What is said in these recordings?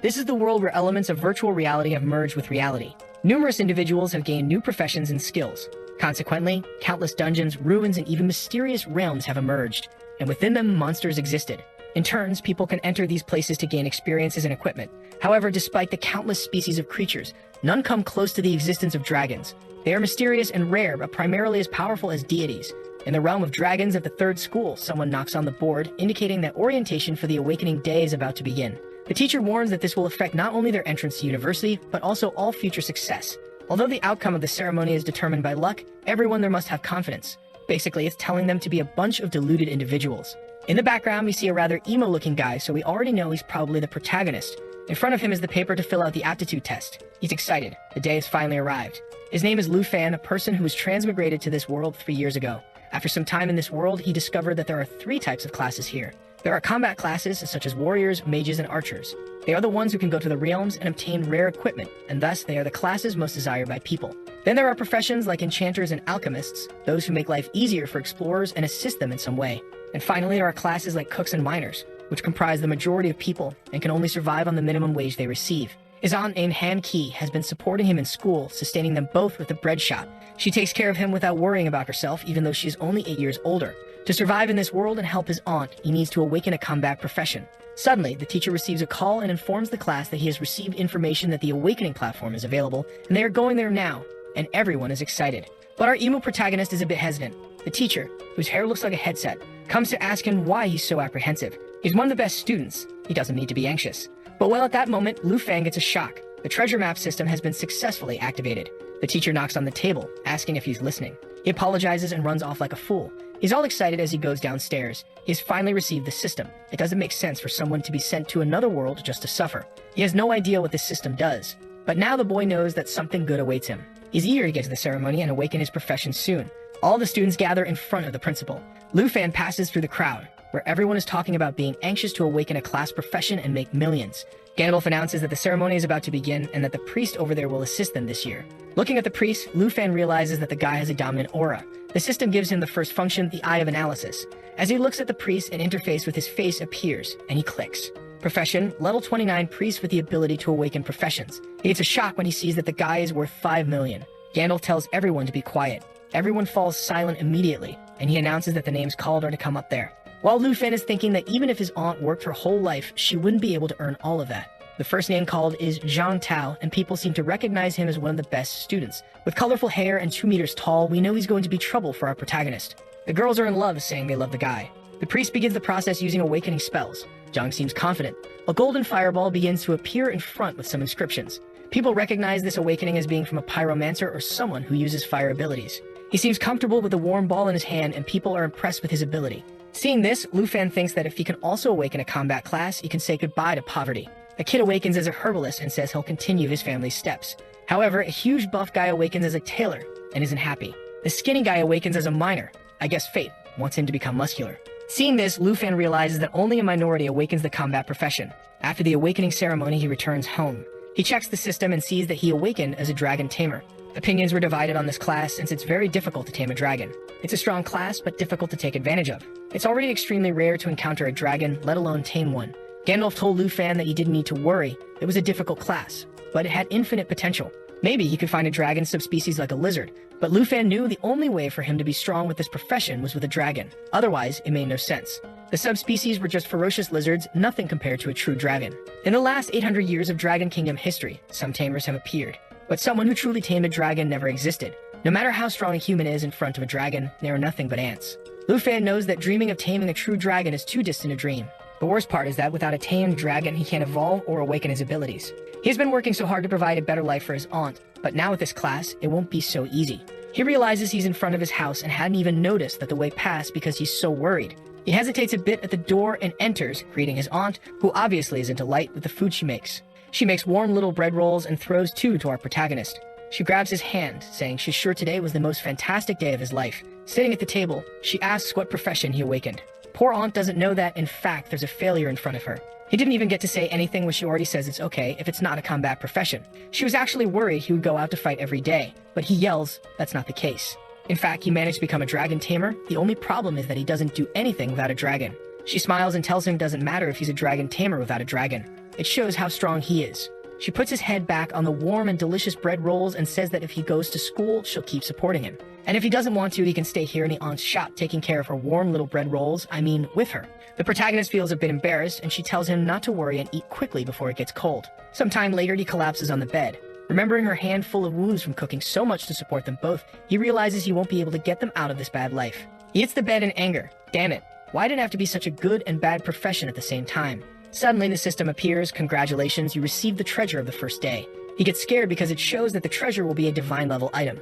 This is the world where elements of virtual reality have merged with reality. Numerous individuals have gained new professions and skills. Consequently, countless dungeons, ruins, and even mysterious realms have emerged, and within them monsters existed. In turns, people can enter these places to gain experiences and equipment. However, despite the countless species of creatures, none come close to the existence of dragons. They are mysterious and rare, but primarily as powerful as deities. In the realm of dragons of the third school, someone knocks on the board, indicating that orientation for the awakening day is about to begin. The teacher warns that this will affect not only their entrance to university, but also all future success. Although the outcome of the ceremony is determined by luck, everyone there must have confidence. Basically, it's telling them to be a bunch of deluded individuals. In the background, we see a rather emo-looking guy, so we already know he's probably the protagonist. In front of him is the paper to fill out the aptitude test. He's excited. The day has finally arrived. His name is Lu Fan, a person who was transmigrated to this world 3 years ago. After some time in this world, he discovered that there are 3 types of classes here. There are combat classes, such as warriors, mages, and archers. They are the ones who can go to the realms and obtain rare equipment, and thus they are the classes most desired by people. Then there are professions like enchanters and alchemists, those who make life easier for explorers and assist them in some way. And finally, there are classes like cooks and miners, which comprise the majority of people and can only survive on the minimum wage they receive. His aunt named Han Ki has been supporting him in school, sustaining them both with a bread shop. She takes care of him without worrying about herself, even though she is only 8 years older. To survive in this world and help his aunt, he needs to awaken a combat profession. Suddenly, the teacher receives a call and informs the class that he has received information that the awakening platform is available, and they are going there now, and everyone is excited. But our emo protagonist is a bit hesitant. The teacher, whose hair looks like a headset, comes to ask him why he's so apprehensive. He's one of the best students. He doesn't need to be anxious. But well, at that moment, Lu Fang gets a shock. The treasure map system has been successfully activated. The teacher knocks on the table, asking if he's listening. He apologizes and runs off like a fool. He's all excited as he goes downstairs. He has finally received the system. It doesn't make sense for someone to be sent to another world just to suffer. He has no idea what this system does. But now the boy knows that something good awaits him. He's eager to get to the ceremony and awaken his profession soon. All the students gather in front of the principal. Lu Fan passes through the crowd, where everyone is talking about being anxious to awaken a class profession and make millions. Gandalf announces that the ceremony is about to begin and that the priest over there will assist them this year. Looking at the priest, Lu Fan realizes that the guy has a dominant aura. The system gives him the first function, the Eye of Analysis. As he looks at the priest, an interface with his face appears, and he clicks. Profession, level 29 priest with the ability to awaken professions. He gets a shock when he sees that the guy is worth 5 million. Gandalf tells everyone to be quiet. Everyone falls silent immediately, and he announces that the names called are to come up there. While Lu Fan is thinking that even if his aunt worked her whole life, she wouldn't be able to earn all of that. The first name called is Zhang Tao, and people seem to recognize him as one of the best students. With colorful hair and 2 meters tall, we know he's going to be trouble for our protagonist. The girls are in love, saying they love the guy. The priest begins the process using awakening spells. Zhang seems confident. A golden fireball begins to appear in front with some inscriptions. People recognize this awakening as being from a pyromancer or someone who uses fire abilities. He seems comfortable with the warm ball in his hand, and people are impressed with his ability. Seeing this, Lu Fan thinks that if he can also awaken a combat class, he can say goodbye to poverty. A kid awakens as a herbalist and says he'll continue his family's steps. However, a huge buff guy awakens as a tailor and isn't happy. The skinny guy awakens as a miner. I guess fate wants him to become muscular. Seeing this, Lu Fan realizes that only a minority awakens the combat profession. After the awakening ceremony, he returns home. He checks the system and sees that he awakened as a dragon tamer. Opinions were divided on this class since it's very difficult to tame a dragon. It's a strong class, but difficult to take advantage of. It's already extremely rare to encounter a dragon, let alone tame one. Gandalf told Lu Fan that he didn't need to worry. It was a difficult class, but it had infinite potential. Maybe he could find a dragon subspecies like a lizard, but Lu Fan knew the only way for him to be strong with this profession was with a dragon. Otherwise, it made no sense. The subspecies were just ferocious lizards, nothing compared to a true dragon. In the last 800 years of Dragon Kingdom history, some tamers have appeared, but someone who truly tamed a dragon never existed. No matter how strong a human is in front of a dragon, they are nothing but ants. Lu Fan knows that dreaming of taming a true dragon is too distant a dream. The worst part is that without a tamed dragon, he can't evolve or awaken his abilities. He has been working so hard to provide a better life for his aunt, but now with this class, it won't be so easy. He realizes he's in front of his house and hadn't even noticed that the way passed because he's so worried. He hesitates a bit at the door and enters, greeting his aunt, who obviously isn't delighted with the food she makes. She makes warm little bread rolls and throws 2 to our protagonist. She grabs his hand, saying she's sure today was the most fantastic day of his life. Sitting at the table, she asks what profession he awakened. Poor aunt doesn't know that, in fact, there's a failure in front of her. He didn't even get to say anything when she already says it's okay if it's not a combat profession. She was actually worried he would go out to fight every day, but he yells that's not the case. In fact, he managed to become a dragon tamer. The only problem is that he doesn't do anything without a dragon. She smiles and tells him it doesn't matter if he's a dragon tamer without a dragon. It shows how strong he is. She puts his head back on the warm and delicious bread rolls and says that if he goes to school, she'll keep supporting him. And if he doesn't want to, he can stay here in the aunt's shop taking care of her warm little bread rolls, with her. The protagonist feels a bit embarrassed, and she tells him not to worry and eat quickly before it gets cold. Sometime later, he collapses on the bed. Remembering her hand full of wounds from cooking so much to support them both, he realizes he won't be able to get them out of this bad life. He hits the bed in anger. Damn it. Why did it have to be such a good and bad profession at the same time? Suddenly, the system appears. Congratulations, you received the treasure of the first day. He gets scared because it shows that the treasure will be a divine level item.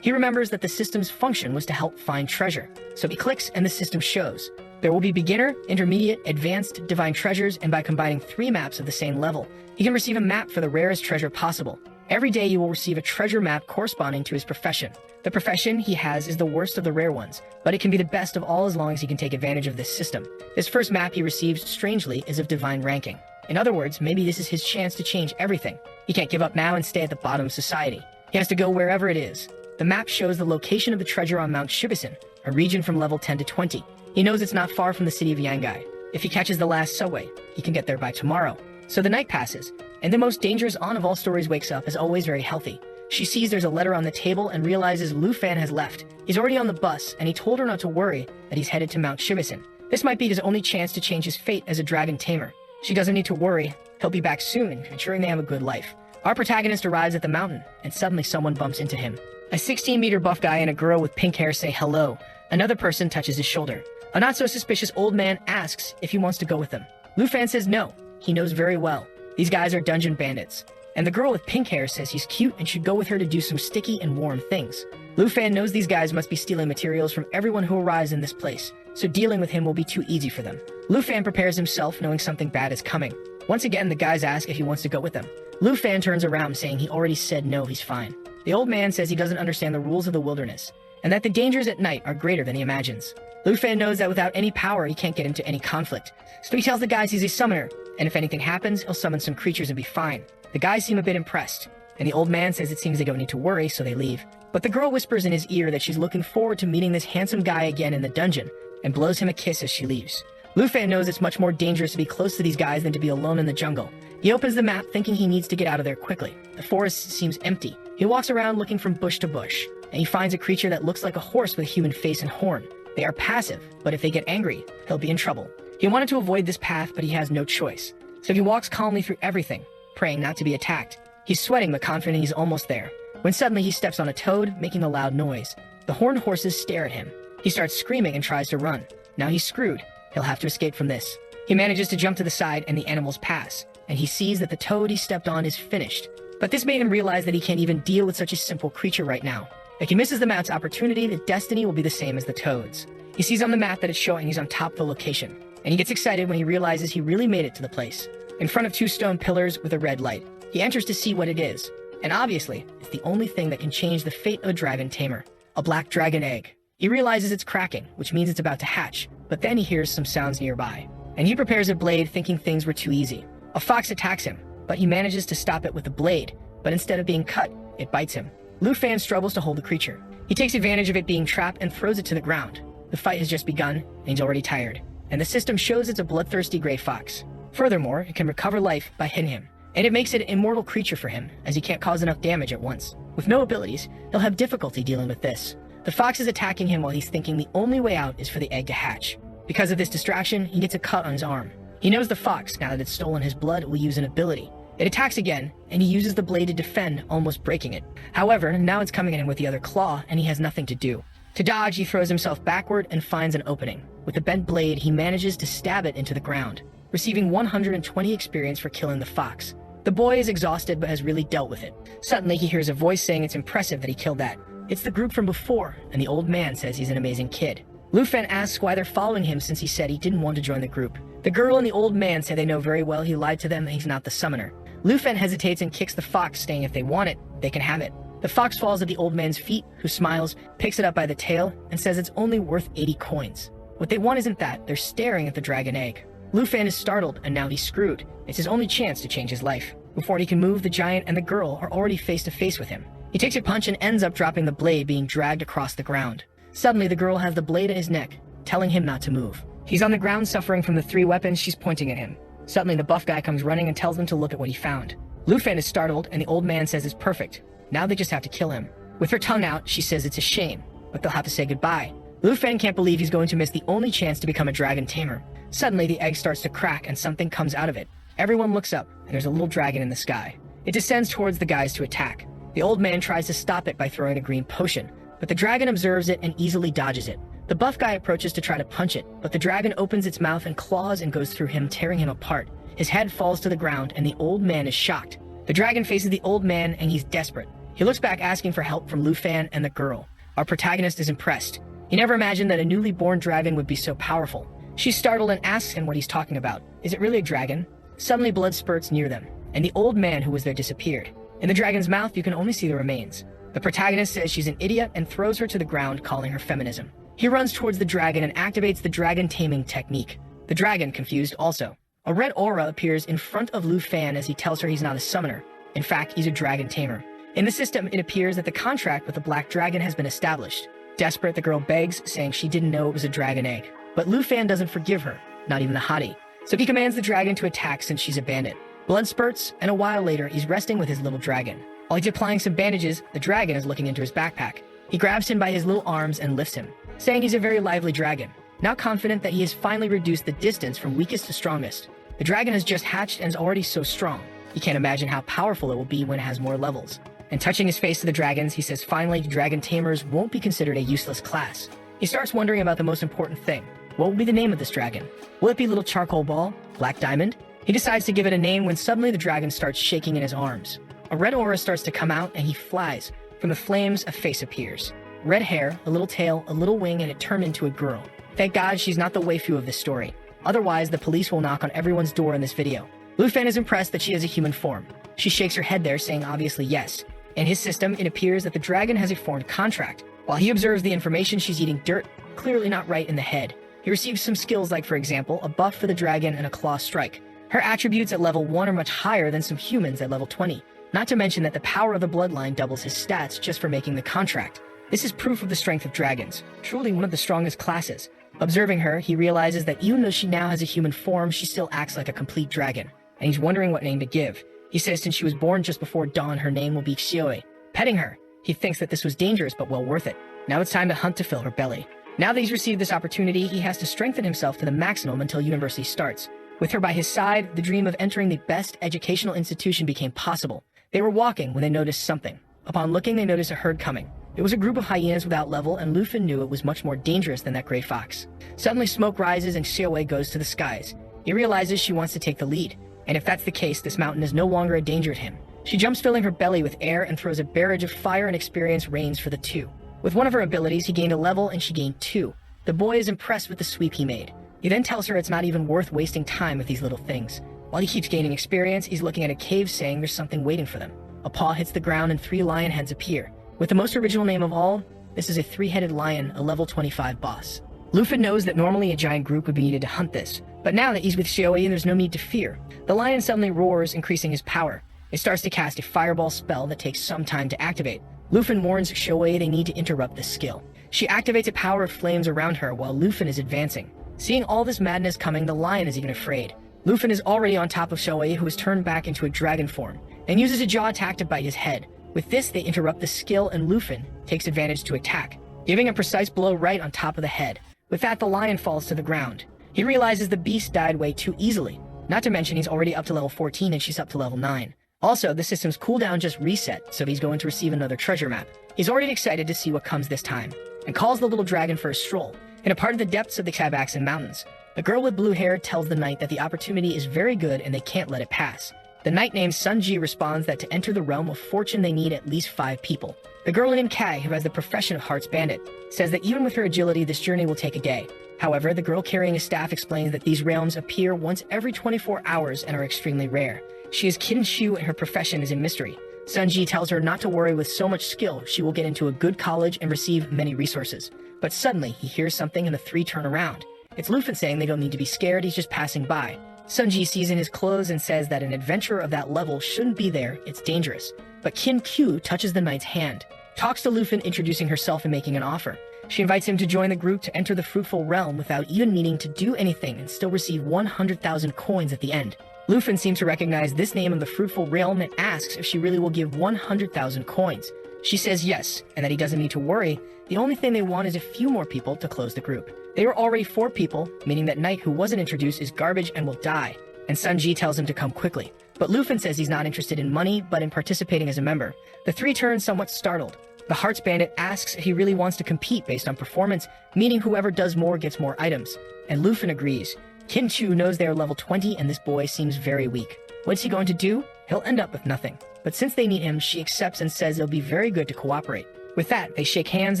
He remembers that the system's function was to help find treasure. So he clicks and the system shows. There will be beginner, intermediate, advanced, divine treasures, and by combining 3 maps of the same level, he can receive a map for the rarest treasure possible. Every day you will receive a treasure map corresponding to his profession. The profession he has is the worst of the rare ones, but it can be the best of all as long as he can take advantage of this system. This first map he receives, strangely, is of divine ranking. In other words, maybe this is his chance to change everything. He can't give up now and stay at the bottom of society. He has to go wherever it is. The map shows the location of the treasure on Mount Shibusen, a region from level 10 to 20. He knows it's not far from the city of Yangai. If he catches the last subway, he can get there by tomorrow. So the night passes, and the most dangerous aunt of all stories wakes up, as always very healthy. She sees there's a letter on the table and realizes Lu Fan has left. He's already on the bus, and he told her not to worry that he's headed to Mount Shibusen. This might be his only chance to change his fate as a dragon tamer. She doesn't need to worry. He'll be back soon, ensuring they have a good life. Our protagonist arrives at the mountain, and suddenly someone bumps into him. A 16-meter buff guy and a girl with pink hair say hello. Another person touches his shoulder. A not-so-suspicious old man asks if he wants to go with them. Lu Fan says no. He knows very well. These guys are dungeon bandits. And the girl with pink hair says he's cute and should go with her to do some sticky and warm things. Lu Fan knows these guys must be stealing materials from everyone who arrives in this place, so dealing with him will be too easy for them. Lu Fan prepares himself, knowing something bad is coming. Once again, the guys ask if he wants to go with them. Lu Fan turns around, saying he already said no, he's fine. The old man says he doesn't understand the rules of the wilderness, and that the dangers at night are greater than he imagines. Lu Fan knows that without any power, he can't get into any conflict, so he tells the guys he's a summoner, and if anything happens, he'll summon some creatures and be fine. The guys seem a bit impressed, and the old man says it seems they don't need to worry, so they leave. But the girl whispers in his ear that she's looking forward to meeting this handsome guy again in the dungeon, and blows him a kiss as she leaves. Lu Fan knows it's much more dangerous to be close to these guys than to be alone in the jungle. He opens the map thinking he needs to get out of there quickly. The forest seems empty. He walks around looking from bush to bush, and he finds a creature that looks like a horse with a human face and horn. They are passive, but if they get angry, he'll be in trouble. He wanted to avoid this path, but he has no choice. So he walks calmly through everything, praying not to be attacked. He's sweating but confident he's almost there, when suddenly he steps on a toad, making a loud noise. The horned horses stare at him. He starts screaming and tries to run. Now he's screwed. He'll have to escape from this. He manages to jump to the side and the animals pass, and he sees that the toad he stepped on is finished. But this made him realize that he can't even deal with such a simple creature right now. If he misses the map's opportunity, the destiny will be the same as the toad's. He sees on the map that it's showing he's on top of the location, and he gets excited when he realizes he really made it to the place. In front of 2 stone pillars with a red light, he enters to see what it is, and obviously, it's the only thing that can change the fate of a dragon tamer, a black dragon egg. He realizes it's cracking, which means it's about to hatch, but then he hears some sounds nearby, and he prepares a blade thinking things were too easy. A fox attacks him, but he manages to stop it with the blade, but instead of being cut, it bites him. Lu Fan struggles to hold the creature. He takes advantage of it being trapped and throws it to the ground. The fight has just begun, and he's already tired, and the system shows it's a bloodthirsty gray fox. Furthermore, it can recover life by hitting him, and it makes it an immortal creature for him, as he can't cause enough damage at once. With no abilities, he'll have difficulty dealing with this. The fox is attacking him while he's thinking the only way out is for the egg to hatch. Because of this distraction, he gets a cut on his arm. He knows the fox, now that it's stolen his blood, will use an ability. It attacks again, and he uses the blade to defend, almost breaking it. However, now it's coming at him with the other claw, and he has nothing to do. To dodge, he throws himself backward and finds an opening. With the bent blade, he manages to stab it into the ground, receiving 120 experience for killing the fox. The boy is exhausted but has really dealt with it. Suddenly, he hears a voice saying it's impressive that he killed that. It's the group from before, and the old man says he's an amazing kid. Lu Fan asks why they're following him since he said he didn't want to join the group. The girl and the old man say they know very well he lied to them and he's not the summoner. Lu Fan hesitates and kicks the fox, saying if they want it, they can have it. The fox falls at the old man's feet, who smiles, picks it up by the tail, and says it's only worth 80 coins. What they want isn't that, they're staring at the dragon egg. Lu Fan is startled, and now he's screwed. It's his only chance to change his life. Before he can move, the giant and the girl are already face to face with him. He takes a punch and ends up dropping the blade, being dragged across the ground. Suddenly, the girl has the blade at his neck, telling him not to move. He's on the ground suffering from the 3 weapons she's pointing at him. Suddenly, the buff guy comes running and tells them to look at what he found. Lufan is startled, and the old man says it's perfect. Now they just have to kill him. With her tongue out, she says it's a shame, but they'll have to say goodbye. Lufan can't believe he's going to miss the only chance to become a dragon tamer. Suddenly, the egg starts to crack and something comes out of it. Everyone looks up, and there's a little dragon in the sky. It descends towards the guys to attack. The old man tries to stop it by throwing a green potion, but the dragon observes it and easily dodges it. The buff guy approaches to try to punch it, but the dragon opens its mouth and claws and goes through him, tearing him apart. His head falls to the ground, and the old man is shocked. The dragon faces the old man, and he's desperate. He looks back asking for help from Lufan and the girl. Our protagonist is impressed. He never imagined that a newly born dragon would be so powerful. She's startled and asks him what he's talking about. Is it really a dragon? Suddenly blood spurts near them, and the old man who was there disappeared. In the dragon's mouth, you can only see the remains. The protagonist says she's an idiot and throws her to the ground, calling her feminism. He runs towards the dragon and activates the dragon taming technique. The dragon, confused also. A red aura appears in front of Lufan as he tells her he's not a summoner. In fact, he's a dragon tamer. In the system, it appears that the contract with the black dragon has been established. Desperate, the girl begs, saying she didn't know it was a dragon egg. But Lufan doesn't forgive her, not even the hottie. So he commands the dragon to attack since she's a bandit. Blood spurts, and a while later, he's resting with his little dragon. While he's applying some bandages, the dragon is looking into his backpack. He grabs him by his little arms and lifts him, saying he's a very lively dragon. Now confident that he has finally reduced the distance from weakest to strongest. The dragon has just hatched and is already so strong. He can't imagine how powerful it will be when it has more levels. And touching his face to the dragons, he says finally dragon tamers won't be considered a useless class. He starts wondering about the most important thing. What will be the name of this dragon? Will it be Little Charcoal Ball? Black Diamond? He decides to give it a name when suddenly the dragon starts shaking in his arms. A red aura starts to come out and he flies. From the flames, a face appears. Red hair, a little tail, a little wing, and it turned into a girl. Thank God she's not the waifu of this story. Otherwise, the police will knock on everyone's door in this video. Lufan is impressed that she has a human form. She shakes her head there, saying obviously yes. In his system, it appears that the dragon has a formed contract. While he observes the information, she's eating dirt, clearly not right in the head. He receives some skills like, for example, a buff for the dragon and a claw strike. Her attributes at level 1 are much higher than some humans at level 20. Not to mention that the power of the bloodline doubles his stats just for making the contract. This is proof of the strength of dragons, truly one of the strongest classes. Observing her, he realizes that even though she now has a human form, she still acts like a complete dragon, and he's wondering what name to give. He says since she was born just before dawn, her name will be Xioi. Petting her, he thinks that this was dangerous but well worth it. Now it's time to hunt to fill her belly. Now that he's received this opportunity, he has to strengthen himself to the maximum until university starts. With her by his side, the dream of entering the best educational institution became possible. They were walking when they noticed something. Upon looking, they noticed a herd coming. It was a group of hyenas without level, and Lufan knew it was much more dangerous than that gray fox. Suddenly, smoke rises and Xiaowei goes to the skies. He realizes she wants to take the lead, and if that's the case, this mountain is no longer a danger to him. She jumps, filling her belly with air, and throws a barrage of fire, and experience reigns for the two. With one of her abilities, he gained a level, and she gained 2. The boy is impressed with the sweep he made. He then tells her it's not even worth wasting time with these little things. While he keeps gaining experience, he's looking at a cave, saying there's something waiting for them. A paw hits the ground and 3 lion heads appear. With the most original name of all, this is a 3-headed lion, a level 25 boss. Lufan knows that normally a giant group would be needed to hunt this, but now that he's with Xiaowei, there's no need to fear. The lion suddenly roars, increasing his power. It starts to cast a fireball spell that takes some time to activate. Lufan warns Xiaowei they need to interrupt this skill. She activates a power of flames around her while Lufan is advancing. Seeing all this madness coming, the lion is even afraid. Lufan is already on top of Xiaowei, who is turned back into a dragon form, and uses a jaw attack to bite his head. With this, they interrupt the skill, and Lufan takes advantage to attack, giving a precise blow right on top of the head. With that, the lion falls to the ground. He realizes the beast died way too easily. Not to mention he's already up to level 14 and she's up to level 9. Also, the system's cooldown just reset, so he's going to receive another treasure map. He's already excited to see what comes this time, and calls the little dragon for a stroll, in a part of the depths of the Kabaxan Mountains. The girl with blue hair tells the knight that the opportunity is very good and they can't let it pass. The knight named Sunji responds that to enter the realm of fortune they need at least 5 people. The girl named Kai, who has the profession of Heart's Bandit, says that even with her agility, this journey will take a day. However, the girl carrying a staff explains that these realms appear once every 24 hours and are extremely rare. She is Kinshu and her profession is a mystery. Sunji tells her not to worry, with so much skill, she will get into a good college and receive many resources. But suddenly, he hears something and the 3 turn around. It's Lufan saying they don't need to be scared, he's just passing by. Sunji sees in his clothes and says that an adventurer of that level shouldn't be there, it's dangerous. But Kin Q touches the knight's hand, talks to Lufan, introducing herself and making an offer. She invites him to join the group to enter the fruitful realm without even needing to do anything and still receive 100,000 coins at the end. Lufin seems to recognize this name of the fruitful realm and asks if she really will give 100,000 coins. She says yes, and that he doesn't need to worry. The only thing they want is a few more people to close the group. They were already 4 people, meaning that Knight, who wasn't introduced, is garbage and will die, and Sunji tells him to come quickly. But Lufin says he's not interested in money, but in participating as a member. The 3 turn somewhat startled. The Hearts Bandit asks if he really wants to compete based on performance, meaning whoever does more gets more items, and Lufin agrees. Kim Chu knows they are level 20 and this boy seems very weak. What's he going to do? He'll end up with nothing. But since they need him, she accepts and says it'll be very good to cooperate. With that, they shake hands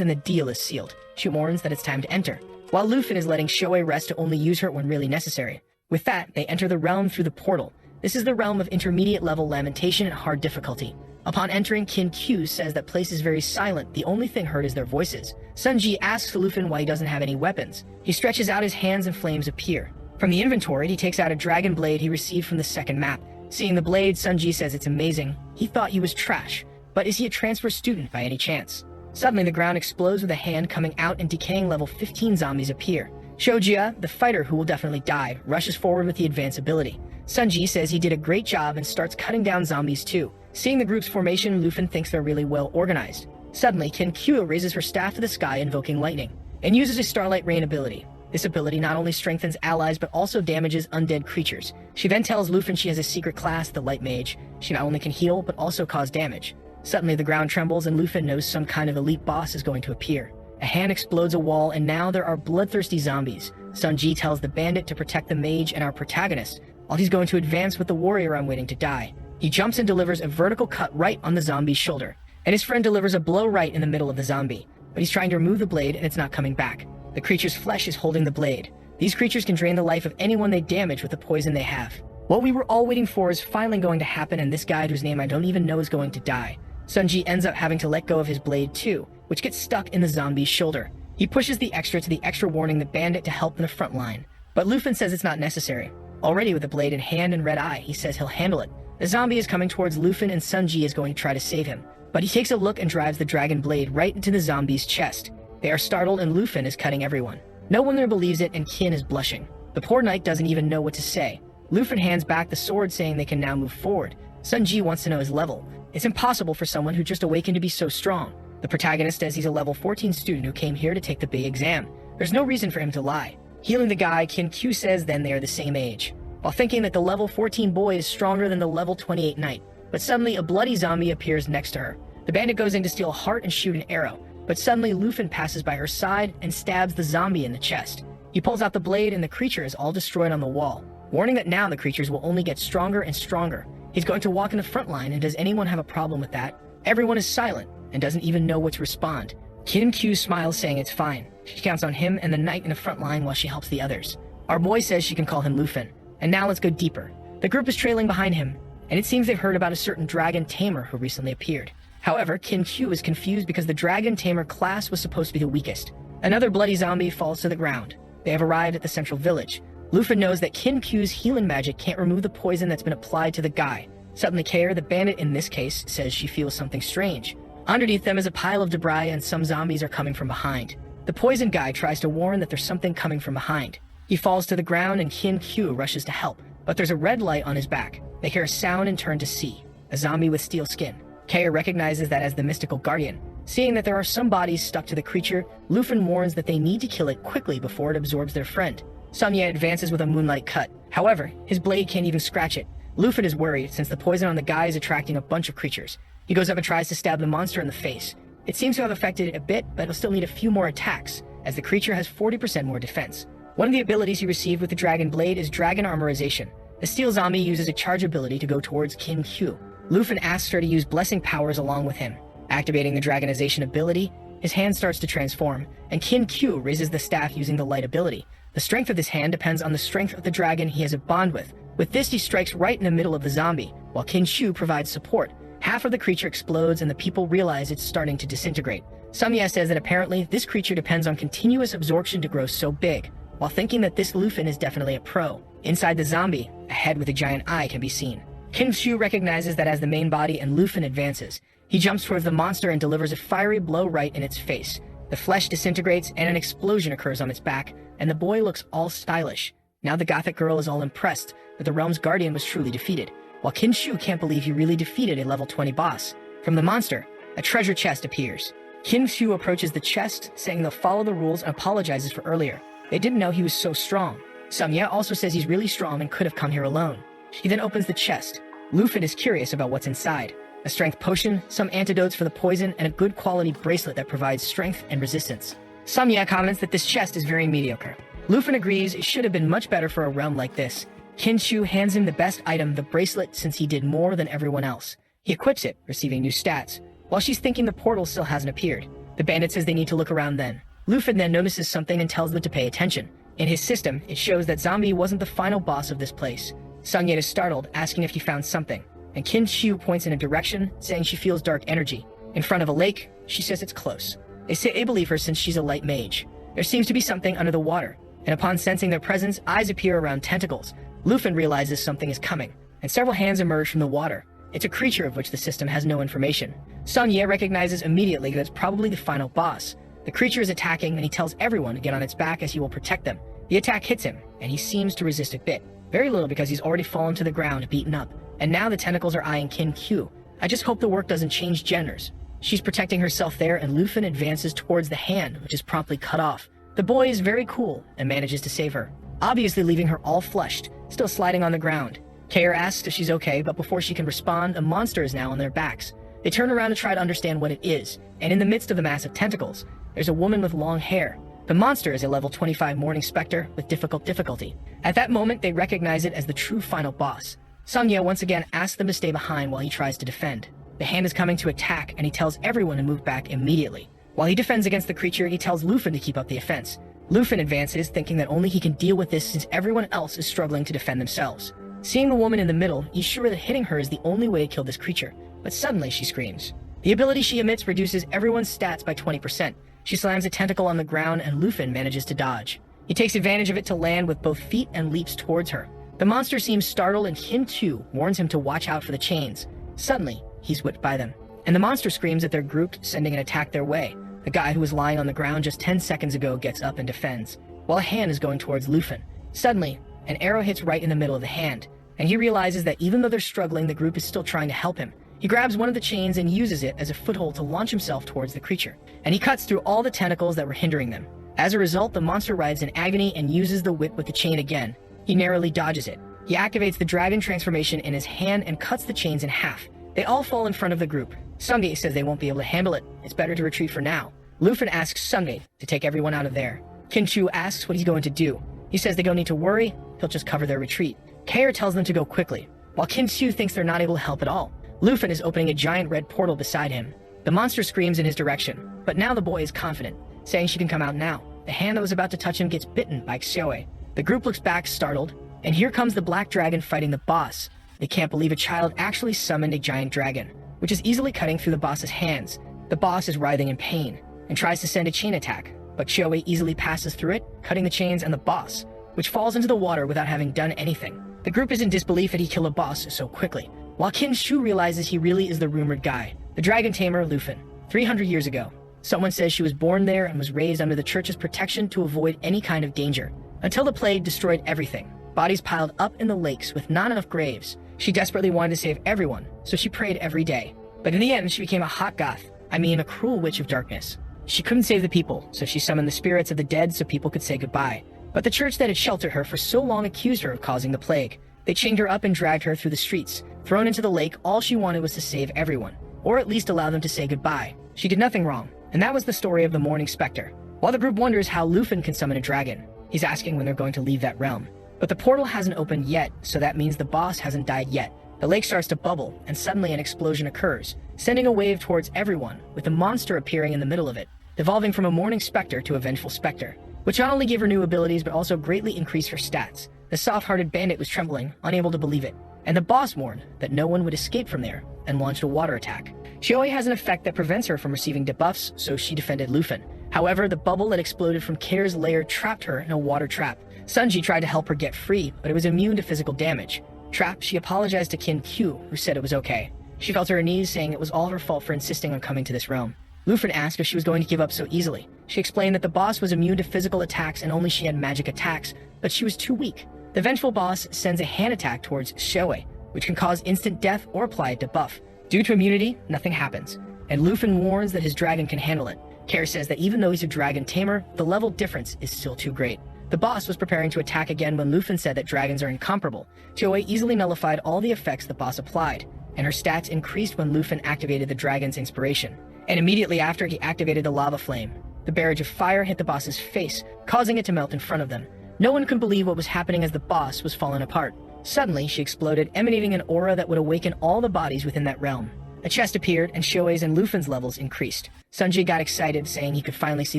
and the deal is sealed. She warns that it's time to enter, while Lufin is letting Shoei rest to only use her when really necessary. With that, they enter the realm through the portal. This is the realm of intermediate level lamentation and hard difficulty. Upon entering, Kin Q says that place is very silent, the only thing heard is their voices. Sunji asks Lufin why he doesn't have any weapons. He stretches out his hands and flames appear. From the inventory, he takes out a dragon blade he received from the second map. Seeing the blade, Sunji says it's amazing. He thought he was trash, but is he a transfer student by any chance? Suddenly, the ground explodes with a hand coming out and decaying level 15 zombies appear. Shojia, the fighter who will definitely die, rushes forward with the advance ability. Sunji says he did a great job and starts cutting down zombies too. Seeing the group's formation, Lufin thinks they're really well organized. Suddenly, Kin Q raises her staff to the sky, invoking lightning, and uses a Starlight Rain ability. This ability not only strengthens allies, but also damages undead creatures. She then tells Lufin she has a secret class, the Light Mage. She not only can heal, but also cause damage. Suddenly, the ground trembles and Lufin knows some kind of elite boss is going to appear. A hand explodes a wall, and now there are bloodthirsty zombies. Sunji tells the bandit to protect the mage and our protagonist, while he's going to advance with the warrior on waiting to die. He jumps and delivers a vertical cut right on the zombie's shoulder, and his friend delivers a blow right in the middle of the zombie. But he's trying to remove the blade, and it's not coming back. The creature's flesh is holding the blade. These creatures can drain the life of anyone they damage with the poison they have. What we were all waiting for is finally going to happen, and this guy whose name I don't even know is going to die. Sunji ends up having to let go of his blade too, which gets stuck in the zombie's shoulder. He pushes the extra warning the bandit to help in the front line. But Lufin says it's not necessary. Already with the blade in hand and red eye, he says he'll handle it. The zombie is coming towards Lufin and Sunji is going to try to save him. But he takes a look and drives the dragon blade right into the zombie's chest. They are startled and Lufin is cutting everyone. No one there believes it and Kin is blushing. The poor knight doesn't even know what to say. Lufin hands back the sword saying they can now move forward. Sunji wants to know his level. It's impossible for someone who just awakened to be so strong. The protagonist says he's a level 14 student who came here to take the big exam. There's no reason for him to lie. Healing the guy, Kin Q says then they are the same age, while thinking that the level 14 boy is stronger than the level 28 knight. But suddenly a bloody zombie appears next to her. The bandit goes in to steal a heart and shoot an arrow, but suddenly Lufin passes by her side and stabs the zombie in the chest. He pulls out the blade and the creature is all destroyed on the wall, warning that now the creatures will only get stronger and stronger. He's going to walk in the front line, and does anyone have a problem with that? Everyone is silent and doesn't even know what to respond. Kim Q smiles saying it's fine. She counts on him and the knight in the front line while she helps the others. Our boy says she can call him Lufin. And now let's go deeper. The group is trailing behind him, and it seems they've heard about a certain dragon tamer who recently appeared. However, Kim Q is confused because the dragon tamer class was supposed to be the weakest. Another bloody zombie falls to the ground. They have arrived at the central village. Lufin knows that Kim Q's healing magic can't remove the poison that's been applied to the guy. Suddenly Kair, the bandit in this case, says she feels something strange. Underneath them is a pile of debris and some zombies are coming from behind. The poison guy tries to warn that there's something coming from behind. He falls to the ground and Kim Q rushes to help, but there's a red light on his back. They hear a sound and turn to see a zombie with steel skin. Kair recognizes that as the mystical guardian. Seeing that there are some bodies stuck to the creature, Lufin warns that they need to kill it quickly before it absorbs their friend. Samye advances with a moonlight cut. However, his blade can't even scratch it. Lufin is worried since the poison on the guy is attracting a bunch of creatures. He goes up and tries to stab the monster in the face. It seems to have affected it a bit, but it'll still need a few more attacks, as the creature has 40% more defense. One of the abilities he received with the dragon blade is dragon armorization. The steel zombie uses a charge ability to go towards Kim Q. Lufin asks her to use blessing powers along with him. Activating the dragonization ability, his hand starts to transform, and Kim Q raises the staff using the light ability. The strength of this hand depends on the strength of the dragon he has a bond with. With this, he strikes right in the middle of the zombie, while Kim Q provides support. Half of the creature explodes and the people realize it's starting to disintegrate. Samye says that apparently this creature depends on continuous absorption to grow so big, while thinking that this Lufin is definitely a pro. Inside the zombie, a head with a giant eye can be seen. Kim Q recognizes that as the main body and Lufin advances. He jumps towards the monster and delivers a fiery blow right in its face. The flesh disintegrates and an explosion occurs on its back, and the boy looks all stylish. Now the gothic girl is all impressed that the realm's guardian was truly defeated, while Kin-Shu can't believe he really defeated a level 20 boss. From the monster, a treasure chest appears. Kin-Shu approaches the chest, saying they'll follow the rules and apologizes for earlier. They didn't know he was so strong. Sumye also says he's really strong and could have come here alone. He then opens the chest. Lufin is curious about what's inside. A strength potion, some antidotes for the poison, and a good quality bracelet that provides strength and resistance. Sumye comments that this chest is very mediocre. Lufin agrees it should have been much better for a realm like this. Kin-Shu hands him the best item, the bracelet, since he did more than everyone else. He equips it, receiving new stats. While she's thinking, the portal still hasn't appeared. The bandit says they need to look around then. Lufin then notices something and tells them to pay attention. In his system, it shows that Zombie wasn't the final boss of this place. Sungye is startled, asking if he found something, and Kin-Shu points in a direction, saying she feels dark energy. In front of a lake, she says it's close. They say they believe her since she's a light mage. There seems to be something under the water, and upon sensing their presence, eyes appear around tentacles. Lufin realizes something is coming, and several hands emerge from the water. It's a creature of which the system has no information. Sungye recognizes immediately that it's probably the final boss. The creature is attacking, and he tells everyone to get on its back as he will protect them. The attack hits him, and he seems to resist a bit. Very little, because he's already fallen to the ground, beaten up. And now the tentacles are eyeing Kin-Q. I just hope the work doesn't change genders. She's protecting herself there, and Lufin advances towards the hand, which is promptly cut off. The boy is very cool and manages to save her, obviously leaving her all flushed, still sliding on the ground. Kair asks if she's okay, but before she can respond, a monster is now on their backs. They turn around to try to understand what it is, and in the midst of the massive tentacles, there's a woman with long hair. The monster is a level 25 Morning Spectre with difficulty. At that moment, they recognize it as the true final boss. Sungye once again asks them to stay behind while he tries to defend. The hand is coming to attack, and he tells everyone to move back immediately. While he defends against the creature, he tells Lufin to keep up the offense. Lufin advances, thinking that only he can deal with this since everyone else is struggling to defend themselves. Seeing the woman in the middle, he's sure that hitting her is the only way to kill this creature, but suddenly she screams. The ability she emits reduces everyone's stats by 20%. She slams a tentacle on the ground, and Lufin manages to dodge. He takes advantage of it to land with both feet and leaps towards her. The monster seems startled, and Kin-Chu warns him to watch out for the chains. Suddenly, he's whipped by them, and the monster screams that they're grouped, sending an attack their way. The guy who was lying on the ground just 10 seconds ago gets up and defends, while a hand is going towards Lufin. Suddenly, an arrow hits right in the middle of the hand, and he realizes that even though they're struggling, the group is still trying to help him. He grabs one of the chains and uses it as a foothold to launch himself towards the creature, and he cuts through all the tentacles that were hindering them. As a result, the monster writhes in agony and uses the whip with the chain again. He narrowly dodges it. He activates the dragon transformation in his hand and cuts the chains in half. They all fall in front of the group. Sungye says they won't be able to handle it. It's better to retreat for now. Lufin asks Sungye to take everyone out of there. Kin-Chu asks what he's going to do. He says they don't need to worry, he'll just cover their retreat. Kair tells them to go quickly, while Kin-Chu thinks they're not able to help at all. Lufin is opening a giant red portal beside him. The monster screams in his direction, but now the boy is confident, saying she can come out now. The hand that was about to touch him gets bitten by Xiaowei. The group looks back, startled, and here comes the black dragon fighting the boss. They can't believe a child actually summoned a giant dragon, which is easily cutting through the boss's hands. The boss is writhing in pain and tries to send a chain attack, but Xiaowei easily passes through it, cutting the chains and the boss, which falls into the water without having done anything. The group is in disbelief that he killed a boss so quickly, while Kin-Shu realizes he really is the rumored guy, the dragon tamer Lufin. 300 years ago, someone says she was born there and was raised under the church's protection to avoid any kind of danger, until the plague destroyed everything. Bodies piled up in the lakes with not enough graves. She desperately wanted to save everyone, so she prayed every day. But in the end, she became a hot goth, a cruel witch of darkness. She couldn't save the people, so she summoned the spirits of the dead so people could say goodbye. But the church that had sheltered her for so long accused her of causing the plague. They chained her up and dragged her through the streets. Thrown into the lake, all she wanted was to save everyone, or at least allow them to say goodbye. She did nothing wrong, and that was the story of the Morning Spectre. While the group wonders how Lufin can summon a dragon, he's asking when they're going to leave that realm. But the portal hasn't opened yet, so that means the boss hasn't died yet. The lake starts to bubble, and suddenly an explosion occurs, sending a wave towards everyone, with a monster appearing in the middle of it, evolving from a Morning Spectre to a Vengeful Spectre, which not only gave her new abilities but also greatly increased her stats. The soft-hearted bandit was trembling, unable to believe it, and the boss warned that no one would escape from there, and launched a water attack. Xiaowei has an effect that prevents her from receiving debuffs, so she defended Lufin. However, the bubble that exploded from Kair's lair trapped her in a water trap. Sunji tried to help her get free, but it was immune to physical damage. Trapped, she apologized to Kin-Q, who said it was okay. She fell to her knees, saying it was all her fault for insisting on coming to this realm. Lufin asked if she was going to give up so easily. She explained that the boss was immune to physical attacks and only she had magic attacks, but she was too weak. The vengeful boss sends a hand attack towards Shoei, which can cause instant death or apply a debuff. Due to immunity, nothing happens, and Lufin warns that his dragon can handle it. Kerr says that even though he's a dragon tamer, the level difference is still too great. The boss was preparing to attack again when Lufin said that dragons are incomparable. Shoei easily nullified all the effects the boss applied, and her stats increased when Lufin activated the dragon's inspiration. And immediately after he activated the lava flame, the barrage of fire hit the boss's face, causing it to melt in front of them. No one could believe what was happening as the boss was falling apart. Suddenly, she exploded, emanating an aura that would awaken all the bodies within that realm. A chest appeared, and Shoei's and Lufin's levels increased. Sunji got excited, saying he could finally see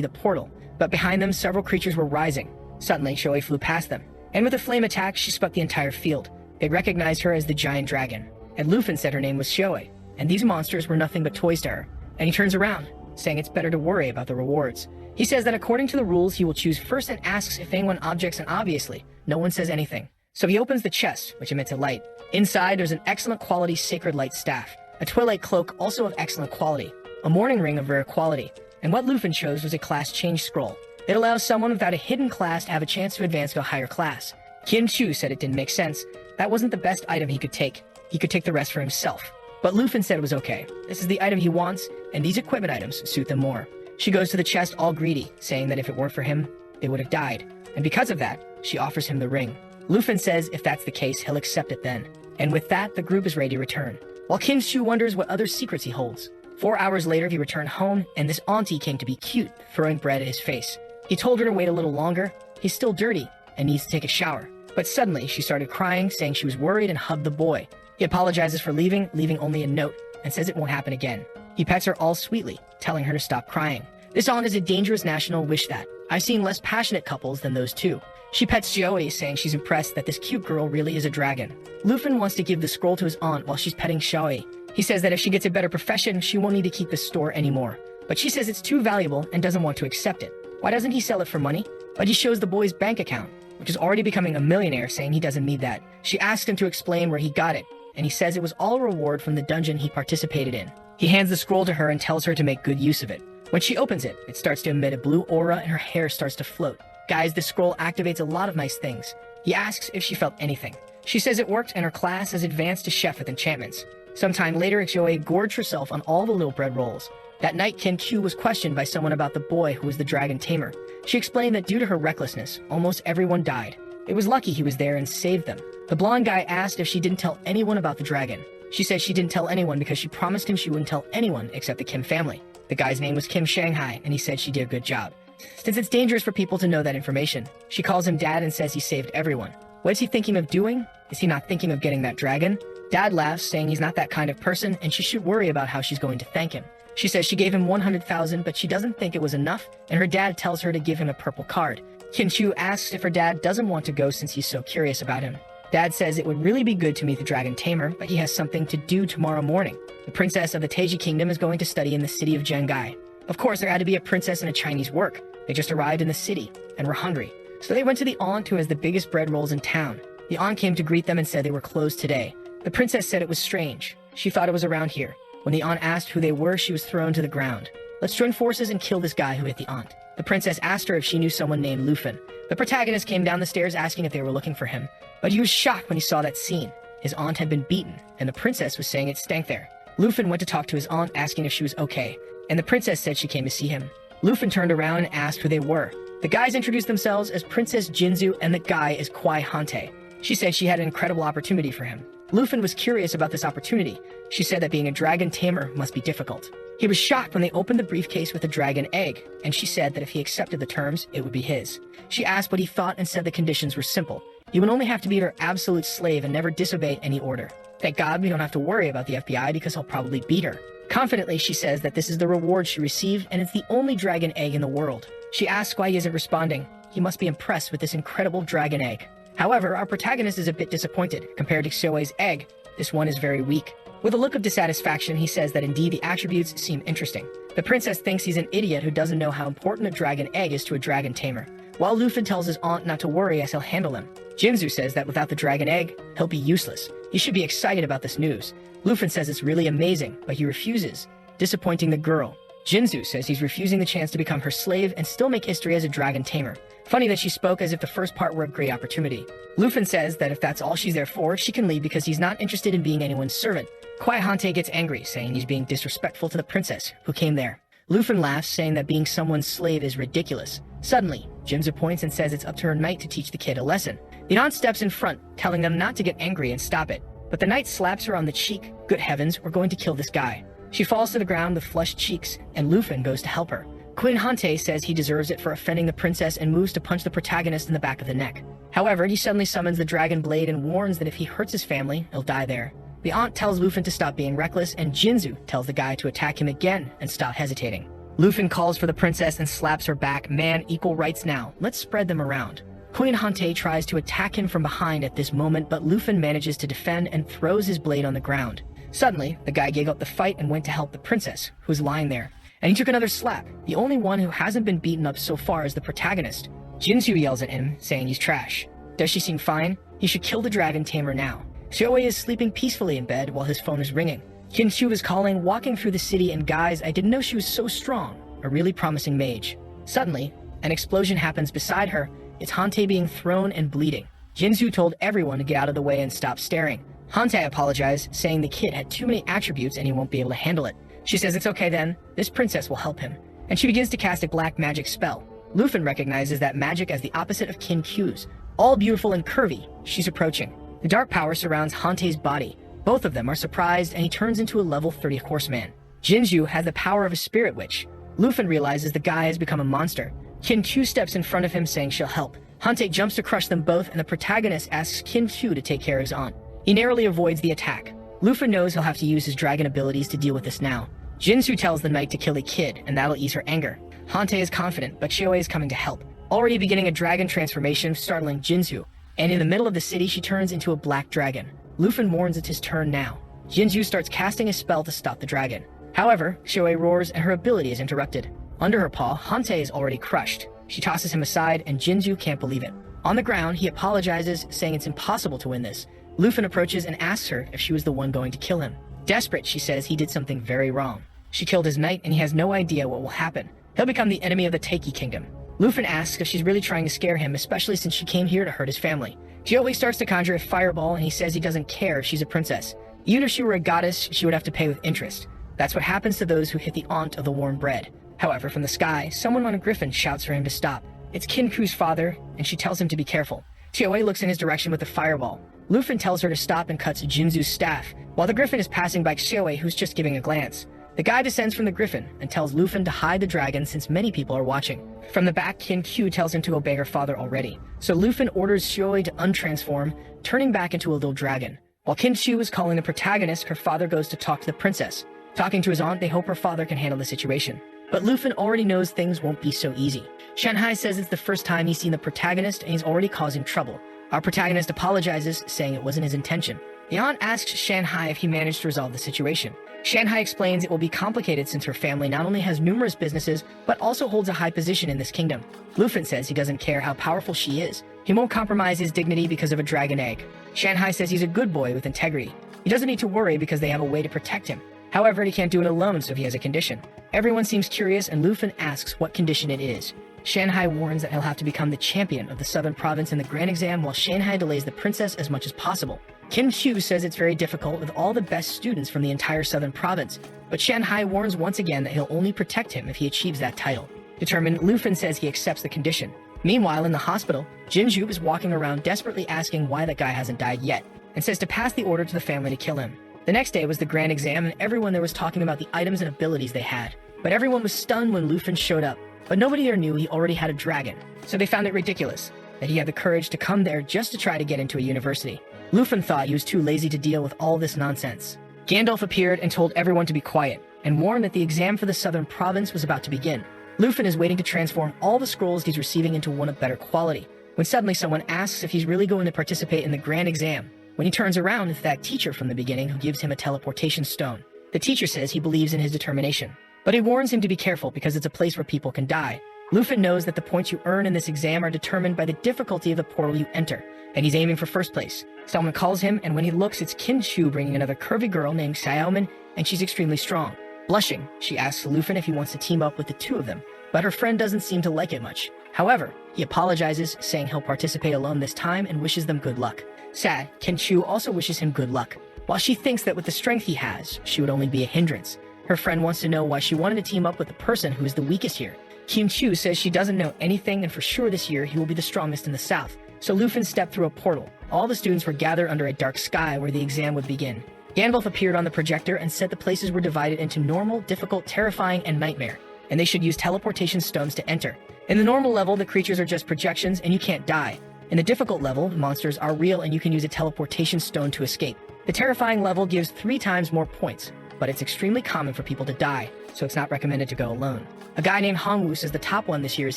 the portal, but behind them several creatures were rising. Suddenly, Shoei flew past them, and with a flame attack, she swept the entire field. They recognized her as the giant dragon, and Lufin said her name was Shoei, and these monsters were nothing but toys to her. And he turns around, saying it's better to worry about the rewards. He says that according to the rules, he will choose first and asks if anyone objects, and obviously, no one says anything. So he opens the chest, which emits a light. Inside, there's an excellent quality sacred light staff, a twilight cloak also of excellent quality, a morning ring of rare quality, and what Lufin chose was a class change scroll. It allows someone without a hidden class to have a chance to advance to a higher class. Kim Chu said it didn't make sense. That wasn't the best item he could take. He could take the rest for himself. But Lufin said it was okay. This is the item he wants, and these equipment items suit them more. She goes to the chest all greedy, saying that if it weren't for him, they would have died. And because of that, she offers him the ring. Lufin says if that's the case, he'll accept it then. And with that, the group is ready to return. While Kim Chu wonders what other secrets he holds. 4 hours later, he returned home, and this auntie came to be cute, throwing bread at his face. He told her to wait a little longer. He's still dirty and needs to take a shower. But suddenly, she started crying, saying she was worried, and hugged the boy. He apologizes for leaving only a note, and says it won't happen again. He pets her all sweetly, telling her to stop crying. This aunt is a dangerous national wish that. I've seen less passionate couples than those two. She pets Joey, saying she's impressed that this cute girl really is a dragon. Lufin wants to give the scroll to his aunt while she's petting Shoei. He says that if she gets a better profession, she won't need to keep the store anymore. But she says it's too valuable and doesn't want to accept it. Why doesn't he sell it for money? But he shows the boy's bank account, which is already becoming a millionaire, saying he doesn't need that. She asks him to explain where he got it, and he says it was all a reward from the dungeon he participated in. He hands the scroll to her and tells her to make good use of it. When she opens it, it starts to emit a blue aura and her hair starts to float. Guys, this scroll activates a lot of nice things. He asks if she felt anything. She says it worked and her class has advanced to chef with enchantments. Sometime later, Joey gorged herself on all the little bread rolls. That night, Ken Q was questioned by someone about the boy who was the dragon tamer. She explained that due to her recklessness, almost everyone died. It was lucky he was there and saved them. The blonde guy asked if she didn't tell anyone about the dragon. She said she didn't tell anyone because she promised him she wouldn't tell anyone except the Kim family. The guy's name was Kim Shanghai, and he said she did a good job. Since it's dangerous for people to know that information, she calls him Dad and says he saved everyone. What is he thinking of doing? Is he not thinking of getting that dragon? Dad laughs, saying he's not that kind of person and she should worry about how she's going to thank him. She says she gave him 100,000, but she doesn't think it was enough, and her dad tells her to give him a purple card. Kim Chu asks if her dad doesn't want to go since he's so curious about him. Dad says it would really be good to meet the dragon tamer, but he has something to do tomorrow morning. The princess of the Taiji kingdom is going to study in the city of Zhengai. Of course, there had to be a princess in a Chinese work. They just arrived in the city and were hungry. So they went to the aunt who has the biggest bread rolls in town. The aunt came to greet them and said they were closed today. The princess said it was strange. She thought it was around here. When the aunt asked who they were, she was thrown to the ground. Let's join forces and kill this guy who hit the aunt. The princess asked her if she knew someone named Lufin. The protagonist came down the stairs asking if they were looking for him. But he was shocked when he saw that scene. His aunt had been beaten, and the princess was saying it stank there. Lufin went to talk to his aunt asking if she was okay, and the princess said she came to see him. Lufin turned around and asked who they were. The guys introduced themselves as Princess Jinzu and the guy is Kwai Hante. She said she had an incredible opportunity for him. Lufin was curious about this opportunity. She said that being a dragon tamer must be difficult. He was shocked when they opened the briefcase with a dragon egg, and she said that if he accepted the terms, it would be his. She asked what he thought and said the conditions were simple. He would only have to be her absolute slave and never disobey any order. Thank God we don't have to worry about the FBI because he'll probably beat her. Confidently, she says that this is the reward she received and it's the only dragon egg in the world. She asks why he isn't responding. He must be impressed with this incredible dragon egg. However, our protagonist is a bit disappointed. Compared to Xiaoei's egg, this one is very weak. With a look of dissatisfaction, he says that indeed the attributes seem interesting. The princess thinks he's an idiot who doesn't know how important a dragon egg is to a dragon tamer, while Lufin tells his aunt not to worry as he'll handle him. Jinzu says that without the dragon egg, he'll be useless. He should be excited about this news. Lufin says it's really amazing, but he refuses, disappointing the girl. Jinzu says he's refusing the chance to become her slave and still make history as a dragon tamer. Funny that she spoke as if the first part were a great opportunity. Lufin says that if that's all she's there for, she can leave because he's not interested in being anyone's servant. Kwai Hante gets angry, saying he's being disrespectful to the princess who came there. Lufin laughs, saying that being someone's slave is ridiculous. Suddenly, Jinzu points and says it's up to her knight to teach the kid a lesson. The aunt steps in front, telling them not to get angry and stop it. But the knight slaps her on the cheek. Good heavens, we're going to kill this guy. She falls to the ground with flushed cheeks, and Lufin goes to help her. Queen Hante says he deserves it for offending the princess and moves to punch the protagonist in the back of the neck. However, he suddenly summons the dragon blade and warns that if he hurts his family, he'll die there. The aunt tells Lufin to stop being reckless, and Jinzu tells the guy to attack him again and stop hesitating. Lufin calls for the princess and slaps her back. Man, equal rights now. Let's spread them around. Queen Hante tries to attack him from behind at this moment, but Lufin manages to defend and throws his blade on the ground. Suddenly, the guy gave up the fight and went to help the princess, who was lying there. And he took another slap. The only one who hasn't been beaten up so far is the protagonist. Jinzu yells at him, saying he's trash. Does she seem fine? He should kill the dragon tamer now. Xiaowei is sleeping peacefully in bed while his phone is ringing. Qinqiu is calling, walking through the city, and guys, I didn't know she was so strong. A really promising mage. Suddenly, an explosion happens beside her. It's Hante being thrown and bleeding. Jinzu told everyone to get out of the way and stop staring. Hante apologized, saying the kid had too many attributes and he won't be able to handle it. She says it's okay then, this princess will help him. And she begins to cast a black magic spell. Lufin recognizes that magic as the opposite of Qinqiu's. All beautiful and curvy, she's approaching. The dark power surrounds Hante's body. Both of them are surprised and he turns into a level 30 horseman. Jinzu has the power of a spirit witch. Lufin realizes the guy has become a monster. Qinqiu steps in front of him, saying she'll help. Hante jumps to crush them both and the protagonist asks Qinqiu to take care of his aunt. He narrowly avoids the attack. Lufin knows he'll have to use his dragon abilities to deal with this now. Jinzu tells the knight to kill a kid, and that'll ease her anger. Hante is confident, but Xiaowei is coming to help, already beginning a dragon transformation, startling Jinzu. And in the middle of the city, she turns into a black dragon. Lufin warns it's his turn now. Jinzu starts casting a spell to stop the dragon. However, Xiaowei roars and her ability is interrupted. Under her paw, Hante is already crushed. She tosses him aside, and Jinzu can't believe it. On the ground, he apologizes, saying it's impossible to win this. Lufin approaches and asks her if she was the one going to kill him. Desperate, she says he did something very wrong. She killed his knight, and he has no idea what will happen. He'll become the enemy of the Taiki kingdom. Lufin asks if she's really trying to scare him, especially since she came here to hurt his family. Xiaowei starts to conjure a fireball, and he says he doesn't care if she's a princess. Even if she were a goddess, she would have to pay with interest. That's what happens to those who hit the aunt of the warm bread. However, from the sky, someone on a griffin shouts for him to stop. It's Qinqiu's father, and she tells him to be careful. Xiaowei looks in his direction with a fireball. Lufin tells her to stop and cuts Jinzu's staff, while the griffin is passing by Xiaowei, who's just giving a glance. The guy descends from the griffin and tells Lufin to hide the dragon since many people are watching. From the back, Qinqiu tells him to obey her father already. So Lufin orders Xiaowei to untransform, turning back into a little dragon. While Qinqiu is calling the protagonist, her father goes to talk to the princess. Talking to his aunt, they hope her father can handle the situation. But Lufin already knows things won't be so easy. Shanghai says it's the first time he's seen the protagonist and he's already causing trouble. Our protagonist apologizes, saying it wasn't his intention. The aunt asks Shanghai if he managed to resolve the situation. Shanghai explains it will be complicated since her family not only has numerous businesses, but also holds a high position in this kingdom. Lufin says he doesn't care how powerful she is. He won't compromise his dignity because of a dragon egg. Shanghai says he's a good boy with integrity. He doesn't need to worry because they have a way to protect him. However, he can't do it alone, so he has a condition. Everyone seems curious, and Lufin asks what condition it is. Shanghai warns that he'll have to become the champion of the Southern Province in the grand exam, while Shanghai delays the princess as much as possible. Qinqiu says it's very difficult with all the best students from the entire Southern Province, but Shanghai warns once again that he'll only protect him if he achieves that title. Determined, Lufin says he accepts the condition. Meanwhile, in the hospital, Jinju is walking around desperately asking why that guy hasn't died yet, and says to pass the order to the family to kill him. The next day was the grand exam, and everyone there was talking about the items and abilities they had. But everyone was stunned when Lufin showed up. But nobody there knew he already had a dragon, so they found it ridiculous that he had the courage to come there just to try to get into a university. Lufin thought he was too lazy to deal with all this nonsense. Gandalf appeared and told everyone to be quiet, and warned that the exam for the Southern Province was about to begin. Lufin is waiting to transform all the scrolls he's receiving into one of better quality, when suddenly someone asks if he's really going to participate in the grand exam. When he turns around, it's that teacher from the beginning who gives him a teleportation stone. The teacher says he believes in his determination, but he warns him to be careful because it's a place where people can die. Lufin knows that the points you earn in this exam are determined by the difficulty of the portal you enter, and he's aiming for first place. Someone calls him, and when he looks, it's Qinqiu bringing another curvy girl named Xiaomin, and she's extremely strong. Blushing, she asks Lufin if he wants to team up with the two of them, but her friend doesn't seem to like it much. However, he apologizes, saying he'll participate alone this time and wishes them good luck. Sad, Kenchu also wishes him good luck. While she thinks that with the strength he has, she would only be a hindrance. Her friend wants to know why she wanted to team up with the person who is the weakest here. Kim-chu says she doesn't know anything, and for sure this year he will be the strongest in the south. So Lufin stepped through a portal. All the students were gathered under a dark sky where the exam would begin. Gandalf appeared on the projector and said the places were divided into normal, difficult, terrifying, and nightmare, and they should use teleportation stones to enter. In the normal level, the creatures are just projections and you can't die. In the difficult level, the monsters are real and you can use a teleportation stone to escape. The terrifying level gives 3 times more points, but it's extremely common for people to die, so it's not recommended to go alone. A guy named Hongwu says the top one this year is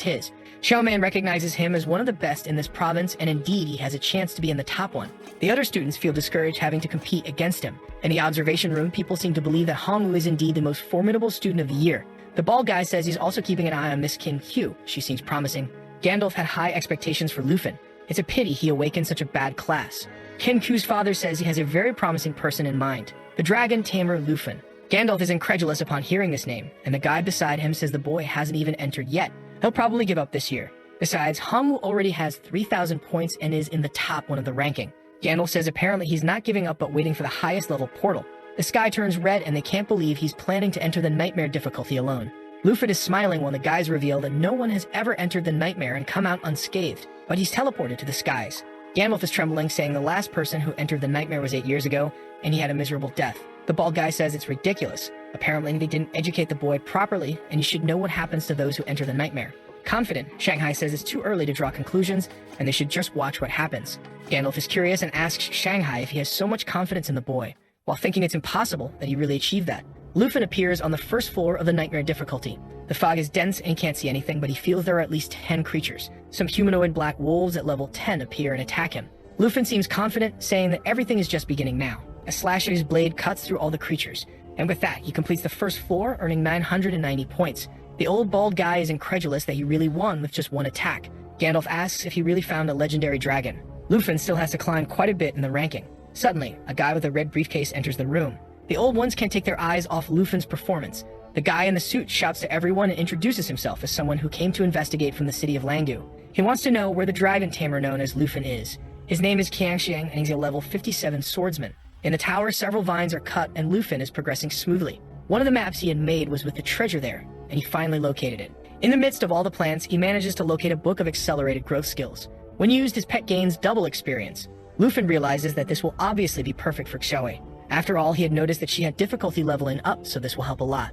his. Xiaoman recognizes him as one of the best in this province, and indeed he has a chance to be in the top one. The other students feel discouraged having to compete against him. In the observation room, people seem to believe that Hongwu is indeed the most formidable student of the year. The bald guy says he's also keeping an eye on Miss Kim Hugh. She seems promising. Gandalf had high expectations for Lufin. It's a pity he awakened such a bad class. Kim Hugh's father says he has a very promising person in mind, the dragon tamer Lufin. Gandalf is incredulous upon hearing this name, and the guy beside him says the boy hasn't even entered yet. He'll probably give up this year. Besides, Hongwu already has 3,000 points and is in the top one of the ranking. Gandalf says apparently he's not giving up but waiting for the highest level portal. The sky turns red and they can't believe he's planning to enter the nightmare difficulty alone. Lufin is smiling while the guys reveal that no one has ever entered the nightmare and come out unscathed, but he's teleported to the skies. Gandalf is trembling, saying the last person who entered the nightmare was 8 years ago, and he had a miserable death. The bald guy says it's ridiculous. Apparently they didn't educate the boy properly, and he should know what happens to those who enter the nightmare. Confident, Shanghai says it's too early to draw conclusions, and they should just watch what happens. Gandalf is curious and asks Shanghai if he has so much confidence in the boy, while thinking it's impossible that he really achieved that. Lufin appears on the first floor of the nightmare difficulty. The fog is dense and he can't see anything, but he feels there are at least 10 creatures. Some humanoid black wolves at level 10 appear and attack him. Lufin seems confident, saying that everything is just beginning now. A slash of his blade cuts through all the creatures, and with that, he completes the first floor, earning 990 points. The old bald guy is incredulous that he really won with just one attack. Gandalf asks if he really found a legendary dragon. Lufin still has to climb quite a bit in the ranking. Suddenly, a guy with a red briefcase enters the room. The old ones can't take their eyes off Lufin's performance. The guy in the suit shouts to everyone and introduces himself as someone who came to investigate from the city of Langdu. He wants to know where the dragon tamer known as Lufin is. His name is Qiangxiang, and he's a level 57 swordsman. In the tower, several vines are cut, and Lufin is progressing smoothly. One of the maps he had made was with the treasure there, and he finally located it. In the midst of all the plants, he manages to locate a book of accelerated growth skills. When used, his pet gains double experience. Lufin realizes that this will obviously be perfect for Xiaowei. After all, he had noticed that she had difficulty leveling up, so this will help a lot.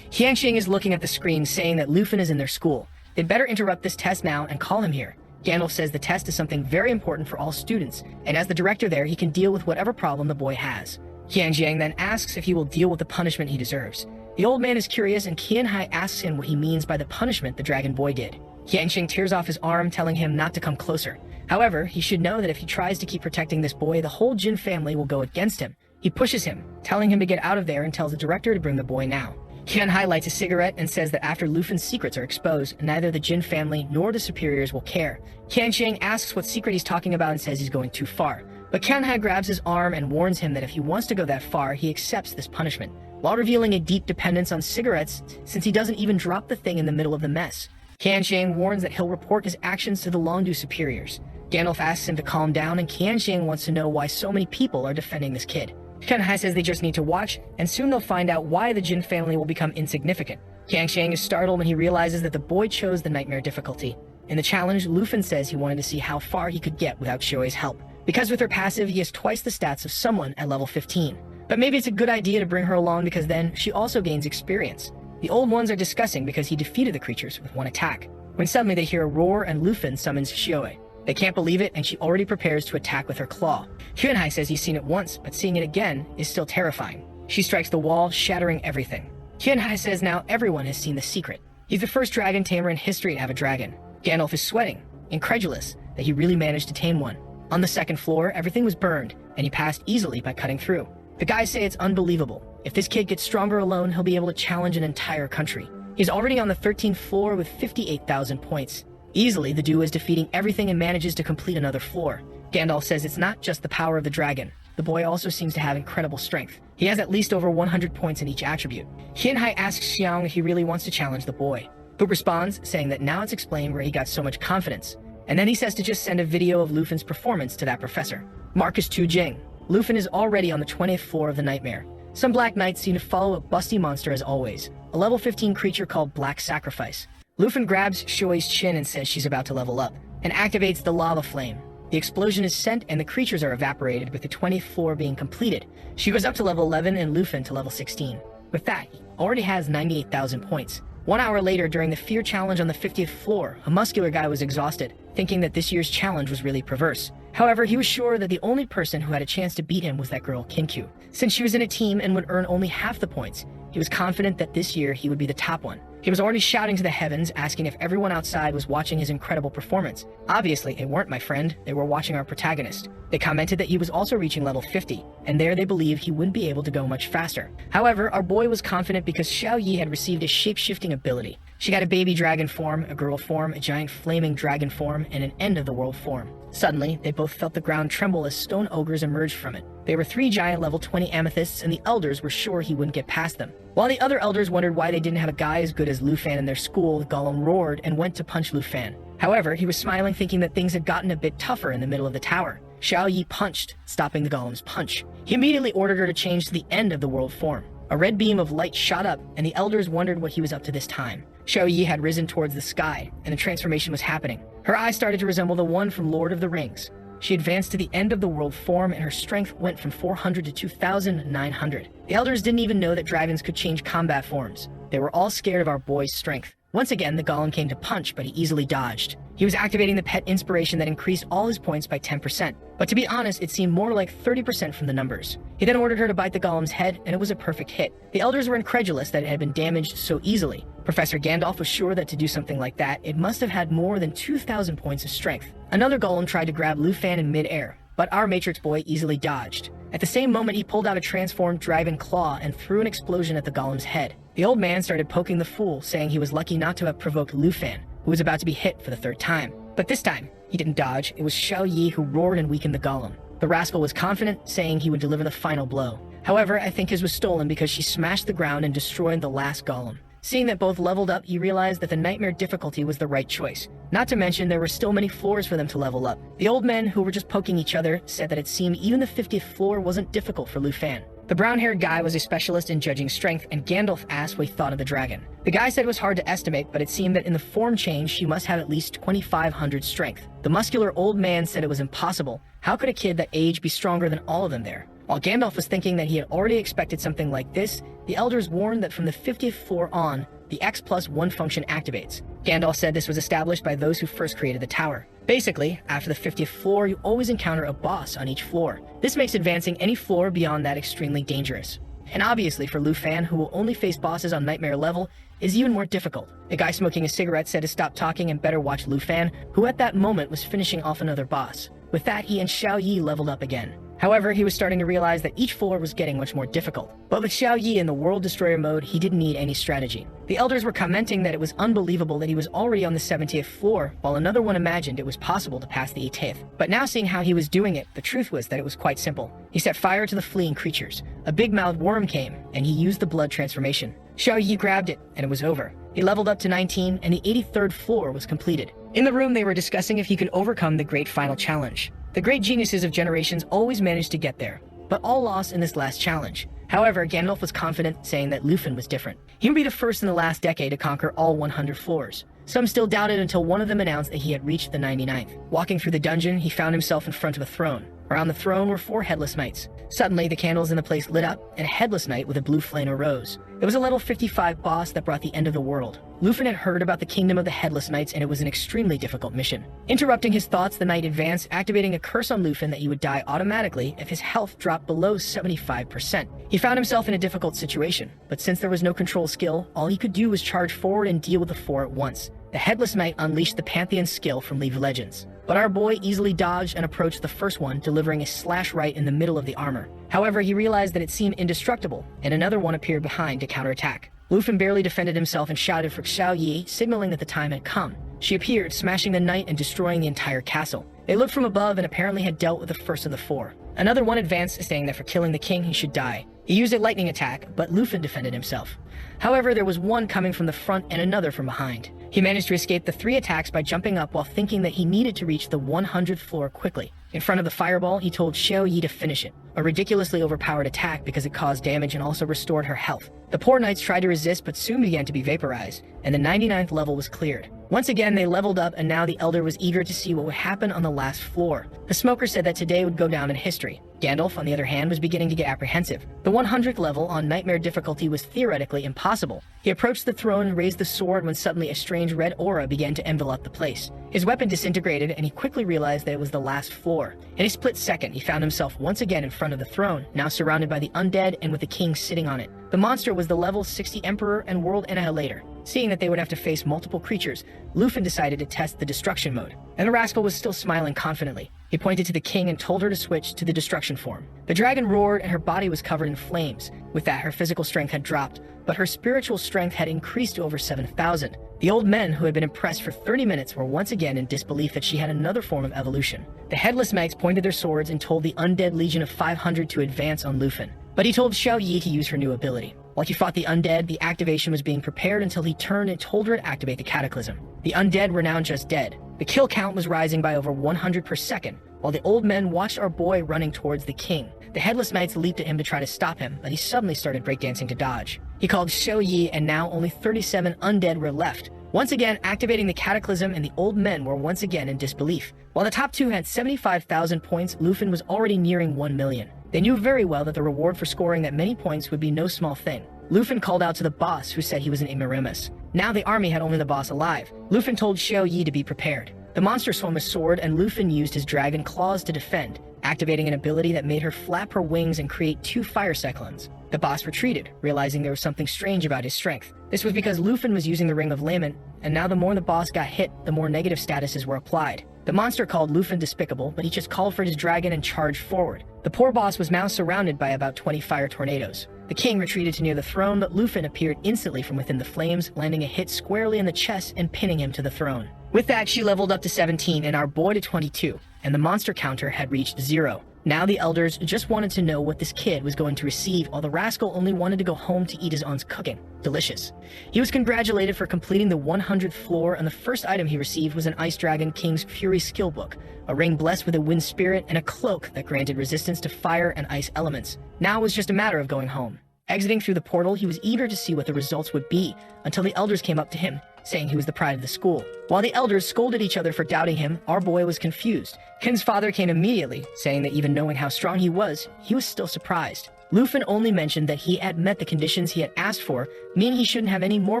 Qiangxiang is looking at the screen, saying that Lufin is in their school. They'd better interrupt this test now and call him here. Gandalf says the test is something very important for all students, and as the director there, he can deal with whatever problem the boy has. Qiangxiang then asks if he will deal with the punishment he deserves. The old man is curious, and Qianhai asks him what he means by the punishment the dragon boy did. Qiangxiang tears off his arm, telling him not to come closer. However, he should know that if he tries to keep protecting this boy, the whole Jin family will go against him. He pushes him, telling him to get out of there, and tells the director to bring the boy now. Qianhai lights a cigarette and says that after Lufin's secrets are exposed, neither the Jin family nor the superiors will care. Qiangxiang asks what secret he's talking about and says he's going too far. But Qianhai grabs his arm and warns him that if he wants to go that far, he accepts this punishment, while revealing a deep dependence on cigarettes since he doesn't even drop the thing in the middle of the mess. Qiangxiang warns that he'll report his actions to the Longdu superiors. Gandalf asks him to calm down, and Qiangxiang wants to know why so many people are defending this kid. Qianhai says they just need to watch, and soon they'll find out why the Jin family will become insignificant. Qiangxiang is startled when he realizes that the boy chose the nightmare difficulty. In the challenge, Lufin says he wanted to see how far he could get without Xiaowei's help, because with her passive, he has twice the stats of someone at level 15. But maybe it's a good idea to bring her along because then she also gains experience. The old ones are discussing because he defeated the creatures with one attack, when suddenly they hear a roar and Lufin summons Xiaowei. They can't believe it, and she already prepares to attack with her claw. Qianhai says he's seen it once, but seeing it again is still terrifying. She strikes the wall, shattering everything. Qianhai says now everyone has seen the secret. He's the first dragon tamer in history to have a dragon. Gandalf is sweating, incredulous that he really managed to tame one. On the second floor, everything was burned, and he passed easily by cutting through. The guys say it's unbelievable. If this kid gets stronger alone, he'll be able to challenge an entire country. He's already on the 13th floor with 58,000 points. Easily, the duo is defeating everything and manages to complete another floor. Gandalf says it's not just the power of the dragon. The boy also seems to have incredible strength. He has at least over 100 points in each attribute. Hianhai asks Xiang if he really wants to challenge the boy, who responds, saying that now it's explained where he got so much confidence. And then he says to just send a video of Lufan's performance to that professor. Marcus Tu Jing. Lufan is already on the 20th floor of the nightmare. Some black knights seem to follow a busty monster as always, a level 15 creature called Black Sacrifice. Lufan grabs Shui's chin and says she's about to level up, and activates the lava flame. The explosion is sent and the creatures are evaporated, with the 20th floor being completed. She goes up to level 11 and Lufan to level 16. With that, he already has 98,000 points. 1 hour later, during the fear challenge on the 50th floor, a muscular guy was exhausted, thinking that this year's challenge was really perverse. However, he was sure that the only person who had a chance to beat him was that girl Kinkyu. Since she was in a team and would earn only half the points, he was confident that this year he would be the top one. He was already shouting to the heavens, asking if everyone outside was watching his incredible performance. Obviously, they weren't, my friend. They were watching our protagonist. They commented that he was also reaching level 50, and there they believed he wouldn't be able to go much faster. However, our boy was confident because Xiao Yi had received a shape-shifting ability. She got a baby dragon form, a girl form, a giant flaming dragon form, and an end-of-the-world form. Suddenly, they both felt the ground tremble as stone ogres emerged from it. They were 3 giant level 20 amethysts, and the elders were sure he wouldn't get past them. While the other elders wondered why they didn't have a guy as good as Lufan in their school, the golem roared and went to punch Lufan. However, he was smiling, thinking that things had gotten a bit tougher in the middle of the tower. Xiao Yi punched, stopping the golem's punch. He immediately ordered her to change to the end-of-the-world form. A red beam of light shot up, and the elders wondered what he was up to this time. Xiao Yi had risen towards the sky, and the transformation was happening. Her eyes started to resemble the one from Lord of the Rings. She advanced to the end-of-the-world form, and her strength went from 400 to 2,900. The elders didn't even know that dragons could change combat forms. They were all scared of our boy's strength. Once again, the golem came to punch, but he easily dodged. He was activating the pet inspiration that increased all his points by 10%. But to be honest, it seemed more like 30% from the numbers. He then ordered her to bite the golem's head, and it was a perfect hit. The elders were incredulous that it had been damaged so easily. Professor Gandalf was sure that to do something like that, it must have had more than 2,000 points of strength. Another golem tried to grab Lufan in mid-air, but our Matrix boy easily dodged. At the same moment, he pulled out a transformed dragon claw and threw an explosion at the golem's head. The old man started poking the fool, saying he was lucky not to have provoked Lufan, who was about to be hit for the 3rd time. But this time, he didn't dodge. It was Xiao Yi who roared and weakened the golem. The rascal was confident, saying he would deliver the final blow. However, I think his was stolen because she smashed the ground and destroyed the last golem. Seeing that both leveled up, he realized that the nightmare difficulty was the right choice. Not to mention, there were still many floors for them to level up. The old men, who were just poking each other, said that it seemed even the 50th floor wasn't difficult for Lufan. The brown-haired guy was a specialist in judging strength, and Gandalf asked what he thought of the dragon. The guy said it was hard to estimate, but it seemed that in the form change, she must have at least 2,500 strength. The muscular old man said it was impossible. How could a kid that age be stronger than all of them there? While Gandalf was thinking that he had already expected something like this, the elders warned that from the 50th floor on, the X+1 function activates. Gandalf said this was established by those who first created the tower. Basically, after the 50th floor, you always encounter a boss on each floor. This makes advancing any floor beyond that extremely dangerous. And obviously for Lufan, who will only face bosses on nightmare level, is even more difficult. A guy smoking a cigarette said to stop talking and better watch Lufan, who at that moment was finishing off another boss. With that, he and Xiao Yi leveled up again. However, he was starting to realize that each floor was getting much more difficult. But with Xiao Yi in the World Destroyer mode, he didn't need any strategy. The elders were commenting that it was unbelievable that he was already on the 70th floor, while another one imagined it was possible to pass the 80th. But now seeing how he was doing it, the truth was that it was quite simple. He set fire to the fleeing creatures. A big-mouthed worm came, and he used the blood transformation. Xiao Yi grabbed it, and it was over. He leveled up to 19, and the 83rd floor was completed. In the room, they were discussing if he could overcome the great final challenge. The great geniuses of generations always managed to get there, but all lost in this last challenge. However, Gandalf was confident, saying that Lufan was different. He would be the first in the last decade to conquer all 100 floors. Some still doubted until one of them announced that he had reached the 99th. Walking through the dungeon, he found himself in front of a throne. Around the throne were 4 headless knights. Suddenly, the candles in the place lit up, and a headless knight with a blue flame arose. It was a level 55 boss that brought the end of the world. Lufan had heard about the kingdom of the headless knights, and it was an extremely difficult mission. Interrupting his thoughts, the knight advanced, activating a curse on Lufan that he would die automatically if his health dropped below 75%. He found himself in a difficult situation, but since there was no control skill, all he could do was charge forward and deal with the 4 at once. The headless knight unleashed the Pantheon skill from League of Legends. But our boy easily dodged and approached the first one, delivering a slash right in the middle of the armor. However, he realized that it seemed indestructible, and another one appeared behind to counterattack. Lufan barely defended himself and shouted for Xiao Yi, signaling that the time had come. She appeared, smashing the knight and destroying the entire castle. They looked from above and apparently had dealt with the first of the 4. Another one advanced, saying that for killing the king, he should die. He used a lightning attack, but Lufin defended himself. However, there was one coming from the front and another from behind. He managed to escape the 3 attacks by jumping up while thinking that he needed to reach the 100th floor quickly. In front of the fireball, he told Xiao Yi to finish it, a ridiculously overpowered attack because it caused damage and also restored her health. The poor knights tried to resist but soon began to be vaporized, and the 99th level was cleared. Once again, they leveled up, and now the Elder was eager to see what would happen on the last floor. The Smoker said that today would go down in history. Gandalf, on the other hand, was beginning to get apprehensive. The 100th level on Nightmare difficulty was theoretically impossible. He approached the throne and raised the sword when suddenly a strange red aura began to envelop the place. His weapon disintegrated, and he quickly realized that it was the last floor. In a split second, he found himself once again in front of the throne, now surrounded by the undead and with the king sitting on it. The monster was the level 60 Emperor and World Annihilator. Seeing that they would have to face multiple creatures, Lufin decided to test the destruction mode, and the rascal was still smiling confidently. He pointed to the king and told her to switch to the destruction form. The dragon roared and her body was covered in flames. With that, her physical strength had dropped, but her spiritual strength had increased to over 7,000. The old men who had been impressed for 30 minutes were once again in disbelief that she had another form of evolution. The headless knights pointed their swords and told the undead legion of 500 to advance on Lufin, but he told Xiao Yi to use her new ability. While he fought the undead, the activation was being prepared until he turned and told her to activate the cataclysm. The undead were now just dead. The kill count was rising by over 100 per second, while the old men watched our boy running towards the king. The headless knights leaped at him to try to stop him, but he suddenly started breakdancing to dodge. He called Xiao Yi, and now only 37 undead were left, once again activating the cataclysm, and the old men were once again in disbelief. While the top 2 had 75,000 points, Lufin was already nearing 1 million. They knew very well that the reward for scoring that many points would be no small thing. Lufin called out to the boss, who said he was an ignoramus. Now the army had only the boss alive. Lufin told Xiao Yi to be prepared. The monster swung a sword, and Lufin used his dragon claws to defend, activating an ability that made her flap her wings and create 2 fire cyclones. The boss retreated, realizing there was something strange about his strength. This was because Lufin was using the Ring of Lament, and now the more the boss got hit, the more negative statuses were applied. The monster called Lufin despicable, but he just called for his dragon and charged forward. The poor boss was now surrounded by about 20 fire tornadoes. The king retreated to near the throne, but Lufin appeared instantly from within the flames, landing a hit squarely in the chest and pinning him to the throne. With that, she leveled up to 17 and our boy to 22, and the monster counter had reached 0. Now the elders just wanted to know what this kid was going to receive, while the rascal only wanted to go home to eat his aunt's cooking. Delicious. He was congratulated for completing the 100th floor, and the first item he received was an Ice Dragon King's Fury skill book, a ring blessed with a wind spirit, and a cloak that granted resistance to fire and ice elements. Now it was just a matter of going home. Exiting through the portal, he was eager to see what the results would be, until the elders came up to him, saying he was the pride of the school. While the elders scolded each other for doubting him, our boy was confused. Kin's father came immediately, saying that even knowing how strong he was still surprised. Lufin only mentioned that he had met the conditions he had asked for, meaning he shouldn't have any more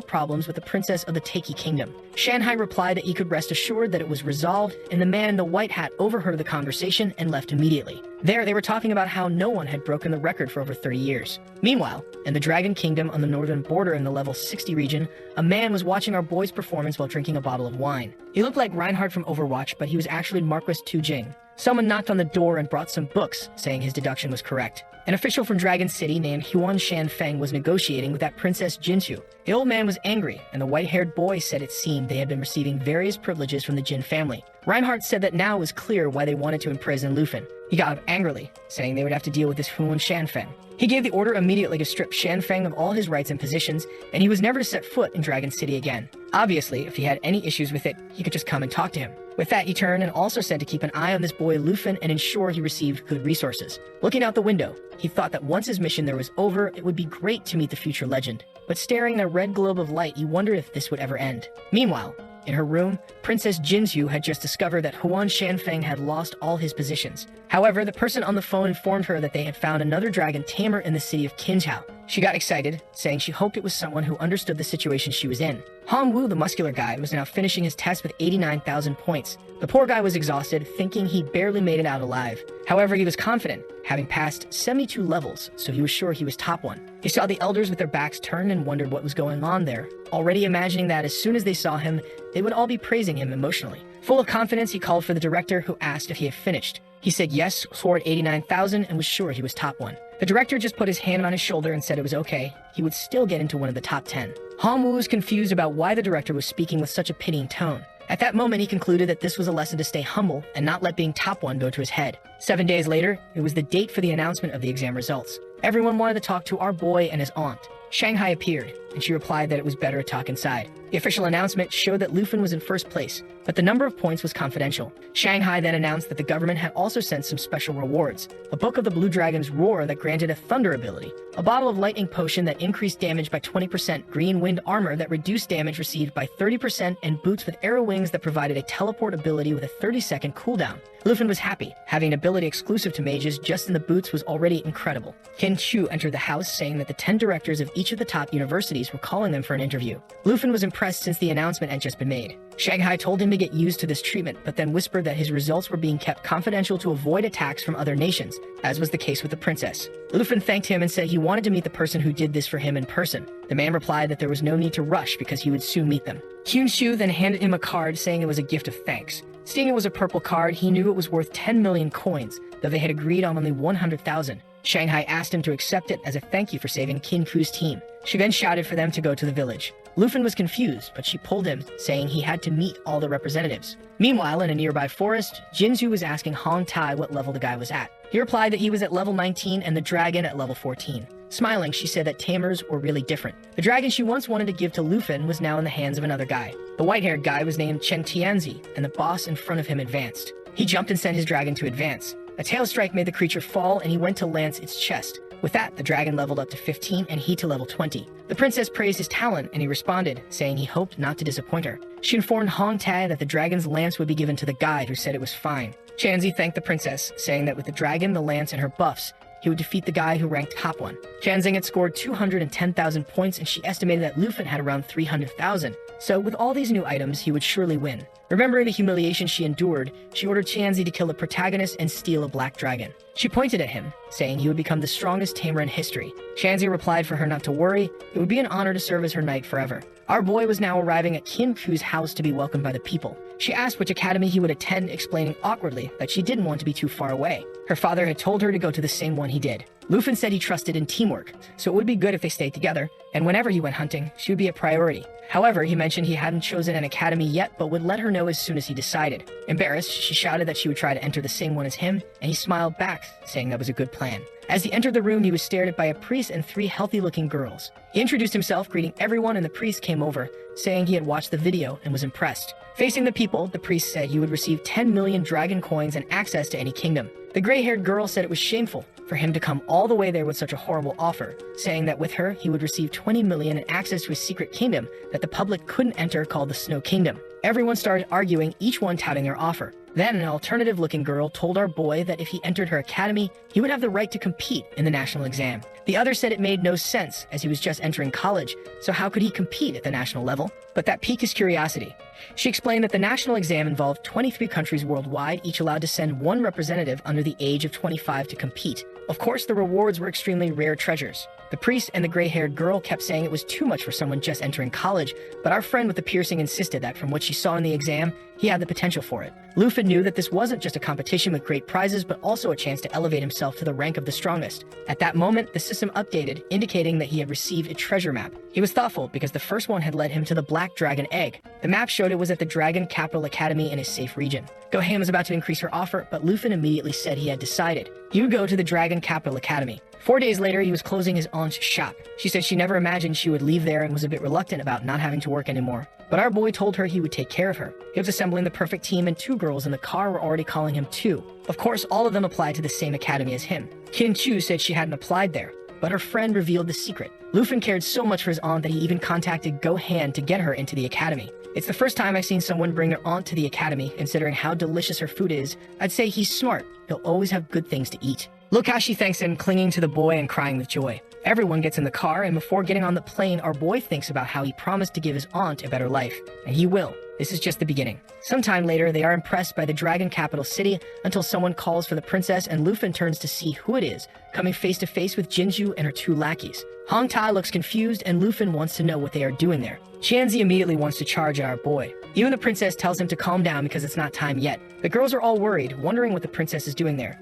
problems with the princess of the Taiki kingdom. Shanhai replied that he could rest assured that it was resolved, and the man in the white hat overheard the conversation and left immediately. There, they were talking about how no one had broken the record for over 30 years. Meanwhile, in the Dragon Kingdom on the northern border in the level 60 region, a man was watching our boy's performance while drinking a bottle of wine. He looked like Reinhardt from Overwatch, but he was actually Marquis Tu Jing. Someone knocked on the door and brought some books, saying his deduction was correct. An official from Dragon City named Huan Shan Feng was negotiating with that Princess Jinsu. The old man was angry, and the white-haired boy said it seemed they had been receiving various privileges from the Jin family. Reinhardt said that now it was clear why they wanted to imprison Lufin. He got up angrily, saying they would have to deal with this Huan Shan Feng. He gave the order immediately to strip Shan Feng of all his rights and positions, and he was never to set foot in Dragon City again. Obviously, if he had any issues with it, he could just come and talk to him. With that, he turned and also said to keep an eye on this boy Lufin and ensure he received good resources. Looking out the window, he thought that once his mission there was over, it would be great to meet the future legend. But staring in a red globe of light, he wondered if this would ever end. Meanwhile, in her room, Princess Jinsu had just discovered that Huan Shanfeng had lost all his positions. However, the person on the phone informed her that they had found another dragon tamer in the city of Kinzhao. She got excited, saying she hoped it was someone who understood the situation she was in. Hong Wu, the muscular guy, was now finishing his test with 89,000 points. The poor guy was exhausted, thinking he barely made it out alive. However, he was confident, having passed 72 levels, so he was sure he was top 1. He saw the elders with their backs turned and wondered what was going on there, already imagining that as soon as they saw him, they would all be praising him emotionally. Full of confidence, he called for the director, who asked if he had finished. He said yes, scored 89,000, and was sure he was top 1. The director just put his hand on his shoulder and said it was okay. He would still get into one of the top 10. Hong Wu was confused about why the director was speaking with such a pitying tone. At that moment, he concluded that this was a lesson to stay humble and not let being top one go to his head. 7 days later, it was the date for the announcement of the exam results. Everyone wanted to talk to our boy and his aunt. Shanghai appeared, and she replied that it was better to talk inside. The official announcement showed that Lufin was in first place, but the number of points was confidential. Shanghai then announced that the government had also sent some special rewards: a book of the Blue Dragon's roar that granted a thunder ability, a bottle of lightning potion that increased damage by 20%, green wind armor that reduced damage received by 30%, and boots with arrow wings that provided a teleport ability with a 30-second cooldown. Lufin was happy. Having an ability exclusive to mages just in the boots was already incredible. Qin Chu entered the house saying that the 10 directors of each of the top universities were calling them for an interview. Lufin was impressed since the announcement had just been made. Shanghai told him to get used to this treatment, but then whispered that his results were being kept confidential to avoid attacks from other nations, as was the case with the princess. Lufin thanked him and said he wanted to meet the person who did this for him in person. The man replied that there was no need to rush because he would soon meet them. Qin Chu then handed him a card saying it was a gift of thanks. Seeing it was a purple card, he knew it was worth 10 million coins, though they had agreed on only 100,000. Shanghai asked him to accept it as a thank you for saving Qin Chu's team. She then shouted for them to go to the village. Lufin was confused, but she pulled him, saying he had to meet all the representatives. Meanwhile, in a nearby forest, Jinzhu was asking Hong Tai what level the guy was at. He replied that he was at level 19 and the dragon at level 14. Smiling, she said that tamers were really different. The dragon she once wanted to give to Lufin was now in the hands of another guy. The white-haired guy was named Chen Tianzi, and the boss in front of him advanced. He jumped and sent his dragon to advance. A tail strike made the creature fall, and he went to lance its chest. With that, the dragon leveled up to 15 and he to level 20. The princess praised his talent, and he responded, saying he hoped not to disappoint her. She informed Hong Tai that the dragon's lance would be given to the guide, who said it was fine. Chanzi thanked the princess, saying that with the dragon, the lance, and her buffs, he would defeat the guy who ranked top one. Chanzing had scored 210,000 points, and she estimated that Lufin had around 300,000. So with all these new items, he would surely win. Remembering the humiliation she endured, she ordered Chanzi to kill the protagonist and steal a black dragon. She pointed at him, saying he would become the strongest tamer in history. Chanzi replied for her not to worry. It would be an honor to serve as her knight forever. Our boy was now arriving at Qin Chu's house to be welcomed by the people. She asked which academy he would attend, explaining awkwardly that she didn't want to be too far away. Her father had told her to go to the same one he did. Lufin said he trusted in teamwork, so it would be good if they stayed together, and whenever he went hunting, she would be a priority. However, he mentioned he hadn't chosen an academy yet, but would let her know as soon as he decided. Embarrassed, she shouted that she would try to enter the same one as him, and he smiled back, saying that was a good plan. As he entered the room, he was stared at by a priest and 3 healthy-looking girls. He introduced himself, greeting everyone, and the priest came over, saying he had watched the video and was impressed. Facing the people, the priest said he would receive 10 million dragon coins and access to any kingdom. The gray-haired girl said it was shameful for him to come all the way there with such a horrible offer, saying that with her, he would receive 20 million and access to a secret kingdom that the public couldn't enter called the Snow Kingdom. Everyone started arguing, each one touting their offer. Then an alternative-looking girl told our boy that if he entered her academy, he would have the right to compete in the national exam. The other said it made no sense, as he was just entering college, so how could he compete at the national level? But that piqued his curiosity. She explained that the national exam involved 23 countries worldwide, each allowed to send 1 representative under the age of 25 to compete. Of course, the rewards were extremely rare treasures. The priest and the gray-haired girl kept saying it was too much for someone just entering college, but our friend with the piercing insisted that from what she saw in the exam, he had the potential for it. Lufin knew that this wasn't just a competition with great prizes, but also a chance to elevate himself to the rank of the strongest. At that moment, the system updated, indicating that he had received a treasure map. He was thoughtful because the first one had led him to the Black Dragon Egg. The map showed it was at the Dragon Capital Academy in a safe region. Gohan was about to increase her offer, but Lufin immediately said he had decided. He would go to the Dragon Capital Academy. 4 days later, he was closing his aunt's shop. She said she never imagined she would leave there and was a bit reluctant about not having to work anymore. But our boy told her he would take care of her. He was assembling the perfect team, and 2 girls in the car were already calling him Two. Of course, all of them applied to the same academy as him. Qin Chu said she hadn't applied there, but her friend revealed the secret. Lufin cared so much for his aunt that he even contacted Gohan to get her into the academy. It's the first time I've seen someone bring their aunt to the academy, considering how delicious her food is. I'd say he's smart. He'll always have good things to eat. Look how she thanks him, clinging to the boy and crying with joy. Everyone gets in the car, and before getting on the plane, our boy thinks about how he promised to give his aunt a better life. And he will. This is just the beginning. Sometime later, they are impressed by the Dragon Capital City until someone calls for the princess, and Lufin turns to see who it is, coming face to face with Jinzhu and her 2 lackeys. Hong Tai looks confused, and Lufin wants to know what they are doing there. Chanzi immediately wants to charge at our boy. Even the princess tells him to calm down because it's not time yet. The girls are all worried, wondering what the princess is doing there.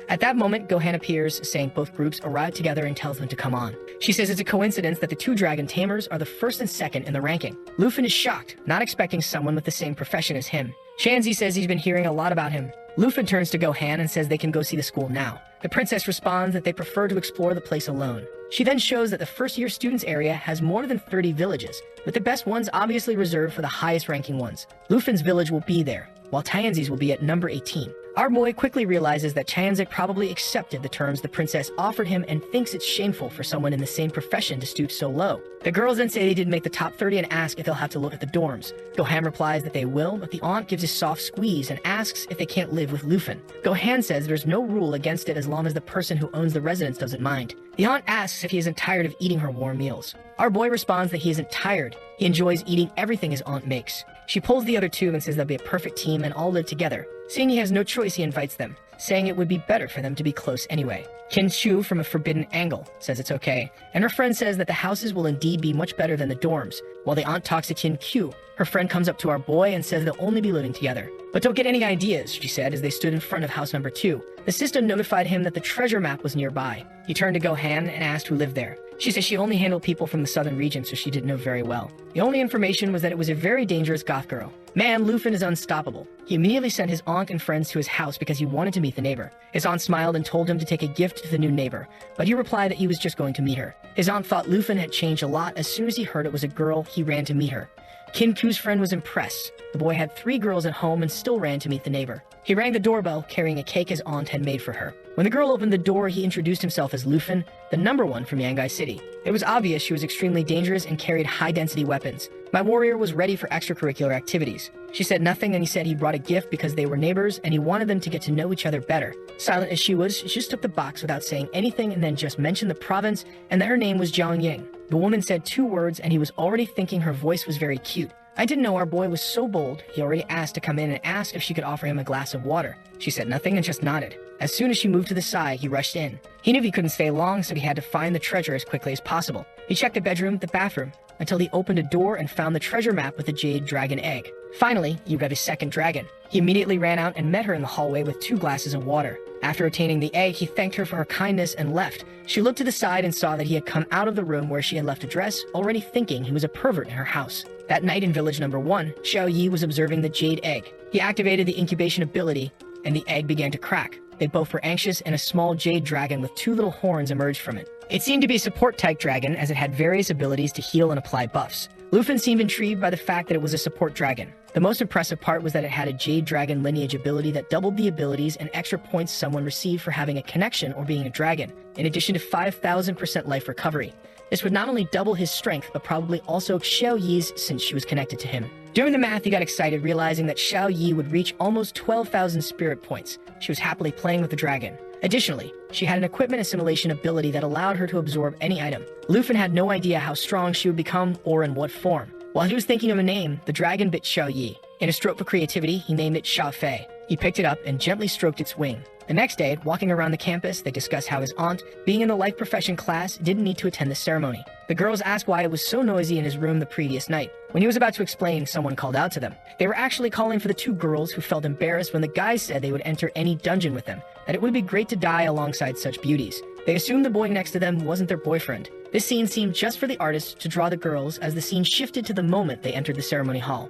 At that moment, Gohan appears, saying both groups arrive together and tells them to come on. She says it's a coincidence that the two dragon tamers are the first and second in the ranking. Luffy is shocked, not expecting someone with the same profession as him. Shanzi says he's been hearing a lot about him. Luffy turns to Gohan and says they can go see the school now. The princess responds that they prefer to explore the place alone. She then shows that the first-year students area has more than 30 villages, with the best ones obviously reserved for the highest-ranking ones. Luffy's village will be there, while Tianzi's will be at number 18. Our boy quickly realizes that Tianzi probably accepted the terms the princess offered him and thinks it's shameful for someone in the same profession to stoop so low. The girls then say they didn't make the top 30 and ask if they'll have to look at the dorms. Gohan replies that they will, but the aunt gives a soft squeeze and asks if they can't live with Luffy. Gohan says there's no rule against it as long as the person who owns the residence doesn't mind. The aunt asks if he isn't tired of eating her warm meals. Our boy responds that he isn't tired. He enjoys eating everything his aunt makes. She pulls the other two and says they'll be a perfect team and all live together. Seeing he has no choice, he invites them, saying it would be better for them to be close anyway. Kin Chu, from a forbidden angle, says it's okay, and her friend says that the houses will indeed be much better than the dorms. While the aunt talks to Kin Q, her friend comes up to our boy and says they'll only be living together. But don't get any ideas, she said as they stood in front of house number 2. The system notified him that the treasure map was nearby. He turned to Gohan and asked who lived there. She says she only handled people from the southern region, so she didn't know very well. The only information was that it was a very dangerous goth girl. Man, Luffy is unstoppable. He immediately sent his aunt and friends to his house because he wanted to meet the neighbor. His aunt smiled and told him to take a gift to the new neighbor, but he replied that he was just going to meet her. His aunt thought Luffy had changed a lot. As soon as he heard it was a girl, he ran to meet her. Kin Ku's friend was impressed. The boy had 3 girls at home and still ran to meet the neighbor. He rang the doorbell, carrying a cake his aunt had made for her. When the girl opened the door, he introduced himself as Luffy, the number 1 from Yangai City. It was obvious she was extremely dangerous and carried high-density weapons. My warrior was ready for extracurricular activities. She said nothing, and he said he brought a gift because they were neighbors and he wanted them to get to know each other better. Silent as she was, she just took the box without saying anything and then just mentioned the province and that her name was Jiang Ying. The woman said 2 words and he was already thinking her voice was very cute. I didn't know our boy was so bold, he already asked to come in and asked if she could offer him a glass of water. She said nothing and just nodded. As soon as she moved to the side, he rushed in. He knew he couldn't stay long, so he had to find the treasure as quickly as possible. He checked the bedroom, the bathroom, until he opened a door and found the treasure map with the jade dragon egg. Finally, he read his second dragon. He immediately ran out and met her in the hallway with 2 glasses of water. After attaining the egg, he thanked her for her kindness and left. She looked to the side and saw that he had come out of the room where she had left a dress, already thinking he was a pervert in her house. That night in village number 1, Xiao Yi was observing the jade egg. He activated the incubation ability, and the egg began to crack. They both were anxious, and a small jade dragon with 2 little horns emerged from it. It seemed to be a support-type dragon, as it had various abilities to heal and apply buffs. Luffy seemed intrigued by the fact that it was a support dragon. The most impressive part was that it had a jade dragon lineage ability that doubled the abilities and extra points someone received for having a connection or being a dragon, in addition to 5,000% life recovery. This would not only double his strength, but probably also Xiao Yi's since she was connected to him. Doing the math, he got excited, realizing that Xiao Yi would reach almost 12,000 spirit points. She was happily playing with the dragon. Additionally, she had an equipment assimilation ability that allowed her to absorb any item. Luffy had no idea how strong she would become or in what form. While he was thinking of a name, the dragon bit Xiao Yi. In a stroke for creativity, he named it Xiao Fei. He picked it up and gently stroked its wing. The next day, walking around the campus, they discussed how his aunt, being in the life profession class, didn't need to attend the ceremony. The girls asked why it was so noisy in his room the previous night. When he was about to explain, someone called out to them. They were actually calling for the 2 girls who felt embarrassed when the guys said they would enter any dungeon with them, that it would be great to die alongside such beauties. They assumed the boy next to them wasn't their boyfriend. This scene seemed just for the artist to draw the girls as the scene shifted to the moment they entered the ceremony hall.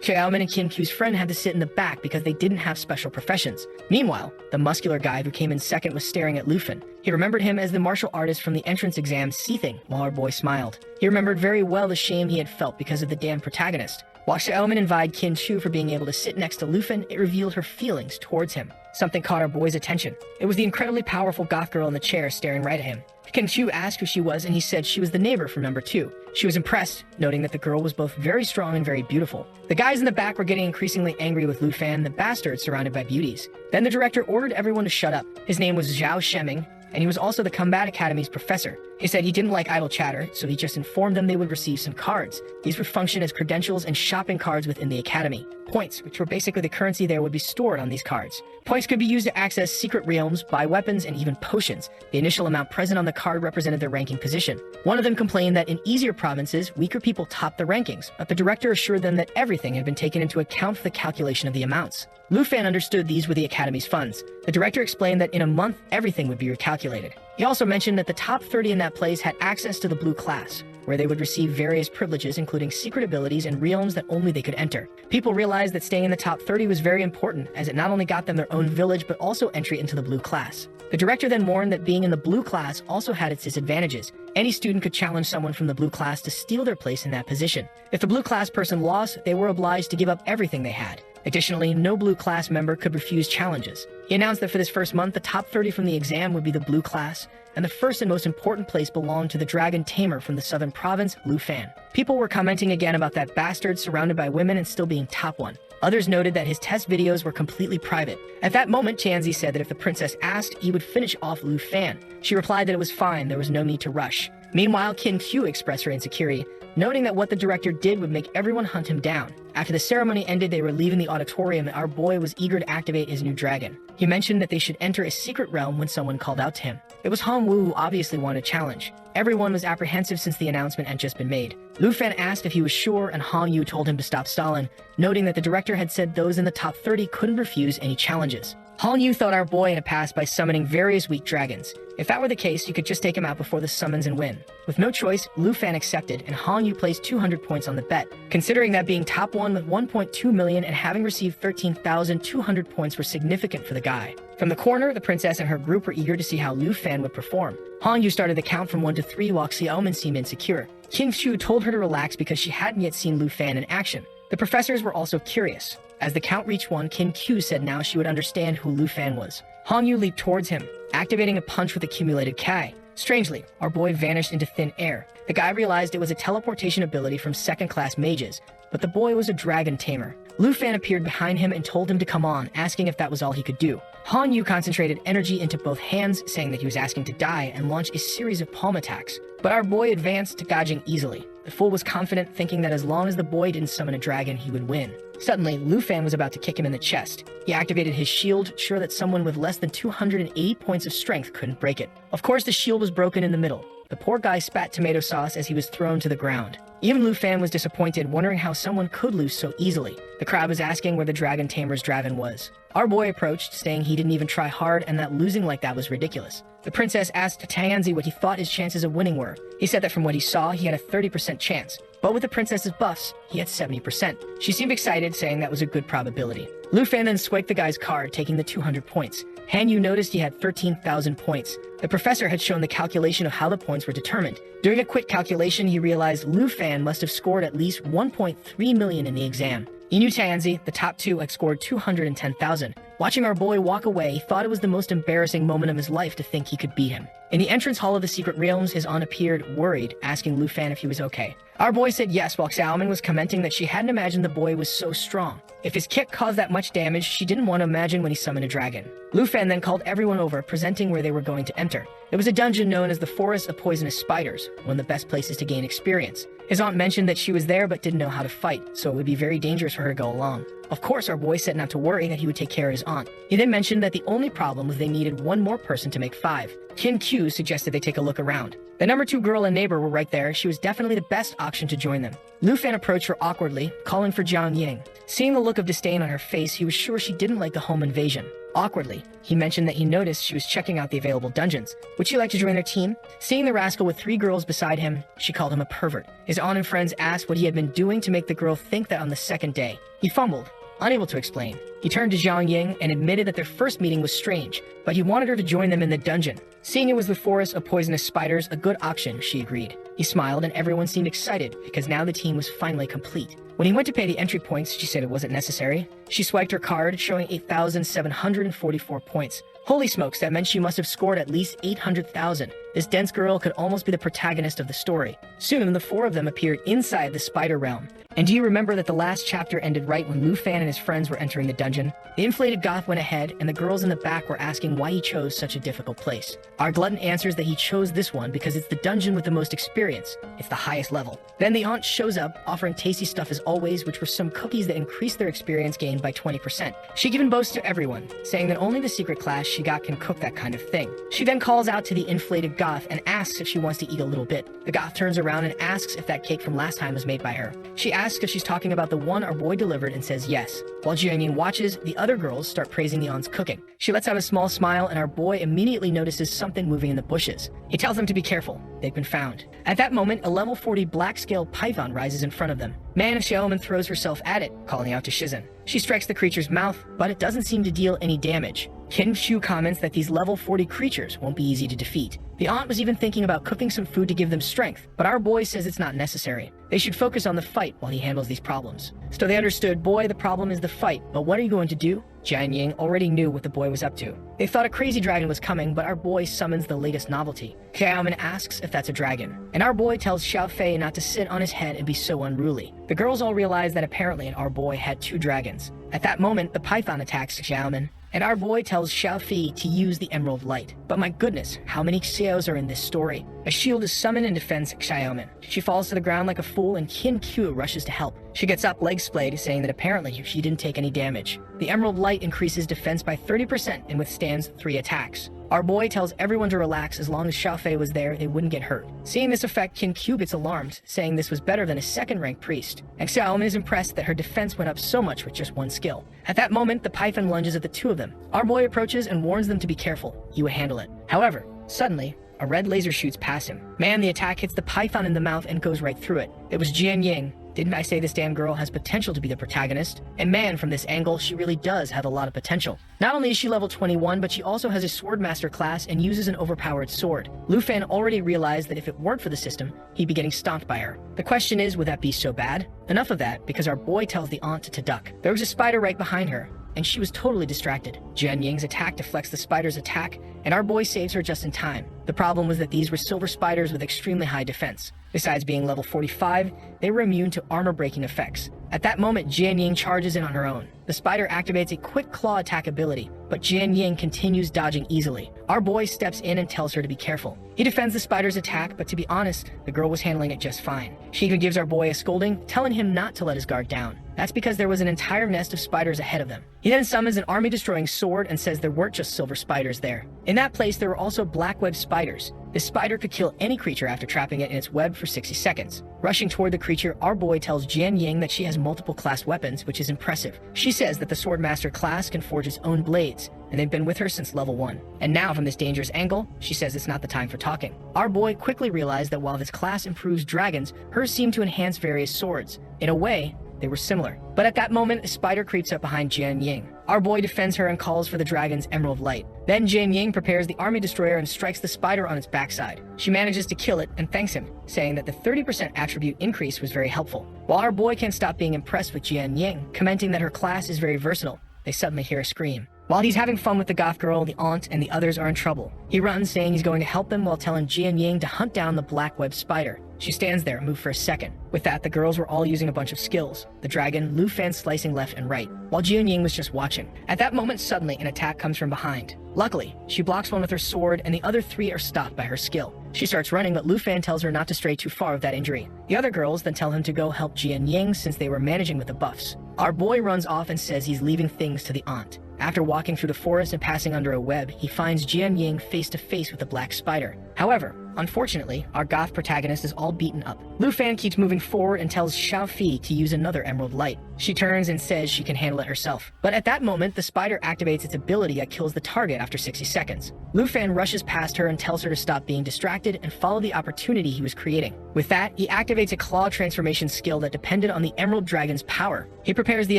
Xiaomin and Kin Q's friend had to sit in the back because they didn't have special professions. Meanwhile, the muscular guy who came in second was staring at Luffy. He remembered him as the martial artist from the entrance exam, seething, while our boy smiled. He remembered very well the shame he had felt because of the damn protagonist. While Xiaomin invited Kin Chu for being able to sit next to Luffy, it revealed her feelings towards him. Something caught our boy's attention. It was the incredibly powerful goth girl in the chair staring right at him. Kin Chu asked who she was, and he said she was the neighbor from number 2. She was impressed, noting that the girl was both very strong and very beautiful. The guys in the back were getting increasingly angry with Luffy, the bastard surrounded by beauties. Then the director ordered everyone to shut up. His name was Zhao Sheming, and he was also the Combat Academy's professor. He said he didn't like idle chatter, so he just informed them they would receive some cards. These would function as credentials and shopping cards within the academy. Points, which were basically the currency there, would be stored on these cards. Points could be used to access secret realms, buy weapons, and even potions. The initial amount present on the card represented their ranking position. One of them complained that in easier provinces, weaker people topped the rankings, but the director assured them that everything had been taken into account for the calculation of the amounts. Lu Fan understood these were the academy's funds. The director explained that in a month, everything would be recalculated. He also mentioned that the top 30 in that place had access to the blue class, where they would receive various privileges including secret abilities and realms that only they could enter. People realized that staying in the top 30 was very important, as it not only got them their own village but also entry into the blue class. The director then warned that being in the blue class also had its disadvantages. Any student could challenge someone from the blue class to steal their place in that position. If the blue class person lost, they were obliged to give up everything they had. Additionally, no blue class member could refuse challenges. He announced that for this first month, the top 30 from the exam would be the blue class, and the first and most important place belonged to the dragon tamer from the southern province, Lu Fan. People were commenting again about that bastard surrounded by women and still being top one. Others noted that his test videos were completely private. At that moment, Tianzi said that if the princess asked, he would finish off Lu Fan. She replied that it was fine, there was no need to rush. Meanwhile, Qin Q expressed her insecurity, noting that what the director did would make everyone hunt him down. After the ceremony ended, they were leaving the auditorium and our boy was eager to activate his new dragon. He mentioned that they should enter a secret realm when someone called out to him. It was Hong Wu who obviously wanted a challenge. Everyone was apprehensive since the announcement had just been made. Lu Fan asked if he was sure and Hong Yu told him to stop stalling, noting that the director had said those in the top 30 couldn't refuse any challenges. Hong Yu thought our boy had passed by summoning various weak dragons. If that were the case, you could just take him out before the summons and win. With no choice, Lu Fan accepted, and Hong Yu placed 200 points on the bet. Considering that being top one with 1.2 million and having received 13,200 points were significant for the guy. From the corner, the princess and her group were eager to see how Lu Fan would perform. Hong Yu started the count from 1 to 3 while Xiaomin seemed insecure. Qin Shu told her to relax because she hadn't yet seen Lu Fan in action. The professors were also curious. As the count reached 1, Qin Q said now she would understand who Lu Fan was. Hong Yu leaped towards him, activating a punch with accumulated Kai. Strangely, our boy vanished into thin air. The guy realized it was a teleportation ability from second-class mages, but the boy was a dragon tamer. Lu Fan appeared behind him and told him to come on, asking if that was all he could do. Hong Yu concentrated energy into both hands, saying that he was asking to die, and launched a series of palm attacks. But our boy advanced, dodging easily. The fool was confident, thinking that as long as the boy didn't summon a dragon, he would win. Suddenly, Lu Fan was about to kick him in the chest. He activated his shield, sure that someone with less than 280 points of strength couldn't break it. Of course, the shield was broken in the middle. The poor guy spat tomato sauce as he was thrown to the ground. Even Lu Fan was disappointed, wondering how someone could lose so easily. The crowd was asking where the dragon tamer's dragon was. Our boy approached, saying he didn't even try hard and that losing like that was ridiculous. The princess asked Tianzi what he thought his chances of winning were. He said that from what he saw, he had a 30% chance. But with the princess's buffs, he had 70%. She seemed excited, saying that was a good probability. Lu Fan then swiped the guy's card, taking the 200 points. Han Yu noticed he had 13,000 points. The professor had shown the calculation of how the points were determined. During a quick calculation, he realized Lu Fan must have scored at least 1.3 million in the exam. He knew Tianzi, the top two, had scored 210,000. Watching our boy walk away, he thought it was the most embarrassing moment of his life to think he could beat him. In the entrance hall of the secret realms, his aunt appeared, worried, asking Lu Fan if he was okay. Our boy said yes, while Xiaomin was commenting that she hadn't imagined the boy was so strong. If his kick caused that much damage, she didn't want to imagine when he summoned a dragon. Lu Fan then called everyone over, presenting where they were going to enter. It was a dungeon known as the Forest of Poisonous Spiders, one of the best places to gain experience. His aunt mentioned that she was there but didn't know how to fight, so it would be very dangerous for her to go along. Of course, our boy said not to worry, that he would take care of his aunt. He then mentioned that the only problem was they needed one more person to make 5. Qin Q suggested they take a look around. The number 2 girl and neighbor were right there. She was definitely the best option to join them. Lu Fan approached her awkwardly, calling for Jiang Ying. Seeing the look of disdain on her face, he was sure she didn't like the home invasion. Awkwardly, he mentioned that he noticed she was checking out the available dungeons. Would she like to join their team? Seeing the rascal with 3 girls beside him, she called him a pervert. His aunt and friends asked what he had been doing to make the girl think that on the second day. He fumbled, unable to explain. He turned to Jiang Ying and admitted that their first meeting was strange, but he wanted her to join them in the dungeon. Seeing it was the Forest of Poisonous Spiders, a good option, she agreed. He smiled and everyone seemed excited because now the team was finally complete. When he went to pay the entry points, she said it wasn't necessary. She swiped her card, showing 8,744 points. Holy smokes, that meant she must have scored at least 800,000. This dense girl could almost be the protagonist of the story. Soon, the four of them appeared inside the spider realm. And do you remember that the last chapter ended right when Lu Fan and his friends were entering the dungeon? The inflated goth went ahead, and the girls in the back were asking why he chose such a difficult place. Our glutton answers that he chose this one because it's the dungeon with the most experience. It's the highest level. Then the aunt shows up, offering tasty stuff as always, which were some cookies that increased their experience gain by 20%. She even boasts to everyone, saying that only the secret class she got can cook that kind of thing. She then calls out to the inflated goth and asks if she wants to eat a little bit. The goth turns around and asks if that cake from last time was made by her. She asks if she's talking about the one our boy delivered and says yes. While Jianying watches, the other girls start praising the aunt's cooking. She lets out a small smile and our boy immediately notices something moving in the bushes. He tells them to be careful. They've been found. At that moment, a level 40 black-scaled python rises in front of them. Man of Xiaoman throws herself at it, calling out to Shizen. She strikes the creature's mouth, but it doesn't seem to deal any damage. Qin Shu comments that these level 40 creatures won't be easy to defeat. The aunt was even thinking about cooking some food to give them strength, but our boy says it's not necessary. They should focus on the fight while he handles these problems. So they understood, boy, the problem is the fight, but what are you going to do? Jianying already knew what the boy was up to. They thought a crazy dragon was coming, but our boy summons the latest novelty. Xiaoman asks if that's a dragon, and our boy tells Xiaofei not to sit on his head and be so unruly. The girls all realize that apparently our boy had two dragons. At that moment, the python attacks Xiaoman, and our boy tells Xiaofei to use the Emerald Light. But my goodness, how many Xiaos are in this story? A shield is summoned and defends Xiaoman. She falls to the ground like a fool and Qin Q rushes to help. She gets up, legs splayed, saying that apparently she didn't take any damage. The Emerald Light increases defense by 30% and withstands 3 attacks. Our boy tells everyone to relax as long as Xiaofei was there, they wouldn't get hurt. Seeing this effect, Qin Q gets alarmed, saying this was better than a second-rank priest. And Xiaoman is impressed that her defense went up so much with just one skill. At that moment, the python lunges at the two of them. Our boy approaches and warns them to be careful. He would handle it. However, suddenly, a red laser shoots past him. Man, the attack hits the python in the mouth and goes right through it. It was Jianying. Didn't I say this damn girl has potential to be the protagonist? And man, from this angle, she really does have a lot of potential. Not only is she level 21, but she also has a Swordmaster class and uses an overpowered sword. Lu Fan already realized that if it weren't for the system, he'd be getting stomped by her. The question is, would that be so bad? Enough of that, because our boy tells the aunt to duck. There was a spider right behind her, and she was totally distracted. Jianying's attack deflects the spider's attack, and our boy saves her just in time. The problem was that these were silver spiders with extremely high defense. Besides being level 45, they were immune to armor-breaking effects. At that moment, Jianying charges in on her own. The spider activates a quick claw attack ability, but Jianying continues dodging easily. Our boy steps in and tells her to be careful. He defends the spider's attack, but to be honest, the girl was handling it just fine. She even gives our boy a scolding, telling him not to let his guard down. That's because there was an entire nest of spiders ahead of them. He then summons an army-destroying sword and says there weren't just silver spiders there. In that place, there were also black web spiders. This spider could kill any creature after trapping it in its web for 60 seconds. Rushing toward the creature, our boy tells Jianying that she has multiple class weapons, which is impressive. She says that the Swordmaster class can forge its own blades, and they've been with her since level 1. And now, from this dangerous angle, she says it's not the time for talking. Our boy quickly realized that while this class improves dragons, hers seemed to enhance various swords. In a way, they were similar. But at that moment, a spider creeps up behind Jianying. Our boy defends her and calls for the dragon's Emerald Light. Then Jianying prepares the army destroyer and strikes the spider on its backside. She manages to kill it and thanks him, saying that the 30% attribute increase was very helpful. While our boy can't stop being impressed with Jianying, commenting that her class is very versatile, they suddenly hear a scream. While he's having fun with the goth girl, the aunt and the others are in trouble. He runs, saying he's going to help them while telling Jianying to hunt down the black web spider. She stands there, moved for a second. With that, the girls were all using a bunch of skills. The dragon, Lu Fan slicing left and right, while Jianying was just watching. At that moment, suddenly, an attack comes from behind. Luckily, she blocks one with her sword, and the other 3 are stopped by her skill. She starts running, but Lu Fan tells her not to stray too far with that injury. The other girls then tell him to go help Jianying since they were managing with the buffs. Our boy runs off and says he's leaving things to the aunt. After walking through the forest and passing under a web, he finds Jianying face to face with a black spider. However, unfortunately, our goth protagonist is all beaten up. Lu Fan keeps moving forward and tells Xiaofei to use another Emerald Light. She turns and says she can handle it herself. But at that moment, the spider activates its ability that kills the target after 60 seconds. Lu Fan rushes past her and tells her to stop being distracted and follow the opportunity he was creating. With that, he activates a claw transformation skill that depended on the Emerald Dragon's power. He prepares the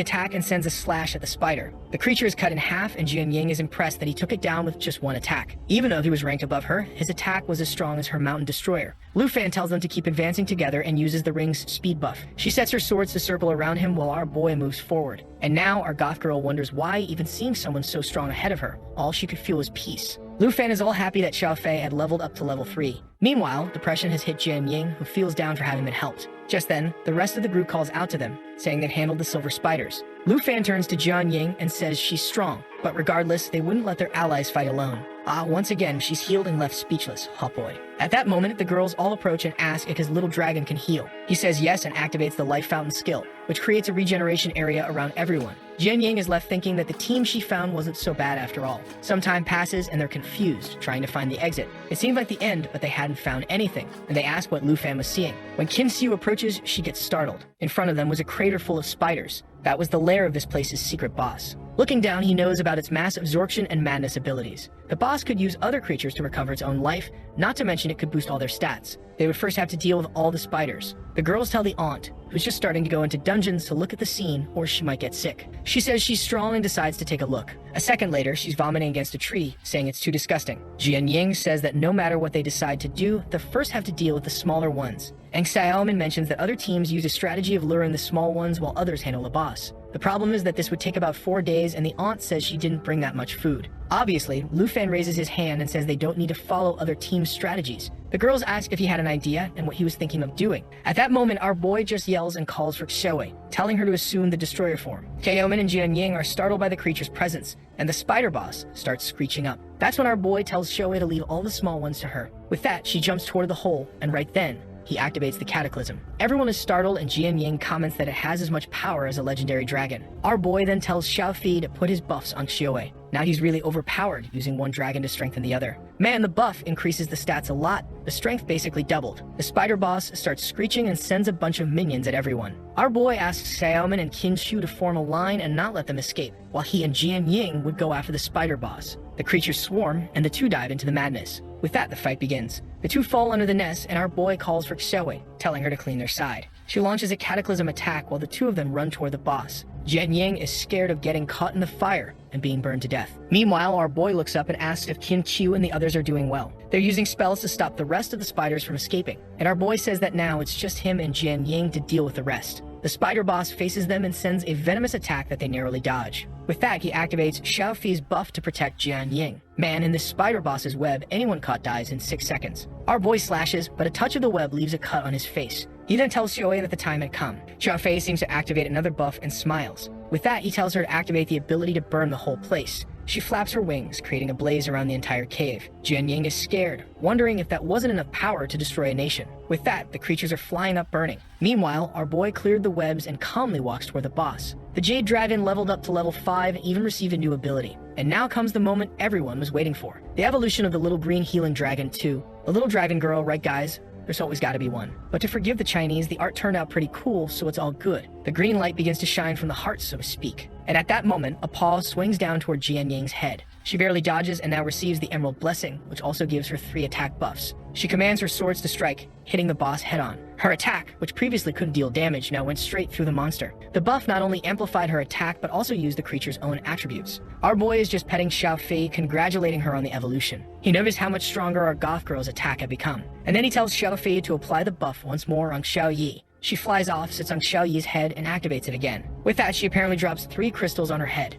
attack and sends a slash at the spider. The creature is cut in half, and Jianying is impressed that he took it down with just one attack. Even though he was ranked above her, his attack was as strong as her mountain destroyer. Lu Fan tells them to keep advancing together and uses the ring's speed buff. She sets her swords to circle around him while our boy moves forward. And now our goth girl wonders why, even seeing someone so strong ahead of her, all she could feel was peace. Lu Fan is all happy that Xiao Fei had leveled up to level 3. Meanwhile, depression has hit Jian Ying, who feels down for having been helped. Just then, the rest of the group calls out to them, saying they've handled the silver spiders. Lu Fan turns to Jian Ying and says she's strong, but regardless, they wouldn't let their allies fight alone. Once again, she's healed and left speechless, hot boy. At that moment, the girls all approach and ask if his little dragon can heal. He says yes and activates the life fountain skill, which creates a regeneration area around everyone. Jian Ying is left thinking that the team she found wasn't so bad after all. Some time passes and they're confused, trying to find the exit. It seemed like the end, but they hadn't found anything, and they ask what Lu Fan was seeing. When Qin Xiu approaches, she gets startled. In front of them was a crater full of spiders. That was the lair of this place's secret boss. Looking down, he knows about its mass absorption and madness abilities. The boss could use other creatures to recover its own life, not to mention it could boost all their stats. They would first have to deal with all the spiders. The girls tell the aunt, who's just starting to go into dungeons, to look at the scene or she might get sick. She says she's strong and decides to take a look. A second later, she's vomiting against a tree, saying it's too disgusting. Jian Ying says that no matter what they decide to do, they'll first have to deal with the smaller ones. And Xiaomin mentions that other teams use a strategy of luring the small ones while others handle the boss. The problem is that this would take about 4 days, and the aunt says she didn't bring that much food. Obviously, Lu Fan raises his hand and says they don't need to follow other teams' strategies. The girls ask if he had an idea and what he was thinking of doing. At that moment, our boy just yells and calls for Xiaowei, telling her to assume the destroyer form. Xiaomin and Jian Ying are startled by the creature's presence, and the spider boss starts screeching up. That's when our boy tells Xiaowei to leave all the small ones to her. With that, she jumps toward the hole, and right then, he activates the cataclysm. Everyone is startled, and Jian Ying comments that it has as much power as a legendary dragon. Our boy then tells Xiao Fi to put his buffs on Xiaowei. Now he's really overpowered, using one dragon to strengthen the other. Man, the buff increases the stats a lot. The strength basically doubled. The spider boss starts screeching and sends a bunch of minions at everyone. Our boy asks Xiaomin and Qin Xiu to form a line and not let them escape, while he and Jian Ying would go after the spider boss. The creatures swarm, and the two dive into the madness. With that, the fight begins. The two fall under the nest, and our boy calls for Xiaowei, telling her to clean their side. She launches a cataclysm attack while the two of them run toward the boss. Jian Ying is scared of getting caught in the fire and being burned to death. Meanwhile, our boy looks up and asks if Qin Qiu and the others are doing well. They're using spells to stop the rest of the spiders from escaping, and our boy says that now it's just him and Jian Ying to deal with the rest. The spider boss faces them and sends a venomous attack that they narrowly dodge. With that, he activates Xiao Fi's buff to protect Jian Ying. Man, in this spider boss's web, anyone caught dies in 6 seconds. Our boy slashes, but a touch of the web leaves a cut on his face. He then tells Xiaowei that the time had come. Xiao Fei seems to activate another buff and smiles. With that, he tells her to activate the ability to burn the whole place. She flaps her wings, creating a blaze around the entire cave. Jian Ying is scared, wondering if that wasn't enough power to destroy a nation. With that, the creatures are flying up burning. Meanwhile, our boy cleared the webs and calmly walks toward the boss. The Jade Dragon leveled up to level 5 and even received a new ability. And now comes the moment everyone was waiting for. The evolution of the little green healing dragon too. A little dragon girl, right guys? There's always got to be one. But to forgive the Chinese, the art turned out pretty cool, so it's all good. The green light begins to shine from the heart, so to speak. And at that moment, a paw swings down toward Jian Ying's head. She barely dodges and now receives the Emerald Blessing, which also gives her 3 attack buffs. She commands her swords to strike, hitting the boss head-on. Her attack, which previously couldn't deal damage, now went straight through the monster. The buff not only amplified her attack, but also used the creature's own attributes. Our boy is just petting Xiao Fei, congratulating her on the evolution. He noticed how much stronger our goth girl's attack had become. And then he tells Xiao Fei to apply the buff once more on Xiao Yi. She flies off, sits on Xiao Yi's head, and activates it again. With that, she apparently drops 3 crystals on her head.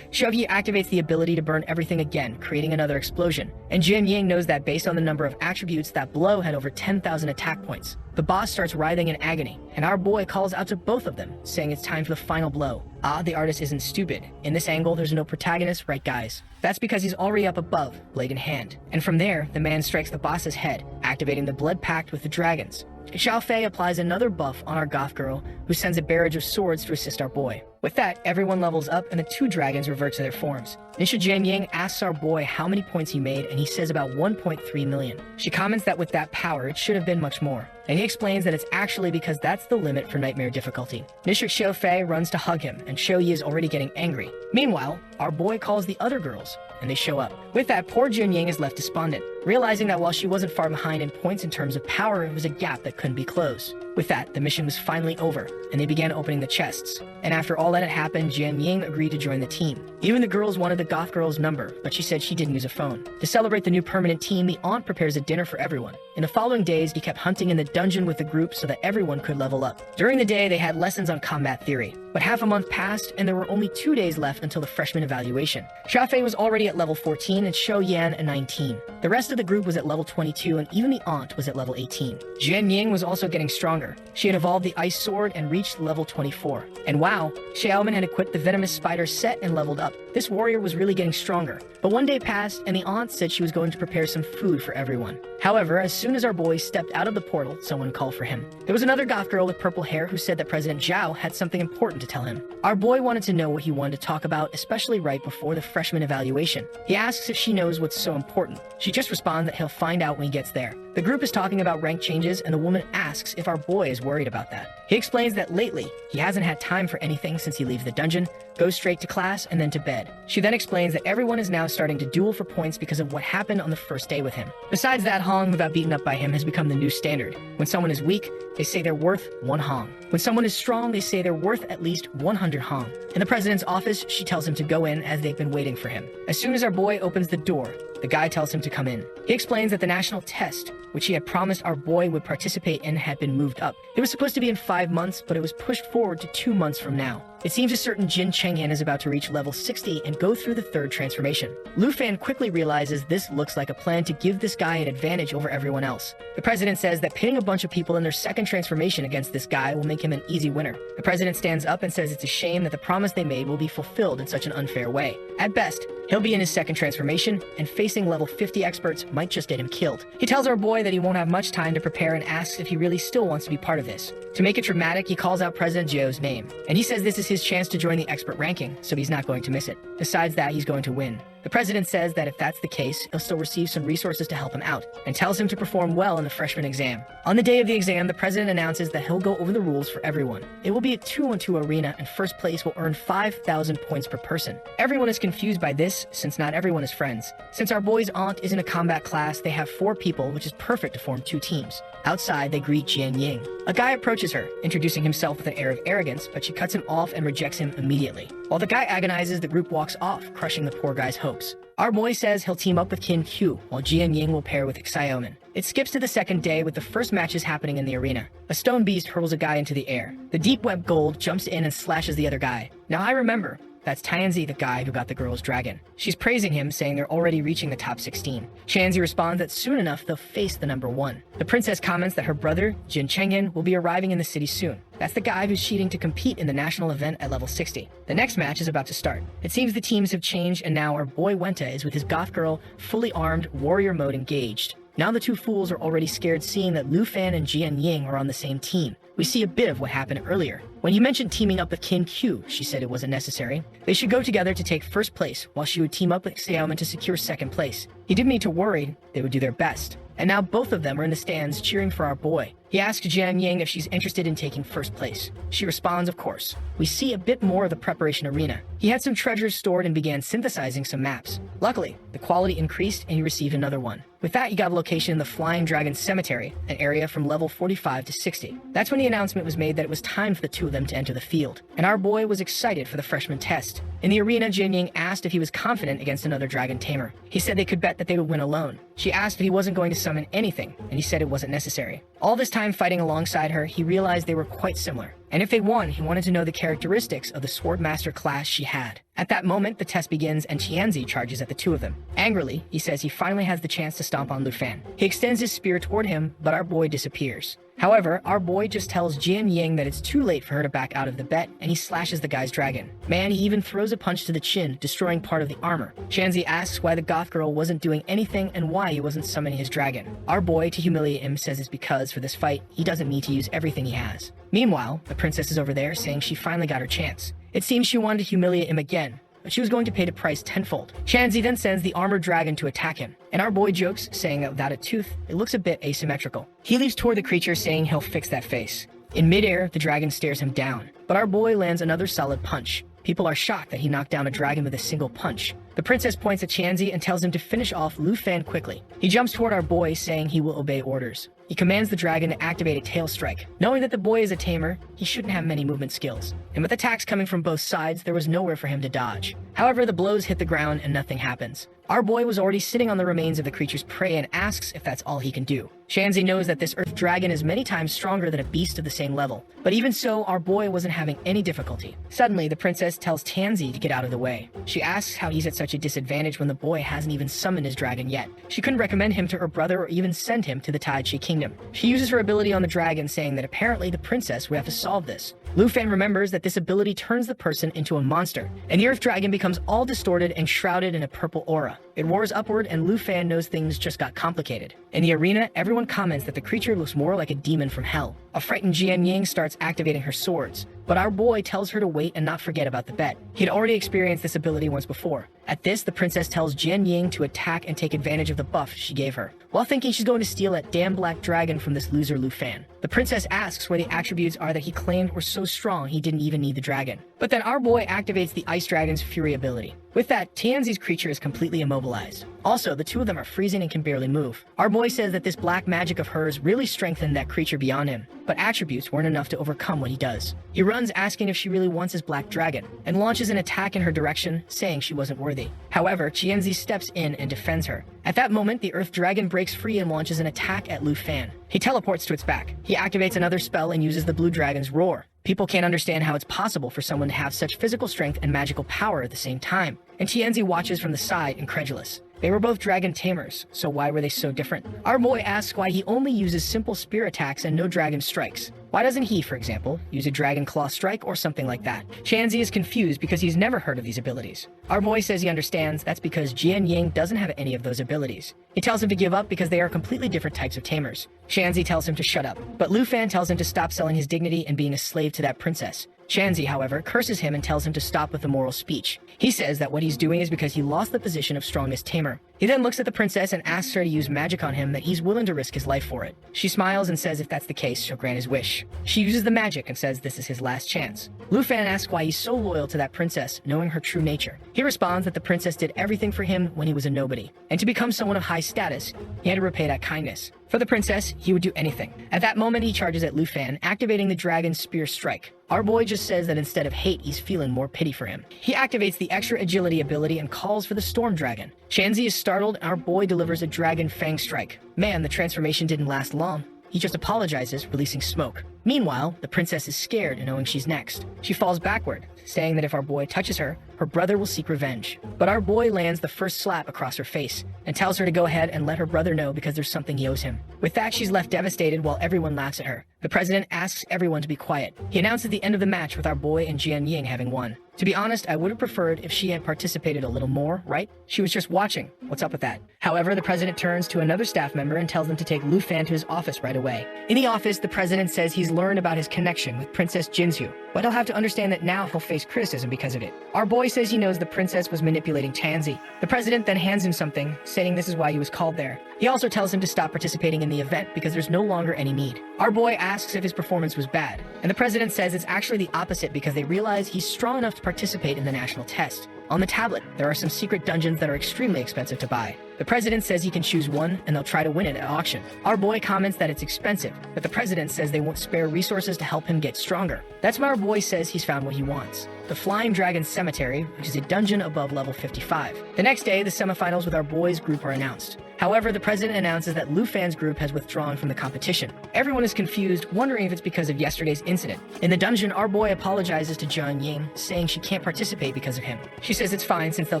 Xiao Yi activates the ability to burn everything again, creating another explosion. And Jian Ying knows that based on the number of attributes, that blow had over 10,000 attack points. The boss starts writhing in agony, and our boy calls out to both of them, saying it's time for the final blow. The artist isn't stupid. In this angle, there's no protagonist, right guys? That's because he's already up above, blade in hand. And from there, the man strikes the boss's head, activating the blood pact with the dragons. Xiao Fei applies another buff on our goth girl, who sends a barrage of swords to assist our boy. With that, everyone levels up and the 2 dragons revert to their forms. Nisha Jian Ying asks our boy how many points he made, and he says about 1.3 million. She comments that with that power, it should have been much more. And he explains that it's actually because that's the limit for nightmare difficulty. Nisha Xiao Fei runs to hug him, and Xiao Yi is already getting angry. Meanwhile, our boy calls the other girls, and they show up. With that, poor Jian Ying is left despondent, realizing that while she wasn't far behind in points in terms of power, it was a gap that couldn't be closed. With that, the mission was finally over, and they began opening the chests. And after all that had happened, Jian Ying agreed to join the team. Even the girls wanted the goth girl's number, but she said she didn't use a phone. To celebrate the new permanent team, the aunt prepares a dinner for everyone. In the following days, he kept hunting in the dungeon with the group so that everyone could level up. During the day, they had lessons on combat theory. But half a month passed, and there were only 2 days left until the freshman evaluation. Shafei was already at level 14 and Shou Yan at 19. The rest of the group was at level 22, and even the aunt was at level 18. Jian Ying was also getting stronger. She had evolved the ice sword and reached level 24. And wow, Xiaoman had equipped the venomous spider set and leveled up. This warrior was really getting stronger. But one day passed, and the aunt said she was going to prepare some food for everyone. However, as soon as our boy stepped out of the portal, someone called for him. There was another goth girl with purple hair who said that President Zhao had something important to tell him. Our boy wanted to know what he wanted to talk about, especially right before the freshman evaluation. He asks if she knows what's so important. She just responds that he'll find out when he gets there. The group is talking about rank changes, and the woman asks if our boy is worried about that. He explains that lately, he hasn't had time for anything since he leaves the dungeon, goes straight to class, and then to bed. She then explains that everyone is now starting to duel for points because of what happened on the first day with him. Besides that, Hong without beaten up by him has become the new standard. When someone is weak, they say they're worth 1 Hong. When someone is strong, they say they're worth at least 100 Hong. In the president's office, she tells him to go in as they've been waiting for him. As soon as our boy opens the door, the guy tells him to come in. He explains that the national test, which he had promised our boy would participate in, had been moved up. It was supposed to be in 5 months, but it was pushed forward to 2 months from now. It seems a certain Jin Chengyan is about to reach level 60 and go through the 3rd transformation. Lu Fan quickly realizes this looks like a plan to give this guy an advantage over everyone else. The president says that pitting a bunch of people in their 2nd transformation against this guy will make him an easy winner. The president stands up and says it's a shame that the promise they made will be fulfilled in such an unfair way. At best, he'll be in his 2nd transformation, and facing level 50 experts might just get him killed. He tells our boy that he won't have much time to prepare and asks if he really still wants to be part of this. To make it dramatic, he calls out President Zhou's name, and he says this is his chance to join the expert ranking, so he's not going to miss it. Besides that, he's going to win. The president says that if that's the case, he'll still receive some resources to help him out, and tells him to perform well in the freshman exam. On the day of the exam, the president announces that he'll go over the rules for everyone. It will be a 2-on-2 arena, and first place will earn 5,000 points per person. Everyone is confused by this, since not everyone is friends. Since our boy's aunt is in a combat class, they have 4 people, which is perfect to form 2 teams. Outside, they greet Jian Ying. A guy approaches her, introducing himself with an air of arrogance, but she cuts him off and rejects him immediately. While the guy agonizes, the group walks off, crushing the poor guy's hopes. Our boy says he'll team up with Qin Q, while Jian Ying will pair with Xiaoman. It skips to the 2nd day with the first matches happening in the arena. A stone beast hurls a guy into the air. The deep web gold jumps in and slashes the other guy. Now I remember. That's Tianzi, the guy who got the girl's dragon. She's praising him, saying they're already reaching the top 16. Tianzi responds that soon enough they'll face the number 1. The princess comments that her brother, Jin Chengyan, will be arriving in the city soon. That's the guy who's cheating to compete in the national event at level 60. The next match is about to start. It seems the teams have changed, and now our boy Wenta is with his goth girl, fully armed, warrior mode engaged. Now the 2 fools are already scared, seeing that Lu Fan and Jian Ying are on the same team. We see a bit of what happened earlier. When he mentioned teaming up with Qin Q, she said it wasn't necessary. They should go together to take 1st place, while she would team up with Xiaoman to secure 2nd place. He didn't need to worry, they would do their best. And now both of them are in the stands cheering for our boy. He asks Jian Ying if she's interested in taking 1st place. She responds, of course. We see a bit more of the preparation arena. He had some treasures stored and began synthesizing some maps. Luckily, the quality increased and he received another one. With that, he got a location in the Flying Dragon Cemetery, an area from level 45 to 60. That's when the announcement was made that it was time for the 2 of them to enter the field. And our boy was excited for the freshman test. In the arena, Jian Ying asked if he was confident against another dragon tamer. He said they could bet that they would win alone. She asked if he wasn't going to summon anything, and he said it wasn't necessary. All this time fighting alongside her, he realized they were quite similar. And if they won, he wanted to know the characteristics of the Swordmaster class she had. At that moment, the test begins and Tianzi charges at the 2 of them. Angrily, he says he finally has the chance to stomp on Lu Fan. He extends his spear toward him, but our boy disappears. However, our boy just tells Jian Ying that it's too late for her to back out of the bet, and he slashes the guy's dragon. Man, he even throws a punch to the chin, destroying part of the armor. Tianzi asks why the goth girl wasn't doing anything and why he wasn't summoning his dragon. Our boy, to humiliate him, says it's because, for this fight, he doesn't need to use everything he has. Meanwhile, the princess is over there saying she finally got her chance. It seems she wanted to humiliate him again, but she was going to pay the price tenfold. Tianzi then sends the armored dragon to attack him, and our boy jokes, saying that without a tooth, it looks a bit asymmetrical. He leaps toward the creature, saying he'll fix that face. In midair, the dragon stares him down, but our boy lands another solid punch. People are shocked that he knocked down a dragon with a single punch. The princess points at Tianzi and tells him to finish off Lu Fan quickly. He jumps toward our boy, saying he will obey orders. He commands the dragon to activate a tail strike. Knowing that the boy is a tamer, he shouldn't have many movement skills. And with attacks coming from both sides, there was nowhere for him to dodge. However, the blows hit the ground and nothing happens. Our boy was already sitting on the remains of the creature's prey and asks if that's all he can do. Tianzi knows that this earth dragon is many times stronger than a beast of the same level. But even so, our boy wasn't having any difficulty. Suddenly, the princess tells Tianzi to get out of the way. She asks how he's at such a disadvantage when the boy hasn't even summoned his dragon yet. She couldn't recommend him to her brother or even send him to the Taichi kingdom. She uses her ability on the dragon, saying that apparently the princess would have to solve this. Lu Fan remembers that this ability turns the person into a monster, and the earth dragon becomes all distorted and shrouded in a purple aura. It roars upward, and Lu Fan knows things just got complicated. In the arena, everyone comments that the creature looks more like a demon from hell. A frightened Jian Ying starts activating her swords, but our boy tells her to wait and not forget about the bet. He'd already experienced this ability once before. At this, the princess tells Jian Ying to attack and take advantage of the buff she gave her, while thinking she's going to steal that damn black dragon from this loser Lu Fan. The princess asks where the attributes are that he claimed were so strong he didn't even need the dragon. But then our boy activates the ice dragon's fury ability. With that, Tianzi's creature is completely immobilized. Also, the two of them are freezing and can barely move. Our boy says that this black magic of hers really strengthened that creature beyond him, but attributes weren't enough to overcome what he does. He runs asking if she really wants his black dragon, and launches an attack in her direction, saying she wasn't worthy. However, Tianzi steps in and defends her. At that moment, the earth dragon breaks free and launches an attack at Lu Fan. He teleports to its back. He activates another spell and uses the blue dragon's roar. People can't understand how it's possible for someone to have such physical strength and magical power at the same time, and Tianzi watches from the side, incredulous. They were both dragon tamers, so why were they so different? Our boy asks why he only uses simple spear attacks and no dragon strikes. Why doesn't he, for example, use a dragon claw strike or something like that? Tianzi is confused because he's never heard of these abilities. Our boy says he understands that's because Jian Ying doesn't have any of those abilities. He tells him to give up because they are completely different types of tamers. Tianzi tells him to shut up, but Lu Fan tells him to stop selling his dignity and being a slave to that princess. Tianzi, however, curses him and tells him to stop with the moral speech. He says that what he's doing is because he lost the position of strongest tamer. He then looks at the princess and asks her to use magic on him that he's willing to risk his life for it. She smiles and says if that's the case, she'll grant his wish. She uses the magic and says this is his last chance. Lu Fan asks why he's so loyal to that princess, knowing her true nature. He responds that the princess did everything for him when he was a nobody, and to become someone of high status, he had to repay that kindness. For the princess, he would do anything. At that moment, he charges at Lu Fan, activating the dragon's spear strike. Our boy just says that instead of hate, he's feeling more pity for him. He activates the extra agility ability and calls for the storm dragon. Tianzi is startled, and our boy delivers a dragon fang strike. Man, the transformation didn't last long. He just apologizes, releasing smoke. Meanwhile, the princess is scared, knowing she's next. She falls backward, saying that if our boy touches her, her brother will seek revenge. But our boy lands the first slap across her face and tells her to go ahead and let her brother know because there's something he owes him. With that, she's left devastated while everyone laughs at her. The president asks everyone to be quiet. He announces the end of the match with our boy and Jian Ying having won. To be honest, I would have preferred if she had participated a little more, right? She was just watching. What's up with that? However, the president turns to another staff member and tells them to take Lu Fan to his office right away. In the office, the president says he's learned about his connection with Princess Jinzhu, but he'll have to understand that now he'll face criticism because of it. Our boy says he knows the princess was manipulating Tianzi. The president then hands him something, saying this is why he was called there. He also tells him to stop participating in the event because there's no longer any need. Our boy asks if his performance was bad, and the president says it's actually the opposite because they realize he's strong enough to participate in the national test. On the tablet, there are some secret dungeons that are extremely expensive to buy. The president says he can choose one and they'll try to win it at auction. Our boy comments that it's expensive, but the president says they won't spare resources to help him get stronger. That's when our boy says he's found what he wants: the Flying Dragon Cemetery, which is a dungeon above level 55. The next day, the semifinals with our boy's group are announced. However, the president announces that Lu Fan's group has withdrawn from the competition. Everyone is confused, wondering if it's because of yesterday's incident. In the dungeon, our boy apologizes to Jian Ying, saying she can't participate because of him. She says it's fine since they'll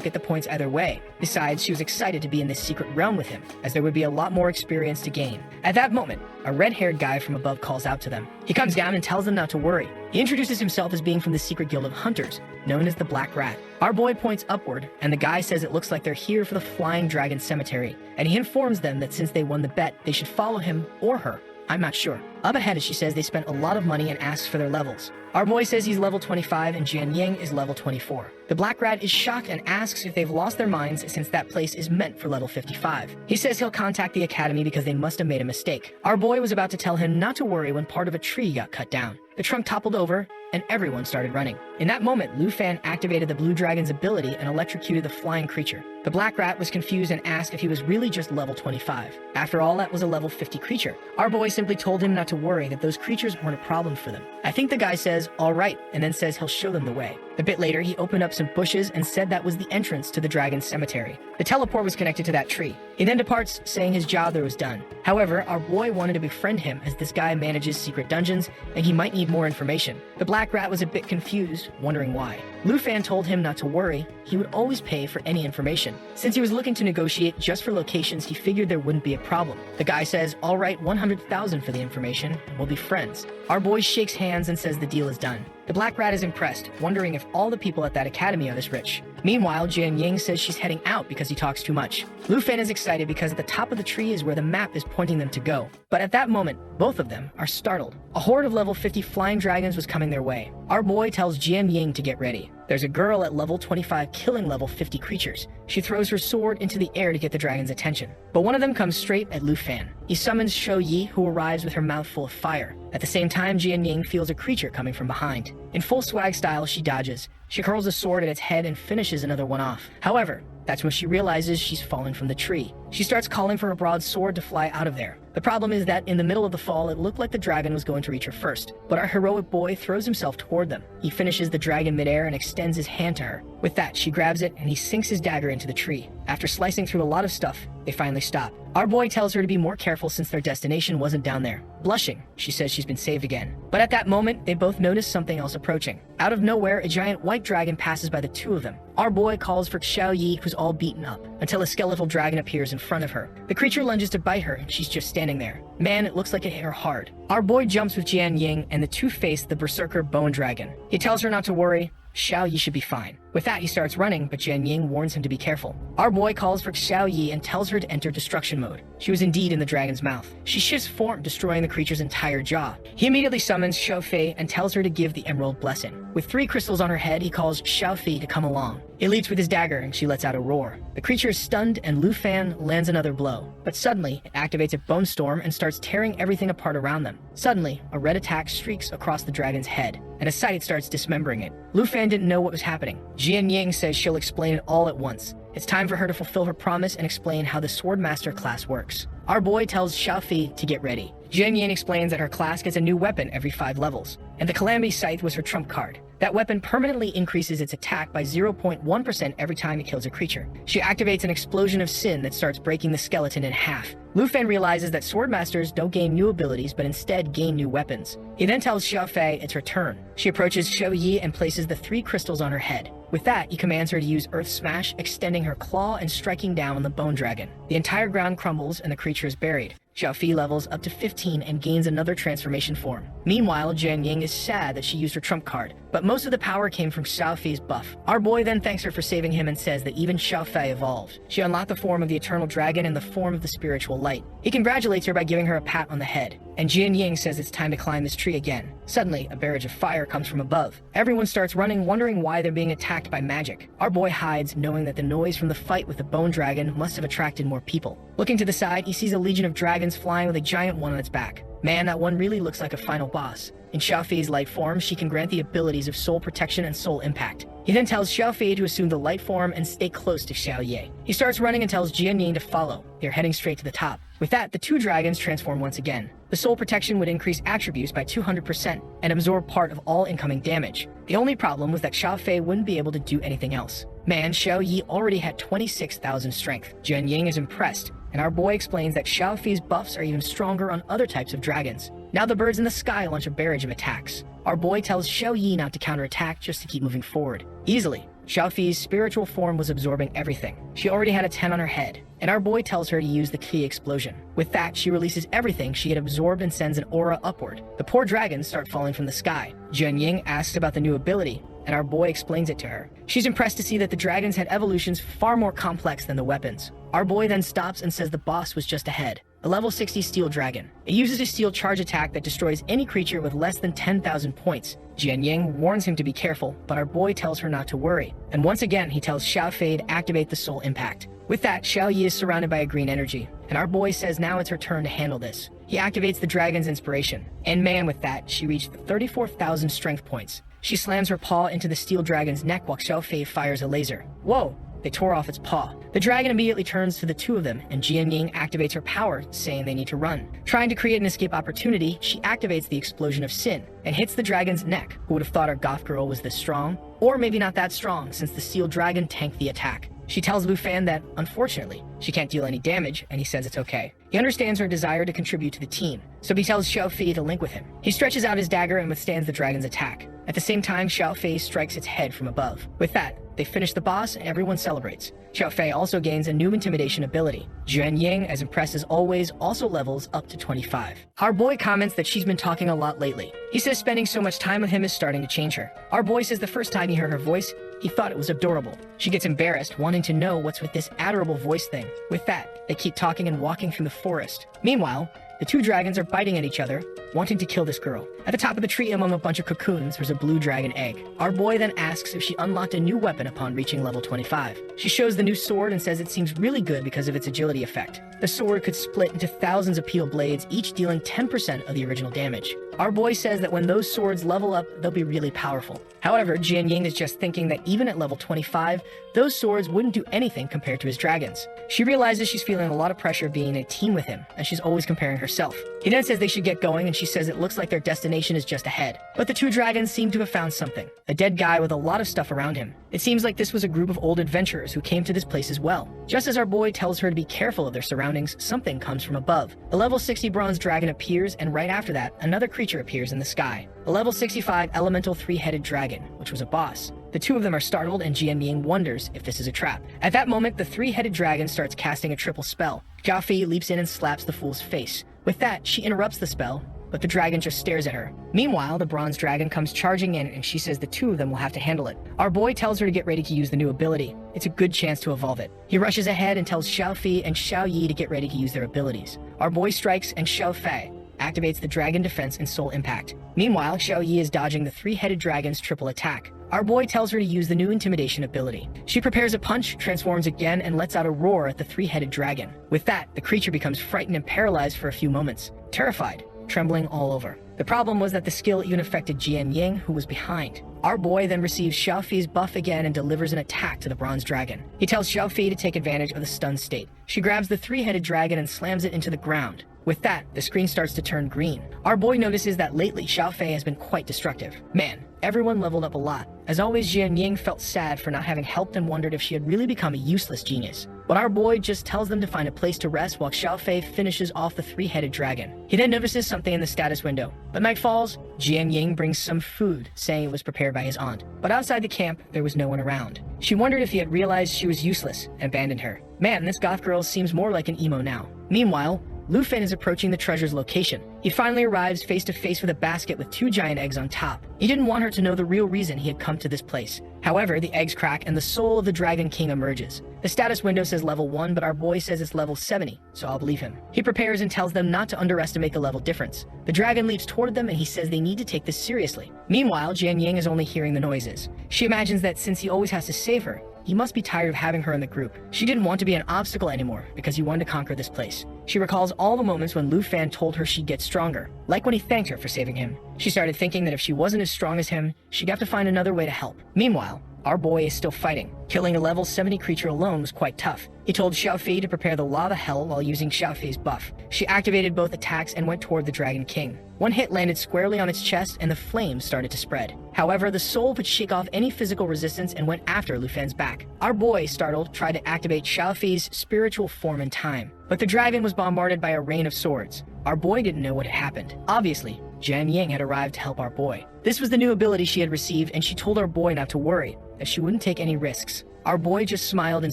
get the points either way. Besides, she was excited to be in this secret realm with him, as there would be a lot more experience to gain. At that moment, a red-haired guy from above calls out to them. He comes down and tells them not to worry. He introduces himself as being from the secret guild of hunters, known as the Black Rat. Our boy points upward, and the guy says it looks like they're here for the Flying Dragon Cemetery, and he informs them that since they won the bet, they should follow him or her. I'm not sure. Up ahead, she says they spent a lot of money and asks for their levels. Our boy says he's level 25 and Jian Ying is level 24. The Black Rat is shocked and asks if they've lost their minds since that place is meant for level 55. He says he'll contact the academy because they must have made a mistake. Our boy was about to tell him not to worry when part of a tree got cut down. The trunk toppled over, and everyone started running. In that moment, Lu Fan activated the blue dragon's ability and electrocuted the flying creature. The black rat was confused and asked if he was really just level 25. After all, that was a level 50 creature. Our boy simply told him not to worry, that those creatures weren't a problem for them. I think the guy says, all right, and then says he'll show them the way. A bit later, he opened up some bushes and said that was the entrance to the dragon's cemetery. The teleport was connected to that tree. He then departs, saying his job there was done. However, our boy wanted to befriend him, as this guy manages secret dungeons and he might need more information. The black rat was a bit confused, wondering why. Lu Fan told him not to worry, he would always pay for any information. Since he was looking to negotiate just for locations, he figured there wouldn't be a problem. The guy says, all right, 100,000 for the information, and we'll be friends. Our boy shakes hands and says the deal is done. The black rat is impressed, wondering if all the people at that academy are this rich. Meanwhile, Jian Ying says she's heading out because he talks too much. Lu Fan is excited because at the top of the tree is where the map is pointing them to go. But at that moment, both of them are startled. A horde of level 50 flying dragons was coming their way. Our boy tells Jian Ying to get ready. There's a girl at level 25 killing level 50 creatures. She throws her sword into the air to get the dragon's attention. But one of them comes straight at Lu Fan. He summons Shou Yi, who arrives with her mouth full of fire. At the same time, Jian Ying feels a creature coming from behind. In full swag style, she dodges. She curls a sword at its head and finishes another one off. However, that's when she realizes she's fallen from the tree. She starts calling for her broadsword to fly out of there. The problem is that in the middle of the fall, it looked like the dragon was going to reach her first. But our heroic boy throws himself toward them. He finishes the dragon midair and extends his hand to her. With that, she grabs it and he sinks his dagger into the tree. After slicing through a lot of stuff, they finally stop. Our boy tells her to be more careful since their destination wasn't down there. Blushing, she says she's been saved again. But at that moment, they both notice something else approaching. Out of nowhere, a giant white dragon passes by the two of them. Our boy calls for Shou Yi, who's all beaten up, until a skeletal dragon appears in front of her. The creature lunges to bite her, and she's just standing there. Man, it looks like it hit her hard. Our boy jumps with Jian Ying, and the two face the berserker bone dragon. He tells her not to worry. Shou Yi should be fine. With that, he starts running, but Jian Ying warns him to be careful. Our boy calls for Shou Yi and tells her to enter destruction mode. She was indeed in the dragon's mouth. She shifts form, destroying the creature's entire jaw. He immediately summons Shou Fei and tells her to give the emerald blessing. With 3 crystals on her head, he calls Shou Fei to come along. He leads with his dagger, and she lets out a roar. The creature is stunned, and Lu Fan lands another blow. But suddenly, it activates a bone storm and starts tearing everything apart around them. Suddenly, a red attack streaks across the dragon's head, and a sight starts dismembering it. Lu Fan didn't know what was happening. Jian Ying says she'll explain it all at once. It's time for her to fulfill her promise and explain how the Swordmaster class works. Our boy tells Shou Fei to get ready. Jian Ying explains that her class gets a new weapon every 5 levels, and the Calamity Scythe was her trump card. That weapon permanently increases its attack by 0.1% every time it kills a creature. She activates an explosion of sin that starts breaking the skeleton in half. Lu Fan realizes that Swordmasters don't gain new abilities, but instead gain new weapons. He then tells Shou Fei it's her turn. She approaches Shou Yi and places the 3 crystals on her head. With that, he commands her to use Earth Smash, extending her claw and striking down on the bone dragon. The entire ground crumbles and the creature is buried. Shou Fei levels up to 15 and gains another transformation form. Meanwhile, Jian Ying is sad that she used her trump card, but most of the power came from Shou Fei's buff. Our boy then thanks her for saving him and says that even Shou Fei evolved. She unlocked the form of the eternal dragon and the form of the spiritual light. He congratulates her by giving her a pat on the head, and Jian Ying says it's time to climb this tree again. Suddenly, a barrage of fire comes from above. Everyone starts running, wondering why they're being attacked by magic. Our boy hides, knowing that the noise from the fight with the bone dragon must have attracted more people. Looking to the side, he sees a legion of dragons flying with a giant one on its back. Man, that one really looks like a final boss. In Shou Fei's light form, she can grant the abilities of soul protection and soul impact. He then tells Shou Fei to assume the light form and stay close to Shou Yi. He starts running and tells Jian Ying to follow. They're heading straight to the top. With that, the 2 dragons transform once again. The soul protection would increase attributes by 200% and absorb part of all incoming damage. The only problem was that Shou Fei wouldn't be able to do anything else. Man, Shou Yi already had 26,000 strength. Jian Ying is impressed, and our boy explains that Shou Fei's buffs are even stronger on other types of dragons. Now the birds in the sky launch a barrage of attacks. Our boy tells Shou Yi not to counterattack, just to keep moving forward. Easily, Shou Fei's spiritual form was absorbing everything. She already had a 10 on her head, and our boy tells her to use the key explosion. With that, she releases everything she had absorbed and sends an aura upward. The poor dragons start falling from the sky. Jian Ying asks about the new ability, and our boy explains it to her. She's impressed to see that the dragons had evolutions far more complex than the weapons. Our boy then stops and says the boss was just ahead. A level 60 steel dragon. It uses a steel charge attack that destroys any creature with less than 10,000 points. Jian Ying warns him to be careful, but our boy tells her not to worry. And once again, he tells Shou Fei to activate the soul impact. With that, Shou Yi is surrounded by a green energy, and our boy says now it's her turn to handle this. He activates the dragon's inspiration. And man, with that, she reached 34,000 strength points. She slams her paw into the steel dragon's neck while Xiao Fei fires a laser. Whoa! They tore off its paw. The dragon immediately turns to the two of them, and Jian Ying activates her power, saying they need to run. Trying to create an escape opportunity, she activates the explosion of sin and hits the dragon's neck. Who would have thought our goth girl was this strong? Or maybe not that strong, since the steel dragon tanked the attack. She tells Lu Fan that, unfortunately, she can't deal any damage, and he says it's okay. He understands her desire to contribute to the team, so he tells Xiao Fei to link with him. He stretches out his dagger and withstands the dragon's attack. At the same time, Xiao Fei strikes its head from above. With that, they finish the boss and everyone celebrates. Xiao Fei also gains a new intimidation ability. Jian Ying, as impressed as always, also levels up to 25. Our boy comments that she's been talking a lot lately. He says spending so much time with him is starting to change her. Our boy says the first time he heard her voice, he thought it was adorable. She gets embarrassed, wanting to know what's with this adorable voice thing. With that, they keep talking and walking through the forest. Meanwhile, the two dragons are biting at each other, wanting to kill this girl. At the top of the tree among a bunch of cocoons, there's a blue dragon egg. Our boy then asks if she unlocked a new weapon upon reaching level 25. She shows the new sword and says it seems really good because of its agility effect. The sword could split into thousands of peel blades, each dealing 10% of the original damage. Our boy says that when those swords level up, they'll be really powerful. However, Jian Ying is just thinking that even at level 25, those swords wouldn't do anything compared to his dragons. She realizes she's feeling a lot of pressure being in a team with him, and she's always comparing herself. He then says they should get going, and she says it looks like their destination is just ahead. But the two dragons seem to have found something. A dead guy with a lot of stuff around him. It seems like this was a group of old adventurers who came to this place as well. Just as our boy tells her to be careful of their surroundings, something comes from above. A level 60 bronze dragon appears, and right after that, another creature appears in the sky. A level 65 elemental three-headed dragon, which was a boss. The two of them are startled, and Jian Ying wonders if this is a trap. At that moment, the three-headed dragon starts casting a triple spell. Xiao Fei leaps in and slaps the fool's face. With that, she interrupts the spell, but the dragon just stares at her. Meanwhile, the bronze dragon comes charging in, and she says the two of them will have to handle it. Our boy tells her to get ready to use the new ability. It's a good chance to evolve it. He rushes ahead and tells Xiao Fei and Xiao Yi to get ready to use their abilities. Our boy strikes, and Xiao Fei activates the dragon defense and soul impact. Meanwhile, Xiao Yi is dodging the three-headed dragon's triple attack. Our boy tells her to use the new intimidation ability. She prepares a punch, transforms again, and lets out a roar at the three-headed dragon. With that, the creature becomes frightened and paralyzed for a few moments, terrified, trembling all over. The problem was that the skill even affected Jian Ying, who was behind. Our boy then receives Xiao Fei's buff again and delivers an attack to the bronze dragon. He tells Xiao Fei to take advantage of the stunned state. She grabs the three-headed dragon and slams it into the ground. With that, the screen starts to turn green. Our boy notices that lately Xiao Fei has been quite destructive. Man, everyone leveled up a lot. As always, Jian Ying felt sad for not having helped and wondered if she had really become a useless genius. But our boy just tells them to find a place to rest while Xiao Fei finishes off the three-headed dragon. He then notices something in the status window. But night falls, Jian Ying brings some food, saying it was prepared by his aunt. But outside the camp, there was no one around. She wondered if he had realized she was useless and abandoned her. Man, this goth girl seems more like an emo now. Meanwhile, Lu Fan is approaching the treasure's location. He finally arrives face to face with a basket with two giant eggs on top. He didn't want her to know the real reason he had come to this place. However, the eggs crack and the soul of the Dragon King emerges. The status window says level 1, but our boy says it's level 70, so I'll believe him. He prepares and tells them not to underestimate the level difference. The dragon leaps toward them and he says they need to take this seriously. Meanwhile, Jian Ying is only hearing the noises. She imagines that since he always has to save her, he must be tired of having her in the group. She didn't want to be an obstacle anymore because he wanted to conquer this place. She recalls all the moments when Lu Fan told her she'd get stronger, like when he thanked her for saving him. She started thinking that if she wasn't as strong as him, she'd have to find another way to help. Meanwhile, our boy is still fighting. Killing a level 70 creature alone was quite tough. He told Xiao Fei to prepare the lava hell while using Xiao Fei's buff. She activated both attacks and went toward the Dragon King. One hit landed squarely on its chest and the flames started to spread. However, the soul would shake off any physical resistance and went after Lu Fan's back. Our boy, startled, tried to activate Xiao Fei's spiritual form in time, but the dragon was bombarded by a rain of swords. Our boy didn't know what had happened. Obviously, Jian Ying had arrived to help our boy. This was the new ability she had received, and she told our boy not to worry, that she wouldn't take any risks. Our boy just smiled and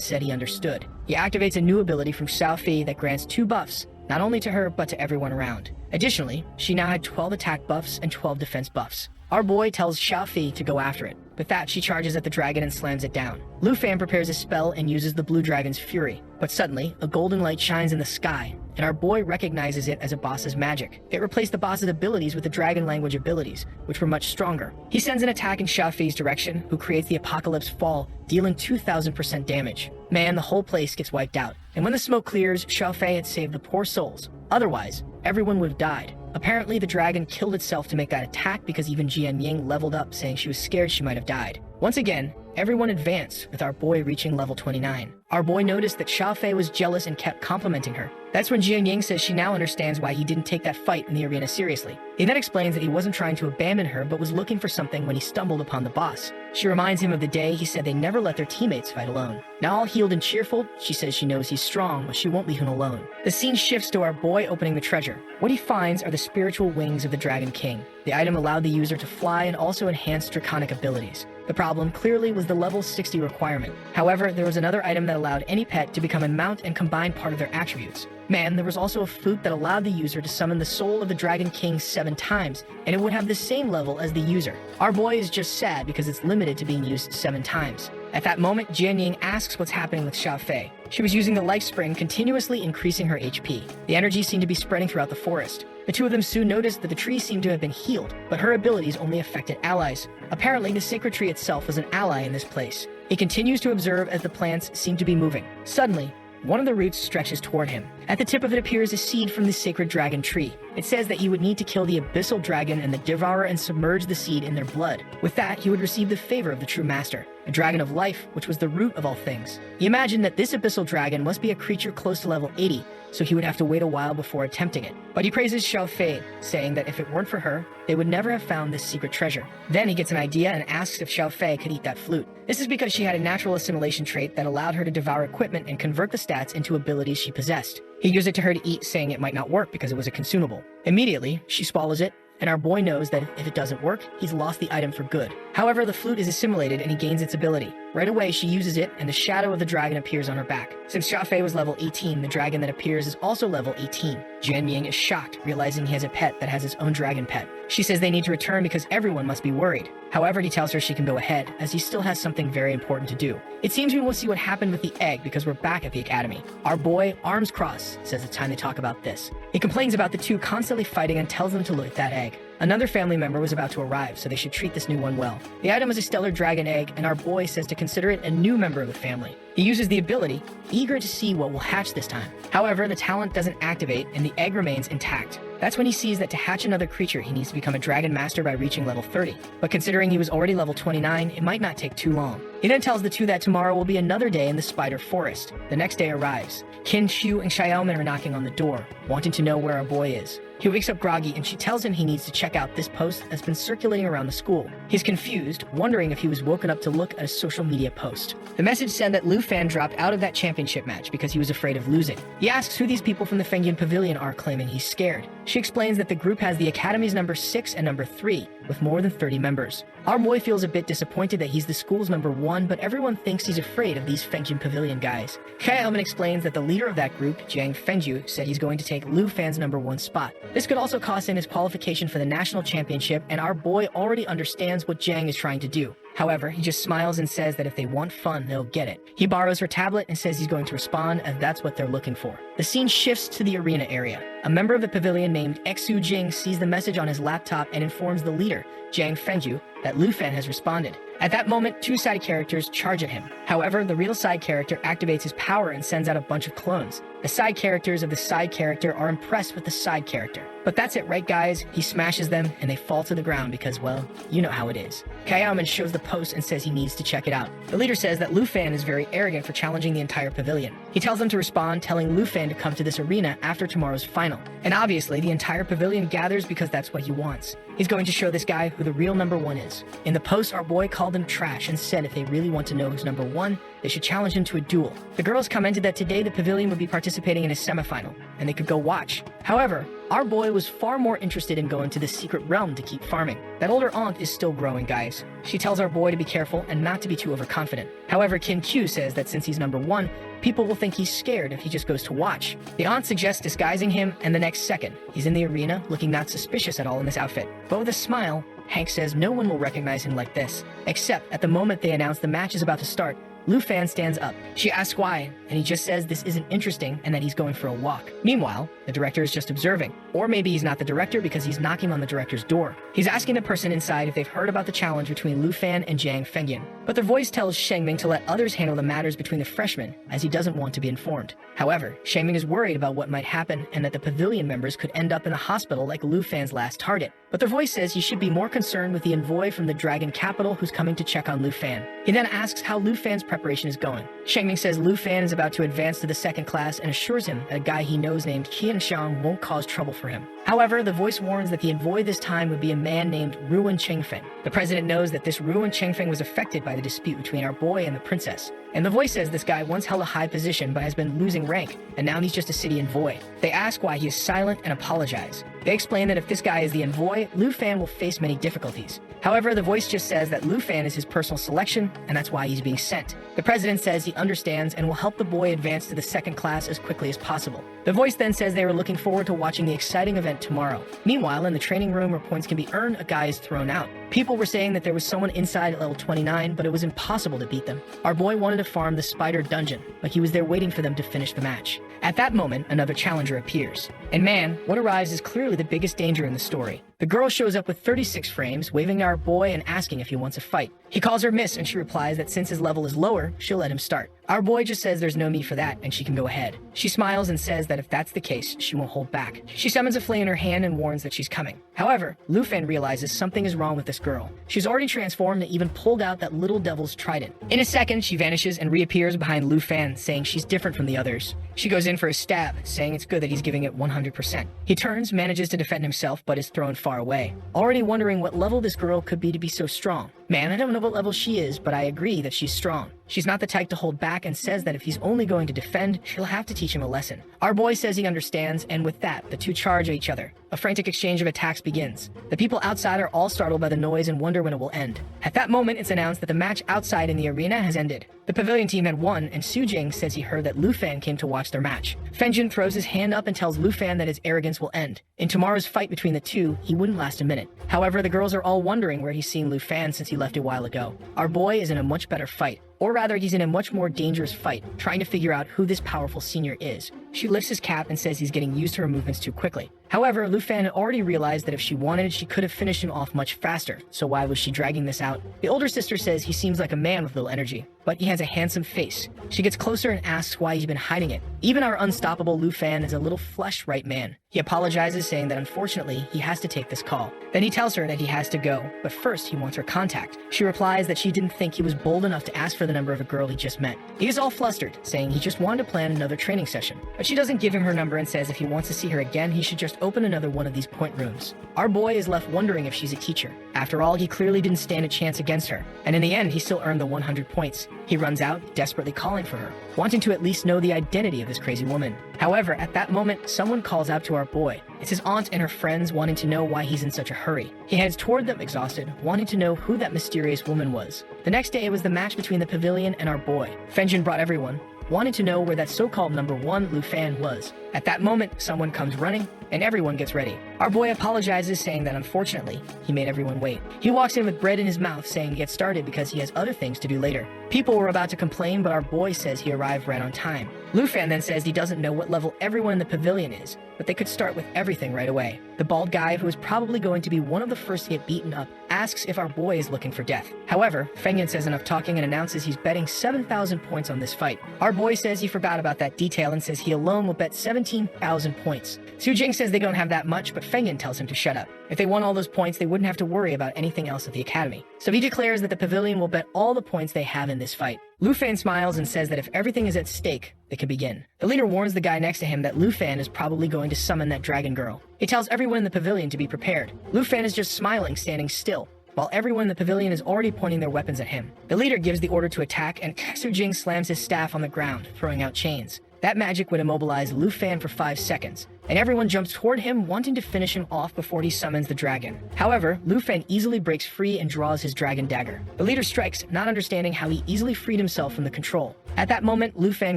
said he understood. He activates a new ability from Xiao Fei that grants 2 buffs, not only to her, but to everyone around. Additionally, she now had 12 attack buffs and 12 defense buffs. Our boy tells Xiao Fei to go after it. With that, she charges at the dragon and slams it down. Lu Fan prepares a spell and uses the blue dragon's fury. But suddenly, a golden light shines in the sky, and our boy recognizes it as a boss's magic. It replaced the boss's abilities with the dragon language abilities, which were much stronger. He sends an attack in Xiao Fei's direction, who creates the Apocalypse Fall, dealing 2,000% damage. Man, the whole place gets wiped out. And when the smoke clears, Xiao Fei had saved the poor souls. Otherwise, everyone would have died. Apparently, the dragon killed itself to make that attack because even Jian Ying leveled up, saying she was scared she might have died. Once again, everyone advanced, with our boy reaching level 29. Our boy noticed that Xiaofei was jealous and kept complimenting her. That's when Jian Ying says she now understands why he didn't take that fight in the arena seriously. He then explains that he wasn't trying to abandon her, but was looking for something when he stumbled upon the boss. She reminds him of the day he said they never let their teammates fight alone. Now all healed and cheerful, she says she knows he's strong, but she won't leave him alone. The scene shifts to our boy opening the treasure. What he finds are the spiritual wings of the Dragon King. The item allowed the user to fly and also enhanced draconic abilities. The problem clearly was the level 60 requirement. However, there was another item that allowed any pet to become a mount and combine part of their attributes. Man, there was also a flute that allowed the user to summon the soul of the Dragon King 7 times, and it would have the same level as the user. Our boy is just sad because it's limited to being used 7 times. At that moment, Jian Ying asks what's happening with Xiaofei. She was using the life spring, continuously increasing her HP. The energy seemed to be spreading throughout the forest. The two of them soon noticed that the tree seemed to have been healed, but her abilities only affected allies. Apparently, the sacred tree itself was an ally in this place. He continues to observe as the plants seem to be moving. Suddenly, one of the roots stretches toward him. At the tip of it appears a seed from the sacred dragon tree. It says that he would need to kill the abyssal dragon and the devourer and submerge the seed in their blood. With that, he would receive the favor of the true master, a dragon of life, which was the root of all things. He imagined that this abyssal dragon must be a creature close to level 80, so he would have to wait a while before attempting it. But he praises Xiaofei, saying that if it weren't for her, they would never have found this secret treasure. Then he gets an idea and asks if Xiaofei could eat that flute. This is because she had a natural assimilation trait that allowed her to devour equipment and convert the stats into abilities she possessed. He gives it to her to eat, saying it might not work because it was a consumable. Immediately, she swallows it, and our boy knows that if it doesn't work, he's lost the item for good. However, the flute is assimilated and he gains its ability. Right away, she uses it, and the shadow of the dragon appears on her back. Since Xiaofei was level 18, the dragon that appears is also level 18. Jian Ying is shocked, realizing he has a pet that has his own dragon pet. She says they need to return because everyone must be worried. However, he tells her she can go ahead, as he still has something very important to do. It seems we will see what happened with the egg because we're back at the academy. Our boy, arms crossed, says it's time to talk about this. He complains about the two constantly fighting and tells them to look at that egg. Another family member was about to arrive, so they should treat this new one well. The item is a stellar dragon egg, and our boy says to consider it a new member of the family. He uses the ability, eager to see what will hatch this time. However, the talent doesn't activate, and the egg remains intact. That's when he sees that to hatch another creature, he needs to become a dragon master by reaching level 30. But considering he was already level 29, it might not take too long. He then tells the two that tomorrow will be another day in the spider forest. The next day arrives. Qin Shu and Xiaomen are knocking on the door, wanting to know where our boy is. He wakes up groggy and she tells him he needs to check out this post that's been circulating around the school. He's confused, wondering if he was woken up to look at a social media post. The message said that Lu Fan dropped out of that championship match because he was afraid of losing. He asks who these people from the Fengyun Pavilion are, claiming he's scared. She explains that the group has the Academy's number 6 and number 3, with more than 30 members. Our boy feels a bit disappointed that he's the school's number 1, but everyone thinks he's afraid of these Fengyun Pavilion guys. Xiaomen explains that the leader of that group, Jiang Fengju, said he's going to take Lu Fan's number 1 spot. This could also cost him his qualification for the national championship, and our boy already understands what Jiang is trying to do. However, he just smiles and says that if they want fun, they'll get it. He borrows her tablet and says he's going to respond, as that's what they're looking for. The scene shifts to the arena area. A member of the pavilion named Xu Jing sees the message on his laptop and informs the leader, Jiang Fengju, that Lu Fan has responded. At that moment, two side characters charge at him. However, the real side character activates his power and sends out a bunch of clones. The side characters of the side character are impressed with the side character. But that's it, right guys? He smashes them and they fall to the ground because, well, you know how it is. Kayaman shows the post and says he needs to check it out. The leader says that Lu Fan is very arrogant for challenging the entire pavilion. He tells them to respond, telling Lu Fan to come to this arena after tomorrow's final. And obviously, the entire pavilion gathers because that's what he wants. He's going to show this guy who the real number 1 is. In the post, our boy called him trash and said if they really want to know who's number 1, they should challenge him to a duel. The girls commented that today the pavilion would be participating in a semifinal, and they could go watch. However, our boy was far more interested in going to the secret realm to keep farming. That older aunt is still growing, guys. She tells our boy to be careful and not to be too overconfident. However, Qin Q says that since he's number 1, people will think he's scared if he just goes to watch. The aunt suggests disguising him, and the next second, he's in the arena looking not suspicious at all in this outfit. But with a smile, Hank says no one will recognize him like this. Except at the moment they announce the match is about to start, Lu Fan stands up. She asks why, and he just says this isn't interesting and that he's going for a walk. Meanwhile, the director is just observing. Or maybe he's not the director because he's knocking on the director's door. He's asking the person inside if they've heard about the challenge between Lu Fan and Jiang Fengyan. But their voice tells Shengming to let others handle the matters between the freshmen, as he doesn't want to be informed. However, Shengming is worried about what might happen and that the pavilion members could end up in a hospital like Lu Fan's last target. But their voice says he should be more concerned with the envoy from the Dragon capital who's coming to check on Lu Fan. He then asks how Lu Fan's preparation is going. Shengming says Lu Fan is about to advance to the second class and assures him that a guy he knows named Qian Xiang won't cause trouble for him. However, the voice warns that the envoy this time would be a man named Ruan Chengfeng. The president knows that this Ruan Chengfeng was affected by the dispute between our boy and the princess. And the voice says this guy once held a high position but has been losing rank, and now he's just a city envoy. They ask why he is silent and apologize. They explain that if this guy is the envoy, Lu Fan will face many difficulties. However, the voice just says that Lu Fan is his personal selection, and that's why he's being sent. The president says he understands and will help the boy advance to the second class as quickly as possible. The voice then says they are looking forward to watching the exciting event tomorrow. Meanwhile, in the training room where points can be earned, a guy is thrown out. People were saying that there was someone inside at level 29, but it was impossible to beat them. Our boy wanted to farm the spider dungeon, but he was there waiting for them to finish the match. At that moment, another challenger appears. And man, what arrives is clearly the biggest danger in the story. The girl shows up with 36 frames, waving to our boy and asking if he wants a fight. He calls her miss, and she replies that since his level is lower, she'll let him start. Our boy just says there's no need for that, and she can go ahead. She smiles and says that if that's the case, she won't hold back. She summons a flame in her hand and warns that she's coming. However, Lu Fan realizes something is wrong with this girl. She's already transformed and even pulled out that little devil's trident. In a second, she vanishes and reappears behind Lu Fan, saying she's different from the others. She goes in for a stab, saying it's good that he's giving it 100%. He turns, manages to defend himself, but is thrown far away. Already wondering what level this girl could be to be so strong. Man, I don't know what level she is, but I agree that she's strong. She's not the type to hold back and says that if he's only going to defend, she'll have to teach him a lesson. Our boy says he understands, and with that, the two charge at each other. A frantic exchange of attacks begins. The people outside are all startled by the noise and wonder when it will end. At that moment, it's announced that the match outside in the arena has ended. The pavilion team had won, and Su Jing says he heard that Lu Fan came to watch their match. Fenjin throws his hand up and tells Lu Fan that his arrogance will end. In tomorrow's fight between the two, he wouldn't last a minute. However, the girls are all wondering where he's seen Lu Fan since he left a while ago. Our boy is in a much better fight. Or rather, he's in a much more dangerous fight, trying to figure out who this powerful senior is. She lifts his cap and says he's getting used to her movements too quickly. However, Lu Fan had already realized that if she wanted, she could have finished him off much faster, so why was she dragging this out? The older sister says he seems like a man with little energy, but he has a handsome face. She gets closer and asks why he's been hiding it. Even our unstoppable Lu Fan is a little flesh-right man. He apologizes, saying that unfortunately, he has to take this call. Then he tells her that he has to go, but first he wants her contact. She replies that she didn't think he was bold enough to ask for the number of a girl he just met. He is all flustered, saying he just wanted to plan another training session. But she doesn't give him her number and says if he wants to see her again, he should just open another one of these point rooms. Our boy is left wondering if she's a teacher. After all, he clearly didn't stand a chance against her, and in the end, he still earned the 100 points. He runs out, desperately calling for her, wanting to at least know the identity of this crazy woman. However, at that moment, someone calls out to our boy. It's his aunt and her friends wanting to know why he's in such a hurry. He heads toward them exhausted, wanting to know who that mysterious woman was. The next day, it was the match between the pavilion and our boy. Fenjin brought everyone, wanting to know where that so-called number 1 Lu Fan was. At that moment, someone comes running, and everyone gets ready. Our boy apologizes, saying that unfortunately, he made everyone wait. He walks in with bread in his mouth, saying to get started because he has other things to do later. People were about to complain, but our boy says he arrived right on time. Lu Fan then says he doesn't know what level everyone in the pavilion is, but they could start with everything right away. The bald guy, who is probably going to be one of the first to get beaten up, asks if our boy is looking for death. However, Fengyan says enough talking and announces he's betting 7,000 points on this fight. Our boy says he forgot about that detail and says he alone will bet 17,000 points. Su Jing says they don't have that much, but Fengyan tells him to shut up. If they won all those points, they wouldn't have to worry about anything else at the academy. So he declares that the pavilion will bet all the points they have in this fight. Lu Fan smiles and says that if everything is at stake, they can begin. The leader warns the guy next to him that Lu Fan is probably going to summon that dragon girl. He tells everyone in the pavilion to be prepared. Lu Fan is just smiling, standing still, while everyone in the pavilion is already pointing their weapons at him. The leader gives the order to attack, and Su Jing slams his staff on the ground, throwing out chains. That magic would immobilize Lu Fan for 5 seconds, and everyone jumps toward him, wanting to finish him off before he summons the dragon. However, Lu Fan easily breaks free and draws his dragon dagger. The leader strikes, not understanding how he easily freed himself from the control. At that moment, Lu Fan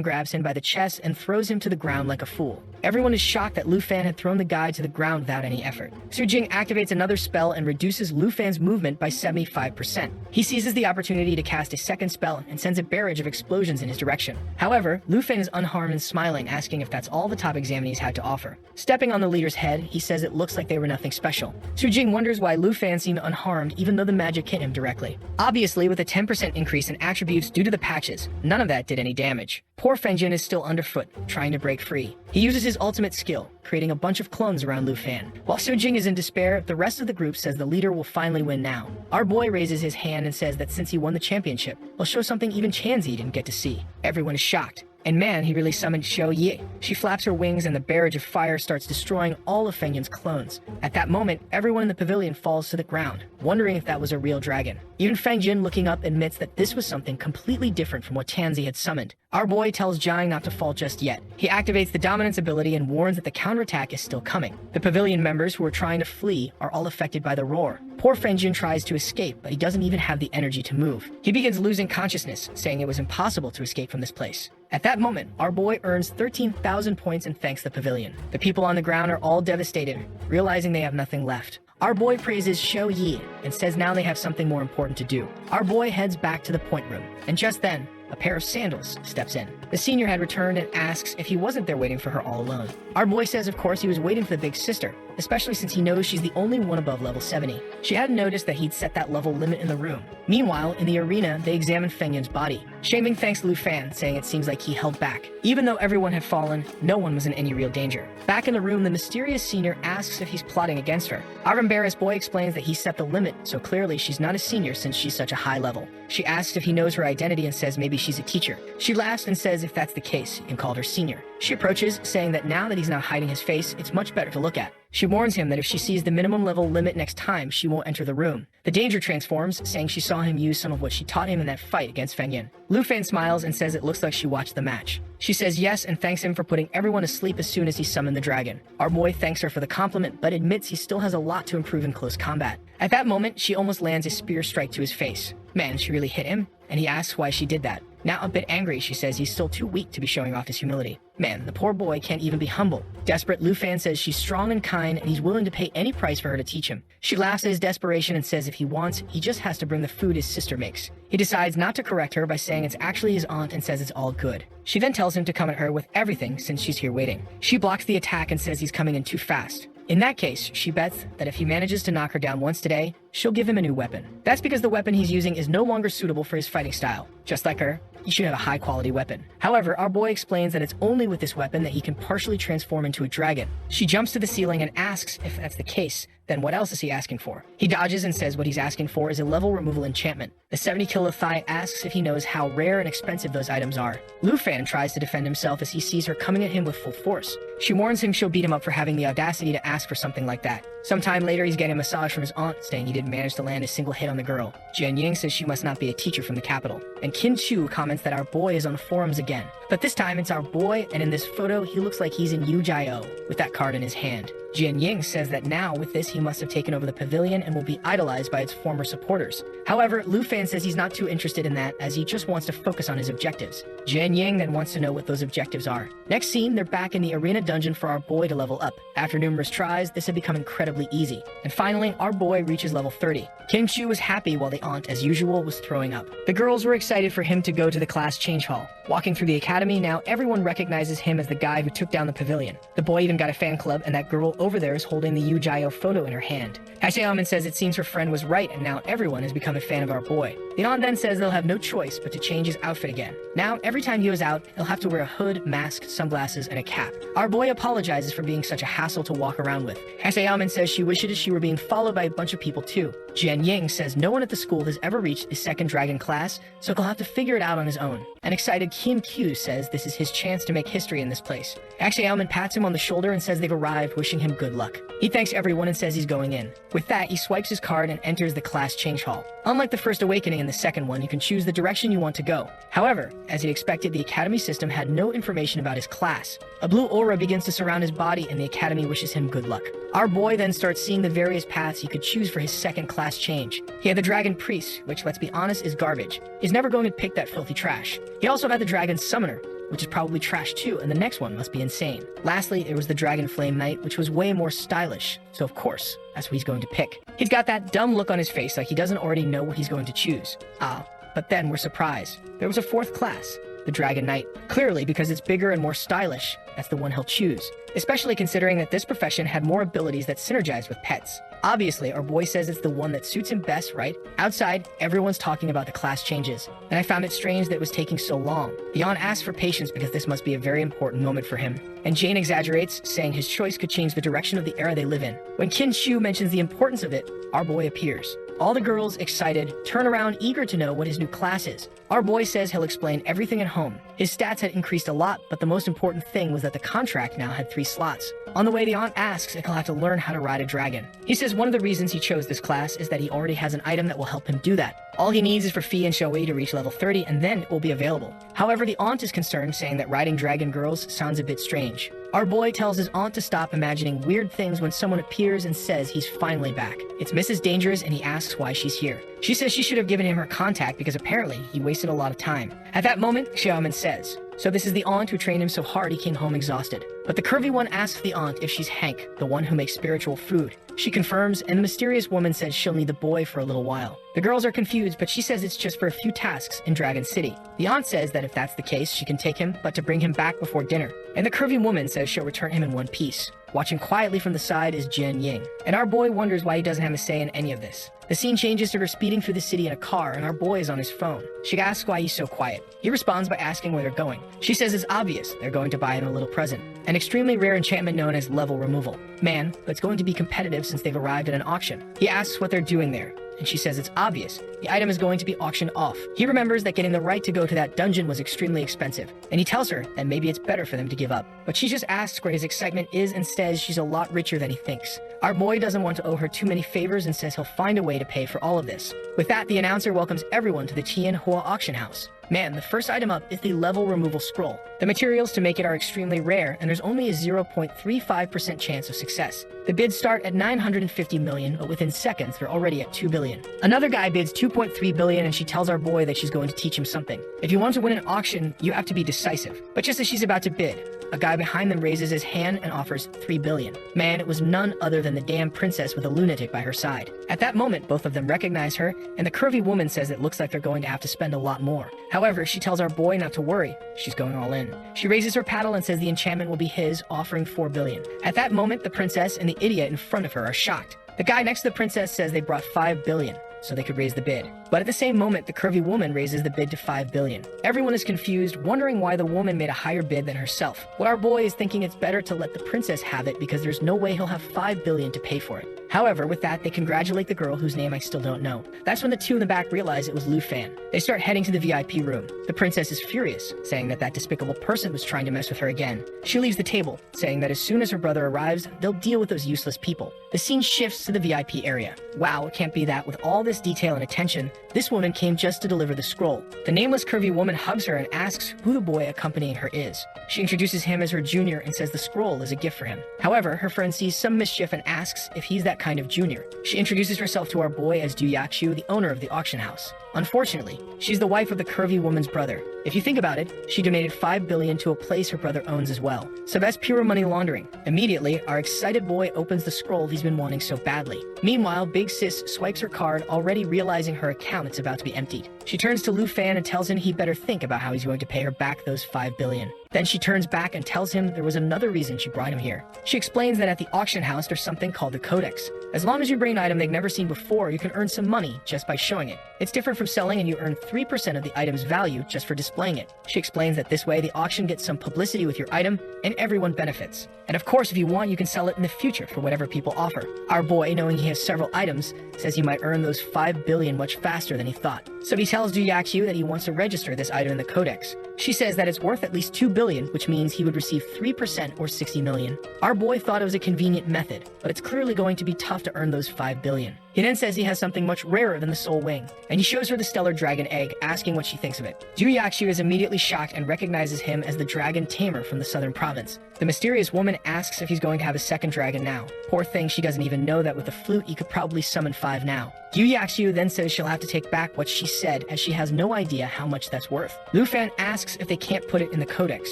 grabs him by the chest and throws him to the ground like a fool. Everyone is shocked that Lu Fan had thrown the guy to the ground without any effort. Su Jing activates another spell and reduces Lu Fan's movement by 75%. He seizes the opportunity to cast a second spell and sends a barrage of explosions in his direction. However, Lu Fan is unharmed and smiling, asking if that's all the top examinees had to offer. Stepping on the leader's head, he says it looks like they were nothing special. Su Jing wonders why Lu Fan seemed unharmed even though the magic hit him directly. Obviously, with a 10% increase in attributes due to the patches, none of that did any damage. Poor Feng Jin is still underfoot, trying to break free. He uses his ultimate skill, creating a bunch of clones around Lu Fan. While Su Jing is in despair, the rest of the group says the leader will finally win now. Our boy raises his hand and says that since he won the championship, he'll show something even Chanzi didn't get to see. Everyone is shocked. And man, he really summoned Xiao Yi. She flaps her wings and the barrage of fire starts destroying all of Feng Yin's clones. At that moment, everyone in the pavilion falls to the ground, wondering if that was a real dragon. Even Feng Jin, looking up, admits that this was something completely different from what Tianzi had summoned. Our boy tells Jiang not to fall just yet. He activates the dominance ability and warns that the counterattack is still coming. The pavilion members who are trying to flee are all affected by the roar. Poor Feng Jin tries to escape, but he doesn't even have the energy to move. He begins losing consciousness, saying it was impossible to escape from this place. At that moment, our boy earns 13,000 points and thanks the pavilion. The people on the ground are all devastated, realizing they have nothing left. Our boy praises Xiao Yi and says now they have something more important to do. Our boy heads back to the point room, and just then, a pair of sandals steps in. The senior had returned and asks if he wasn't there waiting for her all alone. Our boy says of course he was waiting for the big sister, especially since he knows she's the only one above level 70. She hadn't noticed that he'd set that level limit in the room. Meanwhile, in the arena, they examine Feng Yin's body. Shaming thanks Lu Fan, saying it seems like he held back. Even though everyone had fallen, no one was in any real danger. Back in the room, the mysterious senior asks if he's plotting against her. Our embarrassed boy explains that he set the limit, so clearly she's not a senior since she's such a high level. She asks if he knows her identity and says maybe she's a teacher. She laughs and says if that's the case, he can call her senior. She approaches, saying that now that he's not hiding his face, it's much better to look at. She warns him that if she sees the minimum level limit next time, she won't enter the room. The danger transforms, saying she saw him use some of what she taught him in that fight against Feng Yin. Lu Fan smiles and says it looks like she watched the match. She says yes and thanks him for putting everyone to sleep as soon as he summoned the dragon. Our boy thanks her for the compliment, but admits he still has a lot to improve in close combat. At that moment, she almost lands a spear strike to his face. Man, she really hit him, and he asks why she did that. Now a bit angry, she says he's still too weak to be showing off his humility. Man, the poor boy can't even be humble. Desperate, Lu Fan says she's strong and kind and he's willing to pay any price for her to teach him. She laughs at his desperation and says if he wants, he just has to bring the food his sister makes. He decides not to correct her by saying it's actually his aunt and says it's all good. She then tells him to come at her with everything since she's here waiting. She blocks the attack and says he's coming in too fast. In that case, she bets that if he manages to knock her down once today, she'll give him a new weapon. That's because the weapon he's using is no longer suitable for his fighting style. Just like her, he should have a high-quality weapon. However, our boy explains that it's only with this weapon that he can partially transform into a dragon. She jumps to the ceiling and asks if that's the case, then what else is he asking for? He dodges and says what he's asking for is a level removal enchantment. The 70 Kilothai asks if he knows how rare and expensive those items are. Lu Fan tries to defend himself as he sees her coming at him with full force. She warns him she'll beat him up for having the audacity to ask for something like that. Sometime later, he's getting a massage from his aunt, saying he didn't manage to land a single hit on the girl. Jian Ying says she must not be a teacher from the capital. And Qin Chu comments that our boy is on the forums again. But this time, it's our boy, and in this photo, he looks like he's in Yujio, with that card in his hand. Jian Ying says that now, with this, he must have taken over the pavilion and will be idolized by its former supporters. However, Lu Fan says he's not too interested in that, as he just wants to focus on his objectives. Jian Ying then wants to know what those objectives are. Next scene, they're back in the arena dungeon for our boy to level up. After numerous tries, this had become incredibly easy. And finally, our boy reaches level 30. Kim Chu was happy while the aunt, as usual, was throwing up. The girls were excited for him to go to the class change hall. Walking through the academy, now everyone recognizes him as the guy who took down the pavilion. The boy even got a fan club, and that girl over there is holding the Yu Jio photo in her hand. Hashayaman says it seems her friend was right, and now everyone has become a fan of our boy. The aunt then says they'll have no choice but to change his outfit again. Now, every time he goes out, he'll have to wear a hood, mask, sunglasses, and a cap. Our boy apologizes for being such a hassle to walk around with. Hashayaman says she wishes she were being followed by a bunch of people too. Jian Ying says no one at the school has ever reached the second dragon class, so he'll have to figure it out on his own. An excited Kim Kyu says this is his chance to make history in this place. Xiaoman pats him on the shoulder and says they've arrived, wishing him good luck. He thanks everyone and says he's going in. With that, he swipes his card and enters the class change hall. Unlike the first awakening and the second one, you can choose the direction you want to go. However, as he expected, the academy system had no information about his class. A blue aura begins to surround his body and the academy wishes him good luck. Our boy then starts seeing the various paths he could choose for his second class change. He had the Dragon Priest, which, let's be honest, is garbage. He's never going to pick that filthy trash. He also had the Dragon Summoner, which is probably trash too, and the next one must be insane. Lastly, there was the Dragon Flame Knight, which was way more stylish, so of course, that's what he's going to pick. He's got that dumb look on his face like he doesn't already know what he's going to choose. But then we're surprised. There was a fourth class, the Dragon Knight. Clearly, because it's bigger and more stylish, that's the one he'll choose, especially considering that this profession had more abilities that synergize with pets. Obviously, our boy says it's the one that suits him best, right? Outside, everyone's talking about the class changes, and I found it strange that it was taking so long. The aunt asks for patience because this must be a very important moment for him, and Jane exaggerates, saying his choice could change the direction of the era they live in. When Qin Shu mentions the importance of it, our boy appears. All the girls, excited, turn around eager to know what his new class is. Our boy says he'll explain everything at home. His stats had increased a lot, but the most important thing was that the contract now had 3 slots. On the way, the aunt asks if he'll have to learn how to ride a dragon. He says one of the reasons he chose this class is that he already has an item that will help him do that. All he needs is for Fi and Shoei to reach level 30, and then it will be available. However, the aunt is concerned, saying that riding dragon girls sounds a bit strange. Our boy tells his aunt to stop imagining weird things when someone appears and says he's finally back. It's Mrs. Dangerous, and he asks why she's here. She says she should have given him her contact because apparently he wasted a lot of time. At that moment, Xiaoman says, so this is the aunt who trained him so hard he came home exhausted. But the curvy one asks the aunt if she's Hank, the one who makes spiritual food. She confirms, and the mysterious woman says she'll need the boy for a little while. The girls are confused, but she says it's just for a few tasks in Dragon City. The aunt says that if that's the case, she can take him, but to bring him back before dinner. And the curvy woman says she'll return him in one piece. Watching quietly from the side is Jian Ying, and our boy wonders why he doesn't have a say in any of this. The scene changes to her speeding through the city in a car, and our boy is on his phone. She asks why he's so quiet. He responds by asking where they're going. She says it's obvious, they're going to buy him a little present, an extremely rare enchantment known as level removal. Man, but it's going to be competitive since they've arrived at an auction. He asks what they're doing there, and she says it's obvious. The item is going to be auctioned off. He remembers that getting the right to go to that dungeon was extremely expensive, and he tells her that maybe it's better for them to give up. But she just asks where his excitement is and says she's a lot richer than he thinks. Our boy doesn't want to owe her too many favors and says he'll find a way to pay for all of this. With that, the announcer welcomes everyone to the Tianhua auction house. Man, the first item up is the level removal scroll. The materials to make it are extremely rare, and there's only a 0.35% chance of success. The bids start at 950 million, but within seconds, they're already at 2 billion. Another guy bids 2.3 billion, and she tells our boy that she's going to teach him something. If you want to win an auction, you have to be decisive. But just as she's about to bid, a guy behind them raises his hand and offers 3 billion. Man, it was none other than the damn princess with a lunatic by her side. At that moment, both of them recognize her, and the curvy woman says it looks like they're going to have to spend a lot more. However, she tells our boy not to worry. She's going all in. She raises her paddle and says the enchantment will be his, offering 4 billion. At that moment, the princess and the idiot in front of her are shocked. The guy next to the princess says they brought 5 billion, so they could raise the bid. But at the same moment, the curvy woman raises the bid to 5 billion. Everyone is confused, wondering why the woman made a higher bid than herself. What our boy is thinking it's better to let the princess have it because there's no way he'll have 5 billion to pay for it. However, with that, they congratulate the girl whose name I still don't know. That's when the two in the back realize it was Lu Fan. They start heading to the VIP room. The princess is furious, saying that despicable person was trying to mess with her again. She leaves the table, saying that as soon as her brother arrives, they'll deal with those useless people. The scene shifts to the VIP area. Wow, it can't be that with all this detail and attention, this woman came just to deliver the scroll. The nameless curvy woman hugs her and asks who the boy accompanying her is. She introduces him as her junior and says the scroll is a gift for him. However, her friend sees some mischief and asks if he's that kind of junior. She introduces herself to our boy as Du Yakshu, the owner of the auction house. Unfortunately, she's the wife of the curvy woman's brother. If you think about it, she donated 5 billion to a place her brother owns as well. So that's pure money laundering. Immediately, our excited boy opens the scroll he's been wanting so badly. Meanwhile, Big Sis swipes her card, already realizing her account is about to be emptied. She turns to Lu Fan and tells him he better think about how he's going to pay her back those 5 billion. Then she turns back and tells him there was another reason she brought him here. She explains that at the auction house there's something called the Codex. As long as you bring an item they've never seen before, you can earn some money just by showing it. It's different from from selling and you earn 3% of the item's value just for displaying it. She explains that this way the auction gets some publicity with your item and everyone benefits. And of course, if you want, you can sell it in the future for whatever people offer. Our boy, knowing he has several items, says he might earn those 5 billion much faster than he thought. So he tells Du Yaxiu that he wants to register this item in the codex. She says that it's worth at least 2 billion, which means he would receive 3% or 60 million. Our boy thought it was a convenient method, but it's clearly going to be tough to earn those 5 billion. He then says he has something much rarer than the soul wing, and he shows her the stellar dragon egg, asking what she thinks of it. Du Yaxiu is immediately shocked and recognizes him as the dragon Tamer from the southern province. The mysterious woman asks if he's going to have a second dragon now. Poor thing, she doesn't even know that with a flute he could probably summon 5 now. Du Yaxiu then says she'll have to take back what she said, as she has no idea how much that's worth. Lu Fan asks if they can't put it in the codex.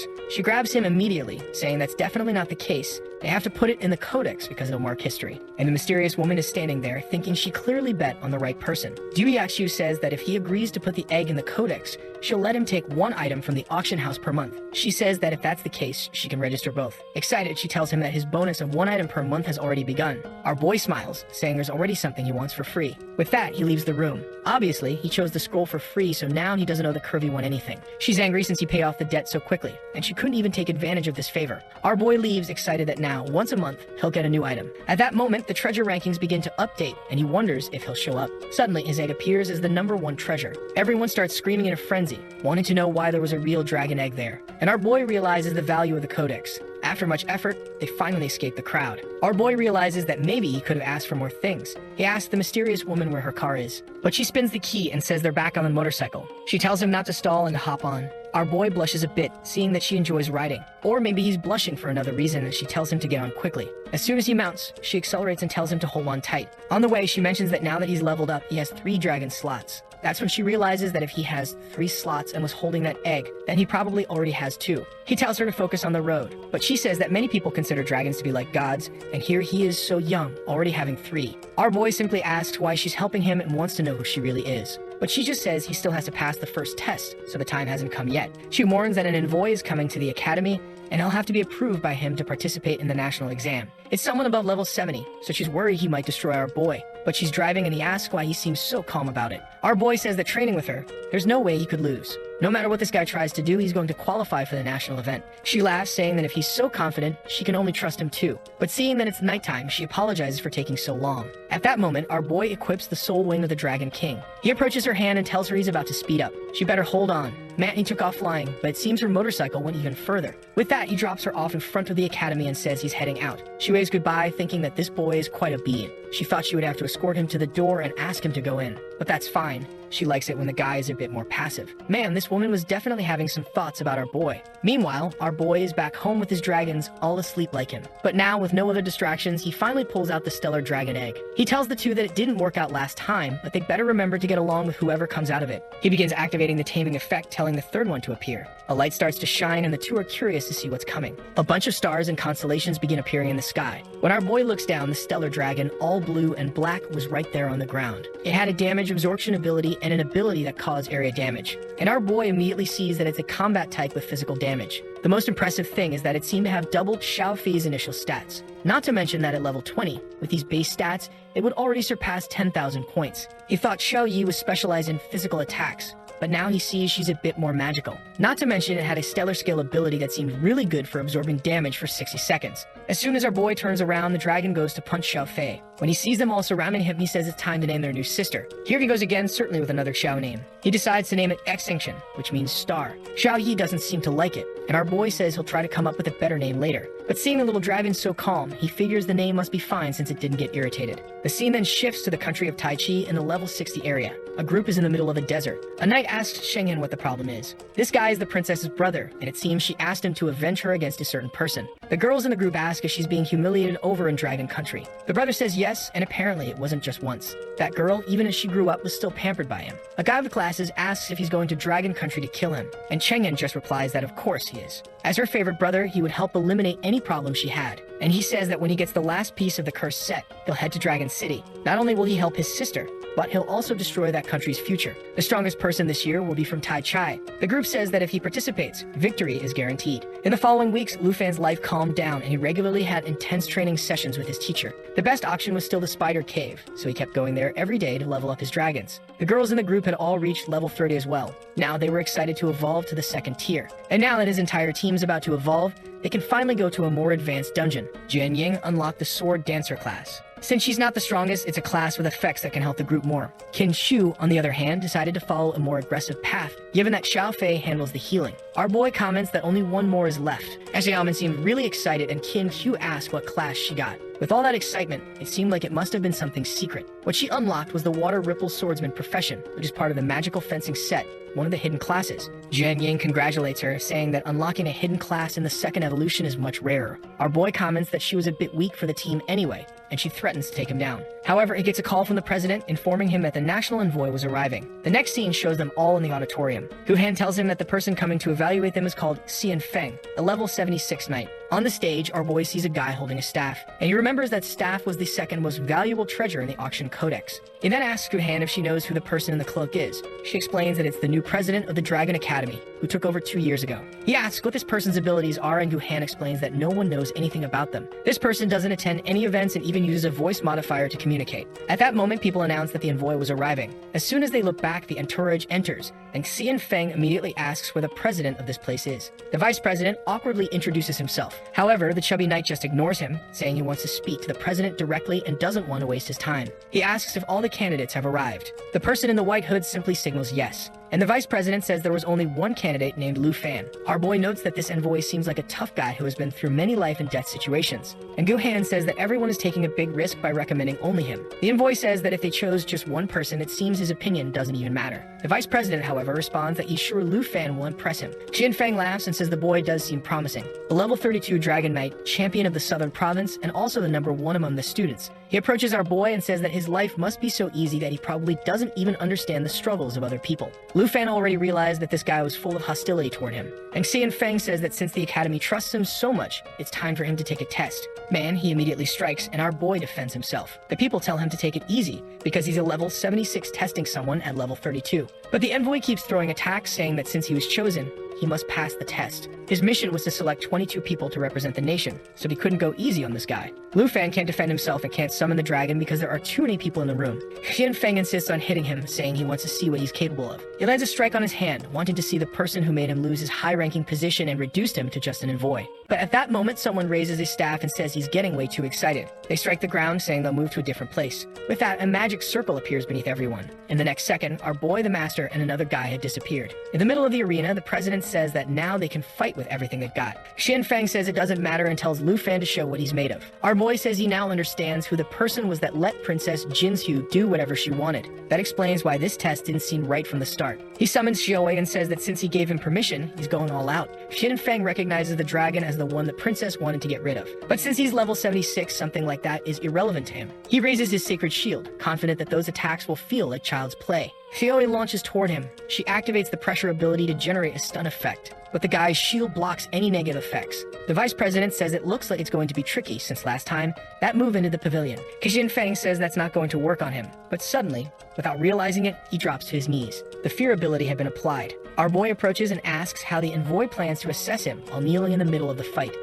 She grabs him immediately, saying that's definitely not the case. They have to put it in the codex because it'll mark history. And the mysterious woman is standing there, thinking she clearly bet on the right person. Du Yaxiu says that if he agrees to put the egg in the codex, she'll let him take 1 item from the auction house per month. She says that if that's the case, she can register both. Excited, she tells him that his bonus of 1 item per month has already begun. Our boy smiles, saying there's already something he wants for free. With that, he leaves the room. Obviously, he chose the scroll for free, so now he doesn't owe the curvy one anything. She's angry since he paid off the debt so quickly, and she couldn't even take advantage of this favor. Our boy leaves, excited that now, once a month, he'll get a new item. At that moment, the treasure rankings begin to update, and he wonders if he'll show up. Suddenly, his egg appears as the #1 treasure. Everyone starts screaming in a frenzy, wanting to know why there was a real dragon egg there. And our boy realizes the value of the codex. After much effort, they finally escape the crowd. Our boy realizes that maybe he could have asked for more things. He asks the mysterious woman where her car is, but she spins the key and says they're back on the motorcycle. She tells him not to stall and to hop on. Our boy blushes a bit, seeing that she enjoys riding. Or maybe he's blushing for another reason as she tells him to get on quickly. As soon as he mounts, she accelerates and tells him to hold on tight. On the way, she mentions that now that he's leveled up, he has 3 dragon slots. That's when she realizes that if he has 3 slots and was holding that egg, then he probably already has 2. He tells her to focus on the road, but she says that many people consider dragons to be like gods, and here he is so young, already having 3. Our boy simply asks why she's helping him and wants to know who she really is. But she just says he still has to pass the first test, so the time hasn't come yet. She warns that an envoy is coming to the academy, and he'll have to be approved by him to participate in the national exam. It's someone above level 70, so she's worried he might destroy our boy. But she's driving and he asks why he seems so calm about it. Our boy says that training with her, there's no way he could lose. No matter what this guy tries to do, he's going to qualify for the national event. She laughs, saying that if he's so confident, she can only trust him too. But seeing that it's nighttime, she apologizes for taking so long. At that moment, our boy equips the soul wing of the Dragon King. He approaches her hand and tells her he's about to speed up. She better hold on. Matney took off flying, but it seems her motorcycle went even further. With that, he drops her off in front of the academy and says he's heading out. She waves goodbye, thinking that this boy is quite a bean. She thought she would have to escort him to the door and ask him to go in, but that's fine. She likes it when the guy is a bit more passive. Man, this woman was definitely having some thoughts about our boy. Meanwhile, our boy is back home with his dragons, all asleep like him. But now, with no other distractions, he finally pulls out the stellar dragon egg. He tells the 2 that it didn't work out last time, but they better remember to get along with whoever comes out of it. He begins activating the taming effect, telling the 3rd one to appear. A light starts to shine and the 2 are curious to see what's coming. A bunch of stars and constellations begin appearing in the sky. When our boy looks down, the stellar dragon, all blue and black, was right there on the ground. It had a damage absorption ability and an ability that caused area damage. And our boy immediately sees that it's a combat type with physical damage. The most impressive thing is that it seemed to have doubled Xiao Fi's initial stats. Not to mention that at level 20, with these base stats, it would already surpass 10,000 points. He thought Xiao Yi was specialized in physical attacks, but now he sees she's a bit more magical. Not to mention it had a stellar scale ability that seemed really good for absorbing damage for 60 seconds. As soon as our boy turns around, the dragon goes to punch Xiao Fei. When he sees them all surrounding him, he says it's time to name their new sister. Here he goes again, certainly with another Xiao name. He decides to name it Extinction, which means star. Xiao Yi doesn't seem to like it, and our boy says he'll try to come up with a better name later. But seeing the little dragon so calm, he figures the name must be fine since it didn't get irritated. The scene then shifts to the country of Tai Chi in the level 60 area. A group is in the middle of a desert. A knight asks Shenghen what the problem is. This guy is the princess's brother, and it seems she asked him to avenge her against a certain person. The girls in the group ask if she's being humiliated over in Dragon Country. The brother says yes, and apparently it wasn't just once. That girl, even as she grew up, was still pampered by him. A guy of the classes asks if he's going to Dragon Country to kill him, and Chenghen just replies that of course he is. As her favorite brother, he would help eliminate any problem she had. and he says that when he gets the last piece of the cursed set, he'll head to Dragon City. Not only will he help his sister, but he'll also destroy that country's future. The strongest person this year will be from Tai Chai. The group says that if he participates, victory is guaranteed. In the following weeks, Lu Fan's life calmed down and he regularly had intense training sessions with his teacher. The best option was still the Spider Cave, so he kept going there every day to level up his dragons. The girls in the group had all reached level 30 as well. Now they were excited to evolve to the second tier. And now that his entire team's about to evolve, they can finally go to a more advanced dungeon. Jian Ying unlocked the Sword Dancer class. Since she's not the strongest, it's a class with effects that can help the group more. Qin Shu, on the other hand, decided to follow a more aggressive path, given that Xiao Fei handles the healing. Our boy comments that only one more is left. Xiaomin seemed really excited and Qin Shu asked what class she got. With all that excitement, it seemed like it must have been something secret. What she unlocked was the Water Ripple Swordsman profession, which is part of the magical fencing set, one of the hidden classes. Jian Ying congratulates her, saying that unlocking a hidden class in the second evolution is much rarer. Our boy comments that she was a bit weak for the team anyway, and she threatens to take him down. However, he gets a call from the president informing him that the national envoy was arriving. The next scene shows them all in the auditorium. Gu Han tells him that the person coming to evaluate them is called Xian Feng, a level 76 knight. On the stage, our boy sees a guy holding a staff, and he remembers that staff was the second most valuable treasure in the auction codex. He then asks Gu Han if she knows who the person in the cloak is. She explains that it's the new president of the Dragon Academy, who took over 2 years ago. He asks what this person's abilities are, and Gu Han explains that no one knows anything about them. This person doesn't attend any events and even uses a voice modifier to communicate. At that moment, people announce that the envoy was arriving. As soon as they look back, the entourage enters, and Xian Feng immediately asks where the president of this place is. The vice president awkwardly introduces himself. However, the chubby knight just ignores him, saying he wants to speak to the president directly and doesn't want to waste his time. He asks if all the candidates have arrived. The person in the white hood simply signals yes. And the vice president says there was only one candidate named Lu Fan. Our boy notes that this envoy seems like a tough guy who has been through many life and death situations. And Gu Han says that everyone is taking a big risk by recommending only him. The envoy says that if they chose just one person, it seems his opinion doesn't even matter. The vice president, however, responds that he's sure Lu Fan will impress him. Xian Feng laughs and says the boy does seem promising. The level 32 Dragon Knight, champion of the Southern Province, and also the #1 among the students. He approaches our boy and says that his life must be so easy that he probably doesn't even understand the struggles of other people. Lu Fan already realized that this guy was full of hostility toward him. And Xian Feng says that since the academy trusts him so much, it's time for him to take a test. Man, he immediately strikes, and our boy defends himself. The people tell him to take it easy, because he's a level 76 testing someone at level 32. But the envoy keeps throwing attacks, saying that since he was chosen, he must pass the test. His mission was to select 22 people to represent the nation, so he couldn't go easy on this guy. Lu Fan can't defend himself and can't summon the dragon because there are too many people in the room. Xian Feng insists on hitting him, saying he wants to see what he's capable of. He lands a strike on his hand, wanting to see the person who made him lose his high-ranking position and reduced him to just an envoy. But at that moment, someone raises his staff and says he's getting way too excited. They strike the ground, saying they'll move to a different place. With that, a magic circle appears beneath everyone. In the next second, our boy, the master, and another guy had disappeared. In the middle of the arena, the president says that now they can fight with everything they've got. Xian Feng says it doesn't matter and tells Lu Fan to show what he's made of. Our boy says he now understands who the person was that let Princess Jinsu do whatever she wanted. That explains why this test didn't seem right from the start. He summons Xiaowei and says that since he gave him permission, he's going all out. Xian Feng recognizes the dragon as the one the princess wanted to get rid of. But since he's level 76, something like that is irrelevant to him. He raises his sacred shield, confident that those attacks will feel like child's play. Xiaowei launches toward him. She activates the pressure ability to generate a stun effect, but the guy's shield blocks any negative effects. The vice president says it looks like it's going to be tricky since last time that move into the pavilion. Xian Feng says that's not going to work on him, but suddenly, without realizing it, he drops to his knees. The fear ability had been applied. Our boy approaches and asks how the envoy plans to assess him while kneeling in the middle of the fight.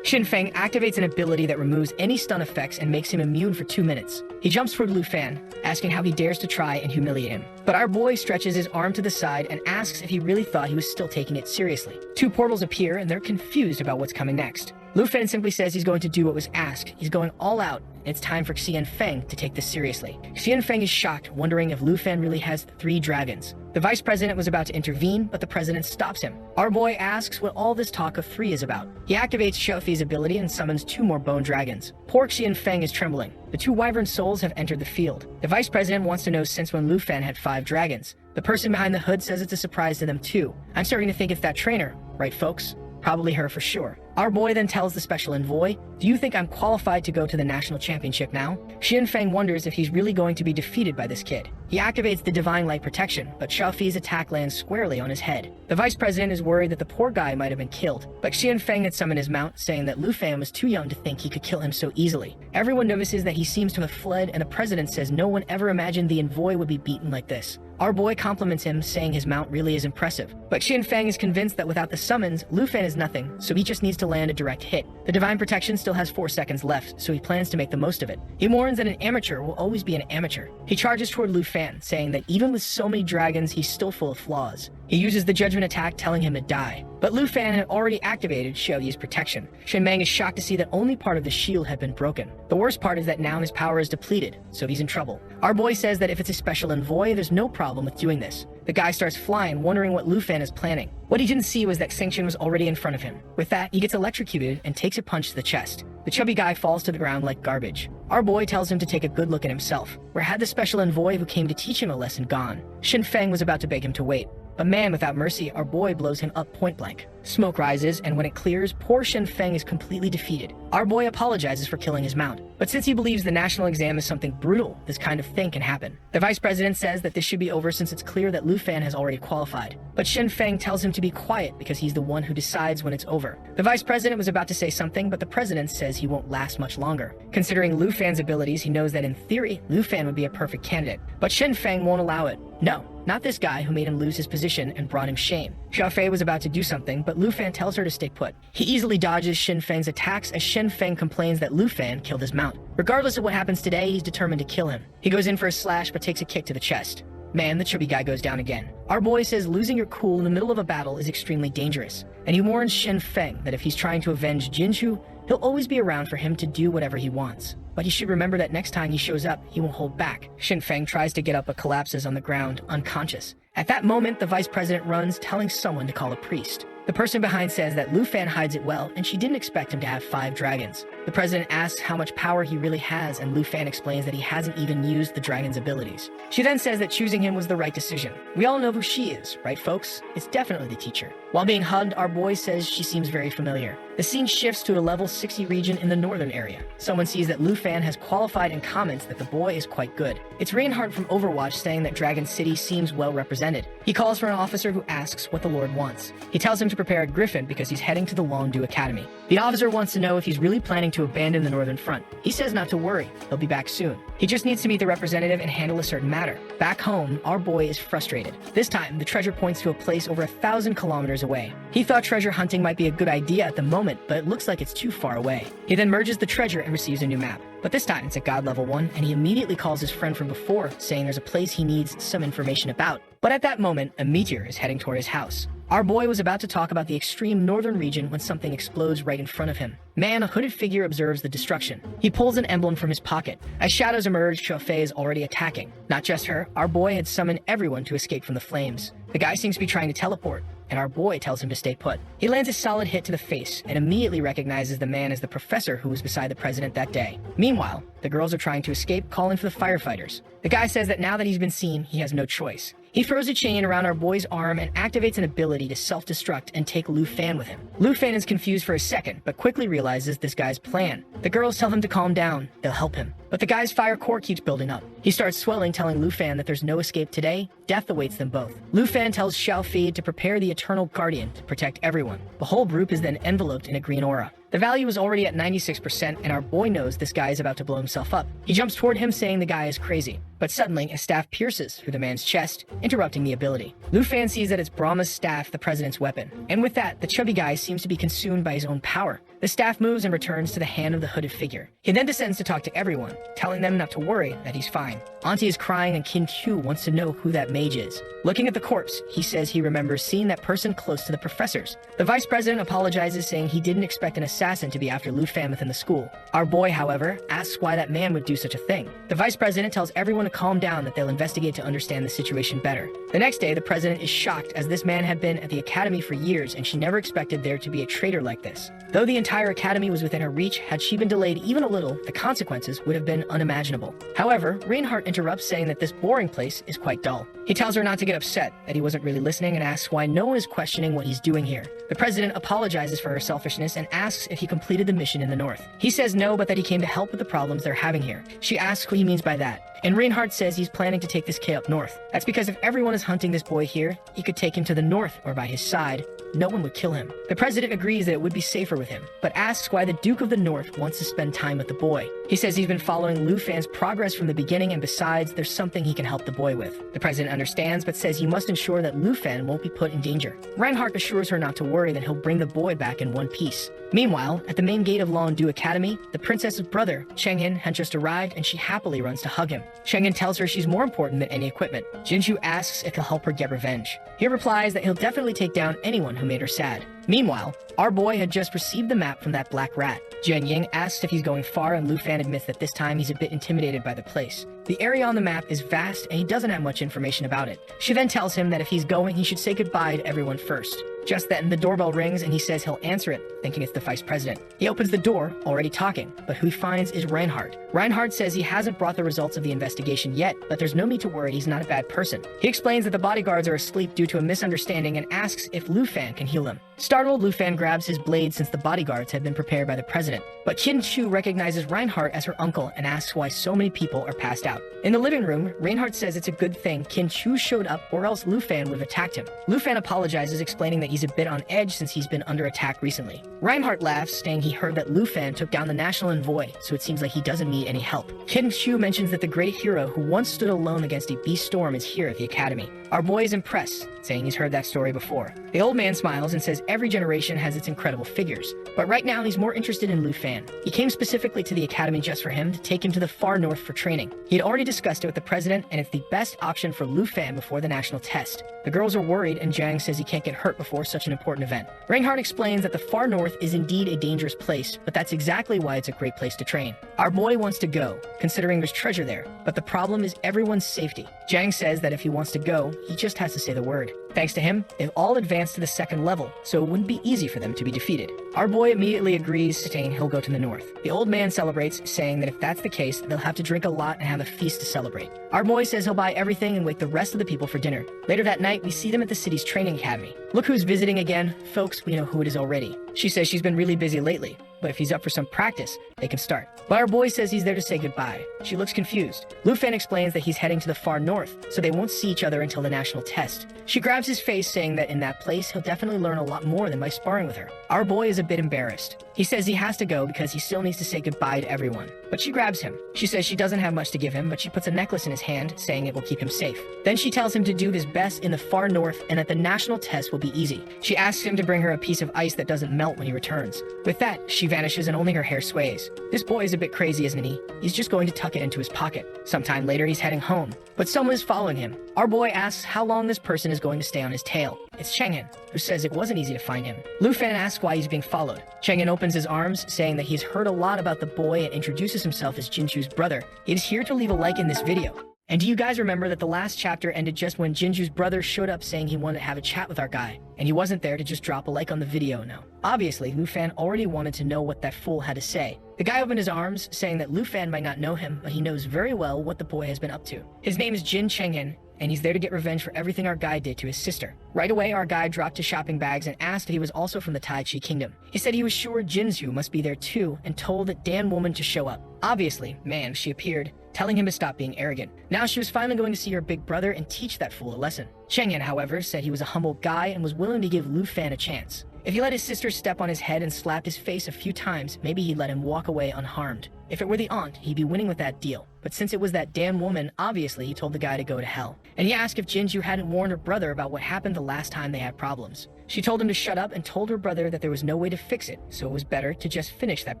Xian Feng activates an ability that removes any stun effects and makes him immune for 2 minutes. He jumps toward Lu Fan, asking how he dares to try and humiliate him. But our boy stretches his arm to the side and asks if he really thought he was still taking it seriously. 2 portals appear and they're confused about what's coming next. Lu Fan simply says he's going to do what was asked. He's going all out, and it's time for Xian Feng to take this seriously. Xian Feng is shocked, wondering if Lu Fan really has 3 dragons. The vice president was about to intervene, but the president stops him. Our boy asks what all this talk of 3 is about. He activates Xiaofei's ability and summons 2 more bone dragons. Poor Xian Feng is trembling. The 2 wyvern souls have entered the field. The vice president wants to know since when Lu Fan had 5 dragons. The person behind the hood says it's a surprise to them too. I'm starting to think it's that trainer, right folks? Probably her for sure. Our boy then tells the special envoy, "Do you think I'm qualified to go to the national championship now?" Xin Feng wonders if he's really going to be defeated by this kid. He activates the divine light protection, but Xiaofi's attack lands squarely on his head. The vice president is worried that the poor guy might have been killed, but Xian Feng had summoned his mount, saying that Lu Fan was too young to think he could kill him so easily. Everyone notices that he seems to have fled, and the president says no one ever imagined the envoy would be beaten like this. Our boy compliments him, saying his mount really is impressive. But Xian Feng is convinced that without the summons, Lu Fan is nothing, so he just needs to land a direct hit. The divine protection still has 4 seconds left, so he plans to make the most of it. He warns that an amateur will always be an amateur. He charges toward Lu Fan, saying that even with so many dragons, he's still full of flaws. He uses the judgment attack, telling him to die. But Lu Fan had already activated Xiaoyi's protection. Shen Meng is shocked to see that only part of the shield had been broken. The worst part is that now his power is depleted, so he's in trouble. Our boy says that if it's a special envoy, there's no problem with doing this. The guy starts flying, wondering what Lu Fan is planning. What he didn't see was that Xingqian was already in front of him. With that, he gets electrocuted and takes a punch to the chest. The chubby guy falls to the ground like garbage. Our boy tells him to take a good look at himself. Where had the special envoy who came to teach him a lesson gone? Xin Feng was about to beg him to wait. But man, without mercy, our boy blows him up point blank. Smoke rises, and when it clears, poor Shen Feng is completely defeated. Our boy apologizes for killing his mount, but since he believes the national exam is something brutal, this kind of thing can happen. The vice president says that this should be over since it's clear that Lu Fan has already qualified. But Shen Feng tells him to be quiet because he's the one who decides when it's over. The vice president was about to say something, but the president says he won't last much longer. Considering Lu Fan's abilities, he knows that in theory, Lu Fan would be a perfect candidate. But Shen Feng won't allow it. No, not this guy who made him lose his position and brought him shame. Xiaofei was about to do something, but Lu Fan tells her to stay put. He easily dodges Shen Feng's attacks as Shen Feng complains that Lu Fan killed his mount. Regardless of what happens today, he's determined to kill him. He goes in for a slash but takes a kick to the chest. Man, the chubby guy goes down again. Our boy says losing your cool in the middle of a battle is extremely dangerous, and he warns Shen Feng that if he's trying to avenge Jinchu, he'll always be around for him to do whatever he wants. But he should remember that next time he shows up, he won't hold back. Shen Feng tries to get up but collapses on the ground, unconscious. At that moment, the vice president runs, telling someone to call a priest. The person behind says that Lu Fan hides it well, and she didn't expect him to have 5 dragons. The president asks how much power he really has, and Lu Fan explains that he hasn't even used the dragon's abilities. She then says that choosing him was the right decision. We all know who she is, right folks? It's definitely the teacher. While being hugged, our boy says she seems very familiar. The scene shifts to a level 60 region in the northern area. Someone sees that Lu Fan has qualified and comments that the boy is quite good. It's Reinhardt from Overwatch saying that Dragon City seems well represented. He calls for an officer who asks what the Lord wants. He tells him to prepare at Griffin because he's heading to the Longdew Academy. The officer wants to know if he's really planning to abandon the northern front. He says not to worry, he'll be back soon. He just needs to meet the representative and handle a certain matter. Back home, our boy is frustrated. This time, the treasure points to a place over 1,000 kilometers away. He thought treasure hunting might be a good idea at the moment, but it looks like it's too far away. He then merges the treasure and receives a new map. But this time it's at God level 1, and he immediately calls his friend from before, saying there's a place he needs some information about. But at that moment, a meteor is heading toward his house. Our boy was about to talk about the extreme northern region when something explodes right in front of him. Man, a hooded figure observes the destruction. He pulls an emblem from his pocket. As shadows emerge, Xiaofei is already attacking. Not just her, our boy had summoned everyone to escape from the flames. The guy seems to be trying to teleport, and our boy tells him to stay put. He lands a solid hit to the face and immediately recognizes the man as the professor who was beside the president that day. Meanwhile, the girls are trying to escape, calling for the firefighters. The guy says that now that he's been seen, he has no choice. He throws a chain around our boy's arm and activates an ability to self-destruct and take Lu Fan with him. Lu Fan is confused for a second, but quickly realizes this guy's plan. The girls tell him to calm down, they'll help him. But the guy's fire core keeps building up. He starts swelling, telling Lu Fan that there's no escape today. Death awaits them both. Lu Fan tells Xiaofi to prepare the Eternal Guardian to protect everyone. The whole group is then enveloped in a green aura. The value is already at 96%, and our boy knows this guy is about to blow himself up. He jumps toward him, saying the guy is crazy. But suddenly, a staff pierces through the man's chest, interrupting the ability. Lu Fan sees that it's Brahma's staff, the president's weapon. And with that, the chubby guy seems to be consumed by his own power. The staff moves and returns to the hand of the hooded figure. He then descends to talk to everyone, telling them not to worry, that he's fine. Auntie is crying and Kin Q wants to know who that mage is. Looking at the corpse, he says he remembers seeing that person close to the professors. The vice president apologizes, saying he didn't expect an assassin to be after Lu Fan within the school. Our boy, however, asks why that man would do such a thing. The vice president tells everyone to calm down that they'll investigate to understand the situation better. The next day, the president is shocked as this man had been at the academy for years and she never expected there to be a traitor like this. Though the entire academy was within her reach, had she been delayed even a little, the consequences would have been unimaginable. However, Reinhardt interrupts, saying that this boring place is quite dull. He tells her not to get upset, that he wasn't really listening, and asks why no one is questioning what he's doing here. The president apologizes for her selfishness and asks if he completed the mission in the north. He says no, but that he came to help with the problems they're having here. She asks what he means by that, and Reinhardt says he's planning to take this kid up north. That's because if everyone is hunting this boy here, he could take him to the north or by his side. No one would kill him. The president agrees that it would be safer with him, but asks why the Duke of the North wants to spend time with the boy. He says he's been following Lu Fan's progress from the beginning, and besides, there's something he can help the boy with. The president understands, but says he must ensure that Lu Fan won't be put in danger. Reinhardt assures her not to worry, that he'll bring the boy back in one piece. Meanwhile, at the main gate of Londu Academy, the princess's brother, Chenghin, had just arrived, and she happily runs to hug him. Chenghin tells her she's more important than any equipment. Jinju asks if he'll help her get revenge. He replies that he'll definitely take down anyone who made her sad. Meanwhile, our boy had just received the map from that black rat. Jian Ying asks if he's going far, and Lu Fan admits that this time he's a bit intimidated by the place. The area on the map is vast, and he doesn't have much information about it. She then tells him that if he's going, he should say goodbye to everyone first. Just then, the doorbell rings, and he says he'll answer it, thinking it's the vice president. He opens the door, already talking, but who he finds is Reinhardt. Reinhardt says he hasn't brought the results of the investigation yet, but there's no need to worry, he's not a bad person. He explains that the bodyguards are asleep due to a misunderstanding and asks if Lu Fan can heal them. Startled, Lu Fan grabs his blade since the bodyguards had been prepared by the president. But Qin Chu recognizes Reinhardt as her uncle and asks why so many people are passed out. In the living room, Reinhardt says it's a good thing Qin Chu showed up, or else Lu Fan would have attacked him. Lu Fan apologizes, explaining that he's a bit on edge since he's been under attack recently. Reinhardt laughs, saying he heard that Lu Fan took down the national envoy, so it seems like he doesn't need any help. Qin Chu mentions that the great hero who once stood alone against a beast storm is here at the academy. Our boy is impressed, saying he's heard that story before. The old man smiles and says every generation has its incredible figures, but right now he's more interested in Lu Fan. He came specifically to the academy just for him, to take him to the far north for training. He had already discussed it with the president, and it's the best option for Lu Fan before the national test. The girls are worried, and Jiang says he can't get hurt before such an important event. Reinhardt explains that the far north is indeed a dangerous place, but that's exactly why it's a great place to train. Our boy wants to go, considering there's treasure there, but the problem is everyone's safety. Jiang says that if he wants to go, he just has to say the word. Thanks to him, they've all advanced to the second level, so it wouldn't be easy for them to be defeated. Our boy immediately agrees, saying he'll go to the north. The old man celebrates, saying that if that's the case, they'll have to drink a lot and have a feast to celebrate. Our boy says he'll buy everything and wake the rest of the people for dinner. Later that night, we see them at the city's training academy. Look who's visiting again. Folks, we know who it is already. She says she's been really busy lately, but if he's up for some practice, they can start. But our boy says he's there to say goodbye. She looks confused. Lu Fan explains that he's heading to the far north, so they won't see each other until the national test. She grabs his face, saying that in that place, he'll definitely learn a lot more than by sparring with her. Our boy is a bit embarrassed. He says he has to go because he still needs to say goodbye to everyone. But she grabs him. She says she doesn't have much to give him, but she puts a necklace in his hand, saying it will keep him safe. Then she tells him to do his best in the far north and that the national test will be easy. She asks him to bring her a piece of ice that doesn't melt when he returns. With that, she vanishes and only her hair sways. This boy is a bit crazy, isn't he? He's just going to tuck it into his pocket. Sometime later, he's heading home, but someone is following him. Our boy asks how long this person is going to stay on his tail. It's Chenghin, who says it wasn't easy to find him. Lu Fan asks why he's being followed. Chenghin opens his arms, saying that he's heard a lot about the boy and introduces himself as Jinju's brother. He is here to leave a like in this video. And do you guys remember that the last chapter ended just when Jinju's brother showed up saying he wanted to have a chat with our guy? And he wasn't there to just drop a like on the video, no. Obviously, Lu Fan already wanted to know what that fool had to say. The guy opened his arms, saying that Lu Fan might not know him, but he knows very well what the boy has been up to. His name is Jin Chenghin, and he's there to get revenge for everything our guy did to his sister. Right away, our guy dropped his shopping bags and asked if he was also from the Tai Chi Kingdom. He said he was sure Jinzu must be there too, and told that damn woman to show up. Obviously, man, she appeared, telling him to stop being arrogant. Now she was finally going to see her big brother and teach that fool a lesson. Chenghin, however, said he was a humble guy and was willing to give Lu Fan a chance. If he let his sister step on his head and slapped his face a few times, maybe he'd let him walk away unharmed. If it were the aunt, he'd be winning with that deal. But since it was that damn woman, obviously he told the guy to go to hell. And he asked if Jinju hadn't warned her brother about what happened the last time they had problems. She told him to shut up and told her brother that there was no way to fix it, so it was better to just finish that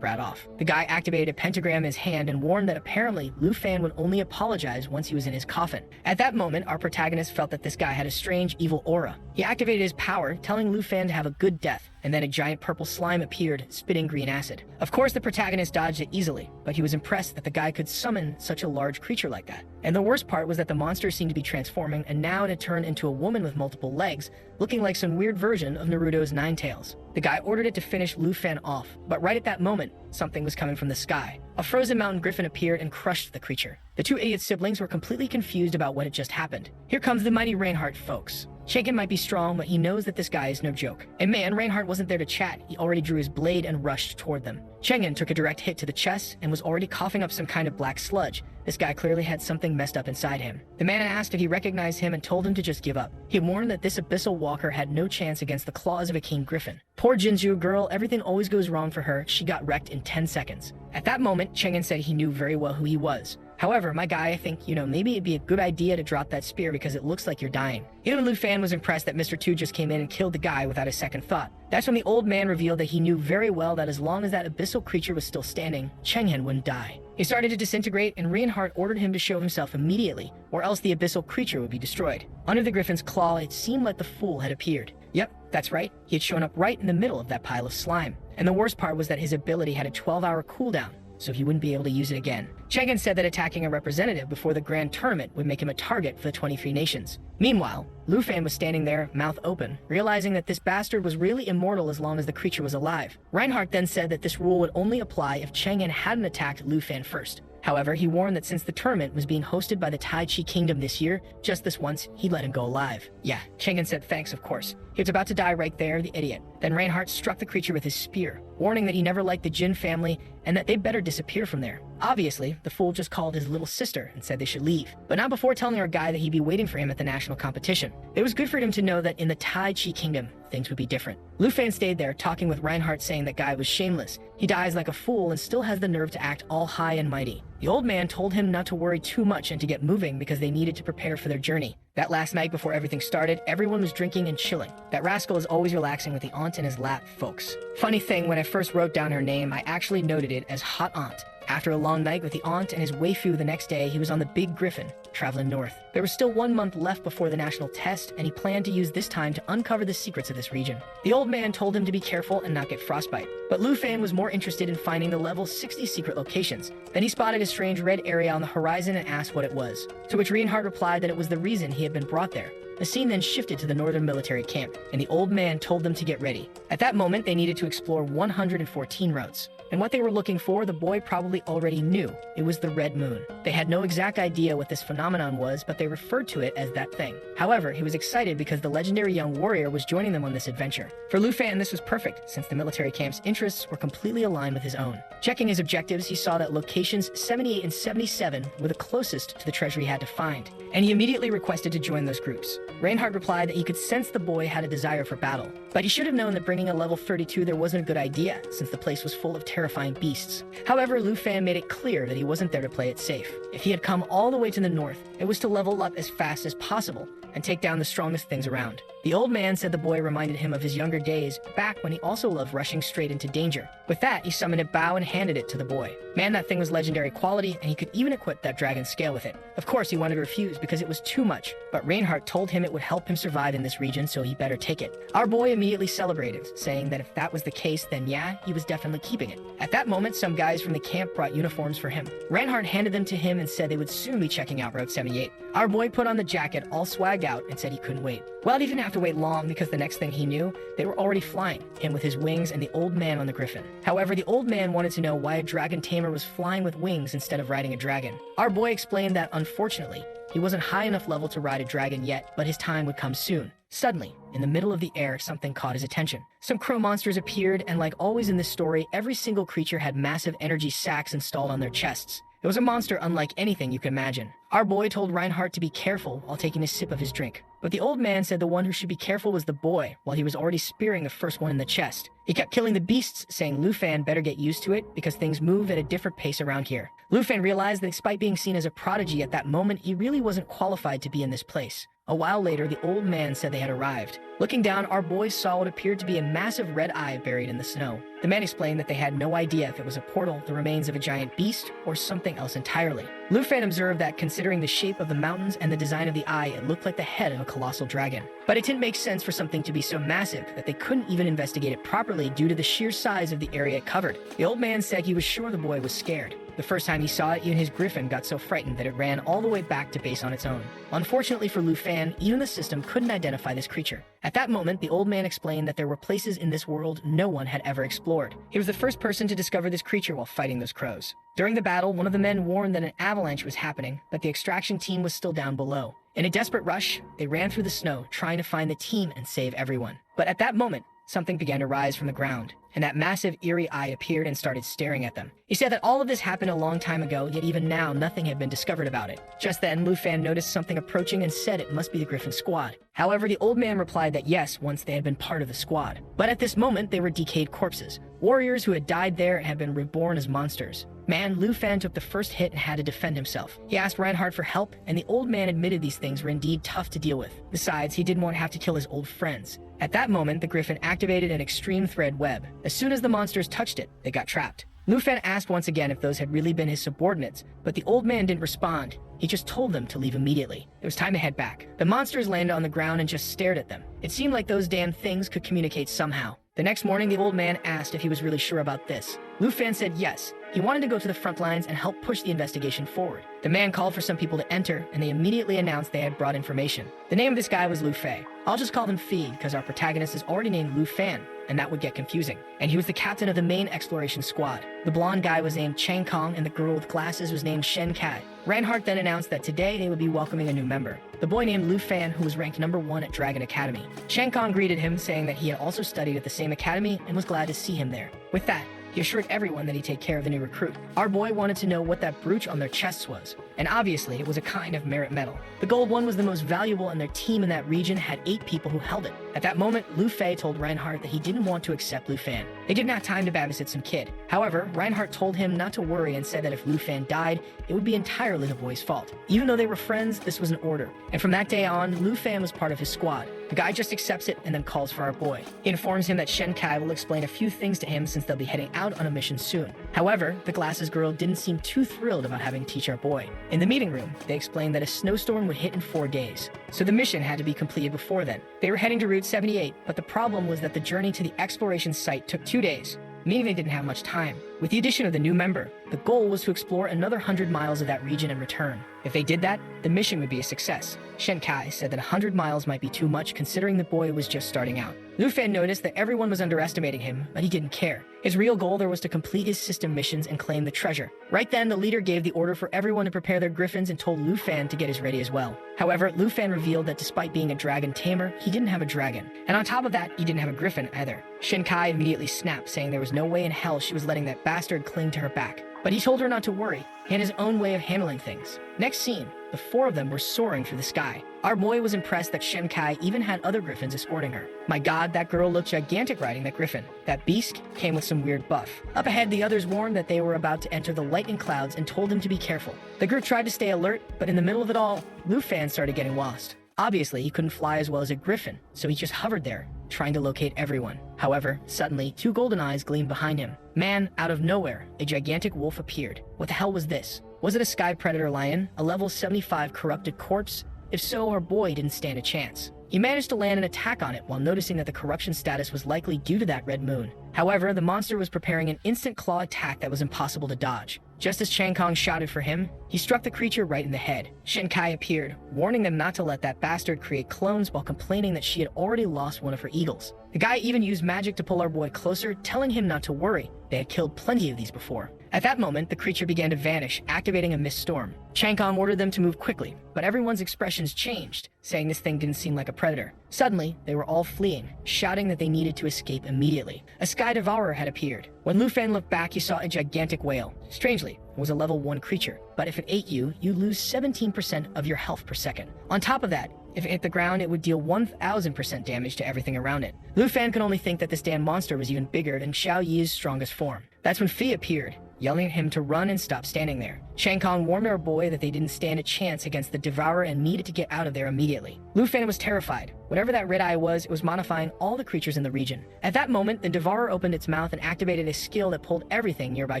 brat off. The guy activated a pentagram in his hand and warned that apparently Lu Fan would only apologize once he was in his coffin. At that moment, our protagonist felt that this guy had a strange, evil aura. He activated his power, telling Lu Fan to have a good death. and then a giant purple slime appeared, spitting green acid. Of course, the protagonist dodged it easily, but he was impressed that the guy could summon such a large creature like that. And the worst part was that the monster seemed to be transforming, and now it had turned into a woman with multiple legs, looking like some weird version of Naruto's Nine Tails. The guy ordered it to finish Lufan off, but right at that moment, something was coming from the sky. A frozen mountain griffin appeared and crushed the creature. The two idiot siblings were completely confused about what had just happened. Here comes the mighty Reinhardt, folks. Shaken might be strong, but he knows that this guy is no joke. And man, Reinhardt wasn't there to chat. He already drew his blade and rushed toward them. Chengen took a direct hit to the chest and was already coughing up some kind of black sludge. This guy clearly had something messed up inside him. The man asked if he recognized him and told him to just give up. He warned that this abyssal walker had no chance against the claws of a king griffin. Poor Jinju girl, everything always goes wrong for her. She got wrecked in 10 seconds. At that moment, Chengen said he knew very well who he was. However, my guy, I think, maybe it'd be a good idea to drop that spear because it looks like you're dying. Even Lufan was impressed that Mr. 2 just came in and killed the guy without a second thought. That's when the old man revealed that he knew very well that as long as that abyssal creature was still standing, Chengen wouldn't die. He started to disintegrate, and Reinhardt ordered him to show himself immediately, or else the abyssal creature would be destroyed. Under the griffin's claw, it seemed like the fool had appeared. Yep, that's right. He had shown up right in the middle of that pile of slime. And the worst part was that his ability had a 12-hour cooldown, so he wouldn't be able to use it again. Chengen said that attacking a representative before the grand tournament would make him a target for the 23 nations. Meanwhile, Lufan was standing there, mouth open, realizing that this bastard was really immortal as long as the creature was alive. Reinhardt then said that this rule would only apply if Chengen hadn't attacked Lufan first. However, he warned that since the tournament was being hosted by the Tai Chi Kingdom this year, just this once, he'd let him go alive. Yeah, Chengen said thanks, of course. He was about to die right there, the idiot. Then Reinhardt struck the creature with his spear, warning that he never liked the Jin family and that they'd better disappear from there. Obviously, the fool just called his little sister and said they should leave, but not before telling our guy that he'd be waiting for him at the national competition. It was good for him to know that in the Tai Chi Kingdom, things would be different. Lufan stayed there, talking with Reinhardt, saying that guy was shameless. He dies like a fool and still has the nerve to act all high and mighty. The old man told him not to worry too much and to get moving because they needed to prepare for their journey. That last night before everything started, everyone was drinking and chilling. That rascal is always relaxing with the aunt in his lap, folks. Funny thing, when I first wrote down her name, I actually noted it as Hot Aunt. After a long night with the aunt and his waifu the next day, he was on the Big Griffin, traveling north. There was still 1 month left before the national test, and he planned to use this time to uncover the secrets of this region. The old man told him to be careful and not get frostbite, but Lufan was more interested in finding the level 60 secret locations. Then he spotted a strange red area on the horizon and asked what it was, to which Reinhardt replied that it was the reason he had been brought there. The scene then shifted to the northern military camp, and the old man told them to get ready. At that moment, they needed to explore 114 routes. And what they were looking for, the boy probably already knew. It was the red moon. They had no exact idea what this phenomenon was, but they referred to it as that thing. However, he was excited because the legendary young warrior was joining them on this adventure. For Lufan, this was perfect, since the military camp's interests were completely aligned with his own. Checking his objectives, he saw that locations 78 and 77 were the closest to the treasure he had to find, and he immediately requested to join those groups. Reinhardt replied that he could sense the boy had a desire for battle, but he should have known that bringing a level 32 there wasn't a good idea, since the place was full of terrifying beasts. However, Lufan made it clear that he wasn't there to play it safe. If he had come all the way to the north, it was to level up as fast as possible and take down the strongest things around. The old man said the boy reminded him of his younger days, back when he also loved rushing straight into danger. With that, he summoned a bow and handed it to the boy. Man, that thing was legendary quality, and he could even equip that dragon scale with it. Of course, he wanted to refuse because it was too much, but Reinhardt told him it would help him survive in this region, so he better take it. Our boy immediately celebrated, saying that if that was the case, then yeah, he was definitely keeping it. At that moment, some guys from the camp brought uniforms for him. Reinhardt handed them to him and said they would soon be checking out Route 78. Our boy put on the jacket, all swagged out, and said he couldn't wait. Well, he didn't have to wait long because the next thing he knew, they were already flying, him with his wings and the old man on the griffin. However, the old man wanted to know why a dragon tamer was flying with wings instead of riding a dragon. Our boy explained that, unfortunately, he wasn't high enough level to ride a dragon yet, but his time would come soon. Suddenly, in the middle of the air, something caught his attention. Some crow monsters appeared, and like always in this story, every single creature had massive energy sacks installed on their chests. It was a monster unlike anything you could imagine. Our boy told Reinhardt to be careful while taking a sip of his drink. But the old man said the one who should be careful was the boy, while he was already spearing the first one in the chest. He kept killing the beasts, saying Lufan better get used to it because things move at a different pace around here. Lufan realized that despite being seen as a prodigy at that moment, he really wasn't qualified to be in this place. A while later, the old man said they had arrived. Looking down, our boys saw what appeared to be a massive red eye buried in the snow. The man explained that they had no idea if it was a portal, the remains of a giant beast, or something else entirely. Lufan observed that considering the shape of the mountains and the design of the eye, it looked like the head of a colossal dragon. But it didn't make sense for something to be so massive that they couldn't even investigate it properly due to the sheer size of the area it covered. The old man said he was sure the boy was scared. The first time he saw it, even his griffin got so frightened that it ran all the way back to base on its own. Unfortunately for Lufan, even the system couldn't identify this creature. At that moment, the old man explained that there were places in this world no one had ever explored. He was the first person to discover this creature while fighting those crows. During the battle, one of the men warned that an avalanche was happening, but the extraction team was still down below. In a desperate rush, they ran through the snow, trying to find the team and save everyone. But at that moment, something began to rise from the ground, and that massive, eerie eye appeared and started staring at them. He said that all of this happened a long time ago, yet even now, nothing had been discovered about it. Just then, Lufan noticed something approaching and said it must be the Griffin squad. However, the old man replied that yes, once they had been part of the squad. But at this moment, they were decayed corpses. Warriors who had died there and had been reborn as monsters. Lufan took the first hit and had to defend himself. He asked Reinhardt for help, and the old man admitted these things were indeed tough to deal with. Besides, he didn't want to have to kill his old friends. At that moment, the Griffin activated an extreme thread web. As soon as the monsters touched it, they got trapped. Lufan asked once again if those had really been his subordinates, but the old man didn't respond. He just told them to leave immediately. It was time to head back. The monsters landed on the ground and just stared at them. It seemed like those damn things could communicate somehow. The next morning, the old man asked if he was really sure about this. Lufan said yes. He wanted to go to the front lines and help push the investigation forward. The man called for some people to enter, and they immediately announced they had brought information. The name of this guy was Lu Fei. I'll just call him Fei because our protagonist is already named Lu Fan, and that would get confusing. And he was the captain of the main exploration squad. The blonde guy was named Chang Kong, and the girl with glasses was named Shen Kai. Reinhardt then announced that today they would be welcoming a new member, the boy named Lu Fan, who was ranked #1 at Dragon Academy. Chang Kong greeted him, saying that he had also studied at the same academy and was glad to see him there. With that, he assured everyone that he'd take care of the new recruit. Our boy wanted to know what that brooch on their chests was, and obviously it was a kind of merit medal. The gold one was the most valuable, and their team in that region had 8 people who held it. At that moment, Lu Fei told Reinhardt that he didn't want to accept Lu Fan. They didn't have time to babysit some kid. However, Reinhardt told him not to worry and said that if Lu Fan died, it would be entirely the boy's fault. Even though they were friends, this was an order. And from that day on, Lu Fan was part of his squad. The guy just accepts it and then calls for our boy. He informs him that Shen Kai will explain a few things to him since they'll be heading out on a mission soon. However, the glasses girl didn't seem too thrilled about having to teach our boy. In the meeting room, they explained that a snowstorm would hit in 4 days, so the mission had to be completed before then. They were heading to Route 78, but the problem was that the journey to the exploration site took 2 days, meaning they didn't have much time. With the addition of the new member, the goal was to explore another 100 miles of that region and return. If they did that, the mission would be a success. Shen Kai said that 100 miles might be too much considering the boy was just starting out. Lu Fan noticed that everyone was underestimating him, but he didn't care. His real goal there was to complete his system missions and claim the treasure. Right then, the leader gave the order for everyone to prepare their griffins and told Lu Fan to get his ready as well. However, Lu Fan revealed that despite being a dragon tamer, he didn't have a dragon. And on top of that, he didn't have a griffin either. Shen Kai immediately snapped, saying there was no way in hell she was letting that bastard cling to her back. But he told her not to worry. He had his own way of handling things. Next scene, the 4 of them were soaring through the sky. Our boy was impressed that Shen Kai even had other griffins escorting her. My god, that girl looked gigantic riding that griffin. That beast came with some weird buff. Up ahead, the others warned that they were about to enter the lightning clouds and told him to be careful. The group tried to stay alert, but in the middle of it all, Lu Fan started getting lost. Obviously, he couldn't fly as well as a griffin, so he just hovered there, trying to locate everyone. However, suddenly, 2 golden eyes gleamed behind him. Man, out of nowhere, a gigantic wolf appeared. What the hell was this? Was it a sky predator lion? A level 75 corrupted corpse? If so, our boy didn't stand a chance. He managed to land an attack on it while noticing that the corruption status was likely due to that red moon. However, the monster was preparing an instant claw attack that was impossible to dodge. Just as Chang Kong shouted for him, he struck the creature right in the head. Shen Kai appeared, warning them not to let that bastard create clones while complaining that she had already lost one of her eagles. The guy even used magic to pull our boy closer, telling him not to worry. They had killed plenty of these before. At that moment, the creature began to vanish, activating a mist storm. Chang Kong ordered them to move quickly, but everyone's expressions changed, saying this thing didn't seem like a predator. Suddenly, they were all fleeing, shouting that they needed to escape immediately. A sky devourer had appeared. When Lu Fan looked back, he saw a gigantic whale. Strangely, it was a level 1 creature, but if it ate you, you lose 17% of your health per second. On top of that, if it hit the ground, it would deal 1000% damage to everything around it. Lu Fan could only think that this damn monster was even bigger than Xiao Yi's strongest form. That's when Fei appeared, yelling at him to run and stop standing there. Chang Kong warned our boy that they didn't stand a chance against the Devourer and needed to get out of there immediately. Lu Fan was terrified. Whatever that red eye was, it was modifying all the creatures in the region. At that moment, the Devourer opened its mouth and activated a skill that pulled everything nearby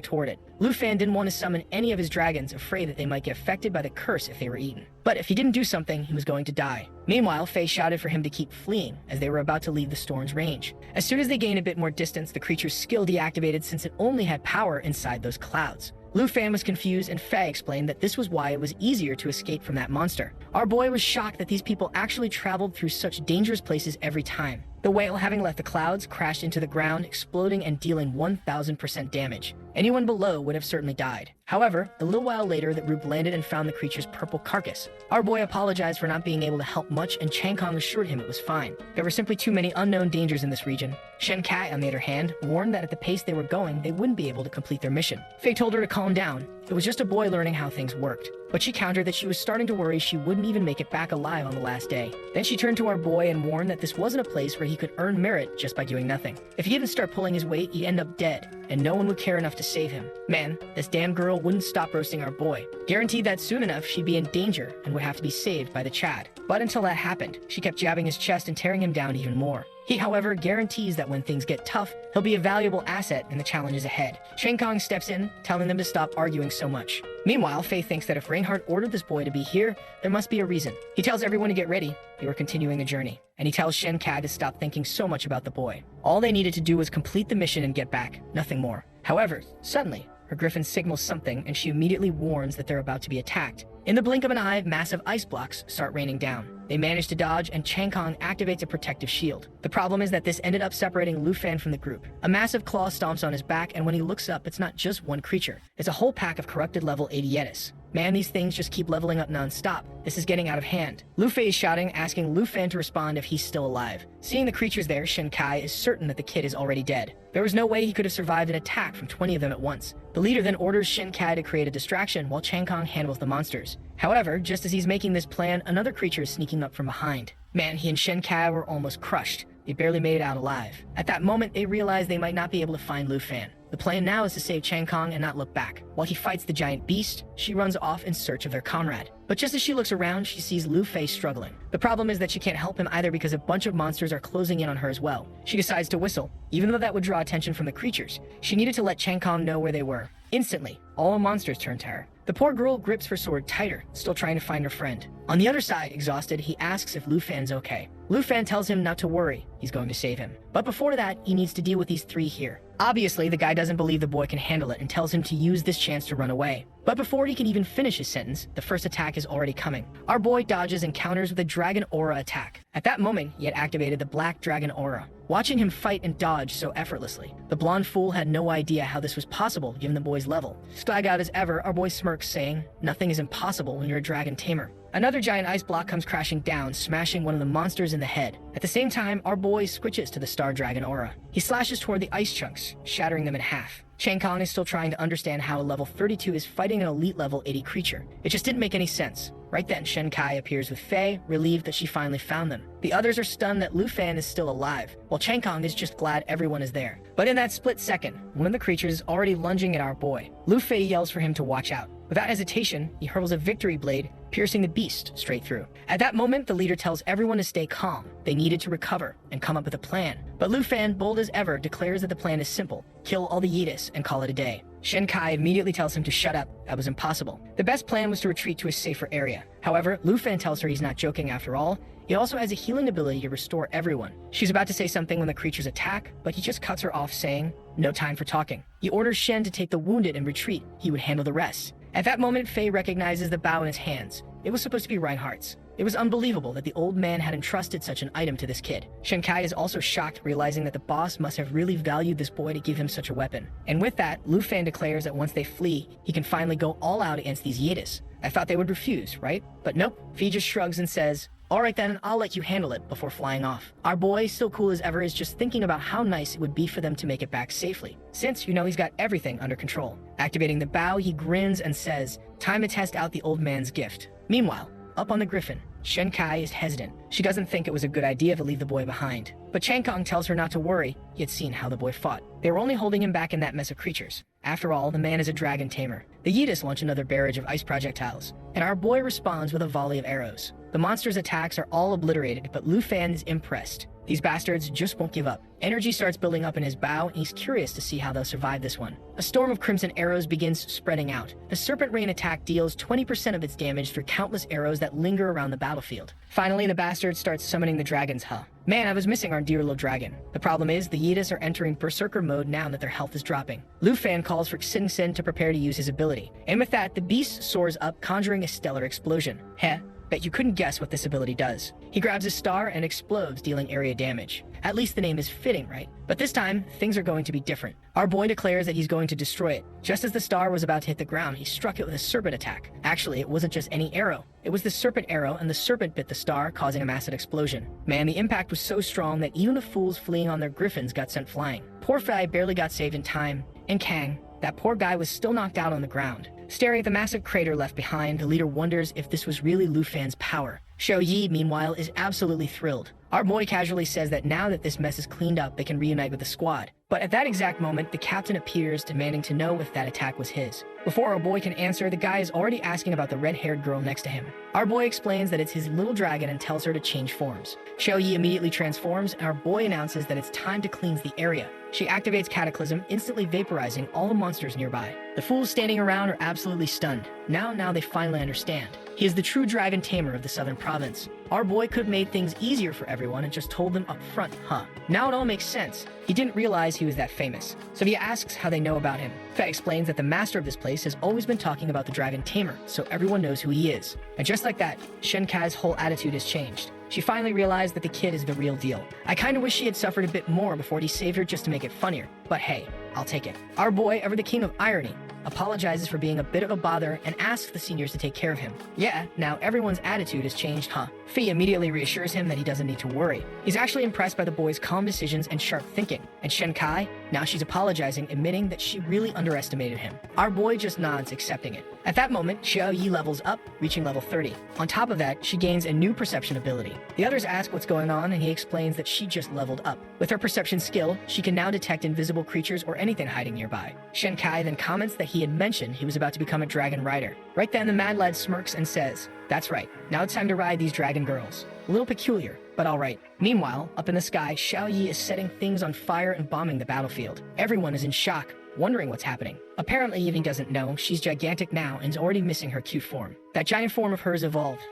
toward it. Lu Fan didn't want to summon any of his dragons, afraid that they might get affected by the curse if they were eaten. But if he didn't do something, he was going to die. Meanwhile, Faye shouted for him to keep fleeing as they were about to leave the storm's range. As soon as they gained a bit more distance, the creature's skill deactivated since it only had power inside those clouds. Lu Fan was confused, and Faye explained that this was why it was easier to escape from that monster. Our boy was shocked that these people actually traveled through such dangerous places every time. The whale, having left the clouds, crashed into the ground, exploding and dealing 1000% damage. Anyone below would have certainly died. However, a little while later, the group landed and found the creature's purple carcass. Our boy apologized for not being able to help much, and Chang Kong assured him it was fine. There were simply too many unknown dangers in this region. Shen Kai, on the other hand, warned that at the pace they were going, they wouldn't be able to complete their mission. Faye told her to calm down. It was just a boy learning how things worked. But she countered that she was starting to worry she wouldn't even make it back alive on the last day. Then she turned to our boy and warned that this wasn't a place where he could earn merit just by doing nothing. If he didn't start pulling his weight, he'd end up dead, and no one would care enough to save him. Man, this damn girl wouldn't stop roasting our boy. Guaranteed that soon enough she'd be in danger and would have to be saved by the Chad. But until that happened, she kept jabbing his chest and tearing him down even more. He, however, guarantees that when things get tough, he'll be a valuable asset in the challenges ahead. Chang Kong steps in, telling them to stop arguing so much. Meanwhile, Faye thinks that if Reinhardt ordered this boy to be here, there must be a reason. He tells everyone to get ready. They were continuing the journey. And he tells Shen Kai to stop thinking so much about the boy. All they needed to do was complete the mission and get back, nothing more. However, suddenly, her griffin signals something, and she immediately warns that they're about to be attacked. In the blink of an eye, massive ice blocks start raining down. They manage to dodge, and Chang Kong activates a protective shield. The problem is that this ended up separating Lu Fan from the group. A massive claw stomps on his back, and when he looks up, it's not just one creature. It's a whole pack of corrupted level 80 Yetis. Man, these things just keep leveling up non-stop. This is getting out of hand. Lu Fei is shouting, asking Lu Fan to respond if he's still alive. Seeing the creatures there, Shen Kai is certain that the kid is already dead. There was no way he could have survived an attack from 20 of them at once. The leader then orders Shen Kai to create a distraction while Chang Kong handles the monsters. However, just as he's making this plan, another creature is sneaking up from behind. Man, he and Shen Kai were almost crushed. They barely made it out alive. At that moment, they realized they might not be able to find Lu Fan. The plan now is to save Chang Kong and not look back. While he fights the giant beast, she runs off in search of their comrade. But just as she looks around, she sees Lu Fei struggling. The problem is that she can't help him either because a bunch of monsters are closing in on her as well. She decides to whistle, even though that would draw attention from the creatures. She needed to let Chang Kong know where they were. Instantly, all the monsters turn to her. The poor girl grips her sword tighter, still trying to find her friend. On the other side, exhausted, he asks if Lu Fan's okay. Lu Fan tells him not to worry, he's going to save him. But before that, he needs to deal with these three here. Obviously, the guy doesn't believe the boy can handle it and tells him to use this chance to run away. But before he can even finish his sentence, the first attack is already coming. Our boy dodges and counters with a Dragon Aura attack. At that moment, he had activated the Black Dragon Aura. Watching him fight and dodge so effortlessly, the blonde fool had no idea how this was possible given the boy's level. Slag out as ever, our boy smirks, saying, "Nothing is impossible when you're a dragon tamer." Another giant ice block comes crashing down, smashing one of the monsters in the head. At the same time, our boy switches to the Star Dragon Aura. He slashes toward the ice chunks, shattering them in half. Chang Kong is still trying to understand how a level 32 is fighting an elite level 80 creature. It just didn't make any sense. Right then, Shen Kai appears with Faye, relieved that she finally found them. The others are stunned that Lu Fan is still alive, while Chang Kong is just glad everyone is there. But in that split second, one of the creatures is already lunging at our boy. Lu Fei yells for him to watch out. Without hesitation, he hurls a victory blade, piercing the beast straight through. At that moment, the leader tells everyone to stay calm. They needed to recover and come up with a plan. But Lu Fan, bold as ever, declares that the plan is simple. Kill all the Yetis and call it a day. Shen Kai immediately tells him to shut up. That was impossible. The best plan was to retreat to a safer area. However, Lu Fan tells her he's not joking after all. He also has a healing ability to restore everyone. She's about to say something when the creatures attack, but he just cuts her off, saying, "No time for talking." He orders Shen to take the wounded and retreat. He would handle the rest. At that moment, Faye recognizes the bow in his hands. It was supposed to be Reinhardt's. It was unbelievable that the old man had entrusted such an item to this kid. Shen Kai is also shocked, realizing that the boss must have really valued this boy to give him such a weapon. And with that, Lu Fan declares that once they flee, he can finally go all out against these Yetis. I thought they would refuse, right? But nope, Fee just shrugs and says, "Alright then, I'll let you handle it," before flying off. Our boy, still cool as ever, is just thinking about how nice it would be for them to make it back safely, since he's got everything under control. Activating the bow, he grins and says, "Time to test out the old man's gift." Meanwhile, up on the griffin, Shen Kai is hesitant. She doesn't think it was a good idea to leave the boy behind. But Chang Kong tells her not to worry. He had seen how the boy fought. They were only holding him back in that mess of creatures. After all, the man is a dragon tamer. The Yeetus launch another barrage of ice projectiles, and our boy responds with a volley of arrows. The monster's attacks are all obliterated, but Lu Fan is impressed. These bastards just won't give up. Energy starts building up in his bow, and he's curious to see how they'll survive this one. A storm of crimson arrows begins spreading out. The Serpent Rain attack deals 20% of its damage through countless arrows that linger around the battlefield. Finally, the bastard starts summoning the dragons, Man, I was missing our dear little dragon. The problem is, the Yeetus are entering berserker mode now that their health is dropping. Lu Fan calls for Sin Sin to prepare to use his ability. And with that, the beast soars up, conjuring a stellar explosion. Bet you couldn't guess what this ability does. He grabs a star and explodes, dealing area damage. At least the name is fitting, right? But this time, things are going to be different. Our boy declares that he's going to destroy it. Just as the star was about to hit the ground, he struck it with a serpent attack. Actually, it wasn't just any arrow. It was the serpent arrow, and the serpent bit the star, causing a massive explosion. Man, the impact was so strong that even the fools fleeing on their griffins got sent flying. Poor Fai barely got saved in time. And Kang, that poor guy, was still knocked out on the ground. Staring at the massive crater left behind, the leader wonders if this was really Lu Fan's power. Xiao Yi, meanwhile, is absolutely thrilled. Our boy casually says that now that this mess is cleaned up, they can reunite with the squad. But at that exact moment, the captain appears, demanding to know if that attack was his. Before our boy can answer, the guy is already asking about the red-haired girl next to him. Our boy explains that it's his little dragon and tells her to change forms. Xiao Yi immediately transforms, and our boy announces that it's time to cleanse the area. She activates Cataclysm, instantly vaporizing all the monsters nearby. The fools standing around are absolutely stunned. Now they finally understand. He is the true dragon tamer of the southern province. Our boy could have made things easier for everyone and just told them up front, Now it all makes sense. He didn't realize he was that famous, so he asks how they know about him. Fei explains that the master of this place has always been talking about the dragon tamer, so everyone knows who he is. And just like that, Shen Kai's whole attitude has changed. She finally realized that the kid is the real deal. I kinda wish she had suffered a bit more before he saved her just to make it funnier, but hey, I'll take it. Our boy, ever the king of irony, apologizes for being a bit of a bother and asks the seniors to take care of him. Yeah, now everyone's attitude has changed, Fei immediately reassures him that he doesn't need to worry. He's actually impressed by the boy's calm decisions and sharp thinking. And Shen Kai, now she's apologizing, admitting that she really underestimated him. Our boy just nods, accepting it. At that moment, Xiao Yi levels up, reaching level 30. On top of that, she gains a new perception ability. The others ask what's going on, and he explains that she just leveled up. With her perception skill, she can now detect invisible creatures or anything hiding nearby. Shen Kai then comments that he had mentioned he was about to become a dragon rider. Right then, the mad lad smirks and says, "That's right, now it's time to ride these dragon girls." A little peculiar, but alright. Meanwhile, up in the sky, Xiao Yi is setting things on fire and bombing the battlefield. Everyone is in shock, wondering what's happening. Apparently, even he doesn't know, she's gigantic now and is already missing her cute form. That giant form of hers evolved,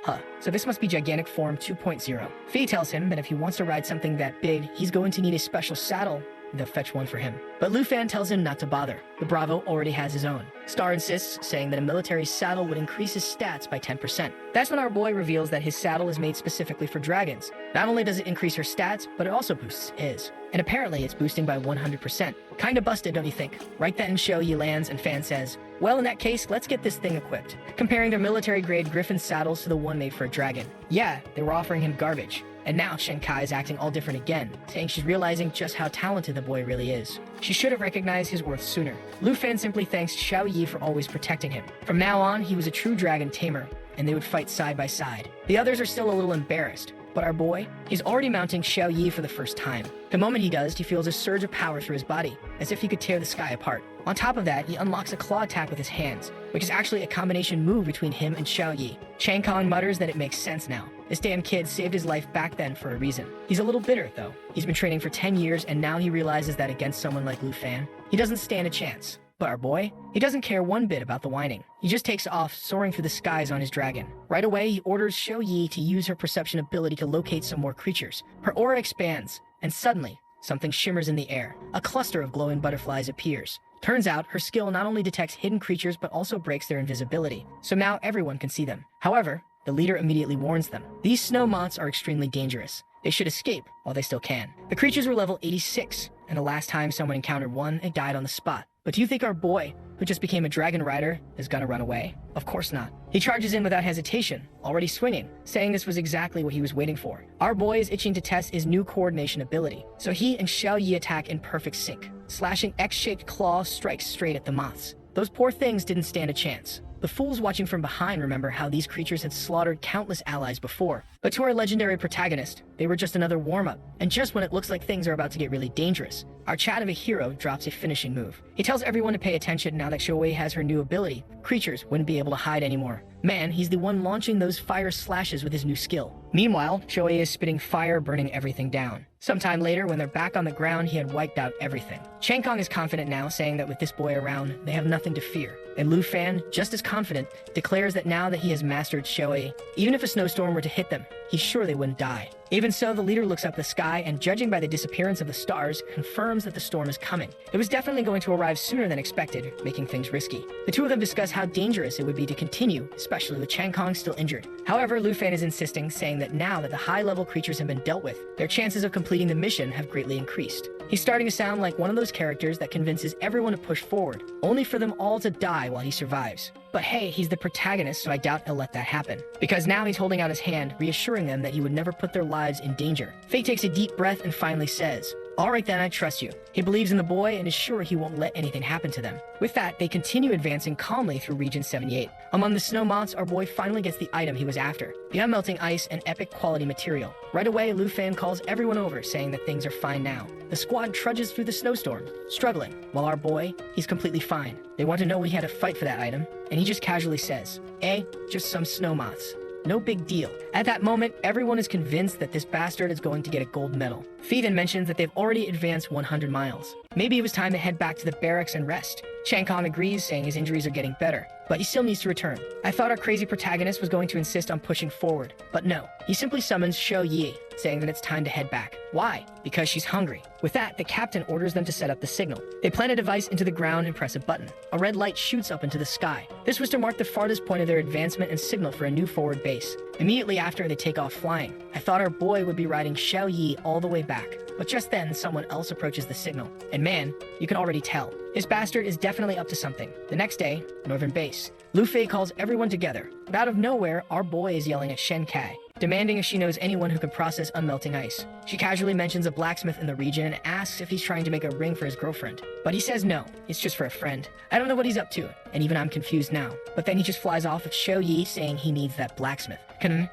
so this must be gigantic form 2.0. Fei tells him that if he wants to ride something that big, he's going to need a special saddle. They'll fetch one for him. But Lu Fan tells him not to bother. The Bravo already has his own. Star insists, saying that a military saddle would increase his stats by 10%. That's when our boy reveals that his saddle is made specifically for dragons. Not only does it increase her stats, but it also boosts his. And apparently it's boosting by 100%. Kinda busted, don't you think? Right then, Xiao Yi lands and Fan says, "Well, in that case, let's get this thing equipped." Comparing their military-grade griffin saddles to the one made for a dragon. Yeah, they were offering him garbage. And now Shen Kai is acting all different again, saying she's realizing just how talented the boy really is. She should have recognized his worth sooner. Lu Fan simply thanks Xiao Yi for always protecting him. From now on, he was a true dragon tamer, and they would fight side by side. The others are still a little embarrassed, but our boy, he's already mounting Xiao Yi for the first time. The moment he does, he feels a surge of power through his body, as if he could tear the sky apart. On top of that, he unlocks a claw attack with his hands, which is actually a combination move between him and Xiao Yi. Chang Kong mutters that it makes sense now. This damn kid saved his life back then for a reason. He's a little bitter, though. He's been training for 10 years, and now he realizes that against someone like Lu Fan, he doesn't stand a chance. But our boy, he doesn't care one bit about the whining. He just takes off, soaring through the skies on his dragon. Right away, he orders Xiao Yi to use her perception ability to locate some more creatures. Her aura expands, and suddenly, something shimmers in the air. A cluster of glowing butterflies appears. Turns out, her skill not only detects hidden creatures, but also breaks their invisibility. So now everyone can see them. However, the leader immediately warns them. These snow moths are extremely dangerous. They should escape while they still can. The creatures were level 86, and the last time someone encountered one, it died on the spot. But do you think our boy, who just became a dragon rider, is gonna run away? Of course not. He charges in without hesitation, already swinging, saying this was exactly what he was waiting for. Our boy is itching to test his new coordination ability, so he and Xiao Yi attack in perfect sync. Slashing X-shaped claw strikes straight at the moths. Those poor things didn't stand a chance. The fools watching from behind remember how these creatures had slaughtered countless allies before, But to our legendary protagonist, they were just another warm-up. And just when it looks like things are about to get really dangerous, our Chad of a hero drops a finishing move. He tells everyone to pay attention now that Shoei has her new ability. Creatures wouldn't be able to hide anymore. Man, he's the one launching those fire slashes with his new skill. Meanwhile, Shoei is spitting fire, burning everything down. Sometime later, when they're back on the ground, he had wiped out everything. Changkong is confident now, saying that with this boy around, they have nothing to fear. And Lu Fan, just as confident, declares that now that he has mastered Shoei, even if a snowstorm were to hit them, he's sure they wouldn't die. Even so, the leader looks up the sky and, judging by the disappearance of the stars, confirms that the storm is coming. It was definitely going to arrive sooner than expected, making things risky. The two of them discuss how dangerous it would be to continue, especially with Changkong still injured. However, Lu Fan is insisting, saying that now that the high-level creatures have been dealt with, their chances of completing the mission have greatly increased. He's starting to sound like one of those characters that convinces everyone to push forward, only for them all to die while he survives. But hey, he's the protagonist, so I doubt he'll let that happen. Because now he's holding out his hand, reassuring them that he would never put their lives in danger. Faye takes a deep breath and finally says, "Alright then, I trust you." He believes in the boy and is sure he won't let anything happen to them. With that, they continue advancing calmly through Region 78. Among the snow moths, our boy finally gets the item he was after, the unmelting ice and epic quality material. Right away, Lu Fan calls everyone over, saying that things are fine now. The squad trudges through the snowstorm, struggling, while our boy, he's completely fine. They want to know what he had to fight for that item, and he just casually says, just some snow moths. No big deal. At that moment, everyone is convinced that this bastard is going to get a gold medal. Fee then mentions that they've already advanced 100 miles. Maybe it was time to head back to the barracks and rest. Changkong agrees, saying his injuries are getting better, but he still needs to return. I thought our crazy protagonist was going to insist on pushing forward, but no. He simply summons Shou Yi, saying that it's time to head back. Why? Because she's hungry. With that, the captain orders them to set up the signal. They plant a device into the ground and press a button. A red light shoots up into the sky. This was to mark the farthest point of their advancement and signal for a new forward base. Immediately after, they take off flying. I thought our boy would be riding Shou Yi all the way back. But just then, someone else approaches the signal. And man, you can already tell. This bastard is definitely up to something. The next day, Northern Base. Lu Fei calls everyone together. But out of nowhere, our boy is yelling at Shen Kai, demanding if she knows anyone who can process unmelting ice. She casually mentions a blacksmith in the region and asks if he's trying to make a ring for his girlfriend. But he says no, it's just for a friend. I don't know what he's up to, and even I'm confused now. But then he just flies off with Shou Yi saying he needs that blacksmith.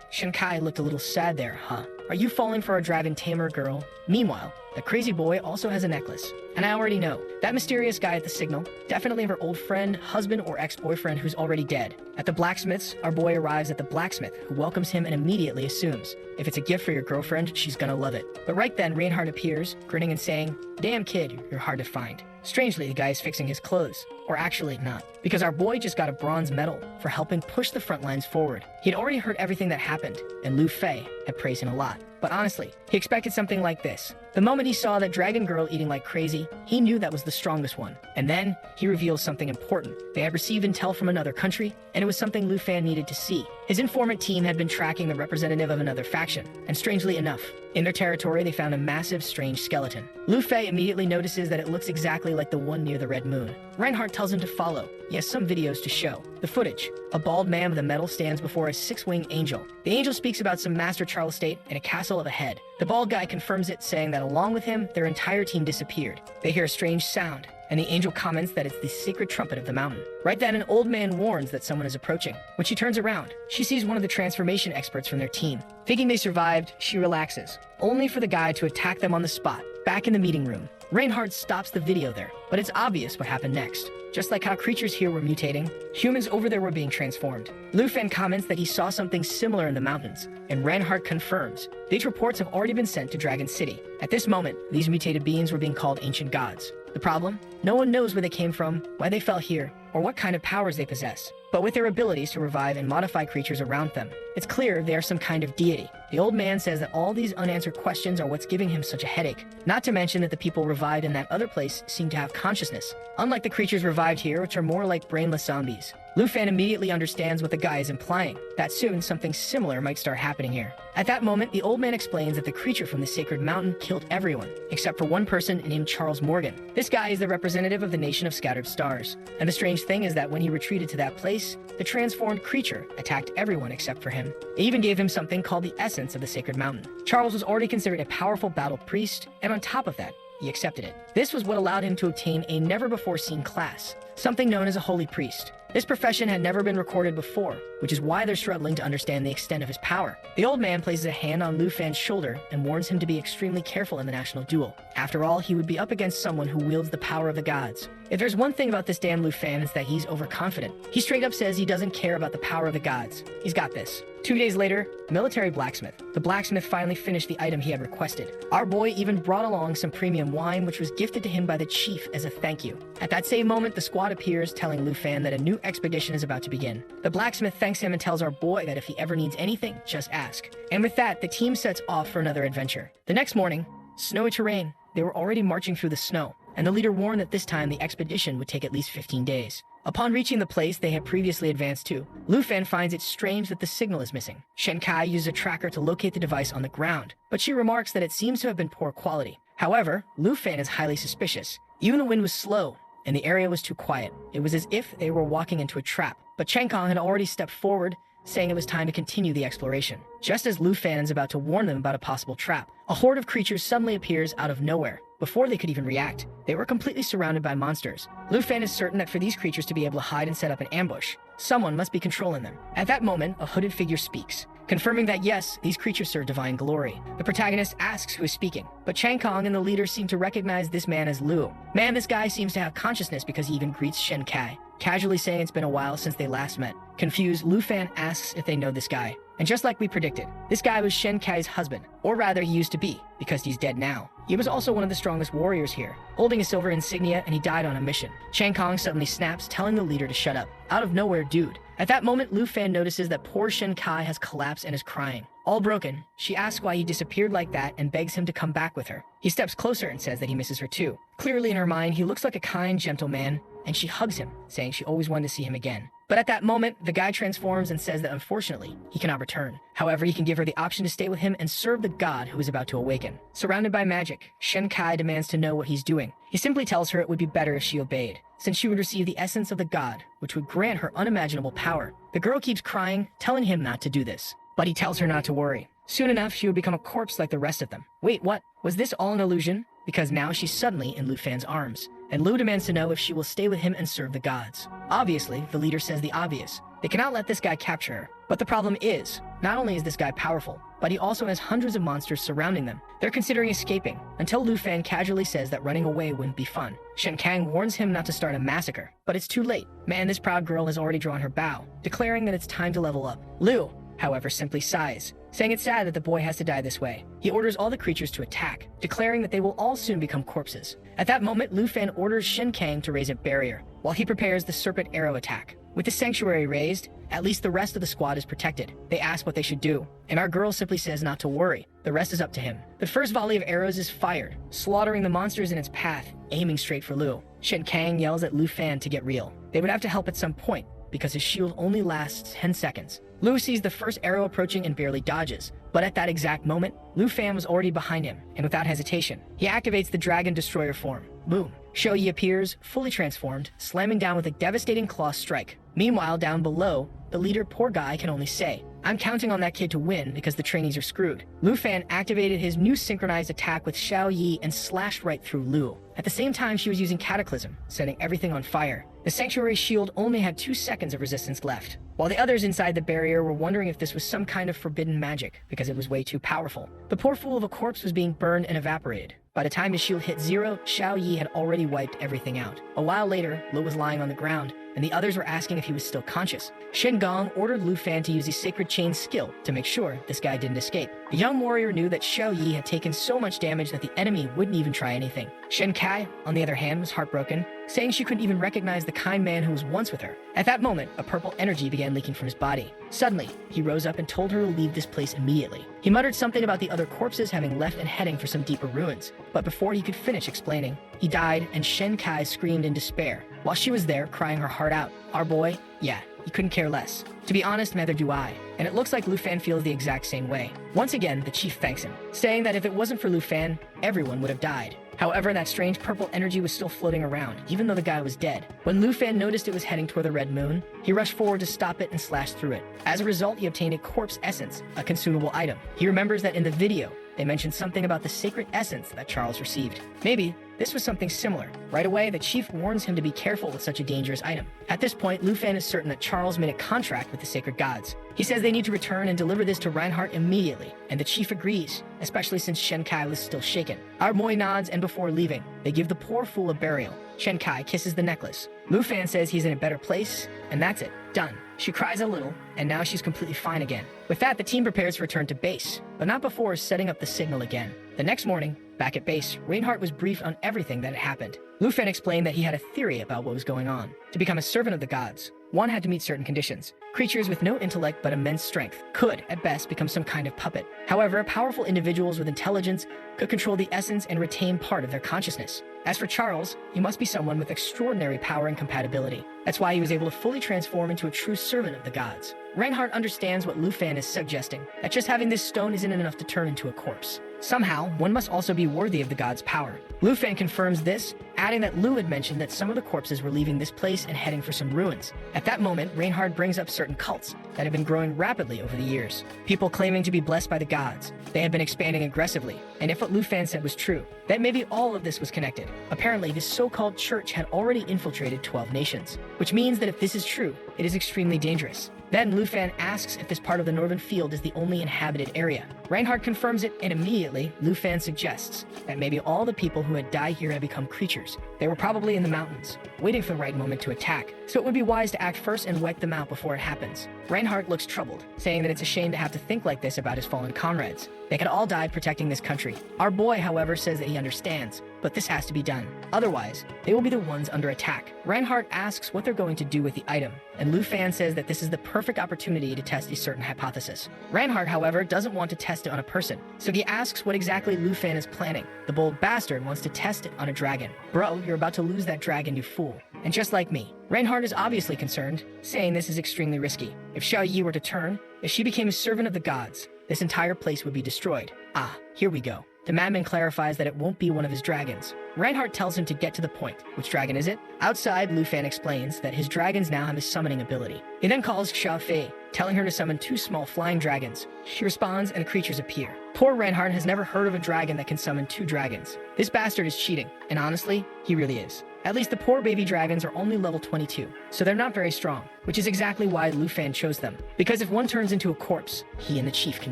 Shen Kai looked a little sad there, huh? Are you falling for our dragon tamer girl? Meanwhile, the crazy boy also has a necklace. And I already know, that mysterious guy at the signal, definitely her old friend, husband, or ex-boyfriend who's already dead. At the blacksmith's, our boy arrives at the blacksmith, who welcomes him and immediately assumes, if it's a gift for your girlfriend, she's gonna love it. But right then, Reinhardt appears, grinning and saying, "Damn kid, you're hard to find." Strangely, the guy is fixing his clothes. Or actually not, because our boy just got a bronze medal for helping push the front lines forward. He'd already heard everything that happened, and Lu Fei had praised him a lot. But honestly, he expected something like this. The moment he saw that dragon girl eating like crazy, he knew that was the strongest one. And then, he reveals something important. They had received intel from another country, and it was something Lu Fan needed to see. His informant team had been tracking the representative of another faction, and strangely enough, in their territory they found a massive, strange skeleton. Lu Fei immediately notices that it looks exactly like the one near the red moon. Reinhardt tells him to follow. He has some videos to show. The footage. A bald man with a medal stands before a six-winged angel. The angel speaks about some Master Charles State and a castle of a head. The bald guy confirms it, saying that along with him, their entire team disappeared. They hear a strange sound, and the angel comments that it's the sacred trumpet of the mountain. Right then, an old man warns that someone is approaching. When she turns around, she sees one of the transformation experts from their team. Thinking they survived, she relaxes, only for the guy to attack them on the spot. Back in the meeting room, Reinhardt stops the video there, but it's obvious what happened next. Just like how creatures here were mutating, humans over there were being transformed. Lu Fan comments that he saw something similar in the mountains, and Reinhardt confirms. These reports have already been sent to Dragon City. At this moment, these mutated beings were being called ancient gods. The problem? No one knows where they came from, why they fell here, or what kind of powers they possess. But with their abilities to revive and modify creatures around them, it's clear they are some kind of deity. The old man says that all these unanswered questions are what's giving him such a headache. Not to mention that the people revived in that other place seem to have consciousness, unlike the creatures revived here, which are more like brainless zombies. Lu Fan immediately understands what the guy is implying, that soon something similar might start happening here. At that moment, the old man explains that the creature from the sacred mountain killed everyone, except for one person named Charles Morgan. This guy is the representative of the Nation of Scattered Stars. And the strange thing is that when he retreated to that place, the transformed creature attacked everyone except for him. It even gave him something called the essence of the sacred mountain. Charles was already considered a powerful battle priest, and on top of that, he accepted it. This was what allowed him to obtain a never-before-seen class, something known as a holy priest. This profession had never been recorded before, which is why they're struggling to understand the extent of his power. The old man places a hand on Lu Fan's shoulder and warns him to be extremely careful in the national duel. After all, he would be up against someone who wields the power of the gods. If there's one thing about this damn Lu Fan, it's that he's overconfident. He straight up says he doesn't care about the power of the gods. He's got this. 2 days later, military blacksmith. The blacksmith finally finished the item he had requested. Our boy even brought along some premium wine, which was gifted to him by the chief as a thank you. At that same moment, the squad appears, telling Lu Fan that a new expedition is about to begin. The blacksmith thanks him and tells our boy that if he ever needs anything, just ask. And with that, the team sets off for another adventure. The next morning, snowy terrain. They were already marching through the snow, and the leader warned that this time the expedition would take at least 15 days. Upon reaching the place they had previously advanced to, Lu Fan finds it strange that the signal is missing. Shen Kai uses a tracker to locate the device on the ground, but she remarks that it seems to have been poor quality. However, Lu Fan is highly suspicious. Even the wind was slow, and the area was too quiet. It was as if they were walking into a trap. But Chen Kong had already stepped forward, saying it was time to continue the exploration. Just as Lu Fan is about to warn them about a possible trap, a horde of creatures suddenly appears out of nowhere. Before they could even react, they were completely surrounded by monsters. Lu Fan is certain that for these creatures to be able to hide and set up an ambush, someone must be controlling them. At that moment, a hooded figure speaks, confirming that yes, these creatures serve divine glory. The protagonist asks who is speaking, but Chang Kong and the leader seem to recognize this man as Lu. Man, this guy seems to have consciousness because he even greets Shen Kai, casually saying it's been a while since they last met. Confused, Lu Fan asks if they know this guy. And just like we predicted, this guy was Shen Kai's husband, or rather he used to be, because he's dead now. He was also one of the strongest warriors here, holding a silver insignia, and he died on a mission. Chang Kong suddenly snaps, telling the leader to shut up. Out of nowhere, dude. At that moment, Lu Fan notices that poor Shen Kai has collapsed and is crying. All broken, she asks why he disappeared like that and begs him to come back with her. He steps closer and says that he misses her too. Clearly in her mind, he looks like a kind, gentle man, and she hugs him, saying she always wanted to see him again. But at that moment, the guy transforms and says that unfortunately, he cannot return. However, he can give her the option to stay with him and serve the god who is about to awaken. Surrounded by magic, Shen Kai demands to know what he's doing. He simply tells her it would be better if she obeyed, since she would receive the essence of the god, which would grant her unimaginable power. The girl keeps crying, telling him not to do this. But he tells her not to worry. Soon enough, she would become a corpse like the rest of them. Wait, what? Was this all an illusion? Because now she's suddenly in Lu Fan's arms, and Lu demands to know if she will stay with him and serve the gods. Obviously, the leader says the obvious. They cannot let this guy capture her. But the problem is, not only is this guy powerful, but he also has hundreds of monsters surrounding them. They're considering escaping, until Lu Fan casually says that running away wouldn't be fun. Shen Kang warns him not to start a massacre, but it's too late. Man, this proud girl has already drawn her bow, declaring that it's time to level up. Lu, however, simply sighs, saying it's sad that the boy has to die this way. He orders all the creatures to attack, declaring that they will all soon become corpses. At that moment, Lu Fan orders Shen Kang to raise a barrier, while he prepares the serpent arrow attack. With the sanctuary raised, at least the rest of the squad is protected. They ask what they should do, and our girl simply says not to worry. The rest is up to him. The first volley of arrows is fired, slaughtering the monsters in its path, aiming straight for Lu. Shen Kang yells at Lu Fan to get real. They would have to help at some point, because his shield only lasts 10 seconds. Lu sees the first arrow approaching and barely dodges, but at that exact moment, Lu Fan was already behind him, and without hesitation, he activates the Dragon Destroyer form. Boom. Shou Yi appears, fully transformed, slamming down with a devastating claw strike. Meanwhile, down below, the leader, poor guy, can only say, I'm counting on that kid to win because the trainees are screwed. Lu Fan activated his new synchronized attack with Shou Yi and slashed right through Lu. At the same time, she was using Cataclysm, setting everything on fire. The sanctuary shield only had 2 seconds of resistance left, while the others inside the barrier were wondering if this was some kind of forbidden magic because it was way too powerful. The poor fool of a corpse was being burned and evaporated. By the time his shield hit 0, Shou Yi had already wiped everything out. A while later, Lu was lying on the ground, and the others were asking if he was still conscious. Shen Gong ordered Lu Fan to use his Sacred Chain skill to make sure this guy didn't escape. The young warrior knew that Shou Yi had taken so much damage that the enemy wouldn't even try anything. Shen Kai, on the other hand, was heartbroken, saying she couldn't even recognize the kind man who was once with her. At that moment, a purple energy began leaking from his body. Suddenly, he rose up and told her to leave this place immediately. He muttered something about the other corpses having left and heading for some deeper ruins, but before he could finish explaining, he died and Shen Kai screamed in despair, while she was there crying her heart out. Our boy? Yeah, he couldn't care less. To be honest, neither do I, and it looks like Lu Fan feels the exact same way. Once again, the chief thanks him, saying that if it wasn't for Lu Fan, everyone would have died. However, that strange purple energy was still floating around, even though the guy was dead. When Lu Fan noticed it was heading toward the red moon, he rushed forward to stop it and slashed through it. As a result, he obtained a corpse essence, a consumable item. He remembers that in the video, they mention something about the sacred essence that Charles received. Maybe this was something similar. Right away, the chief warns him to be careful with such a dangerous item. At this point, Lu Fan is certain that Charles made a contract with the sacred gods. He says they need to return and deliver this to Reinhardt immediately, and the chief agrees, especially since Shen Kai was still shaken. Our boy nods, and before leaving, they give the poor fool a burial. Shen Kai kisses the necklace. Lu Fan says he's in a better place, and that's it. Done. She cries a little, and now she's completely fine again. With that, the team prepares to return to base, but not before setting up the signal again. The next morning, back at base, Reinhardt was briefed on everything that had happened. Lu Fan explained that he had a theory about what was going on. To become a servant of the gods, one had to meet certain conditions. Creatures with no intellect but immense strength could, at best, become some kind of puppet. However, powerful individuals with intelligence could control the essence and retain part of their consciousness. As for Charles, he must be someone with extraordinary power and compatibility. That's why he was able to fully transform into a true servant of the gods. Reinhardt understands what Lu Fan is suggesting, that just having this stone isn't enough to turn into a corpse. Somehow, one must also be worthy of the god's power. Lu Fan confirms this, adding that Lu had mentioned that some of the corpses were leaving this place and heading for some ruins. At that moment, Reinhardt brings up certain cults that have been growing rapidly over the years. People claiming to be blessed by the gods. They had been expanding aggressively, and if what Lu Fan said was true, then maybe all of this was connected. Apparently, this so-called church had already infiltrated 12 nations, which means that if this is true, it is extremely dangerous. Then Lu Fan asks if this part of the northern field is the only inhabited area. Reinhardt confirms it, and immediately, Lu Fan suggests that maybe all the people who had died here had become creatures. They were probably in the mountains, waiting for the right moment to attack, so it would be wise to act first and wipe them out before it happens. Reinhardt looks troubled, saying that it's a shame to have to think like this about his fallen comrades. They had all died protecting this country. Our boy, however, says that he understands, but this has to be done. Otherwise, they will be the ones under attack. Reinhardt asks what they're going to do with the item, and Lu Fan says that this is the perfect opportunity to test a certain hypothesis. Reinhardt, however, doesn't want to test it on a person, so he asks what exactly Lu Fan is planning. The bold bastard wants to test it on a dragon. Bro, you're about to lose that dragon, you fool. And just like me, Reinhardt is obviously concerned, saying this is extremely risky. If Xiao Yi were to turn, if she became a servant of the gods, this entire place would be destroyed. Ah, here we go. The madman clarifies that it won't be one of his dragons. Reinhardt tells him to get to the point. Which dragon is it? Outside, Lu Fan explains that his dragons now have a summoning ability. He then calls Xiao Fei, telling her to summon 2 small flying dragons. She responds and the creatures appear. Poor Reinhardt has never heard of a dragon that can summon 2 dragons. This bastard is cheating, and honestly, he really is. At least the poor baby dragons are only level 22, so they're not very strong, which is exactly why Lu Fan chose them. Because if one turns into a corpse, he and the chief can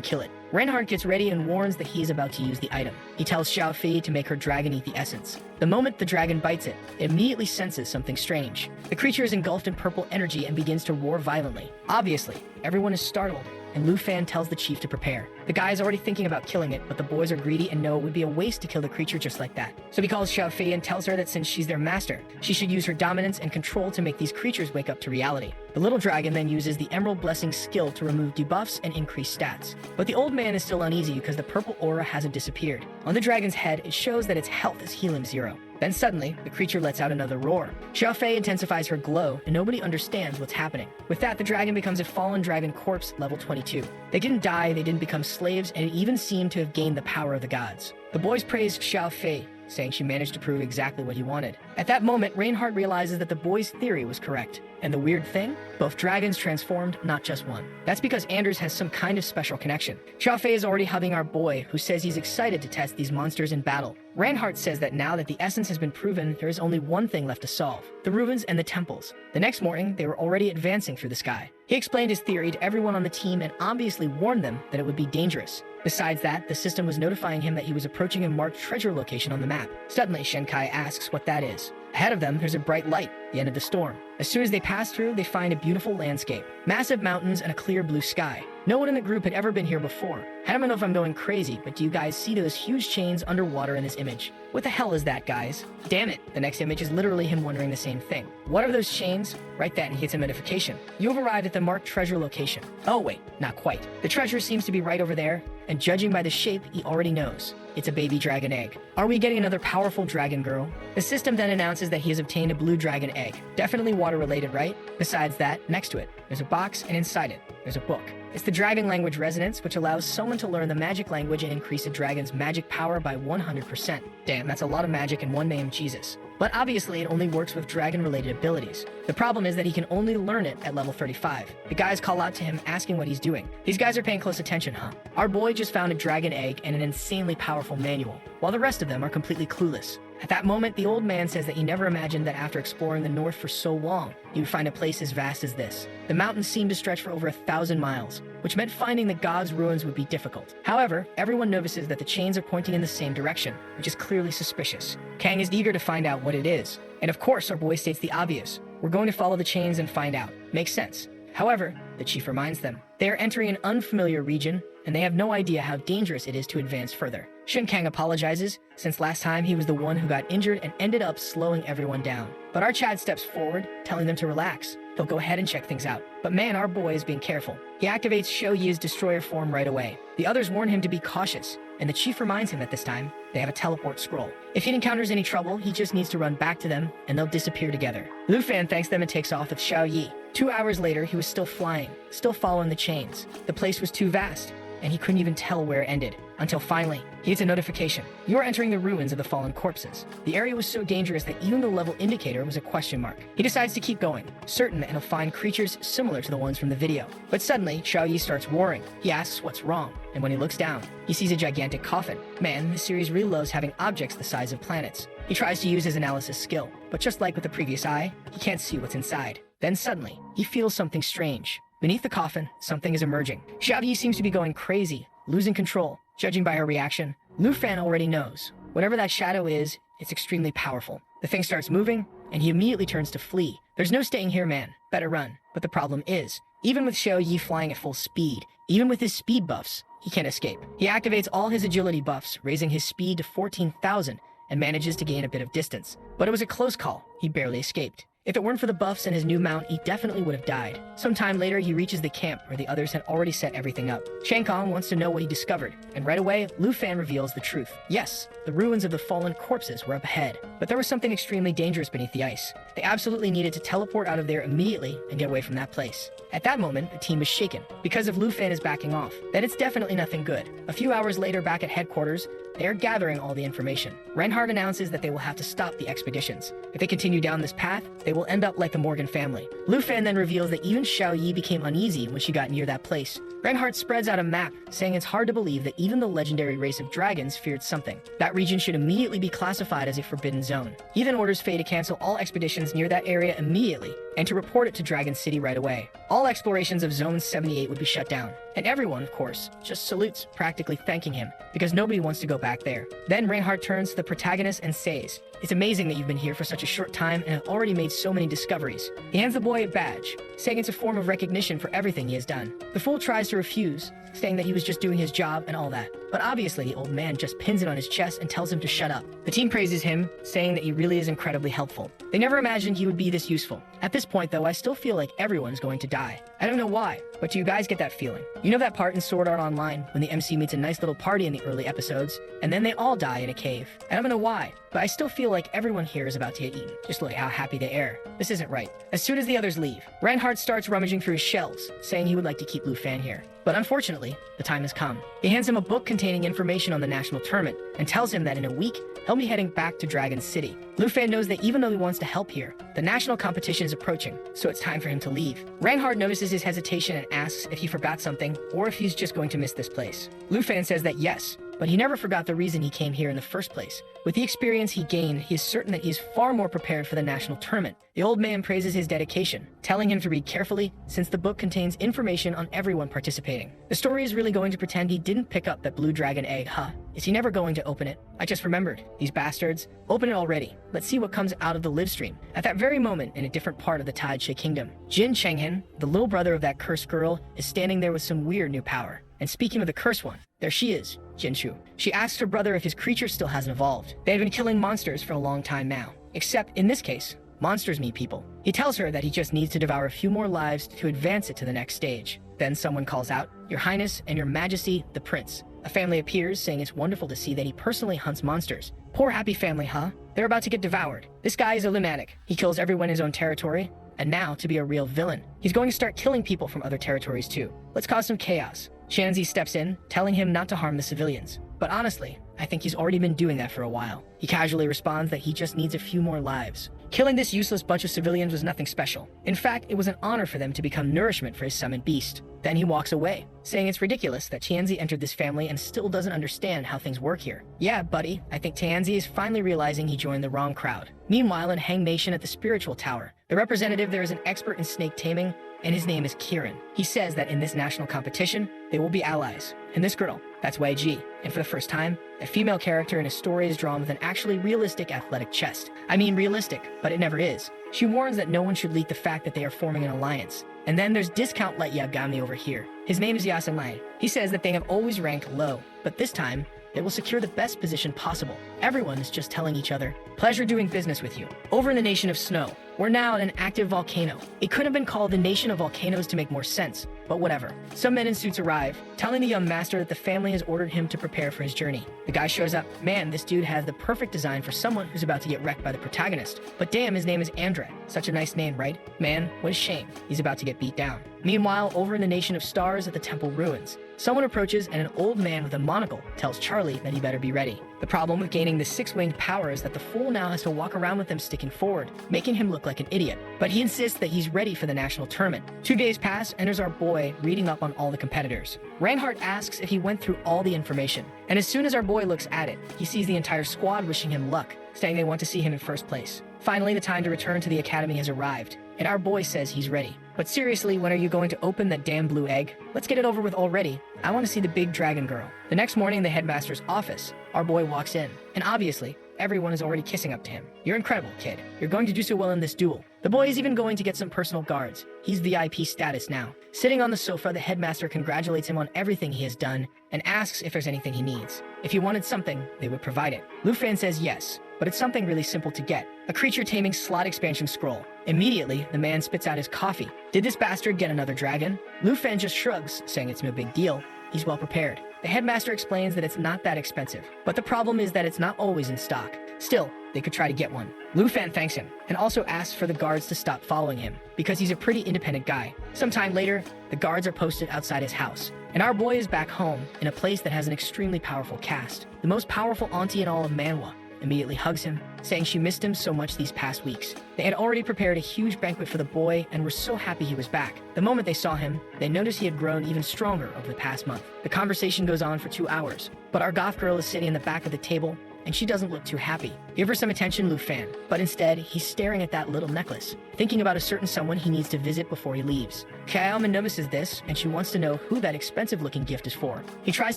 kill it. Reinhardt gets ready and warns that he is about to use the item. He tells Xiao Fei to make her dragon eat the essence. The moment the dragon bites it, it immediately senses something strange. The creature is engulfed in purple energy and begins to roar violently. Obviously, everyone is startled, and Lu Fan tells the chief to prepare. The guy is already thinking about killing it, but the boys are greedy and know it would be a waste to kill the creature just like that. So he calls Xiao Fei and tells her that since she's their master, she should use her dominance and control to make these creatures wake up to reality. The little dragon then uses the Emerald Blessing skill to remove debuffs and increase stats. But the old man is still uneasy because the purple aura hasn't disappeared. On the dragon's head, it shows that its health is healing 0. Then suddenly, the creature lets out another roar. Xiao Fei intensifies her glow, and nobody understands what's happening. With that, the dragon becomes a fallen dragon corpse, level 22. They didn't die, they didn't become slaves, and it even seemed to have gained the power of the gods. The boys praised Xiao Fei, saying she managed to prove exactly what he wanted. At that moment, Reinhardt realizes that the boy's theory was correct. And the weird thing? Both dragons transformed, not just one. That's because Anders has some kind of special connection. Xiao Fei is already hugging our boy, who says he's excited to test these monsters in battle. Reinhardt says that now that the essence has been proven, there is only one thing left to solve: the ruins and the temples. The next morning, they were already advancing through the sky. He explained his theory to everyone on the team and obviously warned them that it would be dangerous. Besides that, the system was notifying him that he was approaching a marked treasure location on the map. Suddenly, Shen Kai asks what that is. Ahead of them, there's a bright light, the end of the storm. As soon as they pass through, they find a beautiful landscape. Massive mountains and a clear blue sky. No one in the group had ever been here before. I don't know if I'm going crazy, but do you guys see those huge chains underwater in this image? What the hell is that, guys? Damn it, the next image is literally him wondering the same thing. What are those chains? Right then, he gets a notification. You have arrived at the marked treasure location. Oh wait, not quite. The treasure seems to be right over there, and judging by the shape, he already knows. It's a baby dragon egg. Are we getting another powerful dragon girl? The system then announces that he has obtained a blue dragon egg. Definitely water related, right? Besides that, next to it, there's a box, and inside it, there's a book. It's the dragon language resonance, which allows someone to learn the magic language and increase a dragon's magic power by 100%. Damn, that's a lot of magic in one name, Jesus. But obviously, it only works with dragon-related abilities. The problem is that he can only learn it at level 35. The guys call out to him asking what he's doing. These guys are paying close attention, huh? Our boy just found a dragon egg and an insanely powerful manual, while the rest of them are completely clueless. At that moment, the old man says that he never imagined that after exploring the north for so long, he would find a place as vast as this. The mountains seemed to stretch for over 1,000 miles, which meant finding the god's ruins would be difficult. However, everyone notices that the chains are pointing in the same direction, which is clearly suspicious. Kang is eager to find out what it is. And of course, our boy states the obvious. We're going to follow the chains and find out. Makes sense. However, the chief reminds them, they are entering an unfamiliar region, and they have no idea how dangerous it is to advance further. Shin Kang apologizes, since last time he was the one who got injured and ended up slowing everyone down. But our Chad steps forward, telling them to relax. He'll go ahead and check things out. But man, our boy is being careful. He activates Shou Yi's destroyer form right away. The others warn him to be cautious, and the chief reminds him that this time, they have a teleport scroll. If he encounters any trouble, he just needs to run back to them, and they'll disappear together. Lu Fan thanks them and takes off with Shou Yi. 2 hours later, he was still flying, still following the chains. The place was too vast, and he couldn't even tell where it ended. Until finally, he gets a notification. You are entering the ruins of the fallen corpses. The area was so dangerous that even the level indicator was a question mark. He decides to keep going, certain that he'll find creatures similar to the ones from the video. But suddenly, Shou Yi starts roaring. He asks what's wrong, and when he looks down, he sees a gigantic coffin. Man, this series really loves having objects the size of planets. He tries to use his analysis skill, but just like with the previous eye, he can't see what's inside. Then suddenly, he feels something strange. Beneath the coffin, something is emerging. Shou Yi seems to be going crazy, losing control. Judging by her reaction, Lu Fan already knows. Whatever that shadow is, it's extremely powerful. The thing starts moving, and he immediately turns to flee. There's no staying here, man. Better run. But the problem is, even with Shou Yi flying at full speed, even with his speed buffs, he can't escape. He activates all his agility buffs, raising his speed to 14,000, and manages to gain a bit of distance. But it was a close call. He barely escaped. If it weren't for the buffs and his new mount, he definitely would have died. Sometime later, he reaches the camp where the others had already set everything up. Shang Kong wants to know what he discovered, and right away, Lu Fan reveals the truth. Yes, the ruins of the fallen corpses were up ahead, but there was something extremely dangerous beneath the ice. They absolutely needed to teleport out of there immediately and get away from that place. At that moment, the team is shaken, because if Lu Fan is backing off, then it's definitely nothing good. A few hours later, back at headquarters, they are gathering all the information. Reinhardt announces that they will have to stop the expeditions. If they continue down this path, they will end up like the Morgan family. Lu Fan then reveals that even Shou Yi became uneasy when she got near that place. Reinhardt spreads out a map, saying it's hard to believe that even the legendary race of dragons feared something. That region should immediately be classified as a forbidden zone. He then orders Faye to cancel all expeditions near that area immediately, and to report it to Dragon City right away. All explorations of Zone 78 would be shut down. And everyone, of course, just salutes, practically thanking him, because nobody wants to go back there. Then Reinhardt turns to the protagonist and says, "It's amazing that you've been here for such a short time and have already made so many discoveries." He hands the boy a badge, saying it's a form of recognition for everything he has done. The fool tries to refuse, saying that he was just doing his job and all that. But obviously, the old man just pins it on his chest and tells him to shut up. The team praises him, saying that he really is incredibly helpful. They never imagined he would be this useful. At this point, though, I still feel like everyone's going to die. I don't know why, but do you guys get that feeling? You know that part in Sword Art Online when the MC meets a nice little party in the early episodes, and then they all die in a cave? I don't know why, but I still feel like everyone here is about to get eaten. Just look at how happy they are. This isn't right. As soon as the others leave, Reinhardt starts rummaging through his shelves, saying he would like to keep Lu Fan here. But unfortunately, the time has come. He hands him a book containing information on the national tournament, and tells him that in a week, he'll be heading back to Dragon City. Lu Fan knows that even though he wants to help here, the national competition is approaching, so it's time for him to leave. Reinhardt notices his hesitation and asks if he forgot something, or if he's just going to miss this place. Lu Fan says that yes, but he never forgot the reason he came here in the first place. With the experience he gained, he is certain that he is far more prepared for the national tournament. The old man praises his dedication, telling him to read carefully, since the book contains information on everyone participating. The story is really going to pretend he didn't pick up that blue dragon egg, huh? Is he never going to open it? I just remembered. These bastards. Open it already. Let's see what comes out of the live stream. At that very moment, in a different part of the Taishe Kingdom, Jin Chenghen, the little brother of that cursed girl, is standing there with some weird new power. And speaking of the cursed one, there she is, Jinshu. She asks her brother if his creature still hasn't evolved. They have been killing monsters for a long time now. Except, in this case, monsters meet people. He tells her that he just needs to devour a few more lives to advance it to the next stage. Then someone calls out, "Your Highness and Your Majesty, the Prince." A family appears, saying it's wonderful to see that he personally hunts monsters. Poor happy family, huh? They're about to get devoured. This guy is a lunatic. He kills everyone in his own territory. and now to be a real villain. He's going to start killing people from other territories too. Let's cause some chaos. Shanzi steps in, telling him not to harm the civilians. But honestly, I think he's already been doing that for a while. He casually responds that he just needs a few more lives. Killing this useless bunch of civilians was nothing special. In fact, it was an honor for them to become nourishment for his summoned beast. Then he walks away, saying it's ridiculous that Tianzi entered this family and still doesn't understand how things work here. Yeah, buddy, I think Tianzi is finally realizing he joined the wrong crowd. Meanwhile, in Hang Nation at the Spiritual Tower, the representative there is an expert in snake taming, and his name is Kieran. He says that in this national competition, they will be allies. And this girl, that's Wei Ji. And for the first time, a female character in a story is drawn with an actually realistic athletic chest. I mean realistic, but it never is. She warns that no one should leak the fact that they are forming an alliance. And then there's Discount Light Yagami over here. His name is Yasen Lai. He says that they have always ranked low, but this time, they will secure the best position possible. Everyone is just telling each other, pleasure doing business with you. Over in the Nation of Snow, we're now at an active volcano. It could have been called the Nation of Volcanoes to make more sense, but whatever. Some men in suits arrive, telling the young master that the family has ordered him to prepare for his journey. The guy shows up. Man, this dude has the perfect design for someone who's about to get wrecked by the protagonist. But damn, his name is Andre. Such a nice name, right? Man, what a shame. He's about to get beat down. Meanwhile, over in the Nation of Stars at the temple ruins, someone approaches and an old man with a monocle tells Charlie that he better be ready. The problem with gaining the six-winged power is that the fool now has to walk around with them sticking forward, making him look like an idiot. But he insists that he's ready for the national tournament. 2 days pass, enters our boy, reading up on all the competitors. Reinhardt asks if he went through all the information, and as soon as our boy looks at it, he sees the entire squad wishing him luck, saying they want to see him in first place. Finally, the time to return to the academy has arrived, and our boy says he's ready. But seriously, when are you going to open that damn blue egg? Let's get it over with already. I want to see the big dragon girl. The next morning in the headmaster's office, our boy walks in, and obviously, everyone is already kissing up to him. You're incredible, kid. You're going to do so well in this duel. The boy is even going to get some personal guards. He's VIP status now. Sitting on the sofa, the headmaster congratulates him on everything he has done and asks if there's anything he needs. If he wanted something, they would provide it. Lu Fan says yes, but it's something really simple to get. A creature taming slot expansion scroll. Immediately, the man spits out his coffee. Did this bastard get another dragon? Lu Fan just shrugs, saying it's no big deal. He's well prepared. The headmaster explains that it's not that expensive, but the problem is that it's not always in stock. Still, they could try to get one. Lu Fan thanks him, and also asks for the guards to stop following him, because he's a pretty independent guy. Sometime later, the guards are posted outside his house, and our boy is back home, in a place that has an extremely powerful cast. The most powerful auntie in all of Manhwa immediately hugs him, saying she missed him so much these past weeks. They had already prepared a huge banquet for the boy and were so happy he was back. The moment they saw him, they noticed he had grown even stronger over the past month. The conversation goes on for 2 hours, but our goth girl is sitting in the back of the table, and she doesn't look too happy. Give her some attention, Lu Fan. But instead, he's staring at that little necklace, thinking about a certain someone he needs to visit before he leaves. Kaoma notices this, and she wants to know who that expensive-looking gift is for. He tries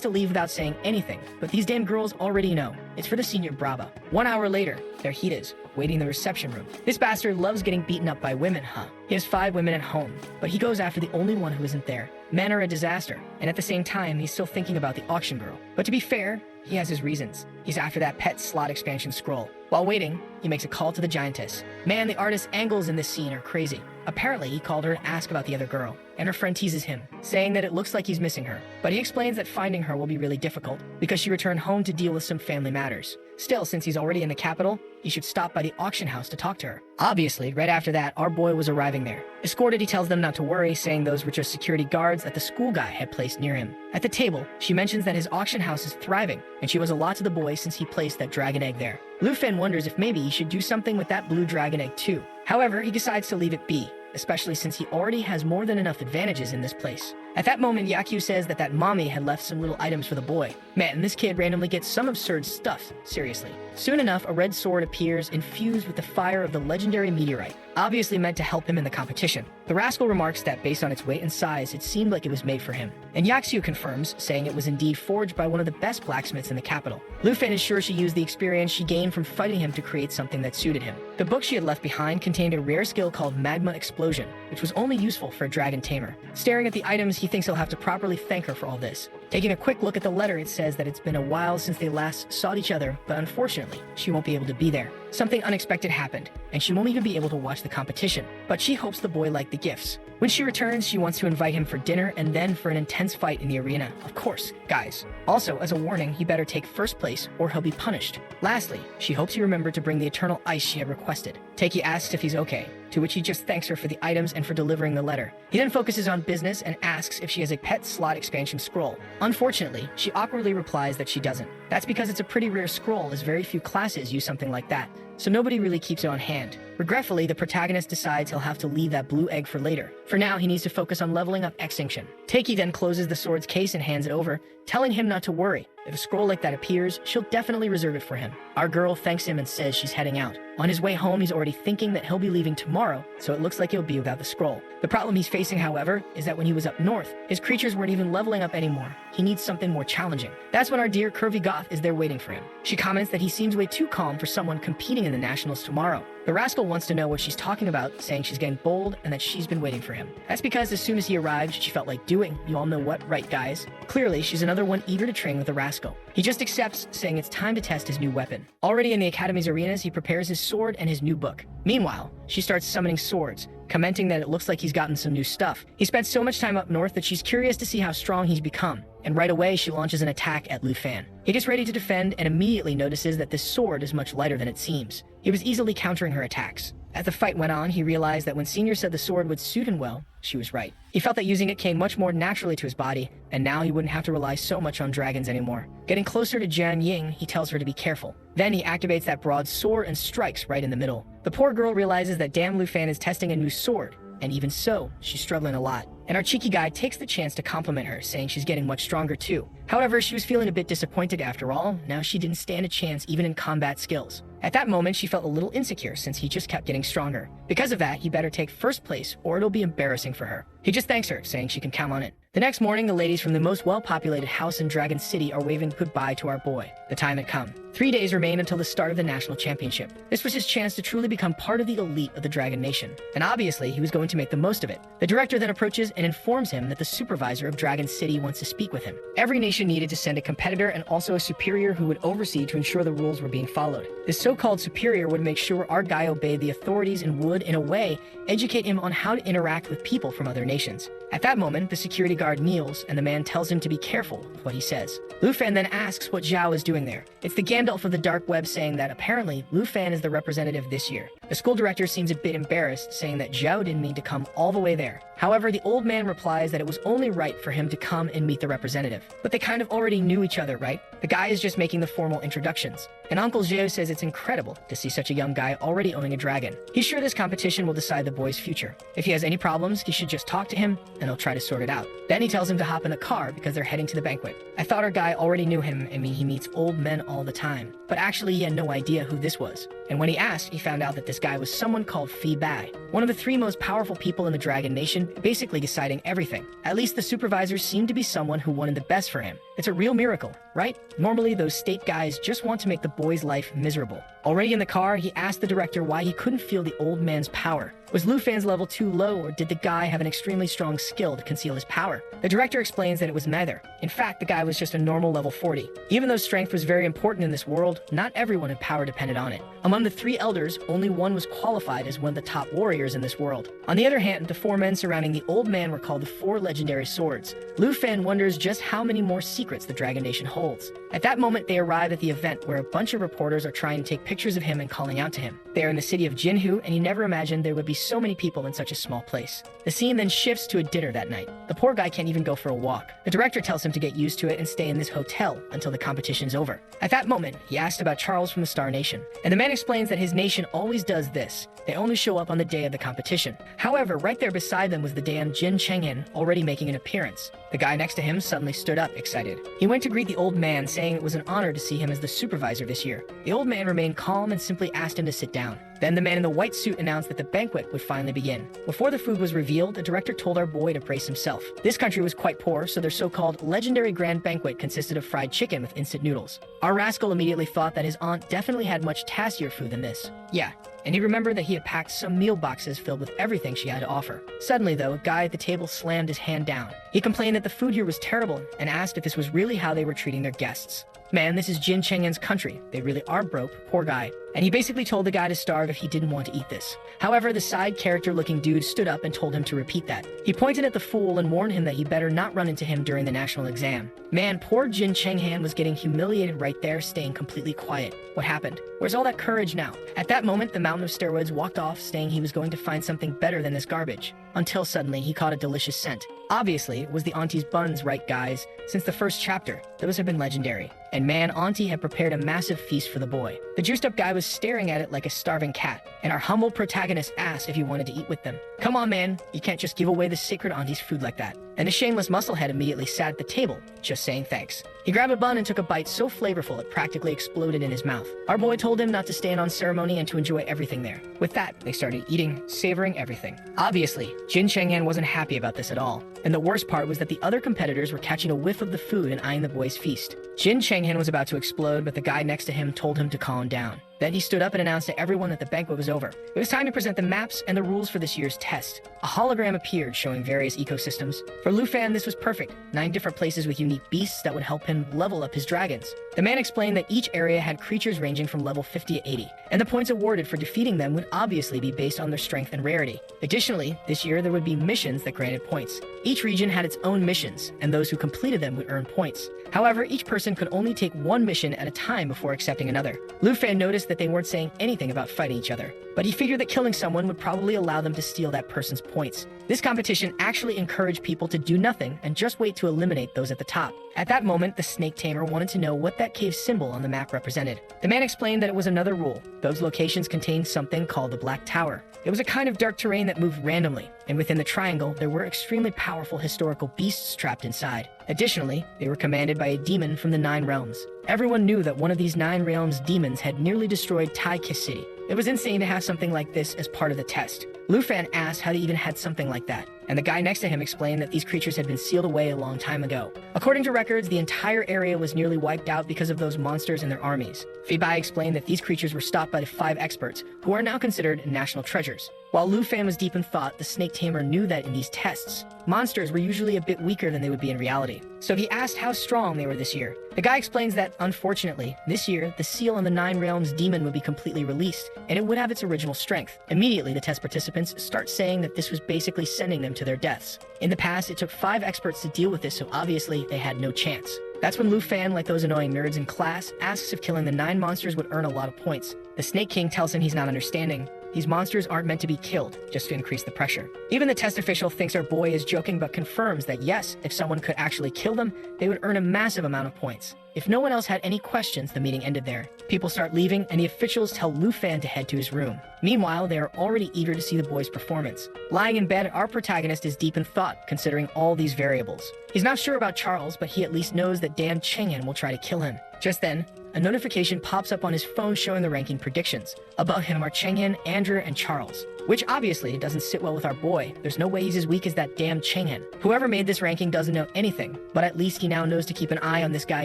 to leave without saying anything, but these damn girls already know. It's for the senior Brava. 1 hour later, there he is, waiting in the reception room. This bastard loves getting beaten up by women, huh? He has 5 women at home, but he goes after the only one who isn't there. Men are a disaster, and at the same time, he's still thinking about the auction girl. But to be fair, he has his reasons. He's after that pet slot expansion scroll. While waiting, he makes a call to the giantess. Man, the artist's angles in this scene are crazy. Apparently, he called her to ask about the other girl, and her friend teases him, saying that it looks like he's missing her. But he explains that finding her will be really difficult, because she returned home to deal with some family matters. Still, since he's already in the capital, he should stop by the auction house to talk to her. Obviously, right after that, our boy was arriving there. Escorted, he tells them not to worry, saying those were just security guards that the school guy had placed near him. At the table, she mentions that his auction house is thriving, and she owes a lot to the boy since he placed that dragon egg there. Lu Fen wonders if maybe he should do something with that blue dragon egg too. However, he decides to leave it be, especially since he already has more than enough advantages in this place. At that moment, Yakyu says that mommy had left some little items for the boy. Man, this kid randomly gets some absurd stuff, seriously. Soon enough, a red sword appears infused with the fire of the legendary meteorite, obviously meant to help him in the competition. The rascal remarks that based on its weight and size, it seemed like it was made for him. And Yakyu confirms, saying it was indeed forged by one of the best blacksmiths in the capital. Lu Fen is sure she used the experience she gained from fighting him to create something that suited him. The book she had left behind contained a rare skill called Magma Explosion, which was only useful for a dragon tamer. Staring at the items, he thinks he'll have to properly thank her for all this. Taking a quick look at the letter, it says that it's been a while since they last saw each other, but unfortunately, she won't be able to be there. Something unexpected happened, and she won't even be able to watch the competition, but she hopes the boy liked the gifts. When she returns, she wants to invite him for dinner and then for an intense fight in the arena. Of course, guys. Also, as a warning, he better take first place or he'll be punished. Lastly, she hopes he remembered to bring the eternal ice she had requested. Takei asks if he's okay, to which he just thanks her for the items and for delivering the letter. He then focuses on business and asks if she has a pet slot expansion scroll. Unfortunately, she awkwardly replies that she doesn't. That's because it's a pretty rare scroll, as very few classes use something like that, so nobody really keeps it on hand. Regretfully, the protagonist decides he'll have to leave that blue egg for later. For now, he needs to focus on leveling up Extinction. Takei then closes the sword's case and hands it over, telling him not to worry. If a scroll like that appears, she'll definitely reserve it for him. Our girl thanks him and says she's heading out. On his way home, he's already thinking that he'll be leaving tomorrow, so it looks like he'll be without the scroll. The problem he's facing, however, is that when he was up north, his creatures weren't even leveling up anymore. He needs something more challenging. That's when our dear Curvy Goth is there waiting for him. She comments that he seems way too calm for someone competing in the Nationals tomorrow. The rascal wants to know what she's talking about, saying she's getting bold and that she's been waiting for him. That's because as soon as he arrived, she felt like doing, you all know what, right guys? Clearly, she's another one eager to train with the rascal. He just accepts, saying it's time to test his new weapon. Already in the Academy's arenas, he prepares his sword and his new book. Meanwhile, she starts summoning swords, commenting that it looks like he's gotten some new stuff. He spent so much time up north that she's curious to see how strong he's become, and right away she launches an attack at Lu Fan. He gets ready to defend and immediately notices that this sword is much lighter than it seems. He was easily countering her attacks. As the fight went on, he realized that when Senior said the sword would suit him well, she was right. He felt that using it came much more naturally to his body, and now he wouldn't have to rely so much on dragons anymore. Getting closer to Jian Ying, he tells her to be careful. Then he activates that broadsword and strikes right in the middle. The poor girl realizes that damn Lu Fan is testing a new sword, and even so, she's struggling a lot. And our cheeky guy takes the chance to compliment her, saying she's getting much stronger too. However, she was feeling a bit disappointed after all. Now she didn't stand a chance even in combat skills. At that moment, she felt a little insecure since he just kept getting stronger. Because of that, he better take first place or it'll be embarrassing for her. He just thanks her, saying she can count on it. The next morning, the ladies from the most well-populated house in Dragon City are waving goodbye to our boy. The time had come. 3 days remained until the start of the national championship. This was his chance to truly become part of the elite of the Dragon Nation. And obviously, he was going to make the most of it. The director then approaches and informs him that the supervisor of Dragon City wants to speak with him. Every nation needed to send a competitor and also a superior who would oversee to ensure the rules were being followed. This so-called superior would make sure our guy obeyed the authorities and would, in a way, educate him on how to interact with people from other nations. At that moment, the security guard kneels, and the man tells him to be careful with what he says. Lu Fan then asks what Zhao is doing there. It's the Gandalf of the dark web saying that apparently Lu Fan is the representative this year. The school director seems a bit embarrassed, saying that Zhao didn't mean to come all the way there. However, the old man replies that it was only right for him to come and meet the representative. But they kind of already knew each other, right? The guy is just making the formal introductions. And Uncle Zhao says it's incredible to see such a young guy already owning a dragon. He's sure this competition will decide the boy's future. If he has any problems, he should just talk to him, and he'll try to sort it out. Then he tells him to hop in the car because they're heading to the banquet. I thought our guy already knew him, and he meets old men all the time. But actually, he had no idea who this was. And when he asked, he found out that this guy was someone called Fi Bai, one of the 3 most powerful people in the Dragon Nation, basically deciding everything. At least the supervisors seemed to be someone who wanted the best for him. It's a real miracle, right? Normally, those state guys just want to make the boy's life miserable. Already in the car, he asked the director why he couldn't feel the old man's power. Was Lu Fan's level too low, or did the guy have an extremely strong skill to conceal his power? The director explains that it was neither. In fact, the guy was just a normal level 40. Even though strength was very important in this world, not everyone had power dependent on it. Among the 3 elders, only one was qualified as one of the top warriors in this world. On the other hand, the 4 men surrounding the old man were called the 4 legendary swords. Lu Fan wonders just how many more secrets the Dragon Nation holds. At that moment, they arrive at the event where a bunch of reporters are trying to take pictures of him and calling out to him. They are in the city of Jinhu, and he never imagined there would be so many people in such a small place. The scene then shifts to a dinner that night. The poor guy can't even go for a walk. The director tells him to get used to it and stay in this hotel until the competition is over. At that moment, he asked about Charles from the Star Nation, and the man explains that his nation always does this. They only show up on the day of the competition. However, right there beside them was the damn Jin Chenghen already making an appearance. The guy next to him suddenly stood up, excited. He went to greet the old man, saying it was an honor to see him as the supervisor this year. The old man remained calm and simply asked him to sit down. Then the man in the white suit announced that the banquet would finally begin. Before the food was revealed, the director told our boy to brace himself. This country was quite poor, so their so-called legendary grand banquet consisted of fried chicken with instant noodles. Our rascal immediately thought that his aunt definitely had much tastier food than this. Yeah, and he remembered that he had packed some meal boxes filled with everything she had to offer. Suddenly, though, a guy at the table slammed his hand down. He complained that the food here was terrible and asked if this was really how they were treating their guests. Man, this is Jin Chengyan's country. They really are broke, poor guy. And he basically told the guy to starve if he didn't want to eat this. However, the side character-looking dude stood up and told him to repeat that. He pointed at the fool and warned him that he better not run into him during the national exam. Man, poor Jin Chengyan was getting humiliated right there, staying completely quiet. What happened? Where's all that courage now? At that moment, the mountain of steroids walked off, saying he was going to find something better than this garbage. Until suddenly, he caught a delicious scent. Obviously, it was the auntie's buns, right guys? Since the first chapter, those have been legendary. And man, auntie had prepared a massive feast for the boy. The juiced up guy was staring at it like a starving cat, and our humble protagonist asked if he wanted to eat with them. Come on, man, you can't just give away the sacred auntie's food like that. And the shameless musclehead immediately sat at the table, just saying thanks. He grabbed a bun and took a bite so flavorful it practically exploded in his mouth. Our boy told him not to stand on ceremony and to enjoy everything there. With that, they started eating, savoring everything. Obviously, Jin Chengyan wasn't happy about this at all. And the worst part was that the other competitors were catching a whiff of the food and eyeing the boy's feast. Jin Chengyan was about to explode, but the guy next to him told him to calm down. Then he stood up and announced to everyone that the banquet was over. It was time to present the maps and the rules for this year's test. A hologram appeared showing various ecosystems. For Lufan, this was perfect. 9 different places with unique beasts that would help him level up his dragons. The man explained that each area had creatures ranging from level 50 to 80, and the points awarded for defeating them would obviously be based on their strength and rarity. Additionally, this year there would be missions that granted points. Each region had its own missions, and those who completed them would earn points. However, each person could only take one mission at a time before accepting another. Lufan noticed that they weren't saying anything about fighting each other, but he figured that killing someone would probably allow them to steal that person's points. This competition actually encouraged people to do nothing and just wait to eliminate those at the top. At that moment, the snake tamer wanted to know what that cave symbol on the map represented. The man explained that it was another rule. Those locations contained something called the Black Tower. It was a kind of dark terrain that moved randomly, and within the triangle, there were extremely powerful historical beasts trapped inside. Additionally, they were commanded by a demon from the 9 realms. Everyone knew that one of these 9 realms demons had nearly destroyed Taikis City. It was insane to have something like this as part of the test. Lufan asked how they even had something like that, and the guy next to him explained that these creatures had been sealed away a long time ago. According to records, the entire area was nearly wiped out because of those monsters and their armies. Fibai explained that these creatures were stopped by the 5 experts, who are now considered national treasures. While Lufan was deep in thought, the snake tamer knew that in these tests, monsters were usually a bit weaker than they would be in reality. So he asked how strong they were this year. The guy explains that, unfortunately, this year, the seal on the 9 realms demon would be completely released, and it would have its original strength. Immediately, the test participants start saying that this was basically sending them to their deaths. In the past, it took 5 experts to deal with this, so obviously, they had no chance. That's when Lufan, like those annoying nerds in class, asks if killing the 9 monsters would earn a lot of points. The Snake King tells him he's not understanding. These monsters aren't meant to be killed, just to increase the pressure. Even the test official thinks our boy is joking, but confirms that yes, if someone could actually kill them, they would earn a massive amount of points. If no one else had any questions, the meeting ended there. People start leaving, and the officials tell Lufan to head to his room. Meanwhile, they are already eager to see the boy's performance. Lying in bed, our protagonist is deep in thought, considering all these variables. He's not sure about Charles, but he at least knows that damn Chengyan will try to kill him. Just then, a notification pops up on his phone showing the ranking predictions. Above him are Chengyan, Andrew, and Charles, which obviously doesn't sit well with our boy. There's no way he's as weak as that damn Chengyan. Whoever made this ranking doesn't know anything, but at least he now knows to keep an eye on this guy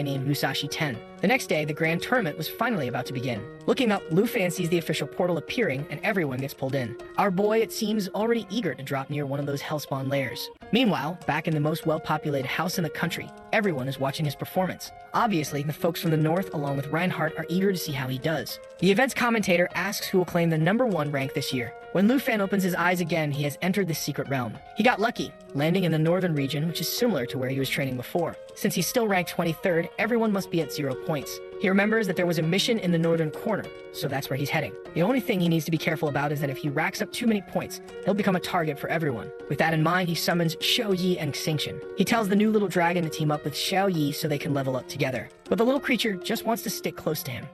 named Musashi 10. The next day, the grand tournament was finally about to begin. Looking up, Lufan sees the official portal appearing, and everyone gets pulled in. Our boy, it seems, already eager to drop near one of those hellspawn lairs. Meanwhile, back in the most well-populated house in the country, everyone is watching his performance. Obviously, the folks from the north, along with Reinhardt, are eager to see how he does. The event's commentator asks who will claim the #1 rank this year. When Lufan opens his eyes again, he has entered the secret realm. He got lucky, landing in the northern region, which is similar to where he was training before. Since he's still ranked 23rd, everyone must be at 0 points. He remembers that there was a mission in the northern corner, so that's where he's heading. The only thing he needs to be careful about is that if he racks up too many points, he'll become a target for everyone. With that in mind, he summons Xiao Yi and Xingqian. He tells the new little dragon to team up with Xiao Yi so they can level up together. But the little creature just wants to stick close to him.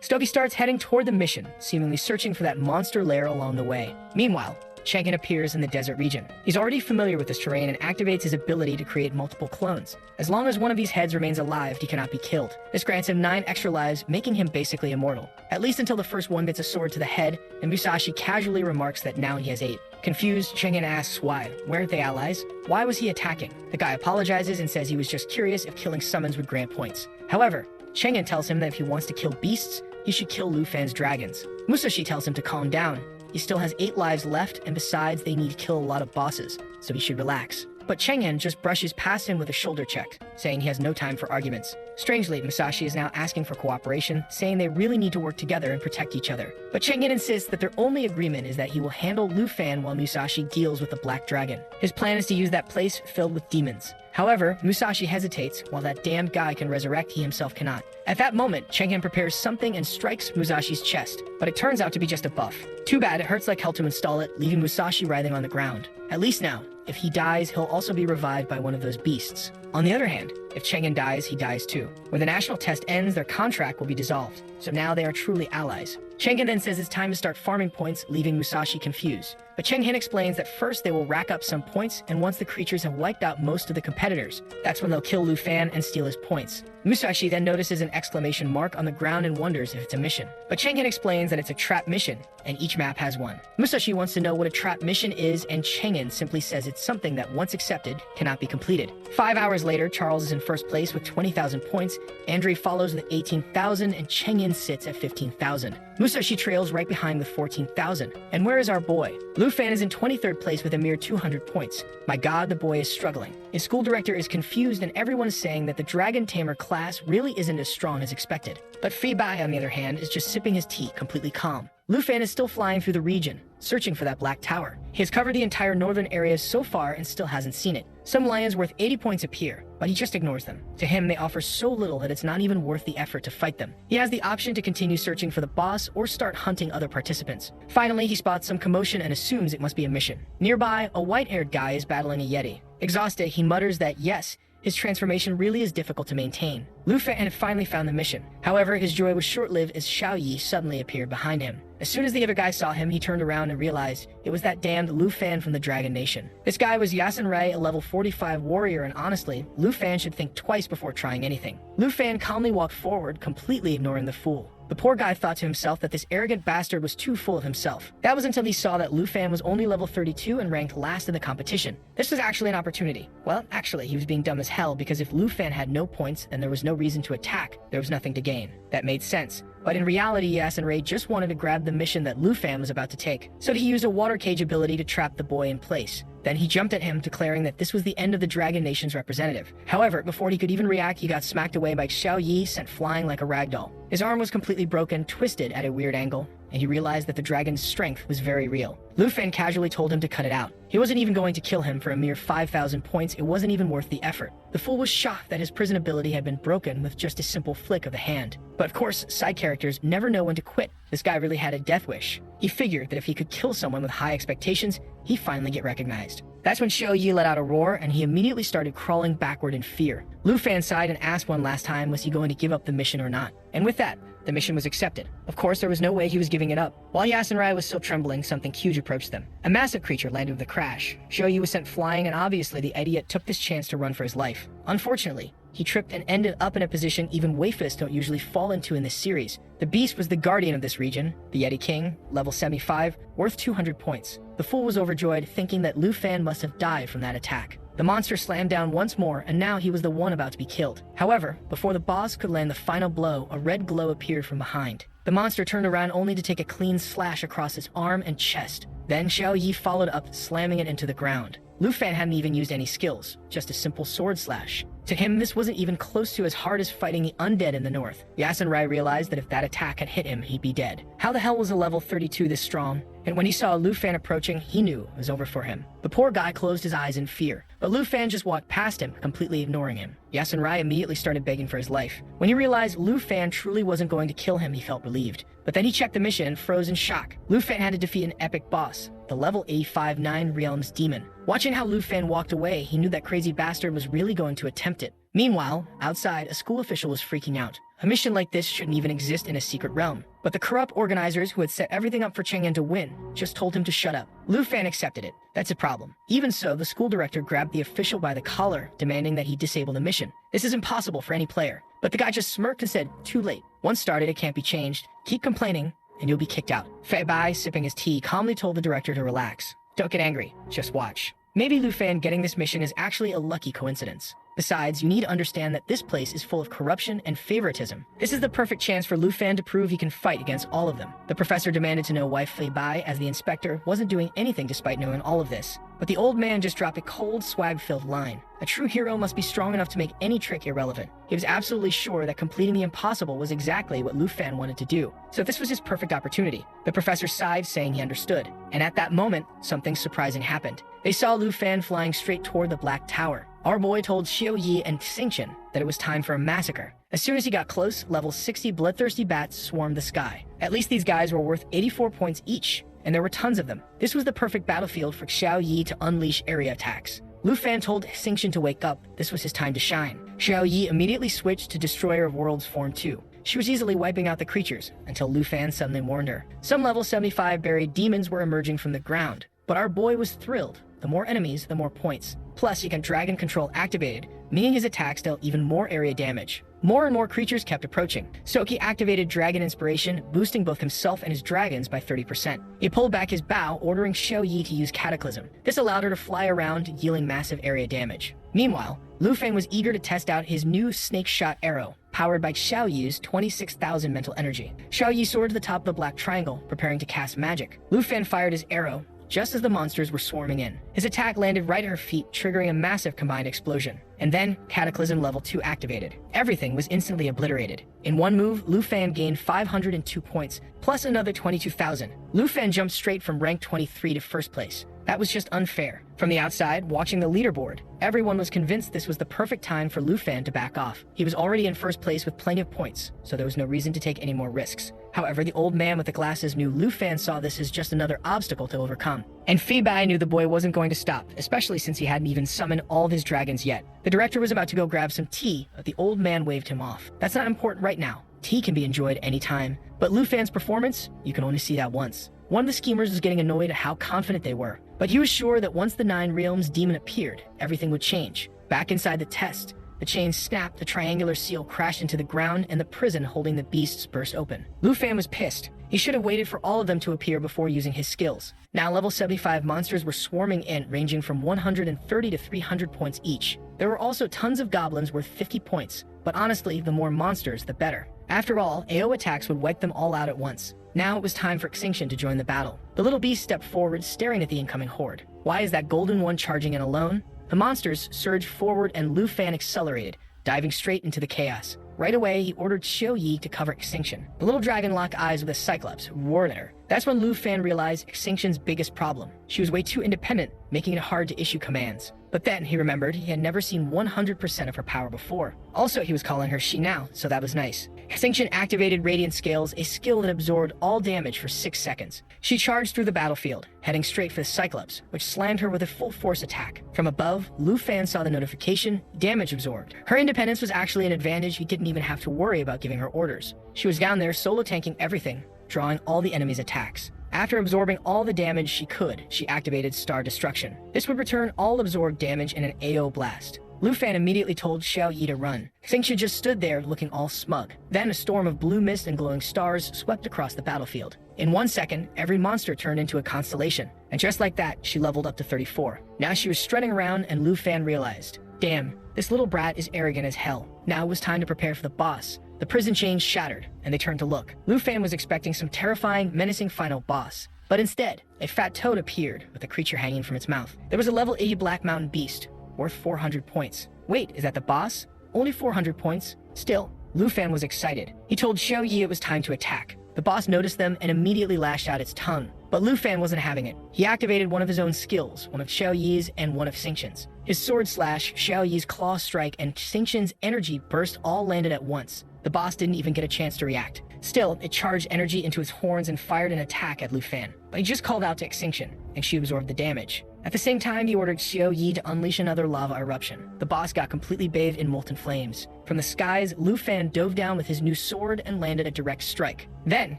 Stogie starts heading toward the mission, seemingly searching for that monster lair along the way. Meanwhile, Chang'an appears in the desert region. He's already familiar with this terrain and activates his ability to create multiple clones. As long as one of these heads remains alive, he cannot be killed. This grants him 9 extra lives, making him basically immortal. At least until the first one gets a sword to the head, and Musashi casually remarks that now he has 8. Confused, Chang'an asks why. Weren't they allies? Why was he attacking? The guy apologizes and says he was just curious if killing summons would grant points. However, Chang'an tells him that if he wants to kill beasts, he should kill Lu Fan's dragons. Musashi tells him to calm down. He still has 8 lives left, and besides, they need to kill a lot of bosses, so he should relax. But Chang'an just brushes past him with a shoulder check, saying he has no time for arguments. Strangely, Musashi is now asking for cooperation, saying they really need to work together and protect each other. But Chang'an insists that their only agreement is that he will handle Lu Fan while Musashi deals with the Black Dragon. His plan is to use that place filled with demons. However, Musashi hesitates. While that damned guy can resurrect, he himself cannot. At that moment, Chang'an prepares something and strikes Musashi's chest, but it turns out to be just a buff. Too bad, it hurts like hell to install it, leaving Musashi writhing on the ground. At least now, if he dies, he'll also be revived by one of those beasts. On the other hand, if Chang'an dies, he dies too. When the national test ends, their contract will be dissolved, so now they are truly allies. Chang'an then says it's time to start farming points, leaving Musashi confused. But Chang'an explains that first they will rack up some points, and once the creatures have wiped out most of the competitors, that's when they'll kill Lu Fan and steal his points. Musashi then notices an exclamation mark on the ground and wonders if it's a mission. But Chang'an explains that it's a trap mission, and each map has one. Musashi wants to know what a trap mission is, and Chang'an simply says it's something that once accepted, cannot be completed. 5 hours later, Charles is in first place with 20,000 points, Andre follows with 18,000, and Chang'an sits at 15,000. Musashi trails right behind with 14,000. And where is our boy? Lu Fan is in 23rd place with a mere 200 points. My god, the boy is struggling. His school director is confused, and everyone is saying that the Dragon Tamer class really isn't as strong as expected. But Fei Bai, on the other hand, is just sipping his tea, completely calm. Lu Fan is still flying through the region, searching for that black tower. He has covered the entire northern area so far and still hasn't seen it. Some lions worth 80 points appear, but he just ignores them. To him, they offer so little that it's not even worth the effort to fight them. He has the option to continue searching for the boss or start hunting other participants. Finally, he spots some commotion and assumes it must be a mission. Nearby, a white-haired guy is battling a yeti. Exhausted, he mutters that yes, his transformation really is difficult to maintain. Lu Fan had finally found the mission. However, his joy was short-lived as Xiao Yi suddenly appeared behind him. As soon as the other guy saw him, he turned around and realized it was that damned Lu Fan from the Dragon Nation. This guy was Yasun Rai, a level 45 warrior, and honestly, Lu Fan should think twice before trying anything. Lu Fan calmly walked forward, completely ignoring the fool. The poor guy thought to himself that this arrogant bastard was too full of himself. That was until he saw that Lu Fan was only level 32 and ranked last in the competition. This was actually an opportunity. Well, actually, he was being dumb as hell because if Lu Fan had no points and there was no reason to attack, there was nothing to gain. That made sense. But in reality, Yasun Rai just wanted to grab the mission that Lu Fan was about to take. So he used a water cage ability to trap the boy in place. Then he jumped at him, declaring that this was the end of the Dragon Nation's representative. However, before he could even react, he got smacked away by Xiao Yi, sent flying like a ragdoll. His arm was completely broken, twisted at a weird angle, and he realized that the dragon's strength was very real. Lu Fan casually told him to cut it out. He wasn't even going to kill him for a mere 5,000 points. It wasn't even worth the effort. The fool was shocked that his prison ability had been broken with just a simple flick of the hand. But of course, side characters never know when to quit. This guy really had a death wish. He figured that if he could kill someone with high expectations, he'd finally get recognized. That's when Xiao Yi let out a roar, and he immediately started crawling backward in fear. Lu Fan sighed and asked one last time was he going to give up the mission or not. And with that, the mission was accepted. Of course, there was no way he was giving it up. While Yasun Rai was still trembling, something huge approached them. A massive creature landed with a crash. Xiao Yi was sent flying, and obviously the idiot took this chance to run for his life. Unfortunately, he tripped and ended up in a position even waifists don't usually fall into in this series. The beast was the guardian of this region, the Yeti King, level 75, worth 200 points. The fool was overjoyed, thinking that Lu Fan must have died from that attack. The monster slammed down once more, and now he was the one about to be killed. However, before the boss could land the final blow, a red glow appeared from behind. The monster turned around only to take a clean slash across its arm and chest. Then Xiao Yi followed up, slamming it into the ground. Lu Fan hadn't even used any skills, just a simple sword slash. To him, this wasn't even close to as hard as fighting the undead in the north. Yasun Rai realized that if that attack had hit him, he'd be dead. How the hell was a level 32 this strong? And when he saw Lu Fan approaching, he knew it was over for him. The poor guy closed his eyes in fear, but Lu Fan just walked past him, completely ignoring him. Yasun Rai immediately started begging for his life. When he realized Lu Fan truly wasn't going to kill him, he felt relieved. But then he checked the mission and froze in shock. Lu Fan had to defeat an epic boss, the level 85 Nine Realms demon. Watching how Lu Fan walked away, he knew that crazy bastard was really going to attempt it. Meanwhile, outside, a school official was freaking out. A mission like this shouldn't even exist in a secret realm. But the corrupt organizers who had set everything up for Chang'an to win just told him to shut up. Lu Fan accepted it. That's a problem. Even so, the school director grabbed the official by the collar, demanding that he disable the mission. This is impossible for any player. But the guy just smirked and said, too late. Once started, it can't be changed. Keep complaining, and you'll be kicked out. Fei Bai, sipping his tea, calmly told the director to relax. Don't get angry. Just watch. Maybe Lu Fan getting this mission is actually a lucky coincidence. Besides, you need to understand that this place is full of corruption and favoritism. This is the perfect chance for Lu Fan to prove he can fight against all of them. The professor demanded to know why Fei Bai, as the inspector, wasn't doing anything despite knowing all of this. But the old man just dropped a cold, swag-filled line. A true hero must be strong enough to make any trick irrelevant. He was absolutely sure that completing the impossible was exactly what Lu Fan wanted to do. So this was his perfect opportunity. The professor sighed, saying he understood. And at that moment, something surprising happened. They saw Lu Fan flying straight toward the Black Tower. Our boy told Xiao Yi and Xingqian that it was time for a massacre. As soon as he got close, level 60 bloodthirsty bats swarmed the sky. At least these guys were worth 84 points each, and there were tons of them. This was the perfect battlefield for Xiao Yi to unleash area attacks. Lu Fan told Xingqian to wake up. This was his time to shine. Xiao Yi immediately switched to Destroyer of Worlds Form 2. She was easily wiping out the creatures, until Lu Fan suddenly warned her. Some level 75 buried demons were emerging from the ground, but our boy was thrilled. The more enemies, the more points. Plus, he got Dragon Control activated, meaning his attacks dealt even more area damage. More and more creatures kept approaching. Soki activated Dragon Inspiration, boosting both himself and his dragons by 30%. He pulled back his bow, ordering Xiao Yi to use Cataclysm. This allowed her to fly around, dealing massive area damage. Meanwhile, Lu Fan was eager to test out his new Snake Shot Arrow, powered by Xiao Yi's 26,000 mental energy. Xiao Yi soared to the top of the Black Triangle, preparing to cast magic. Lu Fan fired his arrow, just as the monsters were swarming in. His attack landed right at her feet, triggering a massive combined explosion. And then, Cataclysm Level 2 activated. Everything was instantly obliterated. In one move, Lu Fan gained 502 points, plus another 22,000. Lu Fan jumped straight from rank 23 to first place. That was just unfair. From the outside, watching the leaderboard, everyone was convinced this was the perfect time for Lu Fan to back off. He was already in first place with plenty of points, so there was no reason to take any more risks. However, the old man with the glasses knew Lu Fan saw this as just another obstacle to overcome. And Fei Bai knew the boy wasn't going to stop, especially since he hadn't even summoned all of his dragons yet. The director was about to go grab some tea, but the old man waved him off. That's not important right now. Tea can be enjoyed anytime. But Lu Fan's performance, you can only see that once. One of the schemers was getting annoyed at how confident they were, but he was sure that once the Nine Realms demon appeared, everything would change. Back inside the test, the chain snapped, the triangular seal crashed into the ground, and the prison holding the beasts burst open. Lu Fan was pissed. He should have waited for all of them to appear before using his skills. Now level 75 monsters were swarming in, ranging from 130 to 300 points each. There were also tons of goblins worth 50 points, but honestly, the more monsters, the better. After all, AO attacks would wipe them all out at once. Now it was time for Xingqian to join the battle. The little beast stepped forward, staring at the incoming horde. Why is that golden one charging in alone? The monsters surged forward and Lu Fan accelerated, diving straight into the chaos. Right away, he ordered Xiao Yi to cover Xingqian. The little dragon locked eyes with a cyclops, roared at her. That's when Lu Fan realized Xingqian's biggest problem. She was way too independent, making it hard to issue commands. But then he remembered he had never seen 100% of her power before. Also, he was calling her she now, so that was nice. Xingqian activated Radiant Scales, a skill that absorbed all damage for 6 seconds. She charged through the battlefield, heading straight for the Cyclops, which slammed her with a full force attack. From above, Lu Fan saw the notification, damage absorbed. Her independence was actually an advantage. He didn't even have to worry about giving her orders. She was down there solo tanking everything, drawing all the enemy's attacks. After absorbing all the damage she could, she activated Star Destruction. This would return all absorbed damage in an AO blast. Lu Fan immediately told Xiao Yi to run. Xingqian just stood there looking all smug. Then a storm of blue mist and glowing stars swept across the battlefield. In 1 second, every monster turned into a constellation. And just like that, she leveled up to 34. Now she was strutting around and Lu Fan realized, damn, this little brat is arrogant as hell. Now it was time to prepare for the boss. The prison chains shattered, and they turned to look. Lu Fan was expecting some terrifying, menacing final boss. But instead, a fat toad appeared with a creature hanging from its mouth. There was a level 80 Black Mountain beast, worth 400 points. Wait, is that the boss? Only 400 points? Still, Lu Fan was excited. He told Xiao Yi it was time to attack. The boss noticed them and immediately lashed out its tongue. But Lu Fan wasn't having it. He activated one of his own skills, one of Xiao Yi's and one of Xingqian's. His sword slash, Xiao Yi's claw strike, and Xingqian's energy burst all landed at once. The boss didn't even get a chance to react. Still, it charged energy into his horns and fired an attack at Lu Fan. But he just called out to Xingqian. and she absorbed the damage. At the same time, he ordered Xiao Yi to unleash another lava eruption. The boss got completely bathed in molten flames. From the skies, Lu Fan dove down with his new sword and landed a direct strike. Then,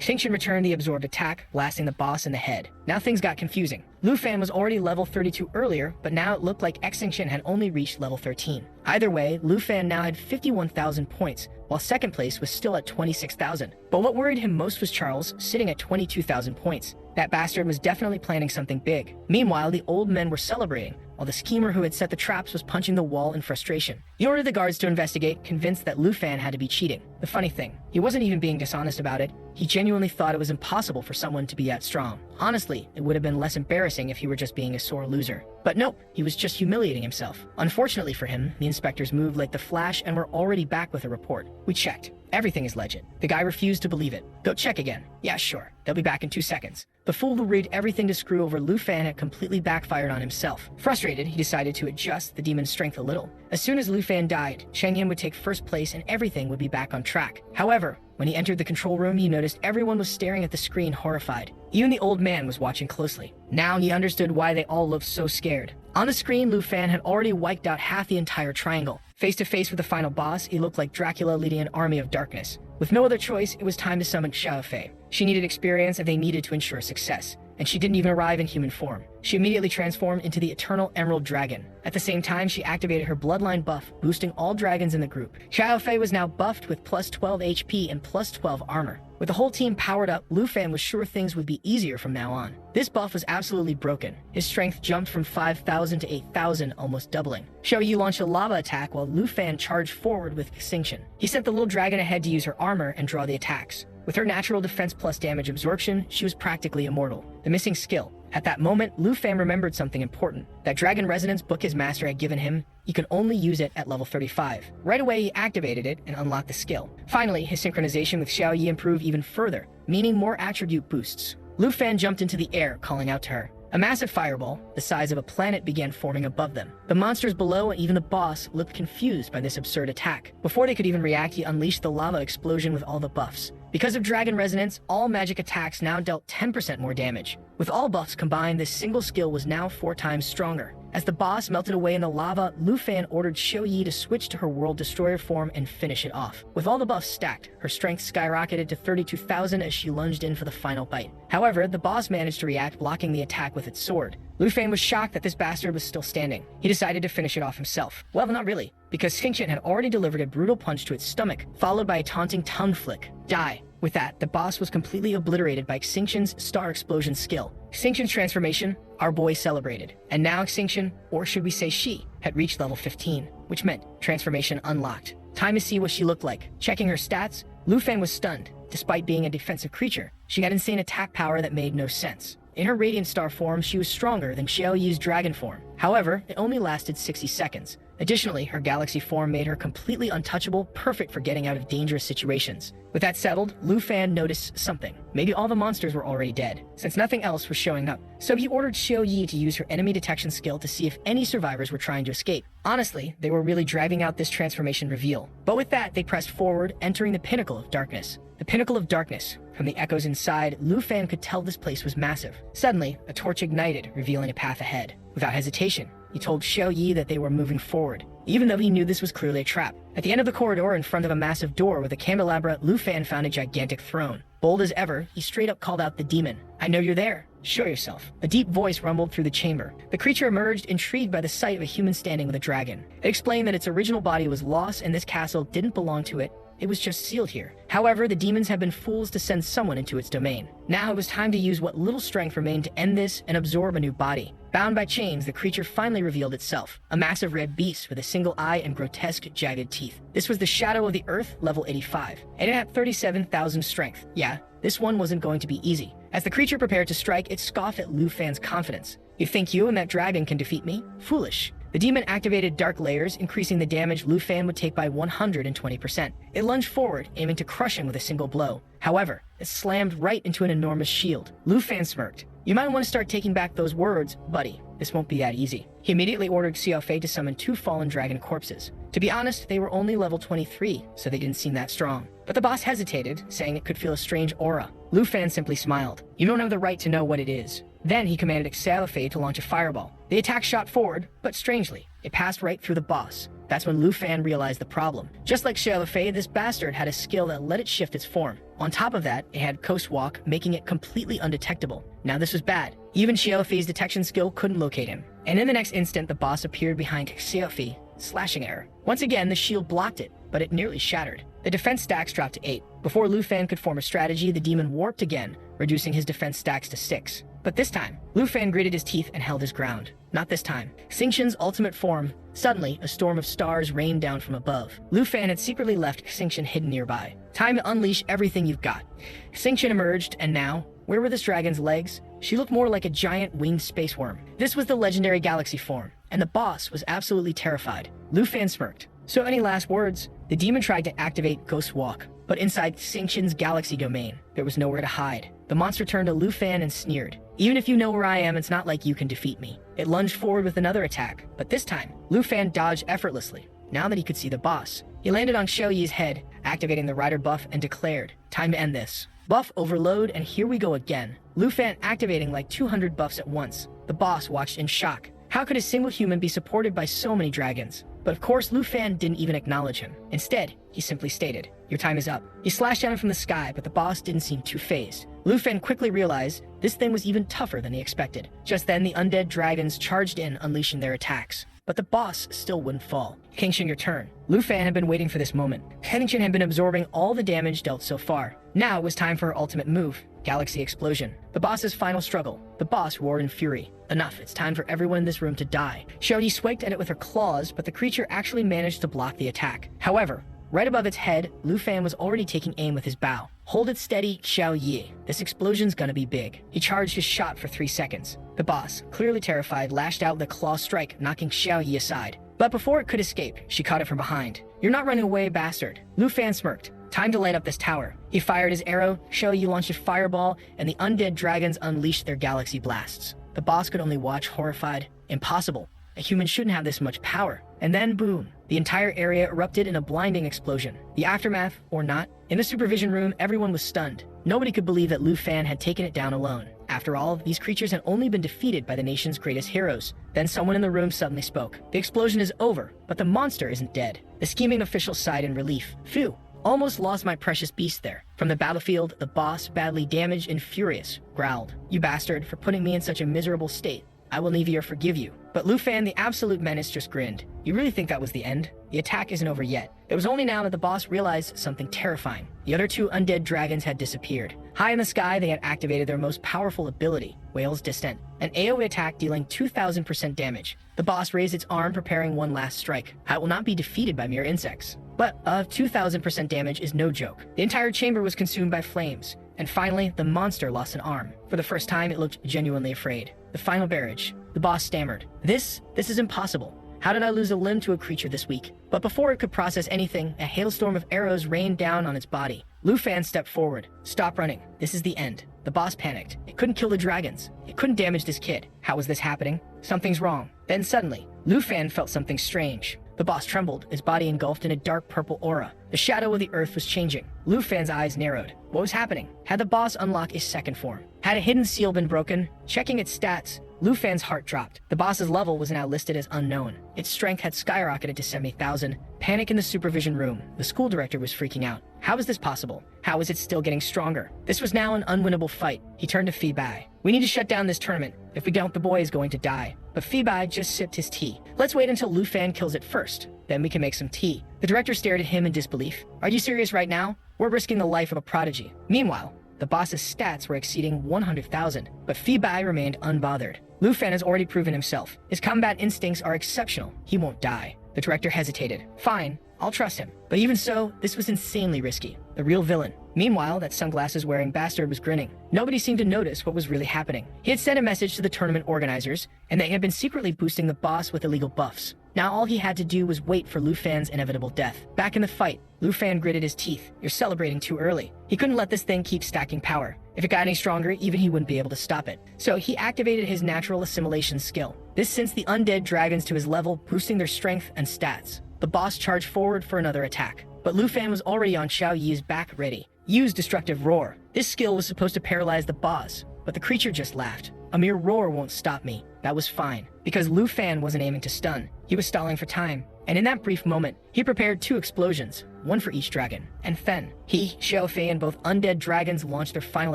Xingqian returned the absorbed attack, blasting the boss in the head. Now things got confusing. Lu Fan was already level 32 earlier, but now it looked like Xingqian had only reached level 13. Either way, Lu Fan now had 51,000 points, while second place was still at 26,000. But what worried him most was Charles, sitting at 22,000 points. That bastard was definitely planning something big. Meanwhile, the old men were celebrating, while the schemer who had set the traps was punching the wall in frustration. He ordered the guards to investigate, convinced that Lu Fan had to be cheating. The funny thing, he wasn't even being dishonest about it. He genuinely thought it was impossible for someone to be that strong. Honestly, it would have been less embarrassing if he were just being a sore loser. But nope, he was just humiliating himself. Unfortunately for him, the inspectors moved like the Flash and were already back with a report. We checked. Everything is legit. The guy refused to believe it. Go check again. Yeah, sure. They'll be back in 2 seconds. The fool who rigged everything to screw over Lu Fan had completely backfired on himself. Frustrated, he decided to adjust the demon's strength a little. As soon as Lu Fan died, Cheng Yin would take first place and everything would be back on track. However, when he entered the control room, he noticed everyone was staring at the screen horrified. Even the old man was watching closely. Now he understood why they all looked so scared. On the screen, Lu Fan had already wiped out half the entire triangle. Face to face with the final boss, he looked like Dracula leading an army of darkness. With no other choice, it was time to summon Xiao Fei. She needed experience and they needed to ensure success. And she didn't even arrive in human form. She immediately transformed into the Eternal Emerald Dragon. At the same time, she activated her bloodline buff, boosting all dragons in the group. Xiao Fei was now buffed with plus 12 HP and plus 12 armor. With the whole team powered up, Lu Fan was sure things would be easier from now on. This buff was absolutely broken. His strength jumped from 5,000 to 8,000, almost doubling. Xiao Yi launched a lava attack while Lu Fan charged forward with Xingqian. He sent the little dragon ahead to use her armor and draw the attacks. With her natural defense plus damage absorption, she was practically immortal. The missing skill. At that moment, Lu Fan remembered something important. That dragon resonance book his master had given him, he could only use it at level 35. Right away, he activated it and unlocked the skill. Finally, his synchronization with Xiao Yi improved even further, meaning more attribute boosts. Lu Fan jumped into the air, calling out to her. A massive fireball, the size of a planet, began forming above them. The monsters below and even the boss looked confused by this absurd attack. Before they could even react, he unleashed the lava explosion with all the buffs. Because of Dragon Resonance, all magic attacks now dealt 10% more damage. With all buffs combined, this single skill was now 4 times stronger. As the boss melted away in the lava, Lu Fan ordered Xiao Yi to switch to her World Destroyer form and finish it off. With all the buffs stacked, her strength skyrocketed to 32,000 as she lunged in for the final bite. However, the boss managed to react, blocking the attack with its sword. Lu Fan was shocked that this bastard was still standing. He decided to finish it off himself. Well, not really, because Xingqian had already delivered a brutal punch to its stomach, followed by a taunting tongue flick. Die. With that, the boss was completely obliterated by Xingqian's Star Explosion skill. Xingqian's transformation, our boy celebrated. And now Xingqian, or should we say she, had reached level 15, which meant transformation unlocked. Time to see what she looked like. Checking her stats, Lu Fan was stunned. Despite being a defensive creature, she had insane attack power that made no sense. In her Radiant Star form, she was stronger than Xiao Yi's dragon form. However, it only lasted 60 seconds. Additionally, her galaxy form made her completely untouchable, perfect for getting out of dangerous situations. With that settled, Lu Fan noticed something. Maybe all the monsters were already dead, since nothing else was showing up. So he ordered Xiao Yi to use her enemy detection skill to see if any survivors were trying to escape. Honestly, they were really dragging out this transformation reveal. But with that, they pressed forward, entering the Pinnacle of Darkness. The Pinnacle of Darkness. From the echoes inside, Lu Fan could tell this place was massive. Suddenly, a torch ignited, revealing a path ahead. Without hesitation, he told Xiao Yi that they were moving forward, even though he knew this was clearly a trap. At the end of the corridor, in front of a massive door with a candelabra, Lu Fan found a gigantic throne. Bold as ever, he straight up called out the demon. I know you're there. Show yourself. A deep voice rumbled through the chamber. The creature emerged, intrigued by the sight of a human standing with a dragon. It explained that its original body was lost and this castle didn't belong to it. It was just sealed here. However, the demons have been fools to send someone into its domain. Now it was time to use what little strength remained to end this and absorb a new body. Bound by chains, the creature finally revealed itself. A massive red beast with a single eye and grotesque, jagged teeth. This was the Shadow of the Earth, level 85. And it had 37,000 strength. Yeah, this one wasn't going to be easy. As the creature prepared to strike, it scoffed at Lu Fan's confidence. You think you and that dragon can defeat me? Foolish. The demon activated dark layers, increasing the damage Lu Fan would take by 120%. It lunged forward, aiming to crush him with a single blow. However, it slammed right into an enormous shield. Lu Fan smirked. You might want to start taking back those words, buddy. This won't be that easy. He immediately ordered Xiao Fei to summon 2 fallen dragon corpses. To be honest, they were only level 23, so they didn't seem that strong. but the boss hesitated, saying it could feel a strange aura. Lu Fan simply smiled. You don't have the right to know what it is. Then he commanded Xiaofei to launch a fireball. The attack shot forward, but strangely, it passed right through the boss. That's when Lu Fan realized the problem. Just like Xiaofei, this bastard had a skill that let it shift its form. On top of that, it had Coast Walk, making it completely undetectable. Now this was bad. Even Xiaofei's detection skill couldn't locate him. And in the next instant, the boss appeared behind Xiaofei, slashing error. Once again, the shield blocked it, but it nearly shattered. The defense stacks dropped to 8. Before Lu Fan could form a strategy, the demon warped again, reducing his defense stacks to 6. But this time, Lu Fan gritted his teeth and held his ground. Not this time. Xingqian's ultimate form. Suddenly, a storm of stars rained down from above. Lu Fan had secretly left Xingqian hidden nearby. Time to unleash everything you've got. Xingqian emerged, and now, where were this dragon's legs? She looked more like a giant winged space worm. This was the legendary galaxy form, and the boss was absolutely terrified. Lu Fan smirked. So any last words? The demon tried to activate Ghost Walk, but inside Xingqian's galaxy domain, there was nowhere to hide. The monster turned to Lu Fan and sneered. Even if you know where I am, it's not like you can defeat me. It lunged forward with another attack, but this time, Lu Fan dodged effortlessly. Now that he could see the boss, he landed on Xiao Yi's head, activating the rider buff and declared, time to end this. Buff overload, and here we go again. Lu Fan activating like 200 buffs at once. The boss watched in shock. How could a single human be supported by so many dragons? But of course, Lu Fan didn't even acknowledge him. Instead, he simply stated, your time is up. He slashed down from the sky, but the boss didn't seem too phased. Lu Fan quickly realized this thing was even tougher than he expected. Just then, the undead dragons charged in, unleashing their attacks. But the boss still wouldn't fall. Xingqian, your turn. Lu Fan had been waiting for this moment. Xingqian had been absorbing all the damage dealt so far. Now it was time for her ultimate move, Galaxy Explosion. The boss's final struggle. The boss roared in fury. Enough, it's time for everyone in this room to die. Xiao Yi swiped at it with her claws, but the creature actually managed to block the attack. However, right above its head, Lu Fan was already taking aim with his bow. Hold it steady, Xiao Yi. This explosion's gonna be big. He charged his shot for 3 seconds. The boss, clearly terrified, lashed out with a claw strike, knocking Xiao Yi aside. But before it could escape, she caught it from behind. You're not running away, bastard. Lu Fan smirked. Time to light up this tower. He fired his arrow, Xiao Yi launched a fireball, and the undead dragons unleashed their galaxy blasts. The boss could only watch, horrified. Impossible. A human shouldn't have this much power. And then, boom, the entire area erupted in a blinding explosion. The aftermath, or not, in the supervision room, everyone was stunned. Nobody could believe that Lu Fan had taken it down alone. After all, these creatures had only been defeated by the nation's greatest heroes. Then someone in the room suddenly spoke. The explosion is over, but the monster isn't dead. The scheming official sighed in relief. Phew. Almost lost my precious beast there. From the battlefield, the boss, badly damaged and furious, growled, you bastard, for putting me in such a miserable state. I will neither forgive you. But Lu Fan, the absolute menace, just grinned. You really think that was the end? The attack isn't over yet. It was only now that the boss realized something terrifying. The other 2 undead dragons had disappeared. High in the sky, they had activated their most powerful ability, Whale's Descent, an AoE attack dealing 2000% damage. The boss raised its arm, preparing one last strike. I will not be defeated by mere insects. But 2000% damage is no joke. The entire chamber was consumed by flames. And finally, the monster lost an arm. For the first time, it looked genuinely afraid. The final barrage. The boss stammered. This is impossible. How did I lose a limb to a creature this weak? But before it could process anything, a hailstorm of arrows rained down on its body. Lu Fan stepped forward. Stop running. This is the end. The boss panicked. It couldn't kill the dragons. It couldn't damage this kid. How was this happening? Something's wrong. Then suddenly, Lu Fan felt something strange. The boss trembled, his body engulfed in a dark purple aura. The shadow of the earth was changing. Lu Fan's eyes narrowed. What was happening? Had the boss unlocked a second form? Had a hidden seal been broken? Checking its stats, Lu Fan's heart dropped. The boss's level was now listed as unknown. Its strength had skyrocketed to 70,000. Panic in the supervision room. The school director was freaking out. How is this possible? How is it still getting stronger? This was now an unwinnable fight. He turned to Phi Bai. We need to shut down this tournament. If we don't, the boy is going to die. But Phi Bai just sipped his tea. Let's wait until Lu Fan kills it first. Then we can make some tea. The director stared at him in disbelief. Are you serious right now? We're risking the life of a prodigy. Meanwhile, the boss's stats were exceeding 100,000, but Phi Bai remained unbothered. Lu Fan has already proven himself. His combat instincts are exceptional. He won't die. The director hesitated. Fine, I'll trust him. But even so, this was insanely risky. The real villain. Meanwhile, that sunglasses-wearing bastard was grinning. Nobody seemed to notice what was really happening. He had sent a message to the tournament organizers, and they had been secretly boosting the boss with illegal buffs. Now all he had to do was wait for Lu Fan's inevitable death. Back in the fight, Lu Fan gritted his teeth. You're celebrating too early. He couldn't let this thing keep stacking power. If it got any stronger, even he wouldn't be able to stop it. So he activated his natural assimilation skill. This sends the undead dragons to his level, boosting their strength and stats. the boss charged forward for another attack. But Lu Fan was already on Xiao Yi's back ready. Use Destructive Roar. This skill was supposed to paralyze the boss, but the creature just laughed. A mere roar won't stop me. That was fine, because Lu Fan wasn't aiming to stun. He was stalling for time. And in that brief moment, he prepared 2 explosions, one for each dragon. And then, he, Xiaofei, and both undead dragons launched their final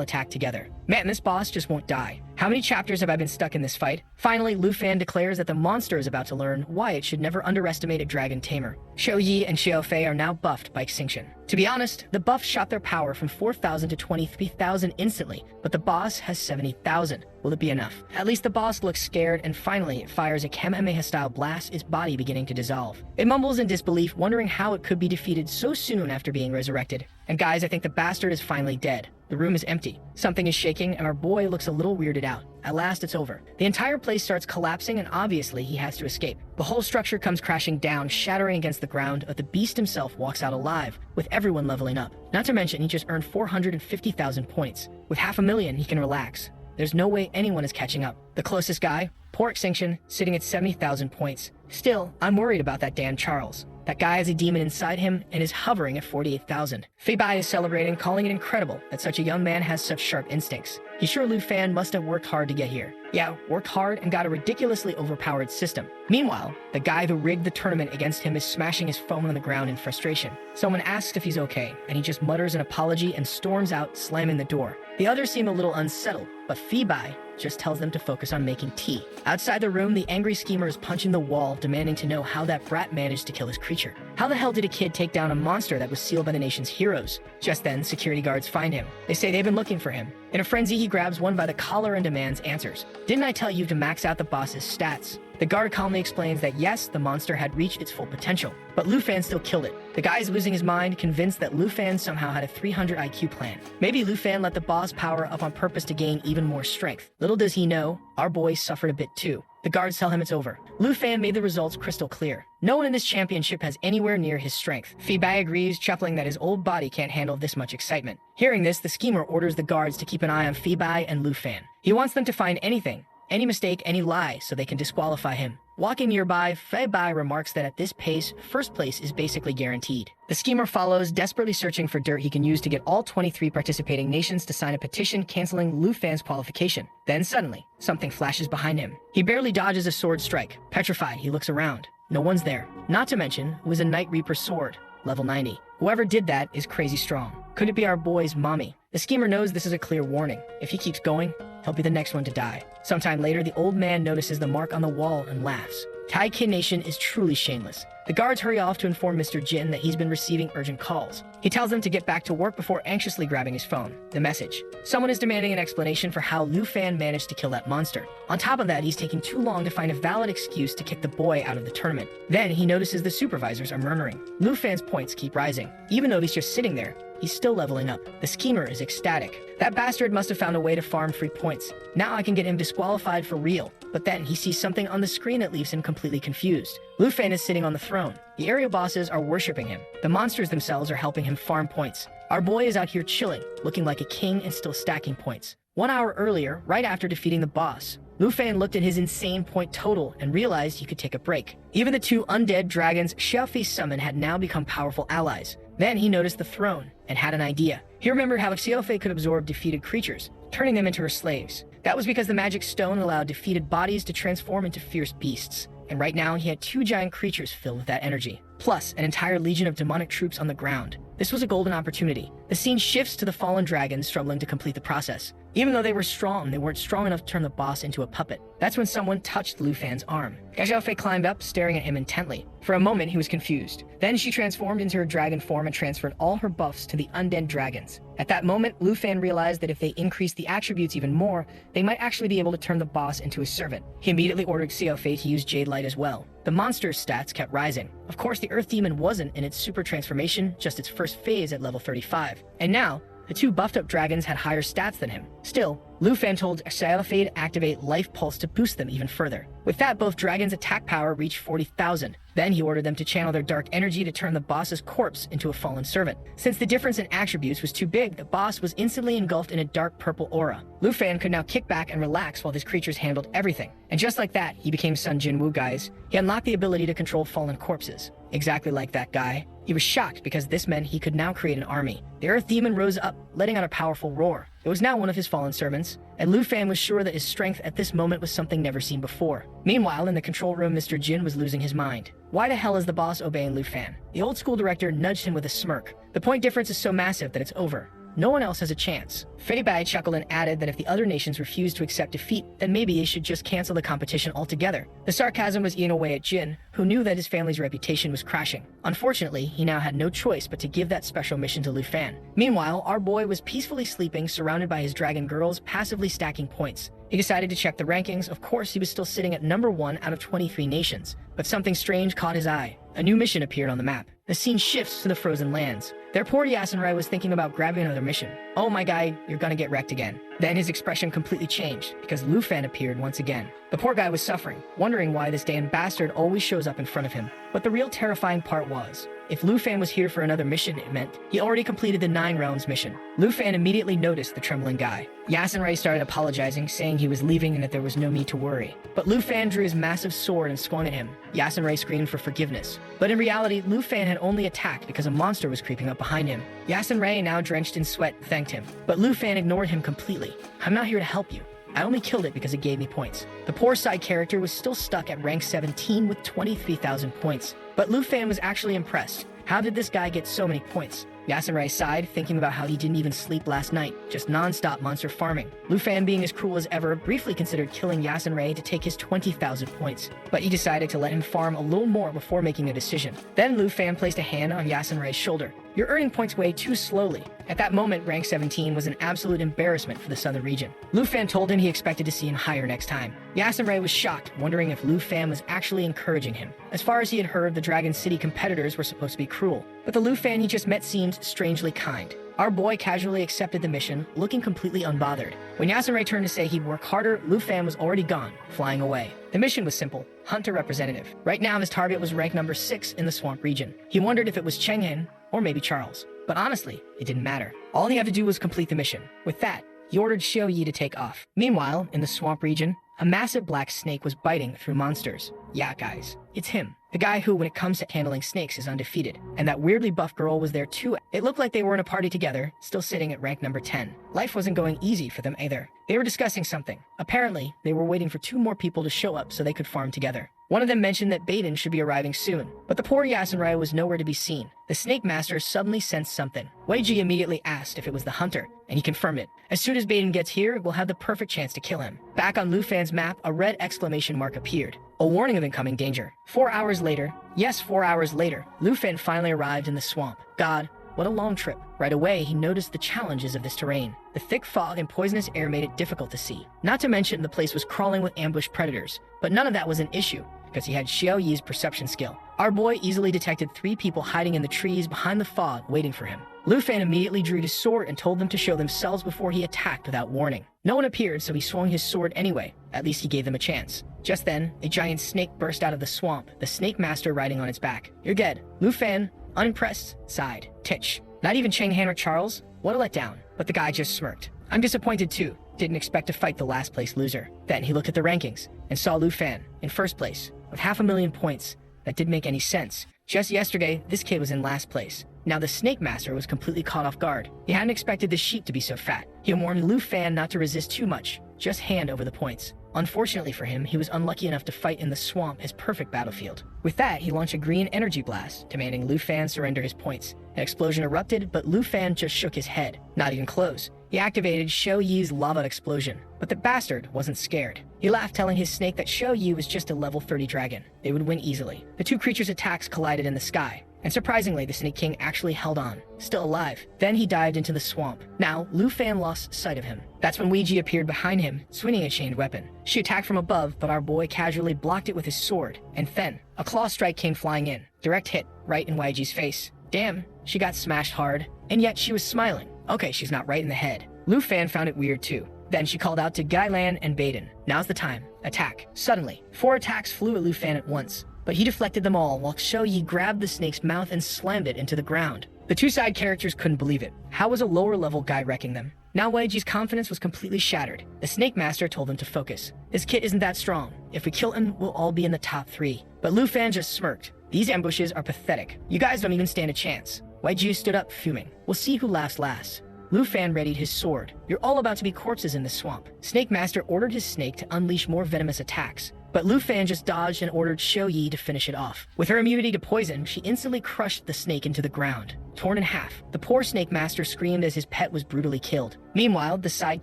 attack together. Man, this boss just won't die. How many chapters have I been stuck in this fight? Finally, Lu Fan declares that the monster is about to learn why it should never underestimate a dragon tamer. Xiao Yi and Xiaofei are now buffed by extinction. To be honest, the buffs shot their power from 4,000 to 23,000 instantly, but the boss has 70,000. Will it be enough? At least the boss looks scared, and finally it fires a Kamehameha-style blast, its body beginning to dissolve. It mumbles in disbelief, wondering how it could be defeated so soon after being resurrected. And guys, I think the bastard is finally dead. The room is empty. Something is shaking, and our boy looks a little weirded out. At last, it's over. The entire place starts collapsing, and obviously, he has to escape. The whole structure comes crashing down, shattering against the ground, but the beast himself walks out alive, with everyone leveling up. Not to mention, he just earned 450,000 points. With 500,000, he can relax. There's no way anyone is catching up. The closest guy, poor extinction, sitting at 70,000 points. Still, I'm worried about that damn Charles. That guy has a demon inside him and is hovering at 48,000. Fei Bai is celebrating, calling it incredible that such a young man has such sharp instincts. He's sure Lu Fan must have worked hard to get here. Yeah, worked hard and got a ridiculously overpowered system. Meanwhile, the guy who rigged the tournament against him is smashing his phone on the ground in frustration. Someone asks if he's okay, and he just mutters an apology and storms out, slamming the door. The others seem a little unsettled, but Fei Bai just tells them to focus on making tea. Outside the room, the angry schemer is punching the wall, demanding to know how that brat managed to kill his creature. How the hell did a kid take down a monster that was sealed by the nation's heroes? Just then, security guards find him. They say they've been looking for him. In a frenzy, he grabs one by the collar and demands answers. Didn't I tell you to max out the boss's stats? The guard calmly explains that yes, the monster had reached its full potential, but Lu Fan still killed it. The guy is losing his mind, convinced that Lu Fan somehow had a 300 IQ plan. Maybe Lu Fan let the boss power up on purpose to gain even more strength. Little does he know, our boy suffered a bit too. The guards tell him it's over. Lu Fan made the results crystal clear. No one in this championship has anywhere near his strength. Fei Bai agrees, chuckling that his old body can't handle this much excitement. Hearing this, the schemer orders the guards to keep an eye on Fei Bai and Lu Fan. He wants them to find anything, any mistake, any lie, so they can disqualify him. Walking nearby, Fei Bai remarks that at this pace, first place is basically guaranteed. The schemer follows, desperately searching for dirt he can use to get all 23 participating nations to sign a petition canceling Lu Fan's qualification. Then suddenly, something flashes behind him. He barely dodges a sword strike. Petrified, he looks around. No one's there. Not to mention, it was a Night Reaper sword, level 90. Whoever did that is crazy strong. Could it be our boy's mommy? The schemer knows this is a clear warning. If he keeps going, he'll be the next one to die. Sometime later, the old man notices the mark on the wall and laughs. Tai Kid Nation is truly shameless. The guards hurry off to inform Mr. Jin that he's been receiving urgent calls. He tells them to get back to work before anxiously grabbing his phone. The message. Someone is demanding an explanation for how Lu Fan managed to kill that monster. On top of that, he's taking too long to find a valid excuse to kick the boy out of the tournament. Then he notices the supervisors are murmuring. Lu Fan's points keep rising. Even though he's just sitting there, he's still leveling up. The schemer is ecstatic. That bastard must have found a way to farm free points. Now I can get him disqualified for real. But then he sees something on the screen that leaves him completely confused. Lu Fan is sitting on the throne. The area bosses are worshipping him. The monsters themselves are helping him farm points. Our boy is out here chilling, looking like a king and still stacking points. 1 hour earlier, right after defeating the boss, Lu Fan looked at his insane point total and realized he could take a break. Even the 2 undead dragons Xiaofei summoned had now become powerful allies. Then he noticed the throne and had an idea. He remembered how Xiaofei could absorb defeated creatures, turning them into her slaves. That was because the magic stone allowed defeated bodies to transform into fierce beasts. And right now, he had 2 giant creatures filled with that energy, plus an entire legion of demonic troops on the ground. This was a golden opportunity. The scene shifts to the fallen dragons struggling to complete the process. Even though they were strong, they weren't strong enough to turn the boss into a puppet. That's when someone touched Lu Fan's arm. Xiaofei climbed up, staring at him intently. For a moment, he was confused. Then she transformed into her dragon form and transferred all her buffs to the undead dragons. At that moment, Lu Fan realized that if they increased the attributes even more, they might actually be able to turn the boss into a servant. He immediately ordered Xiaofei to use Jade Light as well. The monster's stats kept rising. Of course, the Earth Demon wasn't in its super transformation, just its first phase at level 35. And now, the 2 buffed-up dragons had higher stats than him. Still, Lu Fan told Xiaofei to activate Life Pulse to boost them even further. With that, both dragons' attack power reached 40,000. Then he ordered them to channel their dark energy to turn the boss's corpse into a fallen servant. Since the difference in attributes was too big, the boss was instantly engulfed in a dark purple aura. Lu Fan could now kick back and relax while his creatures handled everything. And just like that, he became Sun Jinwoo, guys. He unlocked the ability to control fallen corpses. exactly like that guy. He was shocked because this meant he could now create an army. The Earth Demon rose up, letting out a powerful roar. It was now one of his fallen servants, and Lu Fan was sure that his strength at this moment was something never seen before. Meanwhile, in the control room, Mr. Jin was losing his mind. Why the hell is the boss obeying Lu Fan? The old school director nudged him with a smirk. The point difference is so massive that it's over. No one else has a chance. Fei Bai chuckled and added that if the other nations refused to accept defeat, then maybe they should just cancel the competition altogether. The sarcasm was eating away at Jin, who knew that his family's reputation was crashing. Unfortunately, he now had no choice but to give that special mission to Lu Fan. Meanwhile, our boy was peacefully sleeping, surrounded by his dragon girls, passively stacking points. He decided to check the rankings. Of course, he was still sitting at number 1 out of 23 nations. But something strange caught his eye. A new mission appeared on the map. The scene shifts to the frozen lands. Their poor Yasunrai was thinking about grabbing another mission. Oh my guy, you're gonna get wrecked again. Then his expression completely changed, because Lu Fan appeared once again. The poor guy was suffering, wondering why this damn bastard always shows up in front of him. But the real terrifying part was, if Lu Fan was here for another mission, it meant he already completed the 9 realms mission. Lu Fan immediately noticed the trembling guy. Yasunrai started apologizing, saying he was leaving and that there was no need to worry. But Lu Fan drew his massive sword and swung at him. Yasunrai screamed for forgiveness. But in reality, Lu Fan had only attacked because a monster was creeping up behind him. Yasunrai, now drenched in sweat, thanked him. But Lu Fan ignored him completely. I'm not here to help you. I only killed it because it gave me points. The poor side character was still stuck at rank 17 with 23,000 points. But Lu Fan was actually impressed. How did this guy get so many points? Yasunrai sighed, thinking about how he didn't even sleep last night, just non-stop monster farming. Lu Fan, being as cruel as ever, briefly considered killing Yasunrai to take his 20,000 points, but he decided to let him farm a little more before making a decision. Then Lu Fan placed a hand on Yasunrai's shoulder. You're earning points way too slowly. At that moment, rank 17 was an absolute embarrassment for the southern region. Lu Fan told him he expected to see him higher next time. Yasunrai was shocked, wondering if Lu Fan was actually encouraging him. As far as he had heard, the Dragon City competitors were supposed to be cruel, but the Lu Fan he just met seemed strangely kind. Our boy casually accepted the mission, looking completely unbothered. When Yasunrai turned to say he'd work harder, Lu Fan was already gone, flying away. The mission was simple: hunt a representative. Right now, his target was rank number 6 in the swamp region. He wondered if it was Chenghen or maybe Charles. But honestly, it didn't matter. All he had to do was complete the mission. With that, he ordered Xiao Yi to take off. Meanwhile, in the swamp region, a massive black snake was biting through monsters. Yeah, guys, it's him. The guy who, when it comes to handling snakes, is undefeated. And that weirdly buff girl was there too. It looked like they were in a party together, still sitting at rank number 10. Life wasn't going easy for them either. They were discussing something. Apparently, they were waiting for 2 more people to show up so they could farm together. One of them mentioned that Baden should be arriving soon, but the poor Yasunrai was nowhere to be seen. The Snake Master suddenly sensed something. Wei Ji immediately asked if it was the hunter, and he confirmed it. As soon as Baden gets here, we'll have the perfect chance to kill him. Back on Lu Fan's map, a red exclamation mark appeared. A warning of incoming danger. 4 hours later, yes, 4 hours later, Lu Fan finally arrived in the swamp. God, what a long trip. Right away, he noticed the challenges of this terrain. The thick fog and poisonous air made it difficult to see. Not to mention, the place was crawling with ambush predators. But none of that was an issue, because he had Xiao Yi's perception skill. Our boy easily detected 3 people hiding in the trees behind the fog, waiting for him. Lu Fan immediately drew his sword and told them to show themselves before he attacked without warning. No one appeared, so he swung his sword anyway. At least he gave them a chance. Just then, a giant snake burst out of the swamp, the Snake Master riding on its back. You're dead. Lu Fan, unimpressed, sighed. Titch. Not even Chenghan or Charles? What a letdown. But the guy just smirked. I'm disappointed too. Didn't expect to fight the last place loser. Then he looked at the rankings and saw Lu Fan in first place with 500,000 points. That didn't make any sense. Just yesterday, this kid was in last place. Now the Snake Master was completely caught off guard. He hadn't expected the sheep to be so fat. He warned Lu Fan not to resist too much, just hand over the points. Unfortunately for him, he was unlucky enough to fight in the swamp, his perfect battlefield. With that, he launched a green energy blast, demanding Lu Fan surrender his points. An explosion erupted, but Lu Fan just shook his head. Not even close. He activated Xiao Yi's lava explosion, but the bastard wasn't scared. He laughed, telling his snake that Xiao Yi was just a level 30 dragon. They would win easily. The 2 creatures' attacks collided in the sky, and surprisingly, the Snake King actually held on, still alive. Then he dived into the swamp. Now, Lu Fan lost sight of him. That's when Wei Ji appeared behind him, swinging a chained weapon. She attacked from above, but our boy casually blocked it with his sword. And then, a claw strike came flying in. Direct hit, right in Wei Ji's face. Damn, she got smashed hard, and yet she was smiling. Okay, she's not right in the head. Lu Fan found it weird too. Then she called out to Gailan and Baden. Now's the time. Attack. Suddenly, 4 attacks flew at Lu Fan at once, but he deflected them all while Xiao Yi grabbed the snake's mouth and slammed it into the ground. The 2 side characters couldn't believe it. How was a lower level guy wrecking them? Now Wei Ji's confidence was completely shattered. The Snake Master told them to focus. This kid isn't that strong. If we kill him, we'll all be in the top 3. But Lu Fan just smirked. These ambushes are pathetic. You guys don't even stand a chance. YG stood up, fuming. We'll see who laughs last. Lu Fan readied his sword. You're all about to be corpses in this swamp. Snake Master ordered his snake to unleash more venomous attacks, but Lu Fan just dodged and ordered Xiao Yi to finish it off. With her immunity to poison, she instantly crushed the snake into the ground. Torn in half, the poor Snake Master screamed as his pet was brutally killed. Meanwhile, the side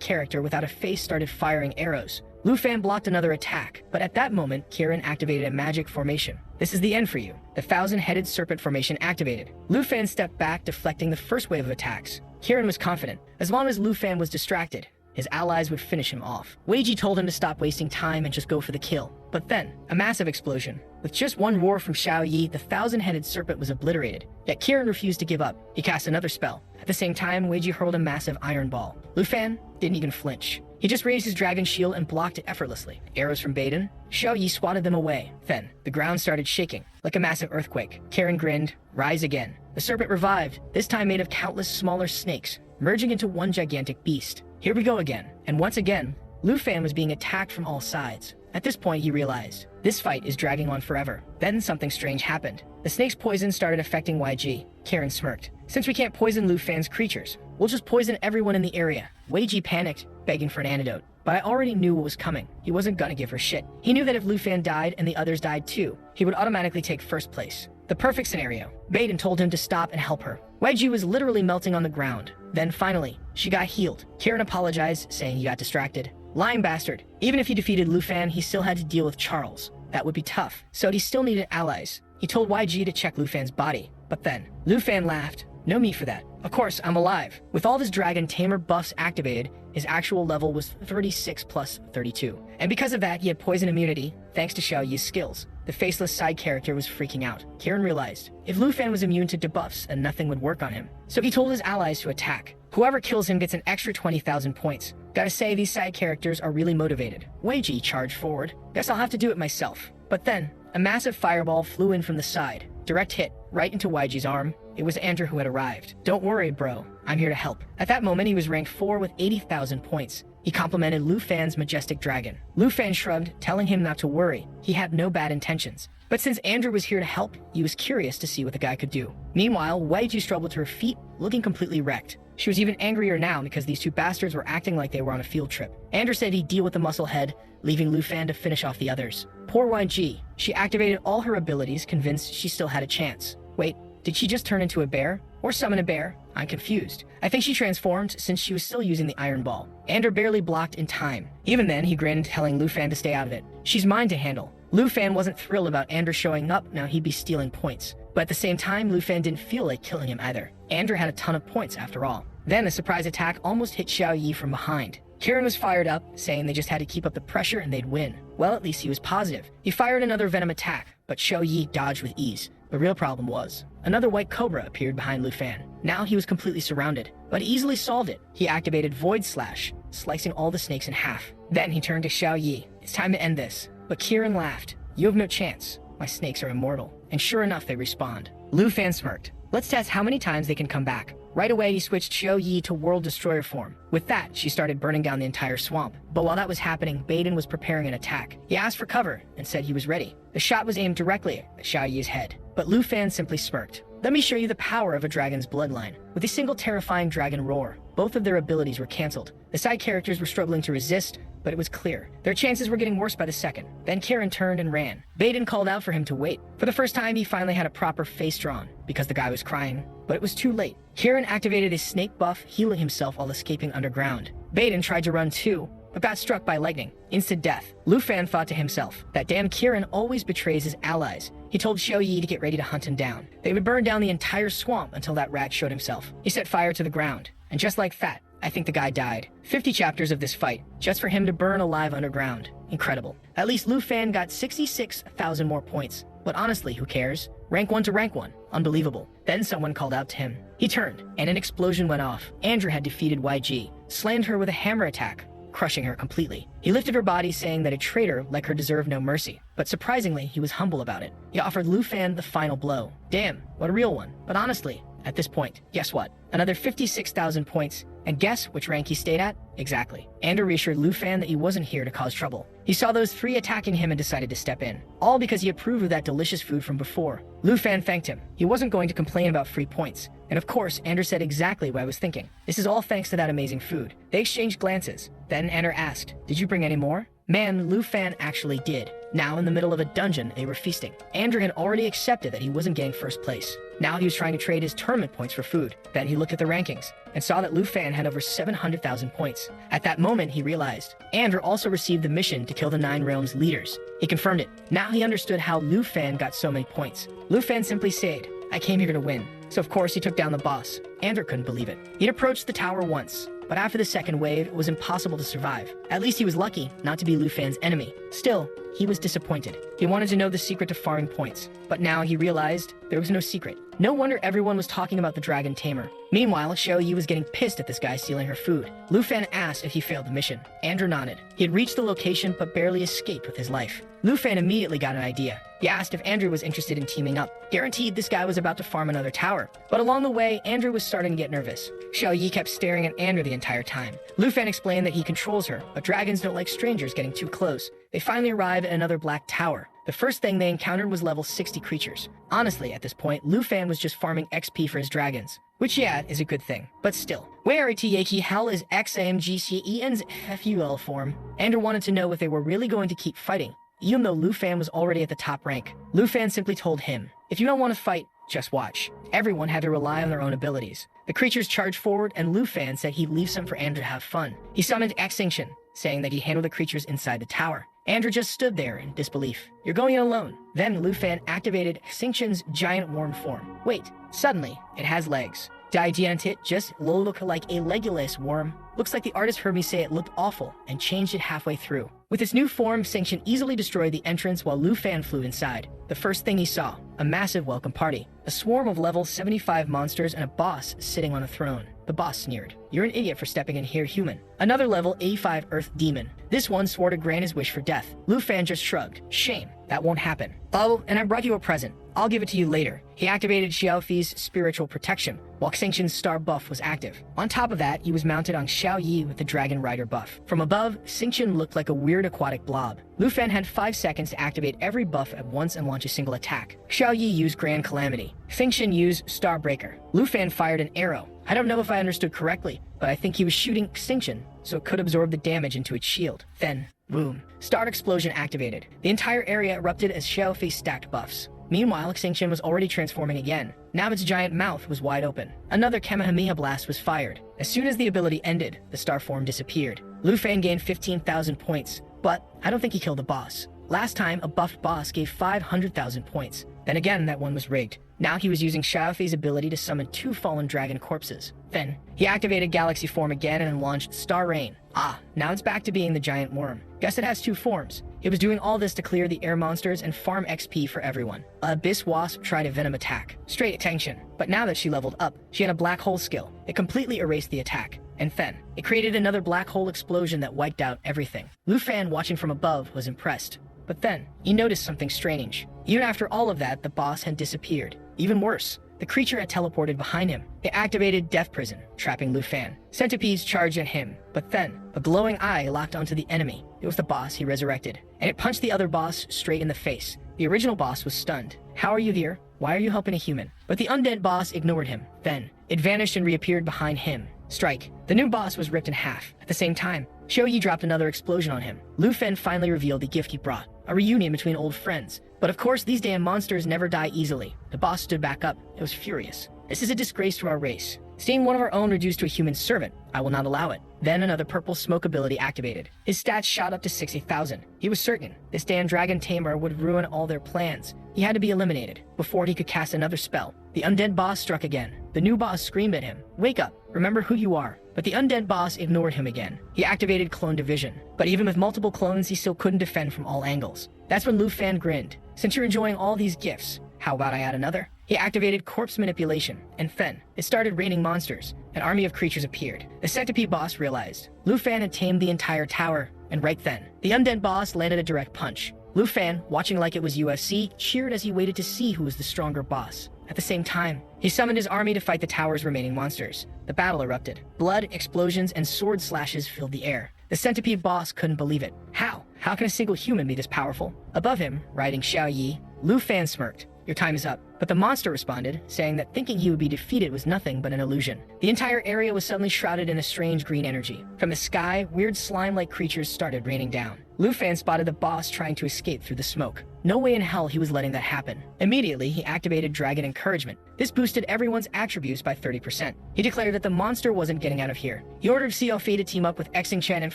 character without a face started firing arrows. Lu Fan blocked another attack, but at that moment, Kieran activated a magic formation. This is the end for you. The thousand-headed serpent formation activated. Lu Fan stepped back, deflecting the first wave of attacks. Kieran was confident. As long as Lu Fan was distracted, his allies would finish him off. Weiji told him to stop wasting time and just go for the kill. But then, a massive explosion. With just one roar from Xiao Yi, the thousand-headed serpent was obliterated. Yet Kieran refused to give up. He cast another spell. At the same time, Weiji hurled a massive iron ball. Lu Fan didn't even flinch. He just raised his dragon shield and blocked it effortlessly. Arrows from Baden, Xiao Yi swatted them away. Then, the ground started shaking, like a massive earthquake. Kieran grinned, rise again. The serpent revived, this time made of countless smaller snakes, merging into one gigantic beast. Here we go again. And once again, Lu Fan was being attacked from all sides. At this point, he realized, this fight is dragging on forever. Then something strange happened. The snake's poison started affecting YG. Kieran smirked. Since we can't poison Lu Fan's creatures, we'll just poison everyone in the area. Weiji panicked, begging for an antidote. But I already knew what was coming. He wasn't gonna give her shit. He knew that if Lu Fan died and the others died too, he would automatically take first place. The perfect scenario. Baden told him to stop and help her. Weiji was literally melting on the ground. Then finally, she got healed. Kieran apologized, saying he got distracted. Lying bastard. Even if he defeated Lu Fan, he still had to deal with Charles. That would be tough. So he still needed allies. He told YG to check Lu Fan's body. But then, Lu Fan laughed. No need for that. Of course, I'm alive. With all of his dragon tamer buffs activated, his actual level was 36 plus 32. And because of that, he had poison immunity, thanks to Xiao Yi's skills. The faceless side character was freaking out. Kieran realized, if Lu Fan was immune to debuffs, then nothing would work on him. So he told his allies to attack. Whoever kills him gets an extra 20,000 points. Gotta say, these side characters are really motivated. Weiji charged forward. Guess I'll have to do it myself. But then, a massive fireball flew in from the side. Direct hit, right into Weiji's arm. It was Andrew who had arrived. Don't worry, bro. I'm here to help. At that moment, he was ranked 4 with 80,000 points. He complimented Lu Fan's majestic dragon. Lu Fan shrugged, telling him not to worry. He had no bad intentions. But since Andrew was here to help, he was curious to see what the guy could do. Meanwhile, Weiji struggled to her feet, looking completely wrecked. She was even angrier now because these two bastards were acting like they were on a field trip. Andrew said he'd deal with the muscle head, leaving Lu Fan to finish off the others. Poor YG. She activated all her abilities, convinced she still had a chance. Wait, did she just turn into a bear? Or summon a bear? I'm confused. I think she transformed since she was still using the iron ball. Andrew barely blocked in time. Even then, he grinned, telling Lu Fan to stay out of it. She's mine to handle. Lu Fan wasn't thrilled about Andrew showing up, now he'd be stealing points. But at the same time, Lu Fan didn't feel like killing him either. Andrew had a ton of points after all. Then a surprise attack almost hit Xiao Yi from behind. Kieran was fired up, saying they just had to keep up the pressure and they'd win. Well, at least he was positive. He fired another venom attack, but Xiao Yi dodged with ease. The real problem was, another white cobra appeared behind Lu Fan. Now he was completely surrounded, but he easily solved it. He activated Void Slash, slicing all the snakes in half. Then he turned to Xiao Yi. It's time to end this. But Kieran laughed. You have no chance. My snakes are immortal. And sure enough, they respawned. Lu Fan smirked. Let's test how many times they can come back. Right away, he switched Xiao Yi to World Destroyer form. With that, she started burning down the entire swamp. But while that was happening, Baden was preparing an attack. He asked for cover and said he was ready. The shot was aimed directly at Xiao Yi's head. But Lu Fan simply smirked. Let me show you the power of a dragon's bloodline. With a single terrifying dragon roar, both of their abilities were cancelled. The side characters were struggling to resist, but it was clear. Their chances were getting worse by the second. Then Kieran turned and ran. Baden called out for him to wait. For the first time, he finally had a proper face drawn, because the guy was crying. But it was too late. Kieran activated his snake buff, healing himself while escaping underground. Baden tried to run too, but got struck by lightning. Instant death. Lu Fan thought to himself, that damn Kieran always betrays his allies. He told Xiao Yi to get ready to hunt him down. They would burn down the entire swamp until that rat showed himself. He set fire to the ground, and just like that, I think the guy died. 50 chapters of this fight, just for him to burn alive underground. Incredible. At least Lu Fan got 66,000 more points. But honestly, who cares? Rank 1 to rank 1. Unbelievable. Then someone called out to him. He turned, and an explosion went off. Andrew had defeated YG, slammed her with a hammer attack, crushing her completely. He lifted her body, saying that a traitor like her deserved no mercy. But surprisingly, he was humble about it. He offered Lu Fan the final blow. Damn, what a real one. But honestly, at this point, guess what? Another 56,000 points, And guess which rank he stayed at? Exactly. Andrew reassured Lu Fan that he wasn't here to cause trouble. He saw those three attacking him and decided to step in. All because he approved of that delicious food from before. Lu Fan thanked him. He wasn't going to complain about free points. And of course, Andrew said exactly what I was thinking. This is all thanks to that amazing food. They exchanged glances. Then Andrew asked, "Did you bring any more?" Man, Lu Fan actually did. Now in the middle of a dungeon, they were feasting. Andrew had already accepted that he wasn't getting first place. Now he was trying to trade his tournament points for food. Then he looked at the rankings and saw that Lu Fan had over 700,000 points. At that moment, he realized Andrew also received the mission to kill the 9 realms leaders. He confirmed it. Now he understood how Lu Fan got so many points. Lu Fan simply said, "I came here to win." So of course he took down the boss. Andrew couldn't believe it. He'd approached the tower once, but after the second wave, it was impossible to survive. At least he was lucky not to be Lu Fan's enemy. Still, he was disappointed. He wanted to know the secret to farming points, but now he realized there was no secret. No wonder everyone was talking about the dragon tamer. Meanwhile, Xiao Yi was getting pissed at this guy stealing her food. Lu Fan asked if he failed the mission. Andrew nodded. He had reached the location but barely escaped with his life. Lu Fan immediately got an idea. He asked if Andrew was interested in teaming up. Guaranteed this guy was about to farm another tower. But along the way, Andrew was starting to get nervous. Xiao Yi kept staring at Andrew the entire time. Lu Fan explained that he controls her, but dragons don't like strangers getting too close. They finally arrived at another black tower. The first thing they encountered was level 60 creatures. Honestly, at this point, Lu Fan was just farming XP for his dragons. Which, yeah, is a good thing. But still, where the hell is XAMGCEN's FUL form? Andrew wanted to know if they were really going to keep fighting, even though Lu Fan was already at the top rank. Lu Fan simply told him, "If you don't want to fight, just watch." Everyone had to rely on their own abilities. The creatures charged forward, and Lu Fan said he'd leave some for Andrew to have fun. He summoned Extinction, saying that he'd handle the creatures inside the tower. Andrew just stood there in disbelief. "You're going in alone." Then Lu Fan activated Extinction's giant worm form. Wait, suddenly, it has legs. Didn't it just look like a legless worm? Looks like the artist heard me say it looked awful and changed it halfway through. With its new form, Extinction easily destroyed the entrance while Lu Fan flew inside. The first thing he saw, a massive welcome party. A swarm of level 75 monsters and a boss sitting on a throne. The boss sneered, "You're an idiot for stepping in here, human." Another level 85 Earth Demon. This one swore to grant his wish for death. Lu Fan just shrugged. "Shame, that won't happen." "Oh, and I brought you a present. I'll give it to you later." He activated Xiao Fi's spiritual protection, while Xingqian's star buff was active. On top of that, he was mounted on Xiao Yi with the Dragon Rider buff. From above, Xingqian looked like a weird aquatic blob. Lu Fan had 5 seconds to activate every buff at once and launch a single attack. Xiao Yi used Grand Calamity. Xingqian used Starbreaker. Lu Fan fired an arrow. I don't know if I understood correctly, but I think he was shooting Extinction, so it could absorb the damage into its shield. Then, boom. Star Explosion activated. The entire area erupted as Xiao Fi stacked buffs. Meanwhile, Extinction was already transforming again. Now its giant mouth was wide open. Another Kamehameha blast was fired. As soon as the ability ended, the star form disappeared. Lu Fan gained 15,000 points, but I don't think he killed the boss. Last time, a buffed boss gave 500,000 points. Then again, that one was rigged. Now he was using Xiao Fi's ability to summon 2 fallen dragon corpses. Then, he activated Galaxy Form again and launched Star Rain. Ah, now it's back to being the giant worm. Guess it has 2 forms. It was doing all this to clear the air monsters and farm XP for everyone. Abyss Wasp tried a venom attack. Straight attention. But now that she leveled up, she had a black hole skill. It completely erased the attack. And then, it created another black hole explosion that wiped out everything. Lu Fan, watching from above, was impressed. But then, he noticed something strange. Even after all of that, the boss had disappeared. Even worse, the creature had teleported behind him. It activated Death Prison, trapping Lu Fan. Centipedes charged at him, but then, a glowing eye locked onto the enemy. It was the boss he resurrected, and it punched the other boss straight in the face. The original boss was stunned. "How are you here? Why are you helping a human?" But the undead boss ignored him. Then, it vanished and reappeared behind him. Strike. The new boss was ripped in half. At the same time, Xiao Yi dropped another explosion on him. Lu Fan finally revealed the gift he brought. A reunion between old friends. But of course, these damn monsters never die easily. The boss stood back up. It was furious. "This is a disgrace to our race. Seeing one of our own reduced to a human servant, I will not allow it." Then another purple smoke ability activated. His stats shot up to 60,000. He was certain this damn dragon tamer would ruin all their plans. He had to be eliminated before he could cast another spell. The undead boss struck again. The new boss screamed at him, "Wake up, remember who you are." But the undead boss ignored him again. He activated Clone Division. But even with multiple clones, he still couldn't defend from all angles. That's when Lu Fan grinned. "Since you're enjoying all these gifts, how about I add another?" He activated Corpse Manipulation, and then it started raining monsters. An army of creatures appeared. The centipede boss realized Lu Fan had tamed the entire tower, and right then, the undead boss landed a direct punch. Lu Fan, watching like it was UFC, cheered as he waited to see who was the stronger boss. At the same time, he summoned his army to fight the tower's remaining monsters. The battle erupted. Blood, explosions, and sword slashes filled the air. The centipede boss couldn't believe it. How? How can a single human be this powerful? Above him, riding Xiao Yi, Lu Fan smirked. Your time is up. But the monster responded, saying that thinking he would be defeated was nothing but an illusion. The entire area was suddenly shrouded in a strange green energy. From the sky, weird slime-like creatures started raining down. Lu Fan spotted the boss trying to escape through the smoke. No way in hell he was letting that happen. Immediately, he activated Dragon Encouragement. This boosted everyone's attributes by 30%. He declared that the monster wasn't getting out of here. He ordered CLF to team up with Xingchen and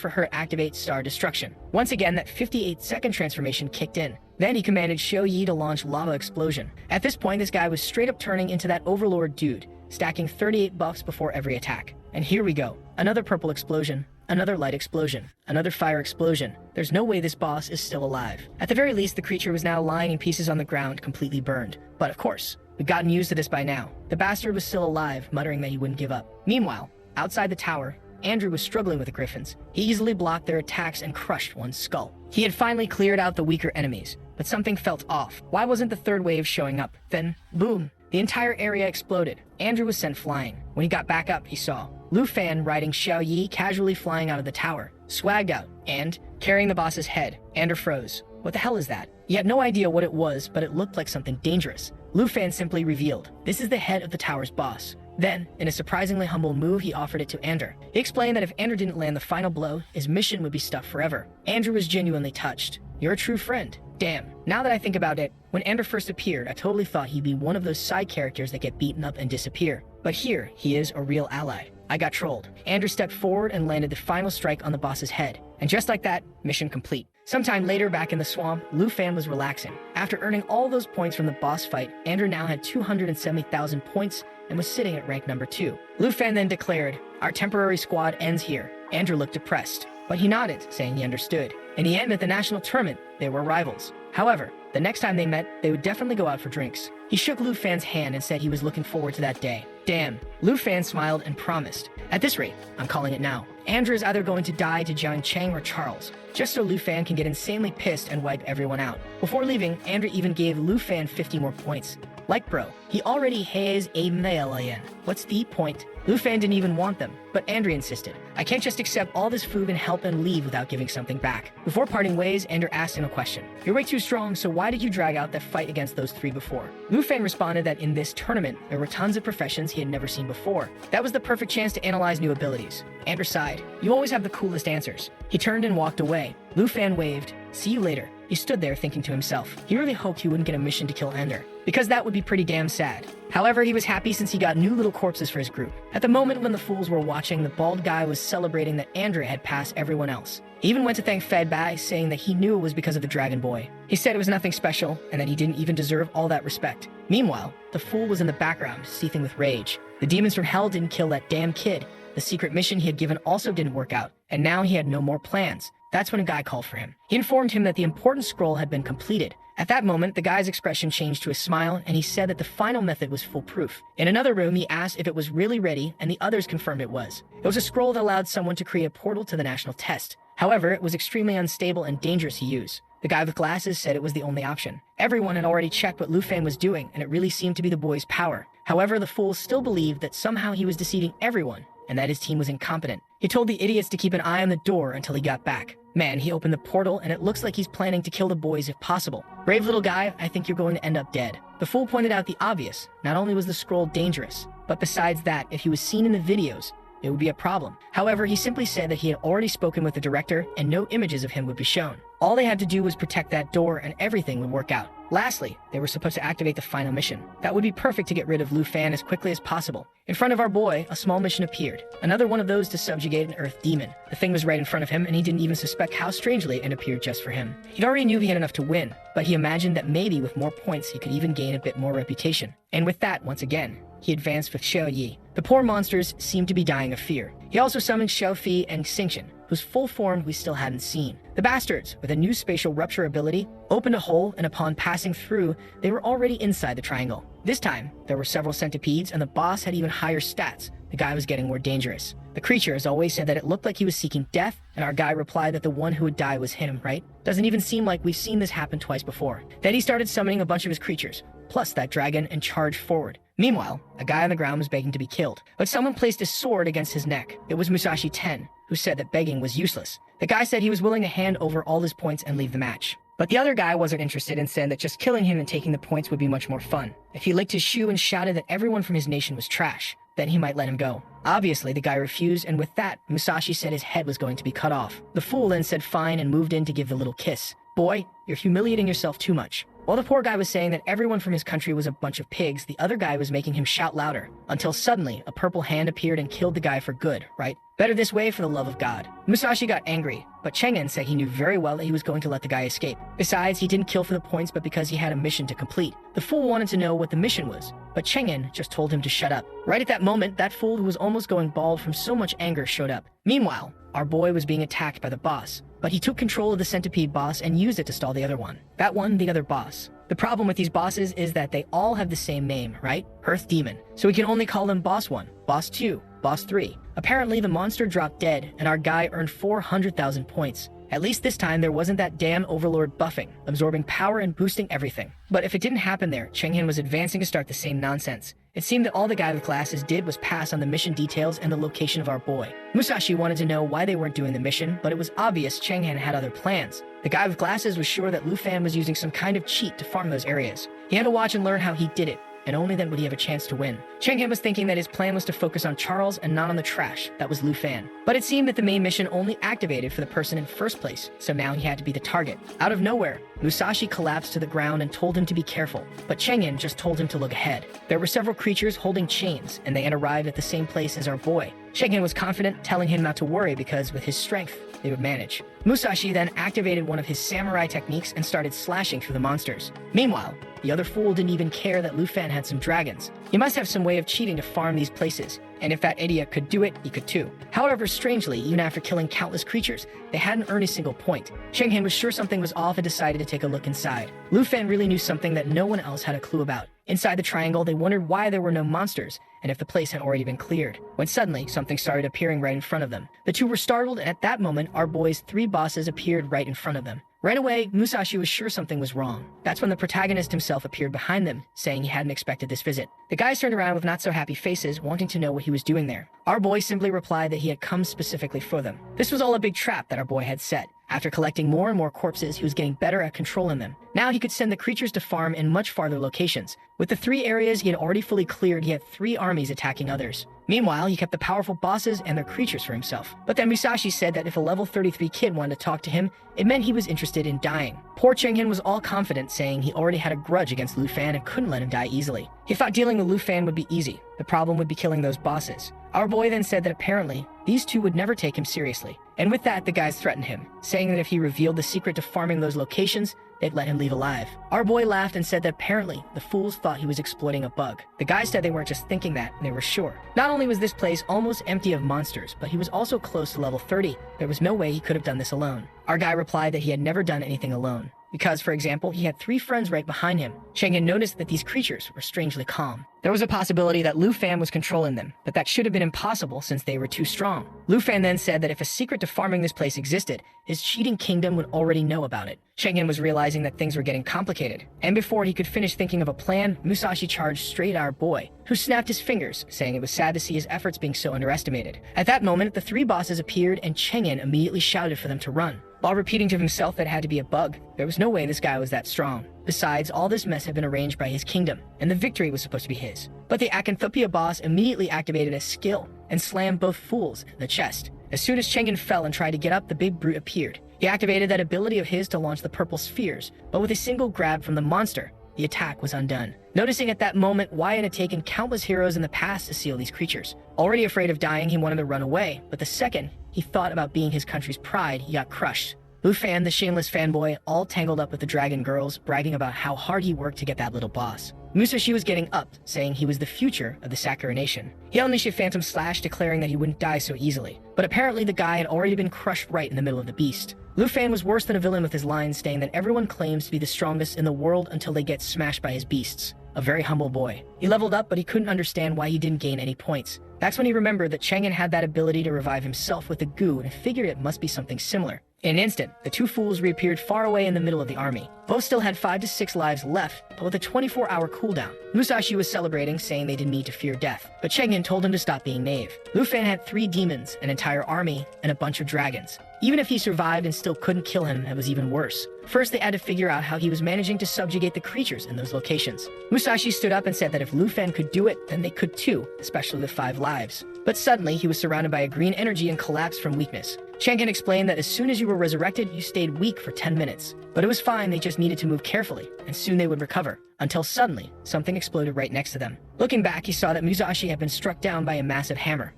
for her to activate Star Destruction. Once again, that 58-second transformation kicked in. Then he commanded Xiao Yi to launch Lava Explosion. At this point, this guy was straight up turning into that Overlord dude, stacking 38 buffs before every attack. And here we go. Another purple explosion, another light explosion, another fire explosion. There's no way this boss is still alive. At the very least, the creature was now lying in pieces on the ground, completely burned. But of course, we've gotten used to this by now. The bastard was still alive, muttering that he wouldn't give up. Meanwhile, outside the tower, Andrew was struggling with the griffins. He easily blocked their attacks and crushed one's skull. He had finally cleared out the weaker enemies, but something felt off. Why wasn't the third wave showing up? Then, boom, the entire area exploded. Andrew was sent flying. When he got back up, he saw Lu Fan riding Xiao Yi casually flying out of the tower, swagged out, and carrying the boss's head. Andrew froze. What the hell is that? He had no idea what it was, but it looked like something dangerous. Lu Fan simply revealed, this is the head of the tower's boss. Then, in a surprisingly humble move, he offered it to Andrew. He explained that if Andrew didn't land the final blow, his mission would be stuck forever. Andrew was genuinely touched. You're a true friend. Damn, now that I think about it, when Andrew first appeared, I totally thought he'd be one of those side characters that get beaten up and disappear. But here, he is a real ally. I got trolled. Andrew stepped forward and landed the final strike on the boss's head. And just like that, mission complete. Sometime later, back in the swamp, Lu Fan was relaxing. After earning all those points from the boss fight, Andrew now had 270,000 points and was sitting at rank number 2. Lu Fan then declared, our temporary squad ends here. Andrew looked depressed, but he nodded, saying he understood. In the end, at the national tournament, they were rivals. However, the next time they met, they would definitely go out for drinks. He shook Lu Fan's hand and said he was looking forward to that day. Damn, Lu Fan smiled and promised. At this rate, I'm calling it now. Andrew is either going to die to Jiang Cheng or Charles, just so Lu Fan can get insanely pissed and wipe everyone out. Before leaving, Andrew even gave Lu Fan 50 more points. Like bro, he already has a million. What's the point? Lu Fan didn't even want them, but Andrew insisted. I can't just accept all this food and help and leave without giving something back. Before parting ways, Andrew asked him a question. You're way too strong, so why did you drag out that fight against those 3 before? Lu Fan responded that in this tournament, there were tons of professions he had never seen before. That was the perfect chance to analyze new abilities. Andrew sighed. You always have the coolest answers. He turned and walked away. Lu Fan waved. See you later. He stood there thinking to himself. He really hoped he wouldn't get a mission to kill Ender, because that would be pretty damn sad. However, he was happy since he got new little corpses for his group. At the moment when the fools were watching, the bald guy was celebrating that Andrew had passed everyone else. He even went to thank Fed Bai, saying that he knew it was because of the Dragon Boy. He said it was nothing special, and that he didn't even deserve all that respect. Meanwhile, the fool was in the background, seething with rage. The demons from hell didn't kill that damn kid. The secret mission he had given also didn't work out, and now he had no more plans. That's when a guy called for him. He informed him that the important scroll had been completed. At that moment, the guy's expression changed to a smile, and he said that the final method was foolproof. In another room, he asked if it was really ready, and the others confirmed it was. It was a scroll that allowed someone to create a portal to the national test. However, it was extremely unstable and dangerous to use. The guy with glasses said it was the only option. Everyone had already checked what Lu Fan was doing, and it really seemed to be the boy's power. However, the fool still believed that somehow he was deceiving everyone, and that his team was incompetent. He told the idiots to keep an eye on the door until he got back. Man, he opened the portal, and it looks like he's planning to kill the boys if possible. Brave little guy, I think you're going to end up dead. The fool pointed out the obvious. Not only was the scroll dangerous, but besides that, if he was seen in the videos, it would be a problem. However, he simply said that he had already spoken with the director, and no images of him would be shown. All they had to do was protect that door, and everything would work out. Lastly, they were supposed to activate the final mission. That would be perfect to get rid of Lu Fan as quickly as possible. In front of our boy, a small mission appeared. Another one of those to subjugate an earth demon. The thing was right in front of him, and he didn't even suspect how strangely it appeared just for him. He already knew he had enough to win, but he imagined that maybe with more points he could even gain a bit more reputation. And with that, once again, he advanced with Xiao Yi. The poor monsters seemed to be dying of fear. He also summoned Xiao Fi and Xingchen, whose full form we still hadn't seen. The bastards, with a new spatial rupture ability, opened a hole, and upon passing through, they were already inside the triangle. This time, there were several centipedes, and the boss had even higher stats. The guy was getting more dangerous. The creature has always said that it looked like he was seeking death, and our guy replied that the one who would die was him, right? Doesn't even seem like we've seen this happen twice before. Then he started summoning a bunch of his creatures. plus that dragon, and charged forward. Meanwhile, a guy on the ground was begging to be killed, but someone placed a sword against his neck. It was Musashi Ten, who said that begging was useless. The guy said he was willing to hand over all his points and leave the match. But the other guy wasn't interested and said that just killing him and taking the points would be much more fun. If he licked his shoe and shouted that everyone from his nation was trash, then he might let him go. Obviously, the guy refused, and with that, Musashi said his head was going to be cut off. The fool then said fine and moved in to give the little kiss. Boy, you're humiliating yourself too much. While the poor guy was saying that everyone from his country was a bunch of pigs, the other guy was making him shout louder, until suddenly a purple hand appeared and killed the guy for good, right? Better this way for the love of God. Musashi got angry, but Chang'an said he knew very well that he was going to let the guy escape. Besides, he didn't kill for the points but because he had a mission to complete. The fool wanted to know what the mission was, but Chang'an just told him to shut up. Right at that moment, that fool who was almost going bald from so much anger showed up. Meanwhile, our boy was being attacked by the boss, but he took control of the centipede boss and used it to stall the other one. That one, the other boss. The problem with these bosses is that they all have the same name, right? Earth Demon. So we can only call them Boss 1, Boss 2, Boss 3. Apparently, the monster dropped dead, and our guy earned 400,000 points. At least this time, there wasn't that damn Overlord buffing, absorbing power and boosting everything. But if it didn't happen there, Chang'an was advancing to start the same nonsense. It seemed that all the guy with glasses did was pass on the mission details and the location of our boy. Musashi wanted to know why they weren't doing the mission, but it was obvious Chang'an had other plans. The guy with glasses was sure that Lu Fan was using some kind of cheat to farm those areas. He had to watch and learn how he did it, and only then would he have a chance to win. Chang'an was thinking that his plan was to focus on Charles and not on the trash that was Lu Fan. But it seemed that the main mission only activated for the person in first place, so now he had to be the target. Out of nowhere, Musashi collapsed to the ground and told him to be careful, but Chang'an just told him to look ahead. There were several creatures holding chains, and they had arrived at the same place as our boy. Chang'an was confident, telling him not to worry because with his strength, they would manage. Musashi then activated one of his samurai techniques and started slashing through the monsters. Meanwhile, the other fool didn't even care that Lu Fan had some dragons. He must have some way of cheating to farm these places, and if that idiot could do it, he could too. However, strangely, even after killing countless creatures, they hadn't earned a single point. Chang'an was sure something was off and decided to take a look inside. Lu Fan really knew something that no one else had a clue about. Inside the triangle, they wondered why there were no monsters, and if the place had already been cleared, when suddenly something started appearing right in front of them. The two were startled, and at that moment, our boy's 3 bosses appeared right in front of them. Right away, Musashi was sure something was wrong. That's when the protagonist himself appeared behind them, saying he hadn't expected this visit. The guys turned around with not-so-happy faces, wanting to know what he was doing there. Our boy simply replied that he had come specifically for them. This was all a big trap that our boy had set. After collecting more and more corpses, he was getting better at controlling them. Now he could send the creatures to farm in much farther locations. With the 3 areas he had already fully cleared, he had 3 armies attacking others. Meanwhile, he kept the powerful bosses and their creatures for himself. But then Musashi said that if a level 33 kid wanted to talk to him, it meant he was interested in dying. Poor Chang'an was all confident, saying he already had a grudge against Lu Fan and couldn't let him die easily. He thought dealing with Lu Fan would be easy. The problem would be killing those bosses. Our boy then said that apparently, these two would never take him seriously. And with that, the guys threatened him, saying that if he revealed the secret to farming those locations, they'd let him leave alive. Our boy laughed and said that apparently, the fools thought he was exploiting a bug. The guys said they weren't just thinking that, they were sure. Not only was this place almost empty of monsters, but he was also close to level 30. There was no way he could have done this alone. Our guy replied that he had never done anything alone. Because, for example, he had 3 friends right behind him. Chang'an noticed that these creatures were strangely calm. There was a possibility that Lu Fan was controlling them, but that should have been impossible since they were too strong. Lu Fan then said that if a secret to farming this place existed, his cheating kingdom would already know about it. Chang'an was realizing that things were getting complicated, and before he could finish thinking of a plan, Musashi charged straight at our boy, who snapped his fingers, saying it was sad to see his efforts being so underestimated. At that moment, the 3 bosses appeared, and Chang'an immediately shouted for them to run, while repeating to himself that it had to be a bug. There was no way this guy was that strong. Besides, all this mess had been arranged by his kingdom, and the victory was supposed to be his. But the Acanthopia boss immediately activated a skill and slammed both fools in the chest. As soon as Chang'an fell and tried to get up, the big brute appeared. He activated that ability of his to launch the purple spheres, but with a single grab from the monster, the attack was undone. Noticing at that moment why it had taken countless heroes in the past to seal these creatures. Already afraid of dying, he wanted to run away, but the second he thought about being his country's pride, he got crushed. Lu Fan, the shameless fanboy, all tangled up with the dragon girls, bragging about how hard he worked to get that little boss. Musashi was getting up, saying he was the future of the Sakura nation. He unleashed a phantom slash, declaring that he wouldn't die so easily. But apparently the guy had already been crushed right in the middle of the beast. Lu Fan was worse than a villain with his lines, saying that everyone claims to be the strongest in the world until they get smashed by his beasts. A very humble boy. He leveled up, but he couldn't understand why he didn't gain any points. That's when he remembered that Chang'an had that ability to revive himself with the goo and figured it must be something similar. In an instant, the two fools reappeared far away in the middle of the army. Both still had 5 to 6 lives left, but with a 24-hour cooldown. Musashi was celebrating, saying they didn't need to fear death, but Cheng'en told him to stop being naive. Lu Fan had 3 demons, an entire army, and a bunch of dragons. Even if he survived and still couldn't kill him, it was even worse. First, they had to figure out how he was managing to subjugate the creatures in those locations. Musashi stood up and said that if Lu Fan could do it, then they could too, especially with 5 lives. But suddenly, he was surrounded by a green energy and collapsed from weakness. Cheng'en explained that as soon as you were resurrected, you stayed weak for 10 minutes. But it was fine, they just needed to move carefully, and soon they would recover. Until suddenly, something exploded right next to them. Looking back, he saw that Musashi had been struck down by a massive hammer.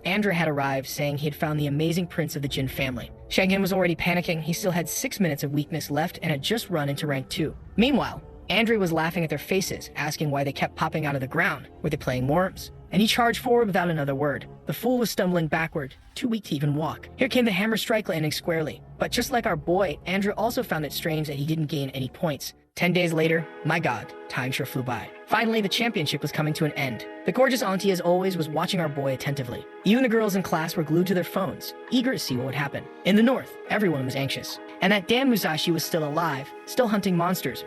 Andra had arrived, saying he had found the amazing prince of the Jin family. Cheng'en was already panicking. He still had 6 minutes of weakness left and had just run into rank 2. Meanwhile, Andre was laughing at their faces, asking why they kept popping out of the ground. Were they playing worms? And he charged forward without another word. The fool was stumbling backward, too weak to even walk. Here came the hammer strike, landing squarely. But just like our boy, Andrew also found it strange that he didn't gain any points. 10 days later, my god, time sure flew by. Finally, the championship was coming to an end. The gorgeous auntie, as always, was watching our boy attentively. Even the girls in class were glued to their phones, eager to see what would happen. In the north, everyone was anxious. And that damn Musashi was still alive, still hunting monsters,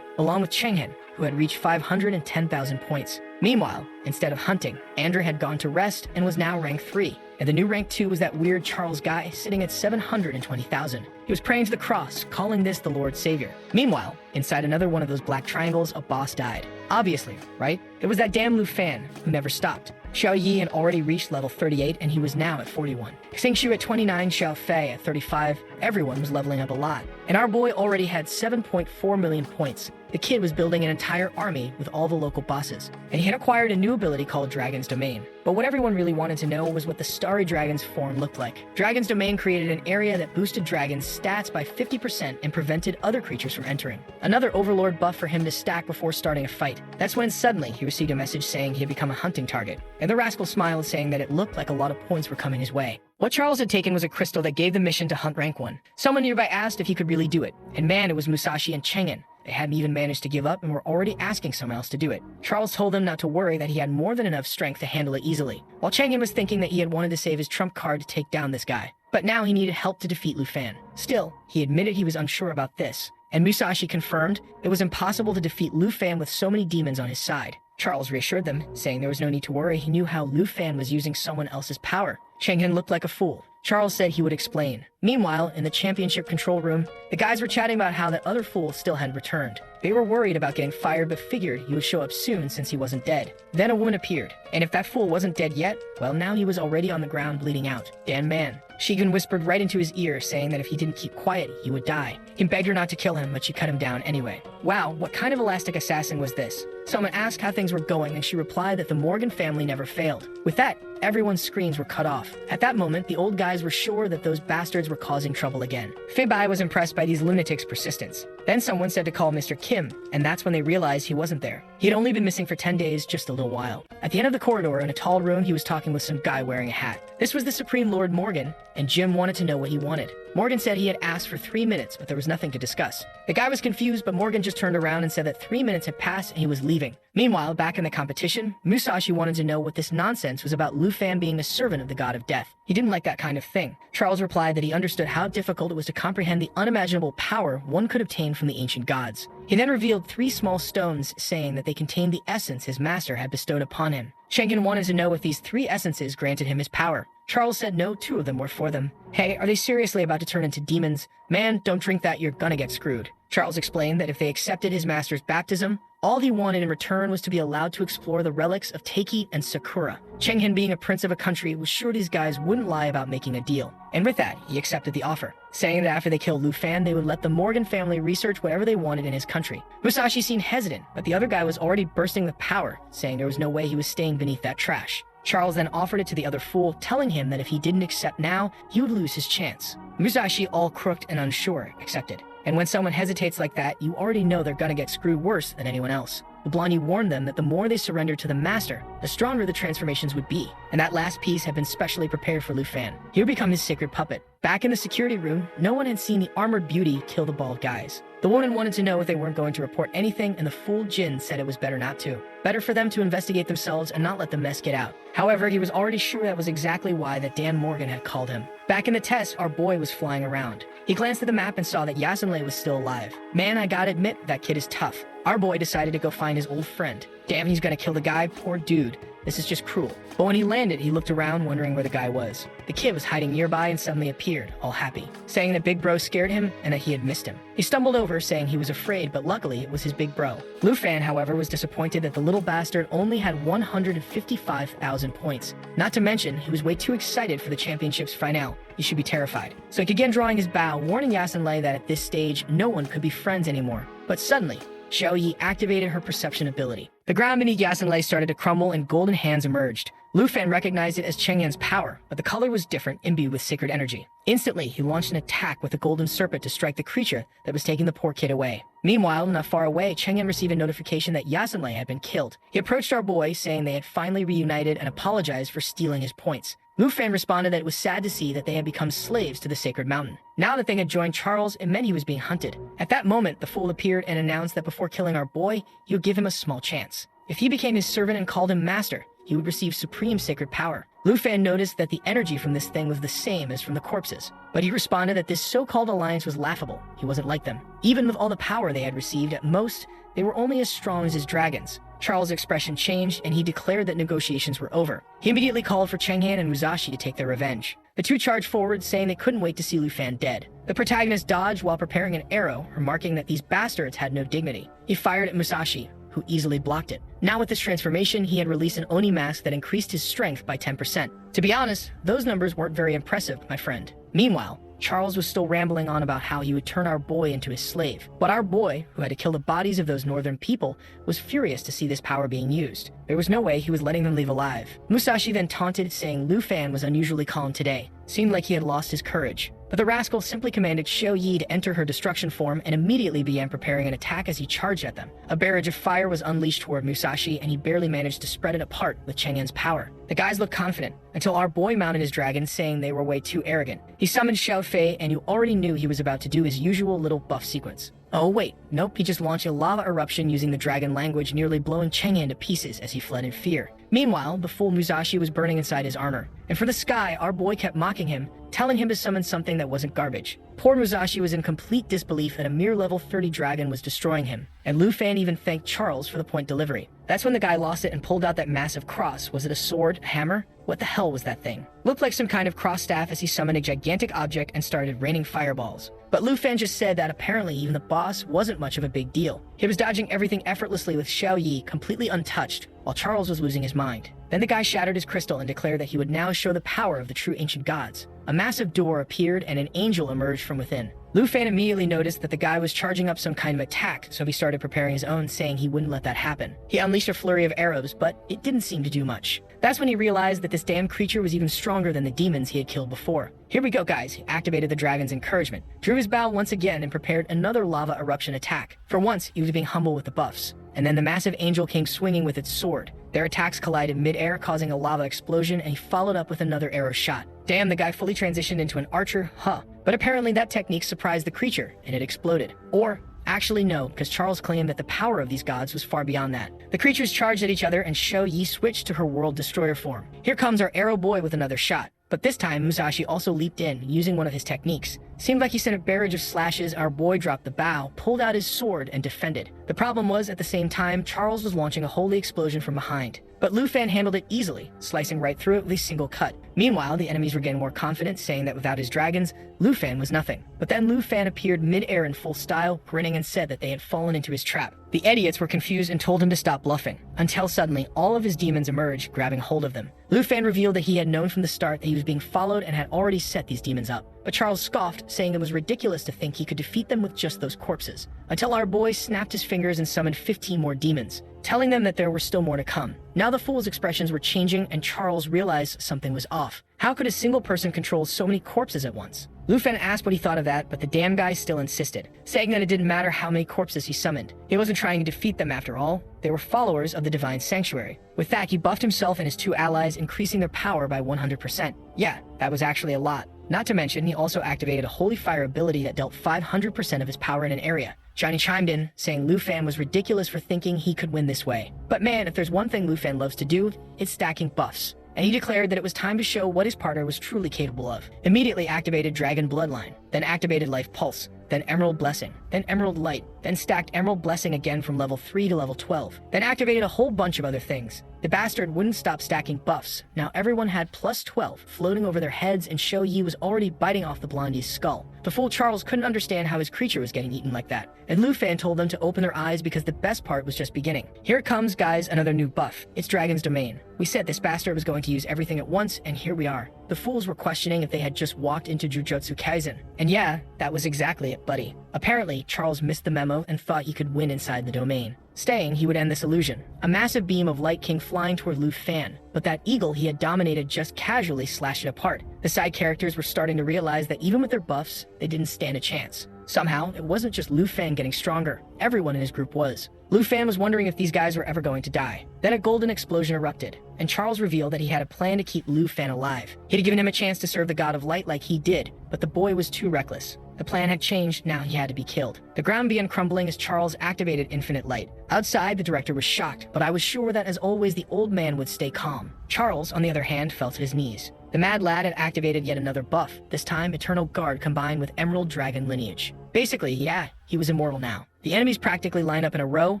along with Cheng'en, who had reached 510,000 points. Meanwhile, instead of hunting, Andrew had gone to rest and was now rank 3. And the new rank 2 was that weird Charles guy sitting at 720,000. He was praying to the cross, calling this the Lord's Savior. Meanwhile, inside another one of those black triangles, a boss died. Obviously, right? It was that damn Lu Fan, who never stopped. Xiao Yi had already reached level 38 and he was now at 41. Xing Shu at 29, Xiao Fei at 35, everyone was leveling up a lot. And our boy already had 7.4 million points. The kid was building an entire army with all the local bosses. And he had acquired a new ability called Dragon's Domain. But what everyone really wanted to know was what the Starry Dragon's form looked like. Dragon's Domain created an area that boosted dragons' stats by 50% and prevented other creatures from entering. Another overlord buff for him to stack before starting a fight. That's when suddenly he received a message saying he had become a hunting target. And the rascal smiled, saying that it looked like a lot of points were coming his way. What Charles had taken was a crystal that gave the mission to hunt rank 1. Someone nearby asked if he could really do it. And it was Musashi and Cheng'en. They hadn't even managed to give up and were already asking someone else to do it. Charles told them not to worry, that he had more than enough strength to handle it easily, while Cheng'en was thinking that he had wanted to save his trump card to take down this guy. But now he needed help to defeat Lu Fan. Still, he admitted he was unsure about this, and Musashi confirmed it was impossible to defeat Lu Fan with so many demons on his side. Charles reassured them, saying there was no need to worry. He knew how Lu Fan was using someone else's power. Cheng'en looked like a fool. Charles said he would explain. Meanwhile, in the championship control room, the guys were chatting about how that other fool still hadn't returned. They were worried about getting fired, but figured he would show up soon since he wasn't dead. Then a woman appeared, and if that fool wasn't dead yet, well, now he was already on the ground bleeding out. Damn man. Shigen whispered right into his ear, saying that if he didn't keep quiet, he would die. He begged her not to kill him, but she cut him down anyway. Wow, what kind of elastic assassin was this? Someone asked how things were going, and she replied that the Morgan family never failed. With that, everyone's screens were cut off. At that moment, the old guys were sure that those bastards were causing trouble again. Fibai was impressed by these lunatics' persistence. Then someone said to call Mr. Kim, and that's when they realized he wasn't there. He had only been missing for 10 days, just a little while. At the end of the corridor, in a tall room, he was talking with some guy wearing a hat. This was the Supreme Lord Morgan, and Jim wanted to know what he wanted. Morgan said he had asked for 3 minutes, but there was nothing to discuss. The guy was confused, but Morgan just turned around and said that 3 minutes had passed and he was leaving. Meanwhile, back in the competition, Musashi wanted to know what this nonsense was about Lu Fan being the servant of the god of death. He didn't like that kind of thing. Charles replied that he understood how difficult it was to comprehend the unimaginable power one could obtain from the ancient gods. He then revealed 3 small stones, saying that they contained the essence his master had bestowed upon him. Cheng'en wanted to know if these 3 essences granted him his power. Charles said no, 2 of them were for them. Hey, are they seriously about to turn into demons? Man, don't drink that, you're gonna get screwed. Charles explained that if they accepted his master's baptism, all he wanted in return was to be allowed to explore the relics of Teiki and Sakura. Cheng'en, being a prince of a country, was sure these guys wouldn't lie about making a deal. And with that, he accepted the offer, saying that after they killed Lu Fan, they would let the Morgan family research whatever they wanted in his country. Musashi seemed hesitant, but the other guy was already bursting with power, saying there was no way he was staying beneath that trash. Charles then offered it to the other fool, telling him that if he didn't accept now, he would lose his chance. Musashi, all crooked and unsure, accepted. And when someone hesitates like that, you already know they're gonna get screwed worse than anyone else. The blondie warned them that the more they surrendered to the master, the stronger the transformations would be. And that last piece had been specially prepared for Lu Fan. He would become his sacred puppet. Back in the security room, no one had seen the armored beauty kill the bald guys. The woman wanted to know if they weren't going to report anything, and the fool Jin said it was better not to. Better for them to investigate themselves and not let the mess get out. However, he was already sure that was exactly why that Dan Morgan had called him. Back in the test, our boy was flying around. He glanced at the map and saw that Yasunle was still alive. Man, I gotta admit, that kid is tough. Our boy decided to go find his old friend. Damn, he's gonna kill the guy, poor dude. This is just cruel. But when he landed, he looked around wondering where the guy was. The kid was hiding nearby and suddenly appeared, all happy, saying that Big Bro scared him and that he had missed him. He stumbled over, saying he was afraid, but luckily it was his Big Bro. Lufan, however, was disappointed that the little bastard only had 155,000 points. Not to mention, he was way too excited for the championship's finale. He should be terrified. So he began drawing his bow, warning Yasunle that at this stage, no one could be friends anymore. But suddenly, Xiao Yi activated her perception ability. The ground beneath Yasunle started to crumble and golden hands emerged. Lufan recognized it as Chengyan's power, but the color was different, imbued with sacred energy. Instantly, he launched an attack with the golden serpent to strike the creature that was taking the poor kid away. Meanwhile, not far away, Chengyan received a notification that Yasunle had been killed. He approached our boy, saying they had finally reunited and apologized for stealing his points. Lufan responded that it was sad to see that they had become slaves to the sacred mountain. Now that they had joined Charles, it meant he was being hunted. At that moment, the fool appeared and announced that before killing our boy, he would give him a small chance. If he became his servant and called him master, he would receive supreme sacred power. Lufan noticed that the energy from this thing was the same as from the corpses, but he responded that this so-called alliance was laughable. He wasn't like them. Even with all the power they had received, at most, they were only as strong as his dragons. Charles' expression changed, and he declared that negotiations were over. He immediately called for Chengyan and Musashi to take their revenge. The two charged forward, saying they couldn't wait to see Lufan dead. The protagonist dodged while preparing an arrow, remarking that these bastards had no dignity. He fired at Musashi, who easily blocked it. Now with this transformation, he had released an Oni mask that increased his strength by 10%. To be honest, those numbers weren't very impressive, my friend. Meanwhile, Charles was still rambling on about how he would turn our boy into his slave. But our boy, who had to kill the bodies of those northern people, was furious to see this power being used. There was no way he was letting them leave alive. Musashi then taunted, saying Lufan was unusually calm today. Seemed like he had lost his courage. But the rascal simply commanded Xiao Yi to enter her destruction form and immediately began preparing an attack as he charged at them. A barrage of fire was unleashed toward Musashi, and he barely managed to spread it apart with Chengyan's power. The guys looked confident, until our boy mounted his dragon, saying they were way too arrogant. He summoned Xiao Fei, and you already knew he was about to do his usual little buff sequence. Oh wait, nope, he just launched a lava eruption using the dragon language, nearly blowing Chengyan to pieces as he fled in fear. Meanwhile, the fool Musashi was burning inside his armor. And for the sky, our boy kept mocking him, telling him to summon something that wasn't garbage. Poor Musashi was in complete disbelief that a mere level 30 dragon was destroying him, and Lufan even thanked Charles for the point delivery. That's when the guy lost it and pulled out that massive cross. Was it a sword? A hammer? What the hell was that thing? Looked like some kind of cross staff as he summoned a gigantic object and started raining fireballs. But Lufan just said that apparently even the boss wasn't much of a big deal. He was dodging everything effortlessly with Xiao Yi completely untouched, while Charles was losing his mind. Then the guy shattered his crystal and declared that he would now show the power of the true ancient gods. A massive door appeared and an angel emerged from within. Lufan immediately noticed that the guy was charging up some kind of attack, so he started preparing his own, saying he wouldn't let that happen. He unleashed a flurry of arrows, but it didn't seem to do much. That's when he realized that this damn creature was even stronger than the demons he had killed before. Here we go, guys. He activated the dragon's encouragement, drew his bow once again, and prepared another lava eruption attack. For once, he was being humble with the buffs. And then the massive angel came swinging with its sword. Their attacks collided mid-air, causing a lava explosion, and he followed up with another arrow shot. Damn, the guy fully transitioned into an archer, huh? But apparently that technique surprised the creature, and it exploded. Or, actually no, because Charles claimed that the power of these gods was far beyond that. The creatures charged at each other, and Xiao Yi switched to her world destroyer form. Here comes our arrow boy with another shot. But this time, Musashi also leaped in, using one of his techniques. Seemed like he sent a barrage of slashes. Our boy dropped the bow, pulled out his sword, and defended. The problem was, at the same time, Charles was launching a holy explosion from behind. But Lufan handled it easily, slicing right through it with a single cut. Meanwhile, the enemies were getting more confident, saying that without his dragons, Lufan was nothing. But then Lufan appeared mid-air in full style, grinning, and said that they had fallen into his trap. The idiots were confused and told him to stop bluffing, until suddenly all of his demons emerged, grabbing hold of them. Lufan revealed that he had known from the start that he was being followed and had already set these demons up. But Charles scoffed, saying it was ridiculous to think he could defeat them with just those corpses, until our boy snapped his fingers and summoned 15 more demons, telling them that there were still more to come. Now the fool's expressions were changing, and Charles realized something was off. How could a single person control so many corpses at once? Lufan asked what he thought of that, but the damn guy still insisted, saying that it didn't matter how many corpses he summoned. He wasn't trying to defeat them after all. They were followers of the divine sanctuary. With that, he buffed himself and his two allies, increasing their power by 100%. Yeah, that was actually a lot. Not to mention, he also activated a Holy Fire ability that dealt 500% of his power in an area. Johnny chimed in, saying Lu Fan was ridiculous for thinking he could win this way. But man, if there's one thing Lu Fan loves to do, it's stacking buffs. And he declared that it was time to show what his partner was truly capable of. Immediately activated Dragon Bloodline, then activated Life Pulse, then Emerald Blessing, then Emerald Light, then stacked Emerald Blessing again from level 3 to level 12, then activated a whole bunch of other things. The bastard wouldn't stop stacking buffs. Now everyone had plus 12 floating over their heads, and Shou Yi was already biting off the blondie's skull. The fool Charles couldn't understand how his creature was getting eaten like that, and Lu Fan told them to open their eyes because the best part was just beginning. Here it comes, guys, another new buff. It's Dragon's Domain. We said this bastard was going to use everything at once, and here we are. The fools were questioning if they had just walked into Jujutsu Kaisen. And yeah, that was exactly it, buddy. Apparently, Charles missed the memo and thought he could win inside the domain. Staying, he would end this illusion. A massive beam of light came flying toward Lu Fan, but that eagle he had dominated just casually slashed it apart. The side characters were starting to realize that even with their buffs, they didn't stand a chance. Somehow, it wasn't just Lu Fan getting stronger. Everyone in his group was. Lu Fan was wondering if these guys were ever going to die. Then a golden explosion erupted, and Charles revealed that he had a plan to keep Lu Fan alive. He'd given him a chance to serve the God of Light like he did, but the boy was too reckless. The plan had changed, now he had to be killed. The ground began crumbling as Charles activated Infinite Light. Outside, the director was shocked, but I was sure that as always the old man would stay calm. Charles, on the other hand, fell to his knees. The mad lad had activated yet another buff, this time Eternal Guard combined with Emerald Dragon lineage. Basically, yeah, he was immortal now. The enemies practically lined up in a row,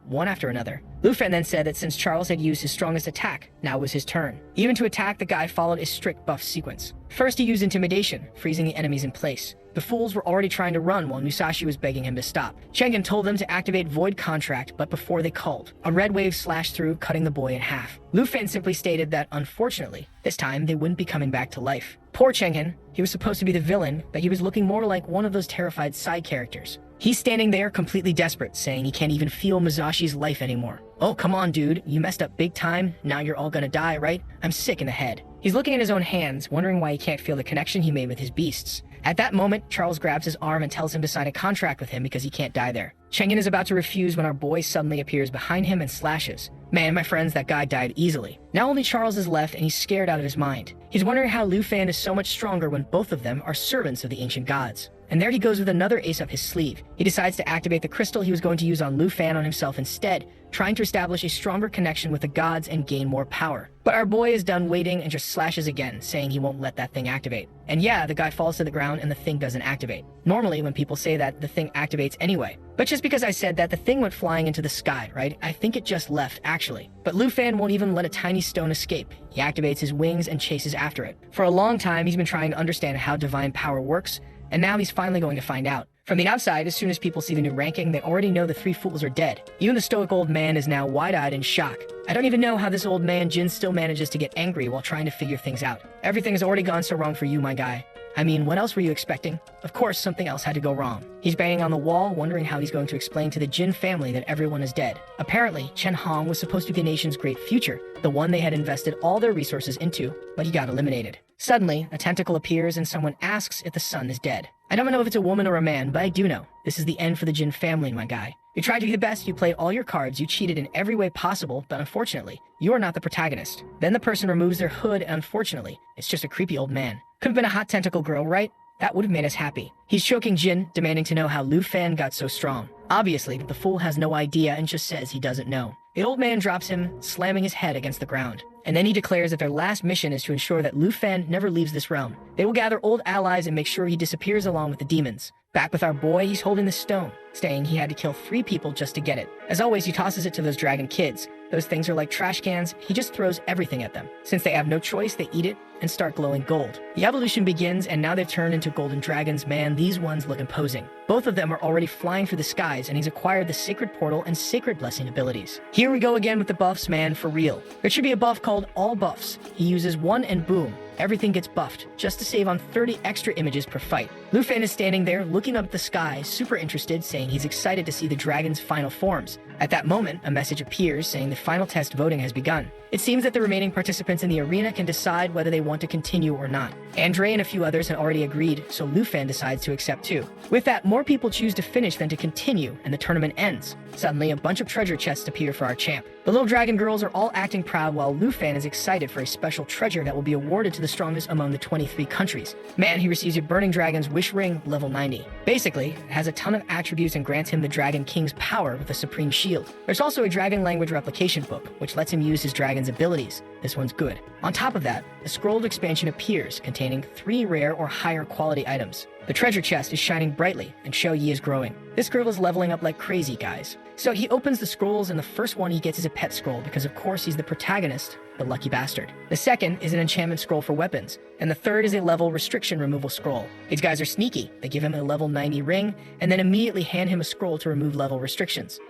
one after another. Lu Fan then said that since Charles had used his strongest attack, now was his turn. Even to attack, the guy followed a strict buff sequence. First, he used Intimidation, freezing the enemies in place. The fools were already trying to run while Musashi was begging him to stop. Chengen told them to activate Void Contract, but before they called, a red wave slashed through, cutting the boy in half. Lu Fan simply stated that, unfortunately, this time they wouldn't be coming back to life. Poor Chengen, he was supposed to be the villain, but he was looking more like one of those terrified side characters. He's standing there completely desperate, saying he can't even feel Musashi's life anymore. Oh, come on, dude. You messed up big time. Now you're all gonna die, right? I'm sick in the head. He's looking at his own hands, wondering why he can't feel the connection he made with his beasts. At that moment, Charles grabs his arm and tells him to sign a contract with him because he can't die there. Chengen is about to refuse when our boy suddenly appears behind him and slashes. Man, my friends, that guy died easily. Now only Charles is left, and he's scared out of his mind. He's wondering how Lu Fan is so much stronger when both of them are servants of the ancient gods. And there he goes with another ace up his sleeve. He decides to activate the crystal he was going to use on Lu Fan on himself instead, trying to establish a stronger connection with the gods and gain more power. But our boy is done waiting and just slashes again, saying he won't let that thing activate. And yeah, the guy falls to the ground and the thing doesn't activate. Normally, when people say that, the thing activates anyway. But just because I said that, the thing went flying into the sky, right? I think it just left, actually. But Lu Fan won't even let a tiny stone escape. He activates his wings and chases after it. For a long time, he's been trying to understand how divine power works, and now he's finally going to find out. From the outside, as soon as people see the new ranking, they already know the three fools are dead. Even the stoic old man is now wide-eyed in shock. I don't even know how this old man Jin still manages to get angry while trying to figure things out. Everything has already gone so wrong for you, my guy. I mean, what else were you expecting? Of course, something else had to go wrong. He's banging on the wall, wondering how he's going to explain to the Jin family that everyone is dead. Apparently, Chen Hong was supposed to be the nation's great future, the one they had invested all their resources into, but he got eliminated. Suddenly, a tentacle appears and someone asks if the son is dead. I don't know if it's a woman or a man, but I do know. This is the end for the Jin family, my guy. You tried to be the best, you played all your cards, you cheated in every way possible, but unfortunately, you are not the protagonist. Then the person removes their hood, and unfortunately, it's just a creepy old man. Could have been a hot tentacle girl, right? That would have made us happy. He's choking Jin, demanding to know how Lu Fan got so strong. Obviously, the fool has no idea and just says he doesn't know. The old man drops him, slamming his head against the ground. And then he declares that their last mission is to ensure that Lu Fan never leaves this realm. They will gather old allies and make sure he disappears along with the demons. Back with our boy, he's holding the stone, saying he had to kill 3 people just to get it. As always, he tosses it to those dragon kids. Those things are like trash cans, he just throws everything at them. Since they have no choice, they eat it and start glowing gold. The evolution begins, and now they've turned into golden dragons. Man, these ones look imposing. Both of them are already flying through the skies, and he's acquired the Sacred Portal and Sacred Blessing abilities. Here we go again with the buffs, man, for real. There should be a buff called All Buffs. He uses one and boom, everything gets buffed, just to save on 30 extra images per fight. Lu Fan is standing there, looking up at the sky, super interested, saying he's excited to see the dragon's final forms. At that moment, a message appears saying the final test voting has begun. It seems that the remaining participants in the arena can decide whether they want to continue or not. Andre and a few others had already agreed, so Lu Fan decides to accept too. With that, more more people choose to finish than to continue, and the tournament ends. Suddenly, a bunch of treasure chests appear for our champ. The little dragon girls are all acting proud while Lufan is excited for a special treasure that will be awarded to the strongest among the 23 countries. Man, he receives a Burning Dragon's Wish Ring, level 90. Basically, it has a ton of attributes and grants him the Dragon King's power with a supreme shield. There's also a dragon language replication book, which lets him use his dragon's abilities. This one's good. On top of that, a scrolled expansion appears containing 3 rare or higher quality items. The treasure chest is shining brightly, and Xiaoyi is growing. This girl is leveling up like crazy, guys. So he opens the scrolls, and the first one he gets is a pet scroll because of course he's the protagonist, the lucky bastard. The second is an enchantment scroll for weapons, and the third is a level restriction removal scroll. These guys are sneaky. They give him a level 90 ring, and then immediately hand him a scroll to remove level restrictions.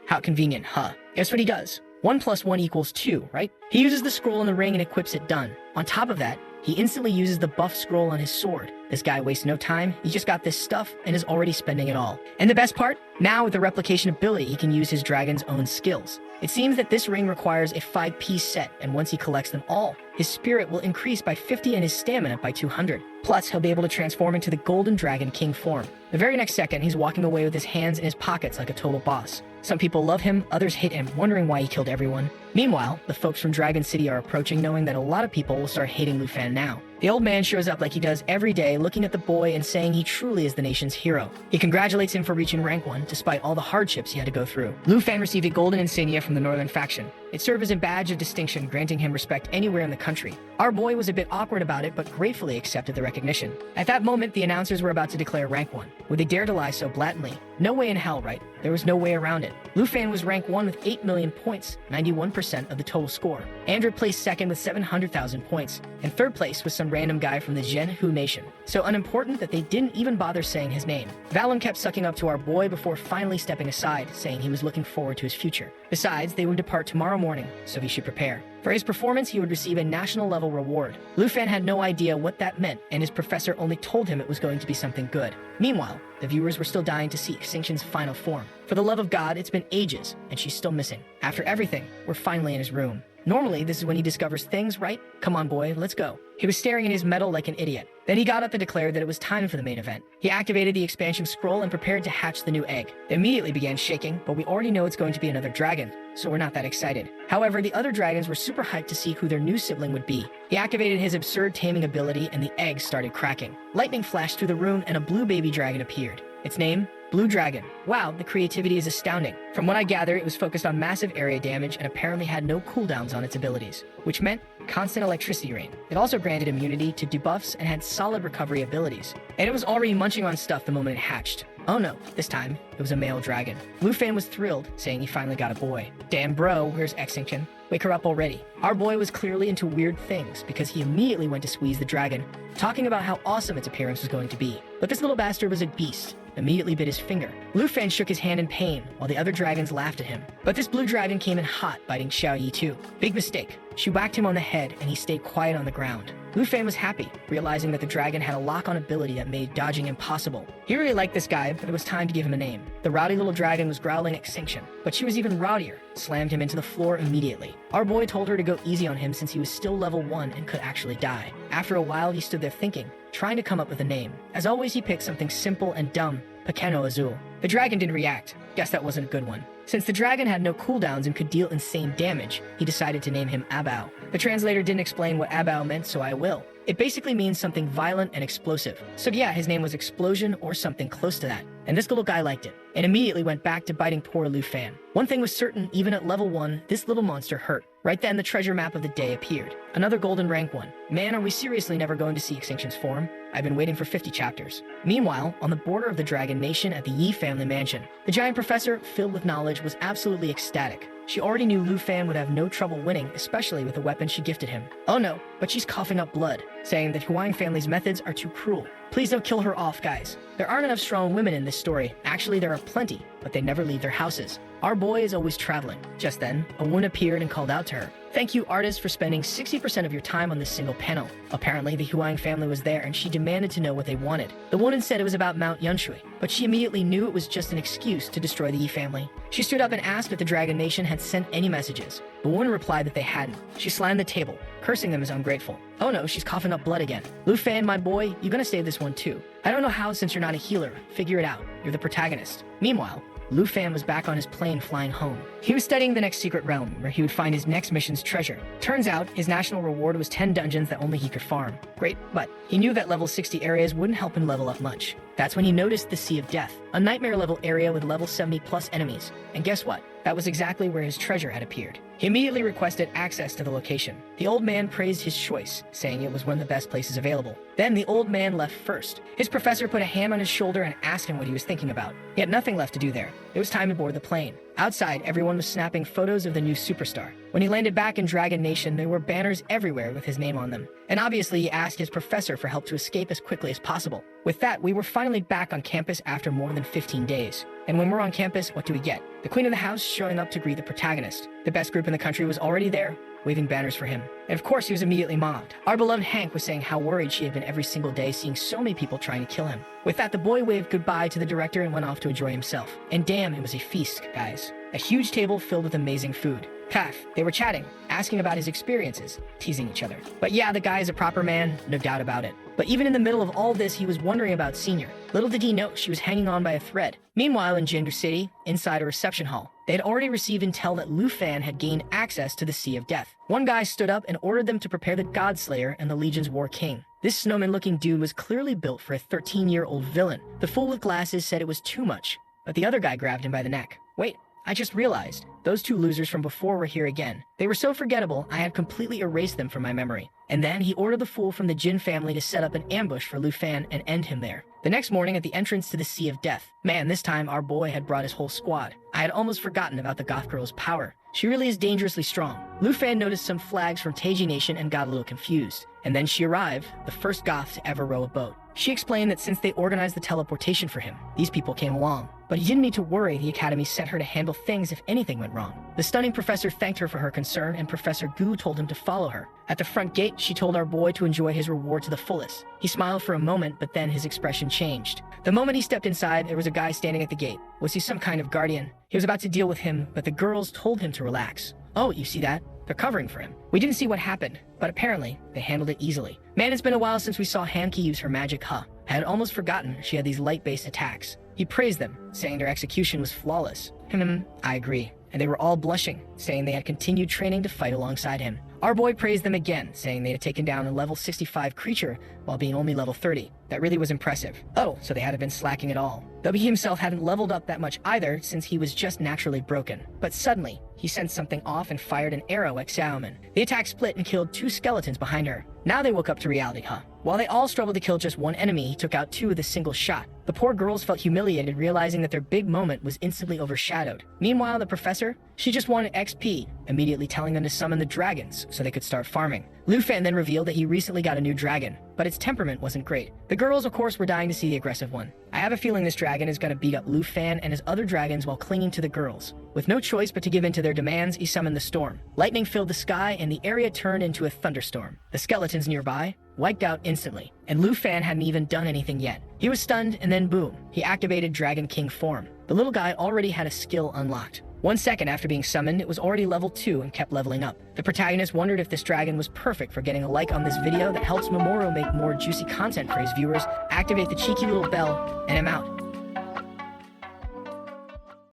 How convenient, huh? Guess what he does? 1 + 1 = 2, right? He uses the scroll in the ring and equips it done. On top of that, he instantly uses the buff scroll on his sword. This guy wastes no time, he just got this stuff and is already spending it all. And the best part? Now with the replication ability, he can use his dragon's own skills. It seems that this ring requires a 5-piece set, and once he collects them all, his spirit will increase by 50 and his stamina by 200. Plus, he'll be able to transform into the Golden Dragon King form. The very next second, he's walking away with his hands in his pockets like a total boss. Some people love him, others hate him, wondering why he killed everyone. Meanwhile, the folks from Dragon City are approaching, knowing that a lot of people will start hating Lufan now. The old man shows up like he does every day, looking at the boy and saying he truly is the nation's hero. He congratulates him for reaching rank 1, despite all the hardships he had to go through. Lufan received a golden insignia from the northern faction. It served as a badge of distinction, granting him respect anywhere in the country. Our boy was a bit awkward about it, but gratefully accepted the recognition. At that moment, the announcers were about to declare rank 1. Would they dare to lie so blatantly? No way in hell, right? There was no way around it. Lufan was rank 1 with 8 million points, 91% of the total score. Andrew placed second with 700,000 points, and third place was some random guy from the Zhenhu nation. So unimportant that they didn't even bother saying his name. Valen kept sucking up to our boy before finally stepping aside, saying he was looking forward to his future. Besides, they would depart tomorrow morning, so he should prepare. For his performance, he would receive a national level reward. Lufan had no idea what that meant, and his professor only told him it was going to be something good. Meanwhile, the viewers were still dying to see Xingqian's final form. For the love of God, it's been ages, and she's still missing. After everything, we're finally in his room. Normally, this is when he discovers things, right? Come on, boy, let's go. He was staring at his medal like an idiot. Then he got up and declared that it was time for the main event. He activated the expansion scroll and prepared to hatch the new egg. It immediately began shaking, but we already know it's going to be another dragon, so we're not that excited. However, the other dragons were super hyped to see who their new sibling would be. He activated his absurd taming ability and the egg started cracking. Lightning flashed through the room and a blue baby dragon appeared. Its name? Blue Dragon. Wow, the creativity is astounding. From what I gather, it was focused on massive area damage and apparently had no cooldowns on its abilities, which meant constant electricity rain. It also granted immunity to debuffs and had solid recovery abilities. And it was already munching on stuff the moment it hatched. Oh no, this time, it was a male dragon. Lufan was thrilled, saying he finally got a boy. Damn bro, where's Xingqian? Wake her up already. Our boy was clearly into weird things because he immediately went to squeeze the dragon, talking about how awesome its appearance was going to be. But this little bastard was a beast. Immediately bit his finger. Lufan shook his hand in pain, while the other dragons laughed at him. But this blue dragon came in hot, biting Xiaoyi too. Big mistake. She whacked him on the head, and he stayed quiet on the ground. Lufan was happy, realizing that the dragon had a lock-on ability that made dodging impossible. He really liked this guy, but it was time to give him a name. The rowdy little dragon was growling at Xingqian, but she was even rowdier, slammed him into the floor immediately. Our boy told her to go easy on him since he was still level 1 and could actually die. After a while, he stood there thinking, trying to come up with a name. As always, he picked something simple and dumb, Pequeno Azul. The dragon didn't react. Guess that wasn't a good one. Since the dragon had no cooldowns and could deal insane damage, he decided to name him Abao. The translator didn't explain what Abao meant, so I will. It basically means something violent and explosive. So yeah, his name was Explosion or something close to that. And this little guy liked it, and immediately went back to biting poor Lufan. One thing was certain, even at level 1, this little monster hurt. Right then, the treasure map of the day appeared. Another golden rank 1. Man, are we seriously never going to see Xingqian's form? I've been waiting for 50 chapters. Meanwhile, on the border of the Dragon Nation at the Yi family mansion, the giant professor, filled with knowledge, was absolutely ecstatic. She already knew Lufan would have no trouble winning, especially with the weapon she gifted him. Oh no, but she's coughing up blood, saying that Huang family's methods are too cruel. Please don't kill her off, guys. There aren't enough strong women in this story. Actually, there are plenty, but they never leave their houses. Our boy is always traveling. Just then, a woman appeared and called out to her. Thank you, artist, for spending 60% of your time on this single panel. Apparently, the Huang family was there and she demanded to know what they wanted. The woman said it was about Mount Yunshui, but she immediately knew it was just an excuse to destroy the Yi family. She stood up and asked if the Dragon Nation had sent any messages. The woman replied that they hadn't. She slammed the table, cursing them as ungrateful. Oh no, she's coughing up blood again. Lu Fan, my boy, you gonna save this one too. I don't know how since you're not a healer. Figure it out. You're the protagonist. Meanwhile, Lu Fan was back on his plane flying home. He was studying the next secret realm, where he would find his next mission's treasure. Turns out, his national reward was 10 dungeons that only he could farm. Great, but he knew that level 60 areas wouldn't help him level up much. That's when he noticed the Sea of Death, a nightmare level area with level 70 plus enemies. And guess what? That was exactly where his treasure had appeared. He immediately requested access to the location. The old man praised his choice, saying it was one of the best places available. Then the old man left first. His professor put a hand on his shoulder and asked him what he was thinking about. He had nothing left to do there. It was time to board the plane. Outside, everyone was snapping photos of the new superstar. When he landed back in Dragon Nation, there were banners everywhere with his name on them. And obviously, he asked his professor for help to escape as quickly as possible. With that, we were finally back on campus after more than 15 days. And when we're on campus, what do we get? The queen of the house showing up to greet the protagonist. The best group in the country was already there, waving banners for him. And of course, he was immediately mobbed. Our beloved Hank was saying how worried she had been every single day seeing so many people trying to kill him. With that, the boy waved goodbye to the director and went off to enjoy himself. And damn, it was a feast, guys. A huge table filled with amazing food. Kaf, they were chatting, asking about his experiences, teasing each other. But yeah, the guy is a proper man, no doubt about it. But even in the middle of all this, he was wondering about Senior. Little did he know she was hanging on by a thread. Meanwhile, in Jindu City, inside a reception hall, they had already received intel that Lu Fan had gained access to the Sea of Death. One guy stood up and ordered them to prepare the Godslayer and the Legion's War King. This snowman-looking dude was clearly built for a 13-year-old villain. The fool with glasses said it was too much, but the other guy grabbed him by the neck. Wait, I just realized, those two losers from before were here again. They were so forgettable, I had completely erased them from my memory. And then he ordered the fool from the Jin family to set up an ambush for Lu Fan and end him there. The next morning at the entrance to the Sea of Death, man, this time our boy had brought his whole squad. I had almost forgotten about the goth girl's power. She really is dangerously strong. Lu Fan noticed some flags from Teiji Nation and got a little confused. And then she arrived, the first goth to ever row a boat. She explained that since they organized the teleportation for him, these people came along. But he didn't need to worry, the Academy sent her to handle things if anything went wrong. The stunning professor thanked her for her concern, and Professor Gu told him to follow her. At the front gate, she told our boy to enjoy his reward to the fullest. He smiled for a moment, but then his expression changed. The moment he stepped inside, there was a guy standing at the gate. Was he some kind of guardian? He was about to deal with him, but the girls told him to relax. Oh, you see that? They're covering for him. We didn't see what happened, but apparently, they handled it easily. Man, it's been a while since we saw Hanki use her magic huh. I had almost forgotten she had these light-based attacks. He praised them, saying their execution was flawless. I agree. And they were all blushing, saying they had continued training to fight alongside him. Our boy praised them again, saying they had taken down a level 65 creature while being only level 30. That really was impressive. Oh, so they hadn't been slacking at all. Though he himself hadn't leveled up that much either, since he was just naturally broken. But suddenly, he sensed something off and fired an arrow at Xiaoman. The attack split and killed 2 skeletons behind her. Now they woke up to reality, huh? While they all struggled to kill just one enemy, he took out 2 with a single shot. The poor girls felt humiliated, realizing that their big moment was instantly overshadowed. Meanwhile, the professor, she just wanted XP, immediately telling them to summon the dragons so they could start farming. Lu Fan then revealed that he recently got a new dragon, but its temperament wasn't great. The girls, of course, were dying to see the aggressive one. I have a feeling this dragon is going to beat up Lu Fan and his other dragons while clinging to the girls. With no choice but to give in to their demands, he summoned the storm. Lightning filled the sky and the area turned into a thunderstorm. The skeletons nearby wiped out instantly, and Lu Fan hadn't even done anything yet. He was stunned, and then boom, he activated Dragon King form. The little guy already had a skill unlocked. 1 second after being summoned, it was already level 2 and kept leveling up. The protagonist wondered if this dragon was perfect for getting a like on this video that helps Memoro make more juicy content for his viewers. Activate the cheeky little bell, and I'm out.